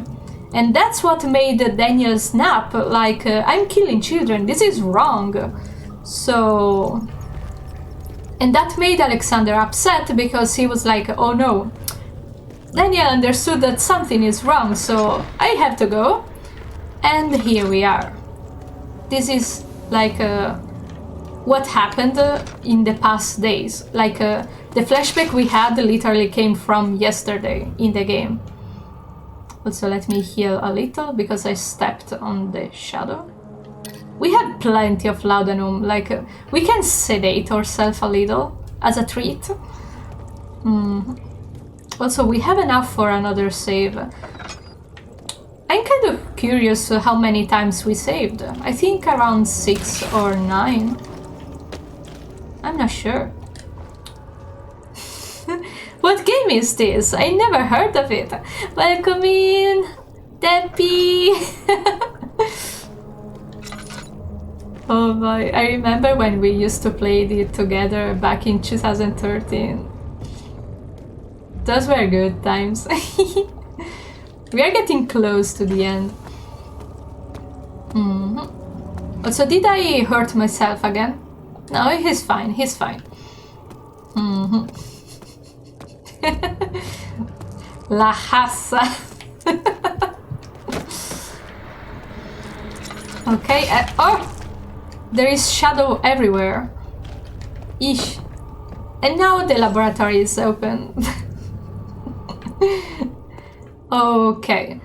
And that's what made Daniel snap, like, I'm killing children, this is wrong. So... And that made Alexander upset because he was like, oh no, Daniel understood that something is wrong, so I have to go. And here we are. This is like what happened in the past days. Like the flashback we had literally came from yesterday in the game. Also, let me heal a little because I stepped on the shadow. We have plenty of laudanum, like we can sedate ourselves a little as a treat. Also, we have enough for another save. I'm kind of curious how many times we saved. I think around 6 or 9. I'm not sure. What game is this? I never heard of it. Welcome in, Deppy. Oh my, I remember when we used to play it together back in 2013. Those were good times. We are getting close to the end. Also, did I hurt myself again? No, he's fine, he's fine. La Hassa. Okay, oh! There is shadow everywhere. Ish. And now the laboratory is open. Okay.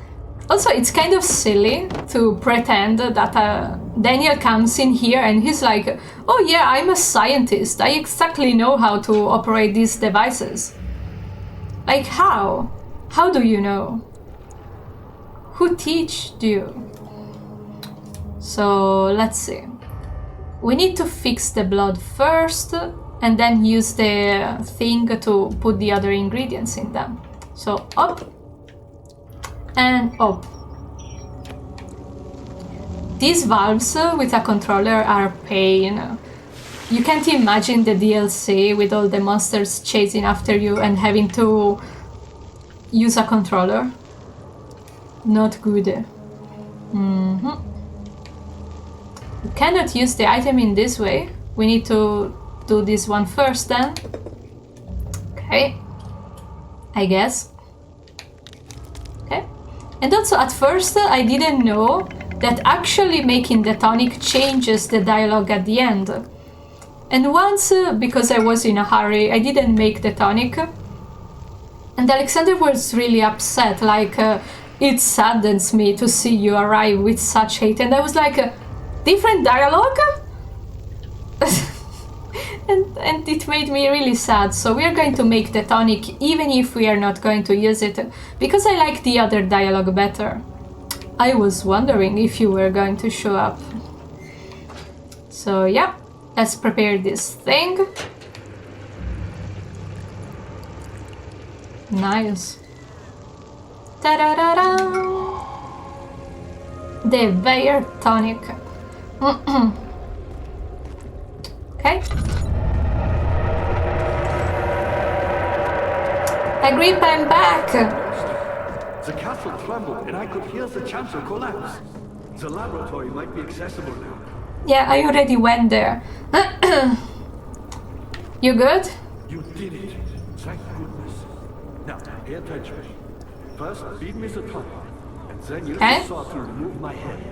Also, it's kind of silly to pretend that Daniel comes in here and he's like, oh yeah, I'm a scientist. I exactly know how to operate these devices. Like how? How do you know? Who taught you? So, let's see. We need to fix the blood first, and then use the thing to put the other ingredients in them. So up and up. These valves with a controller are pain. You can't imagine the DLC with all the monsters chasing after you and having to use a controller. Not good. We cannot use the item in this way. We need to do this one first then. Okay. I guess. Okay. And also at first I didn't know that actually making the tonic changes the dialogue at the end. And once, because I was in a hurry, I didn't make the tonic. And Alexander was really upset, like, it saddens me to see you arrive with such hate. And I was like, different dialogue? and it made me really sad. So we are going to make the tonic, even if we are not going to use it, because I like the other dialogue better. I was wondering if you were going to show up. So yeah, let's prepare this thing. Nice. Ta-da-da-da! The Bayer tonic. Okay. Agrippa, I'm back! The castle trembled and I could hear the chancel collapse. The laboratory might be accessible now. Yeah, I already went there. You good? You did it. Thank goodness. Now, pay attention. First, beat me the tonic, and then use the saw to remove my head.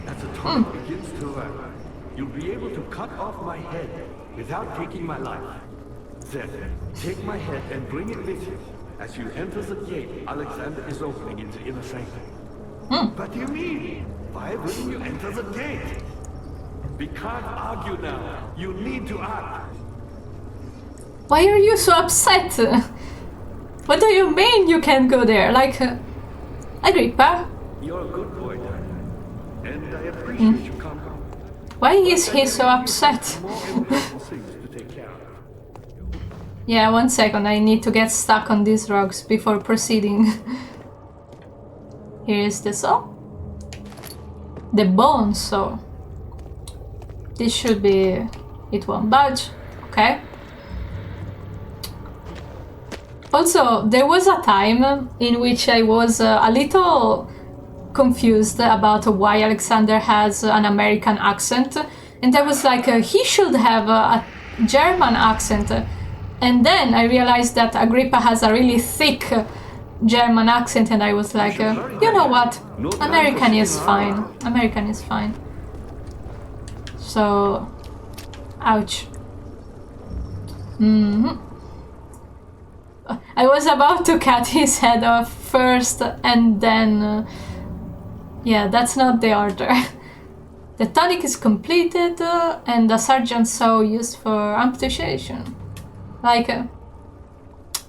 As the tonic begins to run, you'll be able to cut off my head without taking my life. Then, take my head and bring it with you. As you enter the gate, Alexander is opening in the Inner Sanctum. What do you mean? Why wouldn't you enter the gate? We can't argue now. You need to act. Why are you so upset? What do you mean you can't go there? Like, Agrippa? You're a good boy, Daniel. And I appreciate you coming. Why is he so upset? Yeah, 1 second, I need to get stuck on these rocks before proceeding. Here is the saw. The bone saw. This should be... it won't budge. Okay. Also, there was a time in which I was a little confused about why Alexander has an American accent. And I was like, he should have a German accent. And then I realized that Agrippa has a really thick German accent, and I was like, you know what? American is fine. American is fine. So, ouch. I was about to cut his head off first, and then... yeah, that's not the order. The tonic is completed, and the sergeant's saw used for amputation. Like,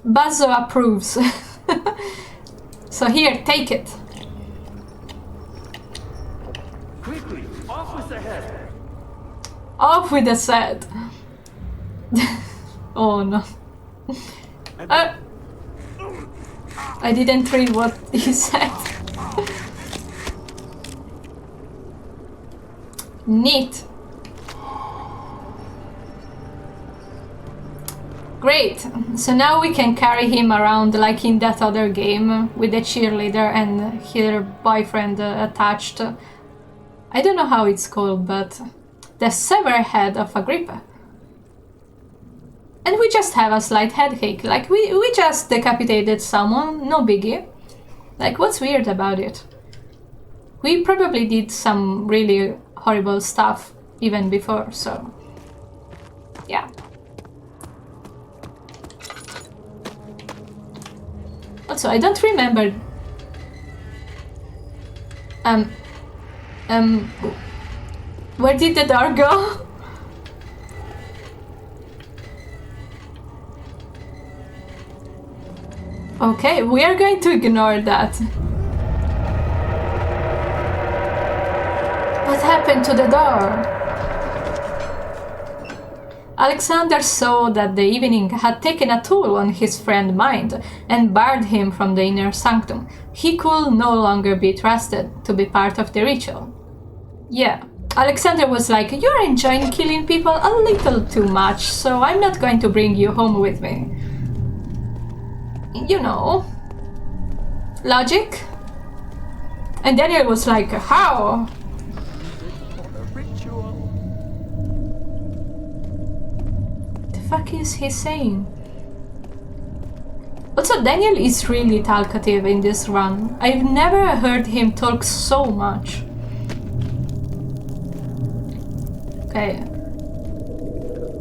Bazzo approves. So here, take it. Quickly, off with the head. Off with the head. Oh no. I didn't read what he said. Neat. Great, so now we can carry him around like in that other game with the cheerleader and her boyfriend attached. I don't know how it's called, but the severed head of Agrippa. And we just have a slight headache, like we just decapitated someone, no biggie. Like, what's weird about it? We probably did some really horrible stuff even before, so yeah. Also, I don't remember... where did the door go? Okay, we are going to ignore that. What happened to the door? Alexander saw that the evening had taken a toll on his friend's mind and barred him from the Inner Sanctum. He could no longer be trusted to be part of the ritual. Yeah, Alexander was like, "You're enjoying killing people a little too much, so I'm not going to bring you home with me." You know, logic. And Daniel was like, "How?" The fuck is he saying? Also, Daniel is really talkative in this run. I've never heard him talk so much. Okay.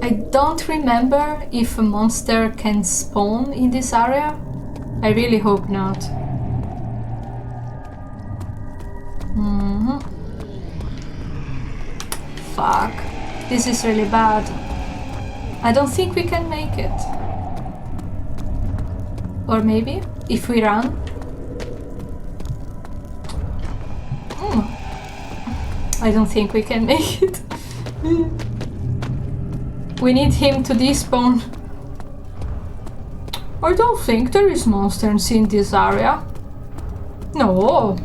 I don't remember if a monster can spawn in this area. I really hope not. Fuck. This is really bad. I don't think we can make it. Or maybe, if we run. I don't think we can make it. We need him to despawn. I don't think there is monsters in this area. No.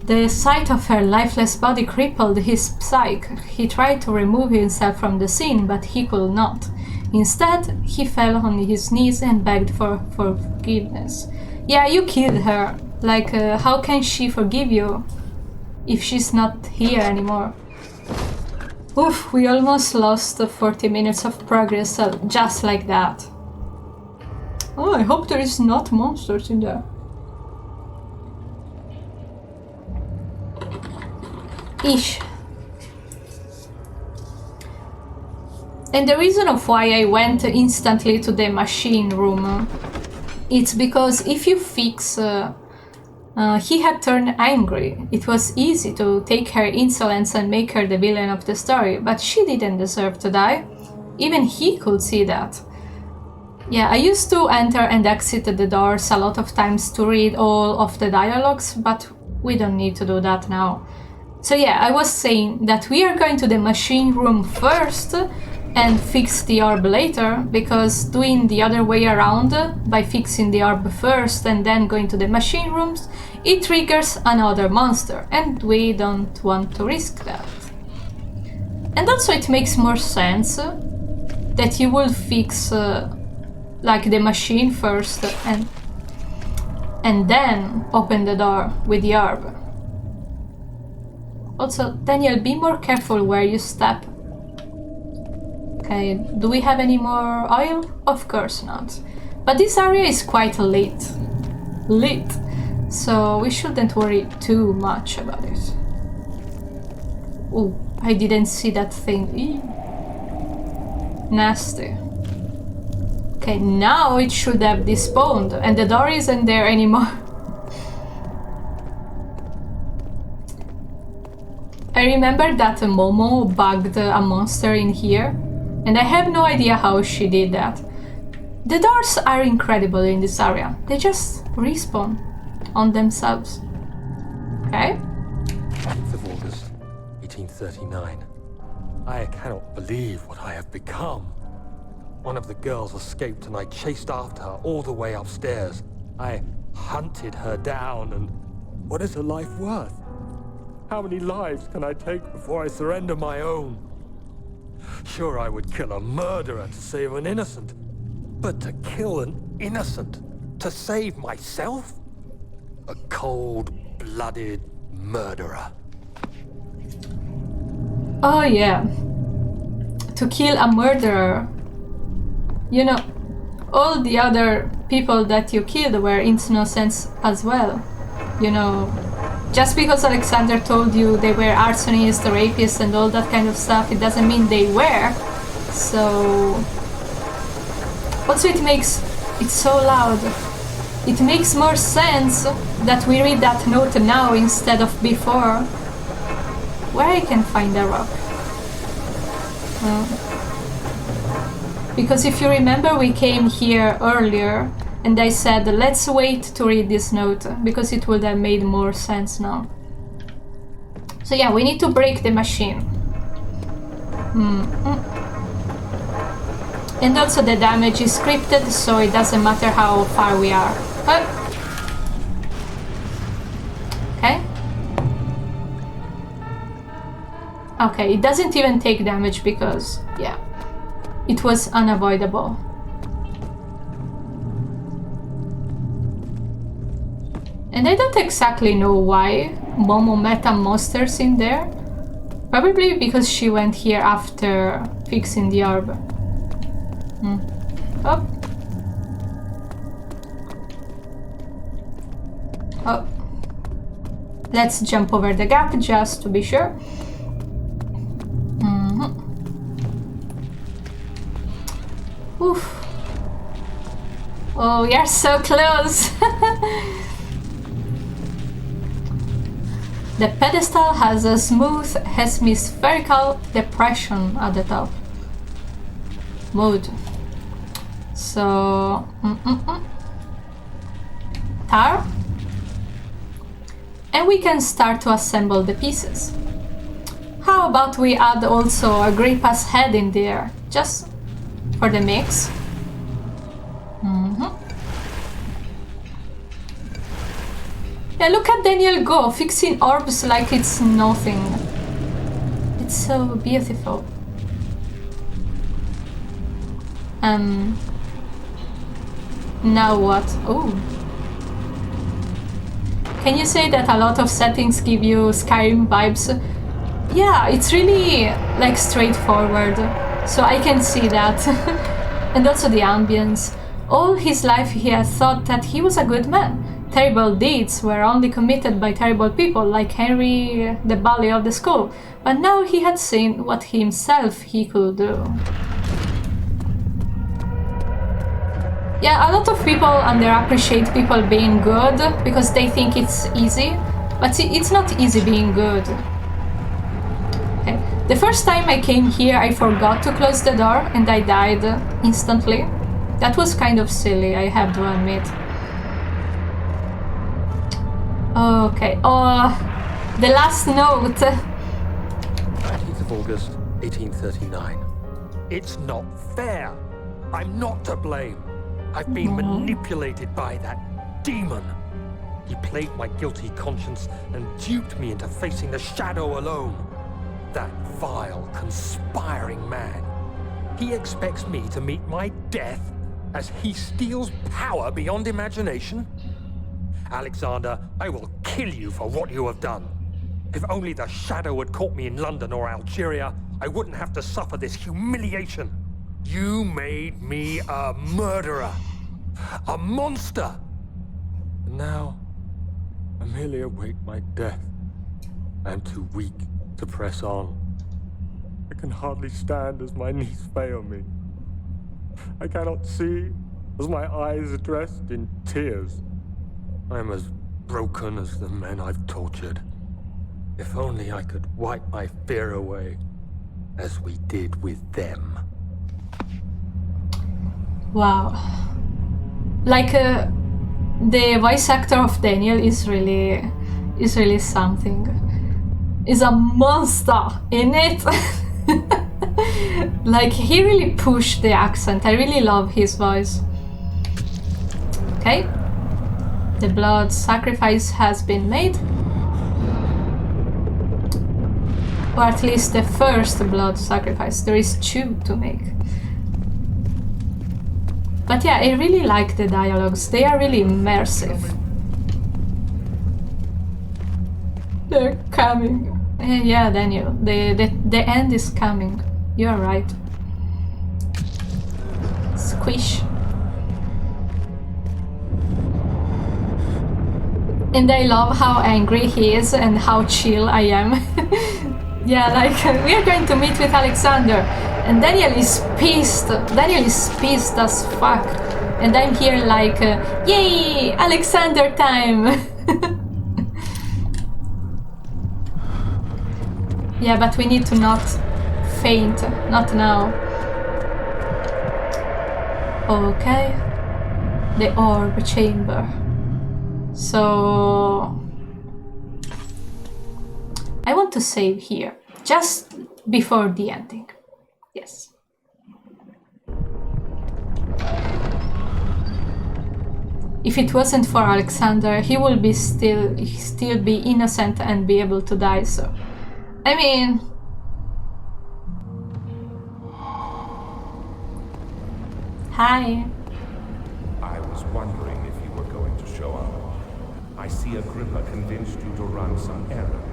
The sight of her lifeless body crippled his psyche. He tried to remove himself from the scene, but he could not. Instead, he fell on his knees and begged for forgiveness. Yeah, you killed her. Like, how can she forgive you if she's not here anymore? Oof, we almost lost 40 minutes of progress just like that. Oh, I hope there is not monsters in there. Ish. And the reason of why I went instantly to the machine room, it's because if you fix he had turned angry. It was easy to take her insolence and make her the villain of the story, but she didn't deserve to die. Even he could see that. Yeah, I used to enter and exit the doors a lot of times to read all of the dialogues, but we don't need to do that now. So yeah, I was saying that we are going to the machine room first and fix the orb later, because doing the other way around, by fixing the orb first and then going to the machine rooms, it triggers another monster, and we don't want to risk that. And also it makes more sense that you will fix like the machine first and then open the door with the orb. Also, Daniel, be more careful where you step. Okay, do we have any more oil? Of course not. But this area is quite lit, so we shouldn't worry too much about it. Oh, I didn't see that thing. Eee. Nasty. Okay, now it should have despawned, and the door isn't there anymore. I remember that Momo bugged a monster in here, and I have no idea how she did that. The doors are incredible in this area. They just respawn on themselves. Okay? 10th of August, 1839. I cannot believe what I have become. One of the girls escaped and I chased after her all the way upstairs. I hunted her down, and what is her life worth? How many lives can I take before I surrender my own? Sure, I would kill a murderer to save an innocent, but to kill an innocent to save myself? A cold-blooded murderer. Oh yeah. To kill a murderer. You know, all the other people that you killed were innocents as well. You know, just because Alexander told you they were arsonists, rapists and all that kind of stuff, it doesn't mean they were. So... Also it's so loud. It makes more sense that we read that note now instead of before. Where I can find a rock? Because if you remember, we came here earlier and I said, let's wait to read this note, because it would have made more sense now. So yeah, we need to break the machine. And also the damage is scripted, so it doesn't matter how far we are. Okay. Okay, it doesn't even take damage because, yeah, it was unavoidable. And I don't exactly know why Momo met a monsters in there. Probably because she went here after fixing the orb. Oh. Oh. Let's jump over the gap just to be sure. Oof. Oh, we are so close. The pedestal has a smooth hemispherical depression at the top. Mode. So... tar. And we can start to assemble the pieces. How about we add also a Grey Pass head in there, just for the mix. Yeah, look at Daniel go, fixing orbs like it's nothing. It's so beautiful. Now what? Oh. Can you say that a lot of settings give you Skyrim vibes? Yeah, it's really like straightforward. So I can see that. And also the ambience. All his life he has thought that he was a good man. Terrible deeds were only committed by terrible people like Henry, the bully of the school. But now he had seen what himself he could do. Yeah, a lot of people underappreciate people being good because they think it's easy. But it's not easy being good. Okay. The first time I came here I forgot to close the door and I died instantly. That was kind of silly, I have to admit. Okay, the last note. 19th of August, 1839. It's not fair. I'm not to blame. I've been manipulated by that demon. He played my guilty conscience and duped me into facing the shadow alone. That vile, conspiring man. He expects me to meet my death as he steals power beyond imagination? Alexander, I will kill you for what you have done. If only the shadow had caught me in London or Algeria, I wouldn't have to suffer this humiliation. You made me a murderer. A monster. And now, I merely await my death. I am too weak to press on. I can hardly stand as my knees fail me. I cannot see as my eyes are dressed in tears. I am as broken as the men I've tortured. If only I could wipe my fear away, as we did with them. Wow. Like, the voice actor of Daniel is really something. Is a monster in it. Like, he really pushed the accent. I really love his voice. Okay. The blood sacrifice has been made. Or at least the first blood sacrifice. There is 2 to make. But yeah, I really like the dialogues. They are really immersive. They're coming. Yeah, Daniel. The end is coming. You're right. Squish. And I love how angry he is and how chill I am. Yeah, like, we are going to meet with Alexander. And Daniel is pissed. Daniel is pissed as fuck. And I'm here like, yay, Alexander time. Yeah, but we need to not faint. Not now. Okay. The orb chamber. So... I want to save here, just before the ending. Yes. If it wasn't for Alexander, he would be still be innocent and be able to die, so... I mean... Hi. I was wondering if you were going to show up. I see Agrippa convinced you to run some errands.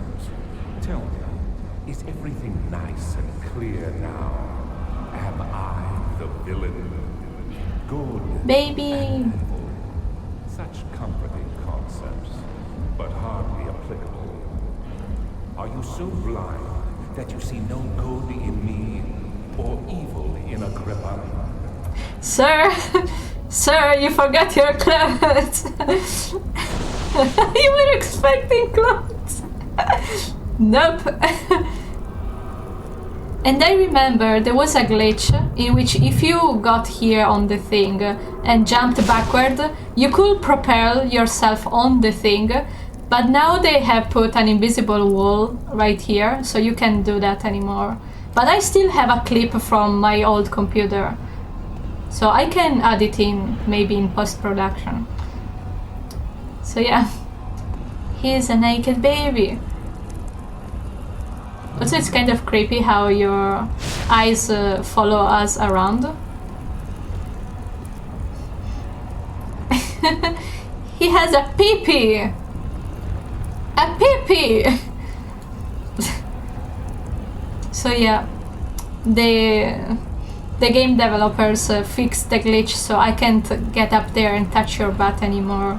Tell me, is everything nice and clear now? Am I the villain? Good. Baby. And evil. Such comforting concepts, but hardly applicable. Are you so blind that you see no good in me or evil in Agrippa? Sir, sir, you forgot your clothes. You were expecting clothes. Nope. And I remember there was a glitch in which if you got here on the thing and jumped backward, you could propel yourself on the thing, but now they have put an invisible wall right here, so you can't do that anymore. But I still have a clip from my old computer, so I can add it in, maybe in post-production. So yeah, he's a naked baby. Also, it's kind of creepy how your eyes follow us around. He has a pee-pee! A pee-pee! So yeah, the game developers fixed the glitch so I can't get up there and touch your butt anymore.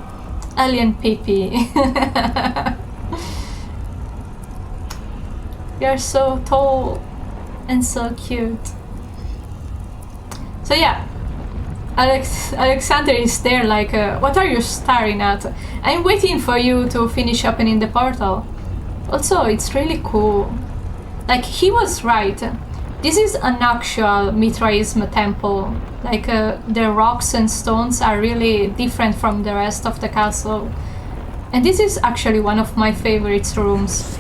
Alien pee-pee. You're so tall and so cute. So yeah, Alexander is there like, what are you staring at? I'm waiting for you to finish opening the portal. Also, it's really cool. Like, he was right. This is an actual Mithraism temple. Like, the rocks and stones are really different from the rest of the castle. And this is actually one of my favorite rooms.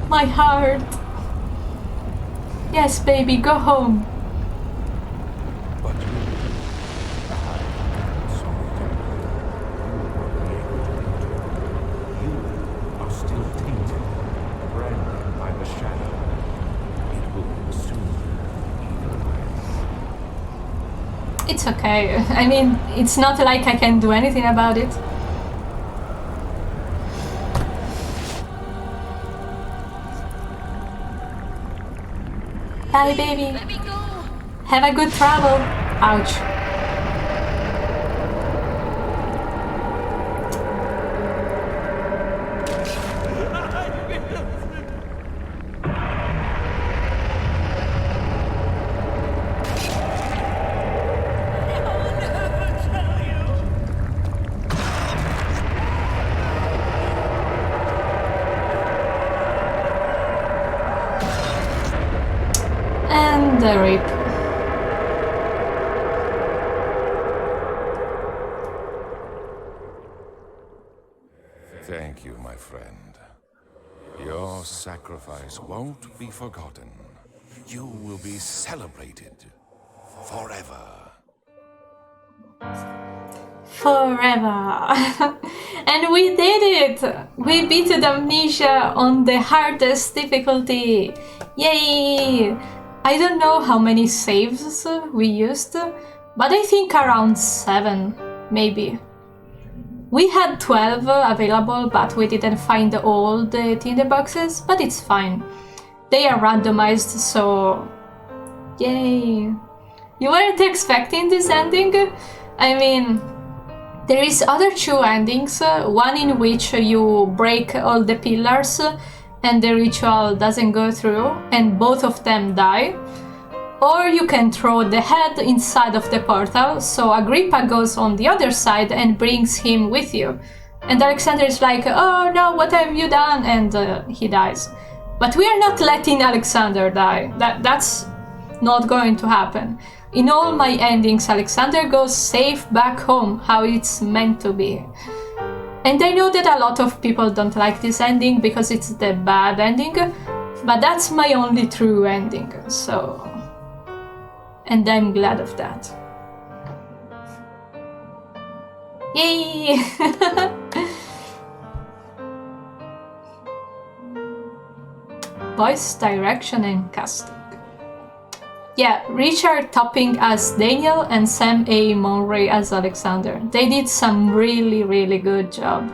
My heart. Yes, baby, go home. But you are still tainted, branded by the shadow. It will consume either way. It's okay. I mean, it's not like I can do anything about it. Bye, baby. Let me go. Have a good travel. Ouch. And the rip. Thank you, my friend. Your sacrifice won't be forgotten. You will be celebrated forever. Forever. And we did it! We beat the Amnesia on the hardest difficulty. Yay! I don't know how many saves we used, but I think around 7, maybe. We had 12 available, but we didn't find all the tinderboxes, but it's fine. They are randomized, so... Yay! You weren't expecting this ending? I mean, there is other 2 endings, one in which you break all the pillars and the ritual doesn't go through and both of them die. Or you can throw the head inside of the portal, so Agrippa goes on the other side and brings him with you. And Alexander is like, oh no, what have you done? And he dies. But we are not letting Alexander die. That's not going to happen. In all my endings, Alexander goes safe back home, how it's meant to be. And I know that a lot of people don't like this ending because it's the bad ending, but that's my only true ending, so... And I'm glad of that. Yay! Voice direction and casting. Yeah, Richard Topping as Daniel and Sam A. Monroe as Alexander. They did some really, really good job.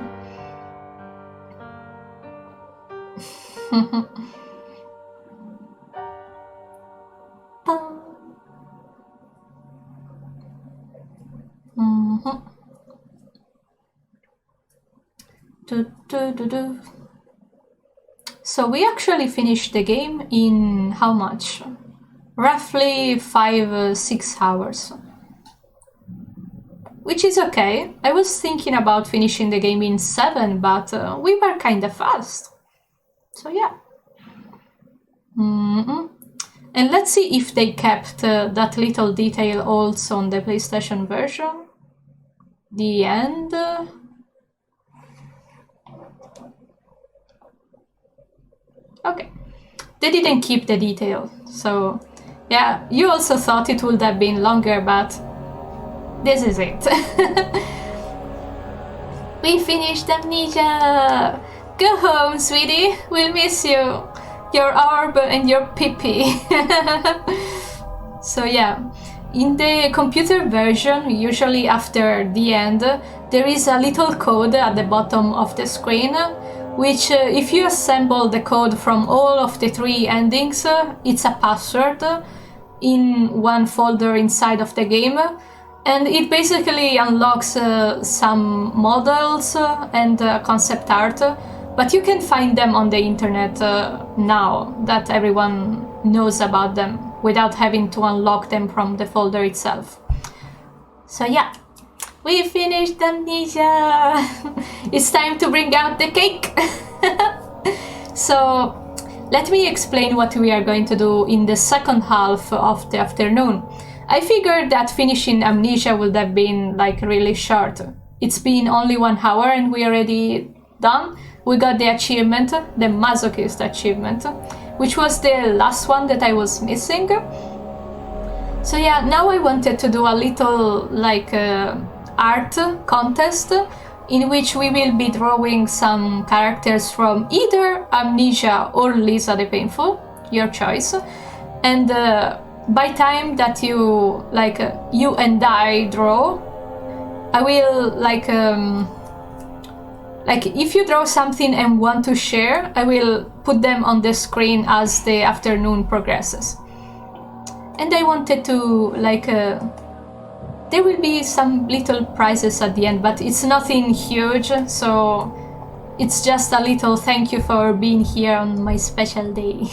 So we actually finished the game in how much? Roughly 5-6 hours. Which is okay. I was thinking about finishing the game in 7, but we were kinda fast. So yeah. And let's see if they kept that little detail also on the PlayStation version. The end. Okay. They didn't keep the detail, so... Yeah, you also thought it would have been longer, but this is it. We finished Amnesia! Go home, sweetie! We'll miss you! Your orb and your pee-pee. So yeah, in the computer version, usually after the end, there is a little code at the bottom of the screen, which if you assemble the code from all of the 3 endings, it's a password in one folder inside of the game, and it basically unlocks some models and concept art, but you can find them on the internet now that everyone knows about them without having to unlock them from the folder itself. So yeah, we finished Amnesia! It's time to bring out the cake! So let me explain what we are going to do in the second half of the afternoon. I figured that finishing Amnesia would have been like really short. It's been only 1 hour and we're already done. We got the achievement, the Masochist achievement, which was the last one that I was missing. So yeah, now I wanted to do a little like art contest in which we will be drawing some characters from either Amnesia or Lisa the Painful, your choice. And by time that you you and I draw, I will like if you draw something and want to share, I will put them on the screen as the afternoon progresses. And I wanted to there will be some little prizes at the end, but it's nothing huge, so it's just a little thank you for being here on my special day.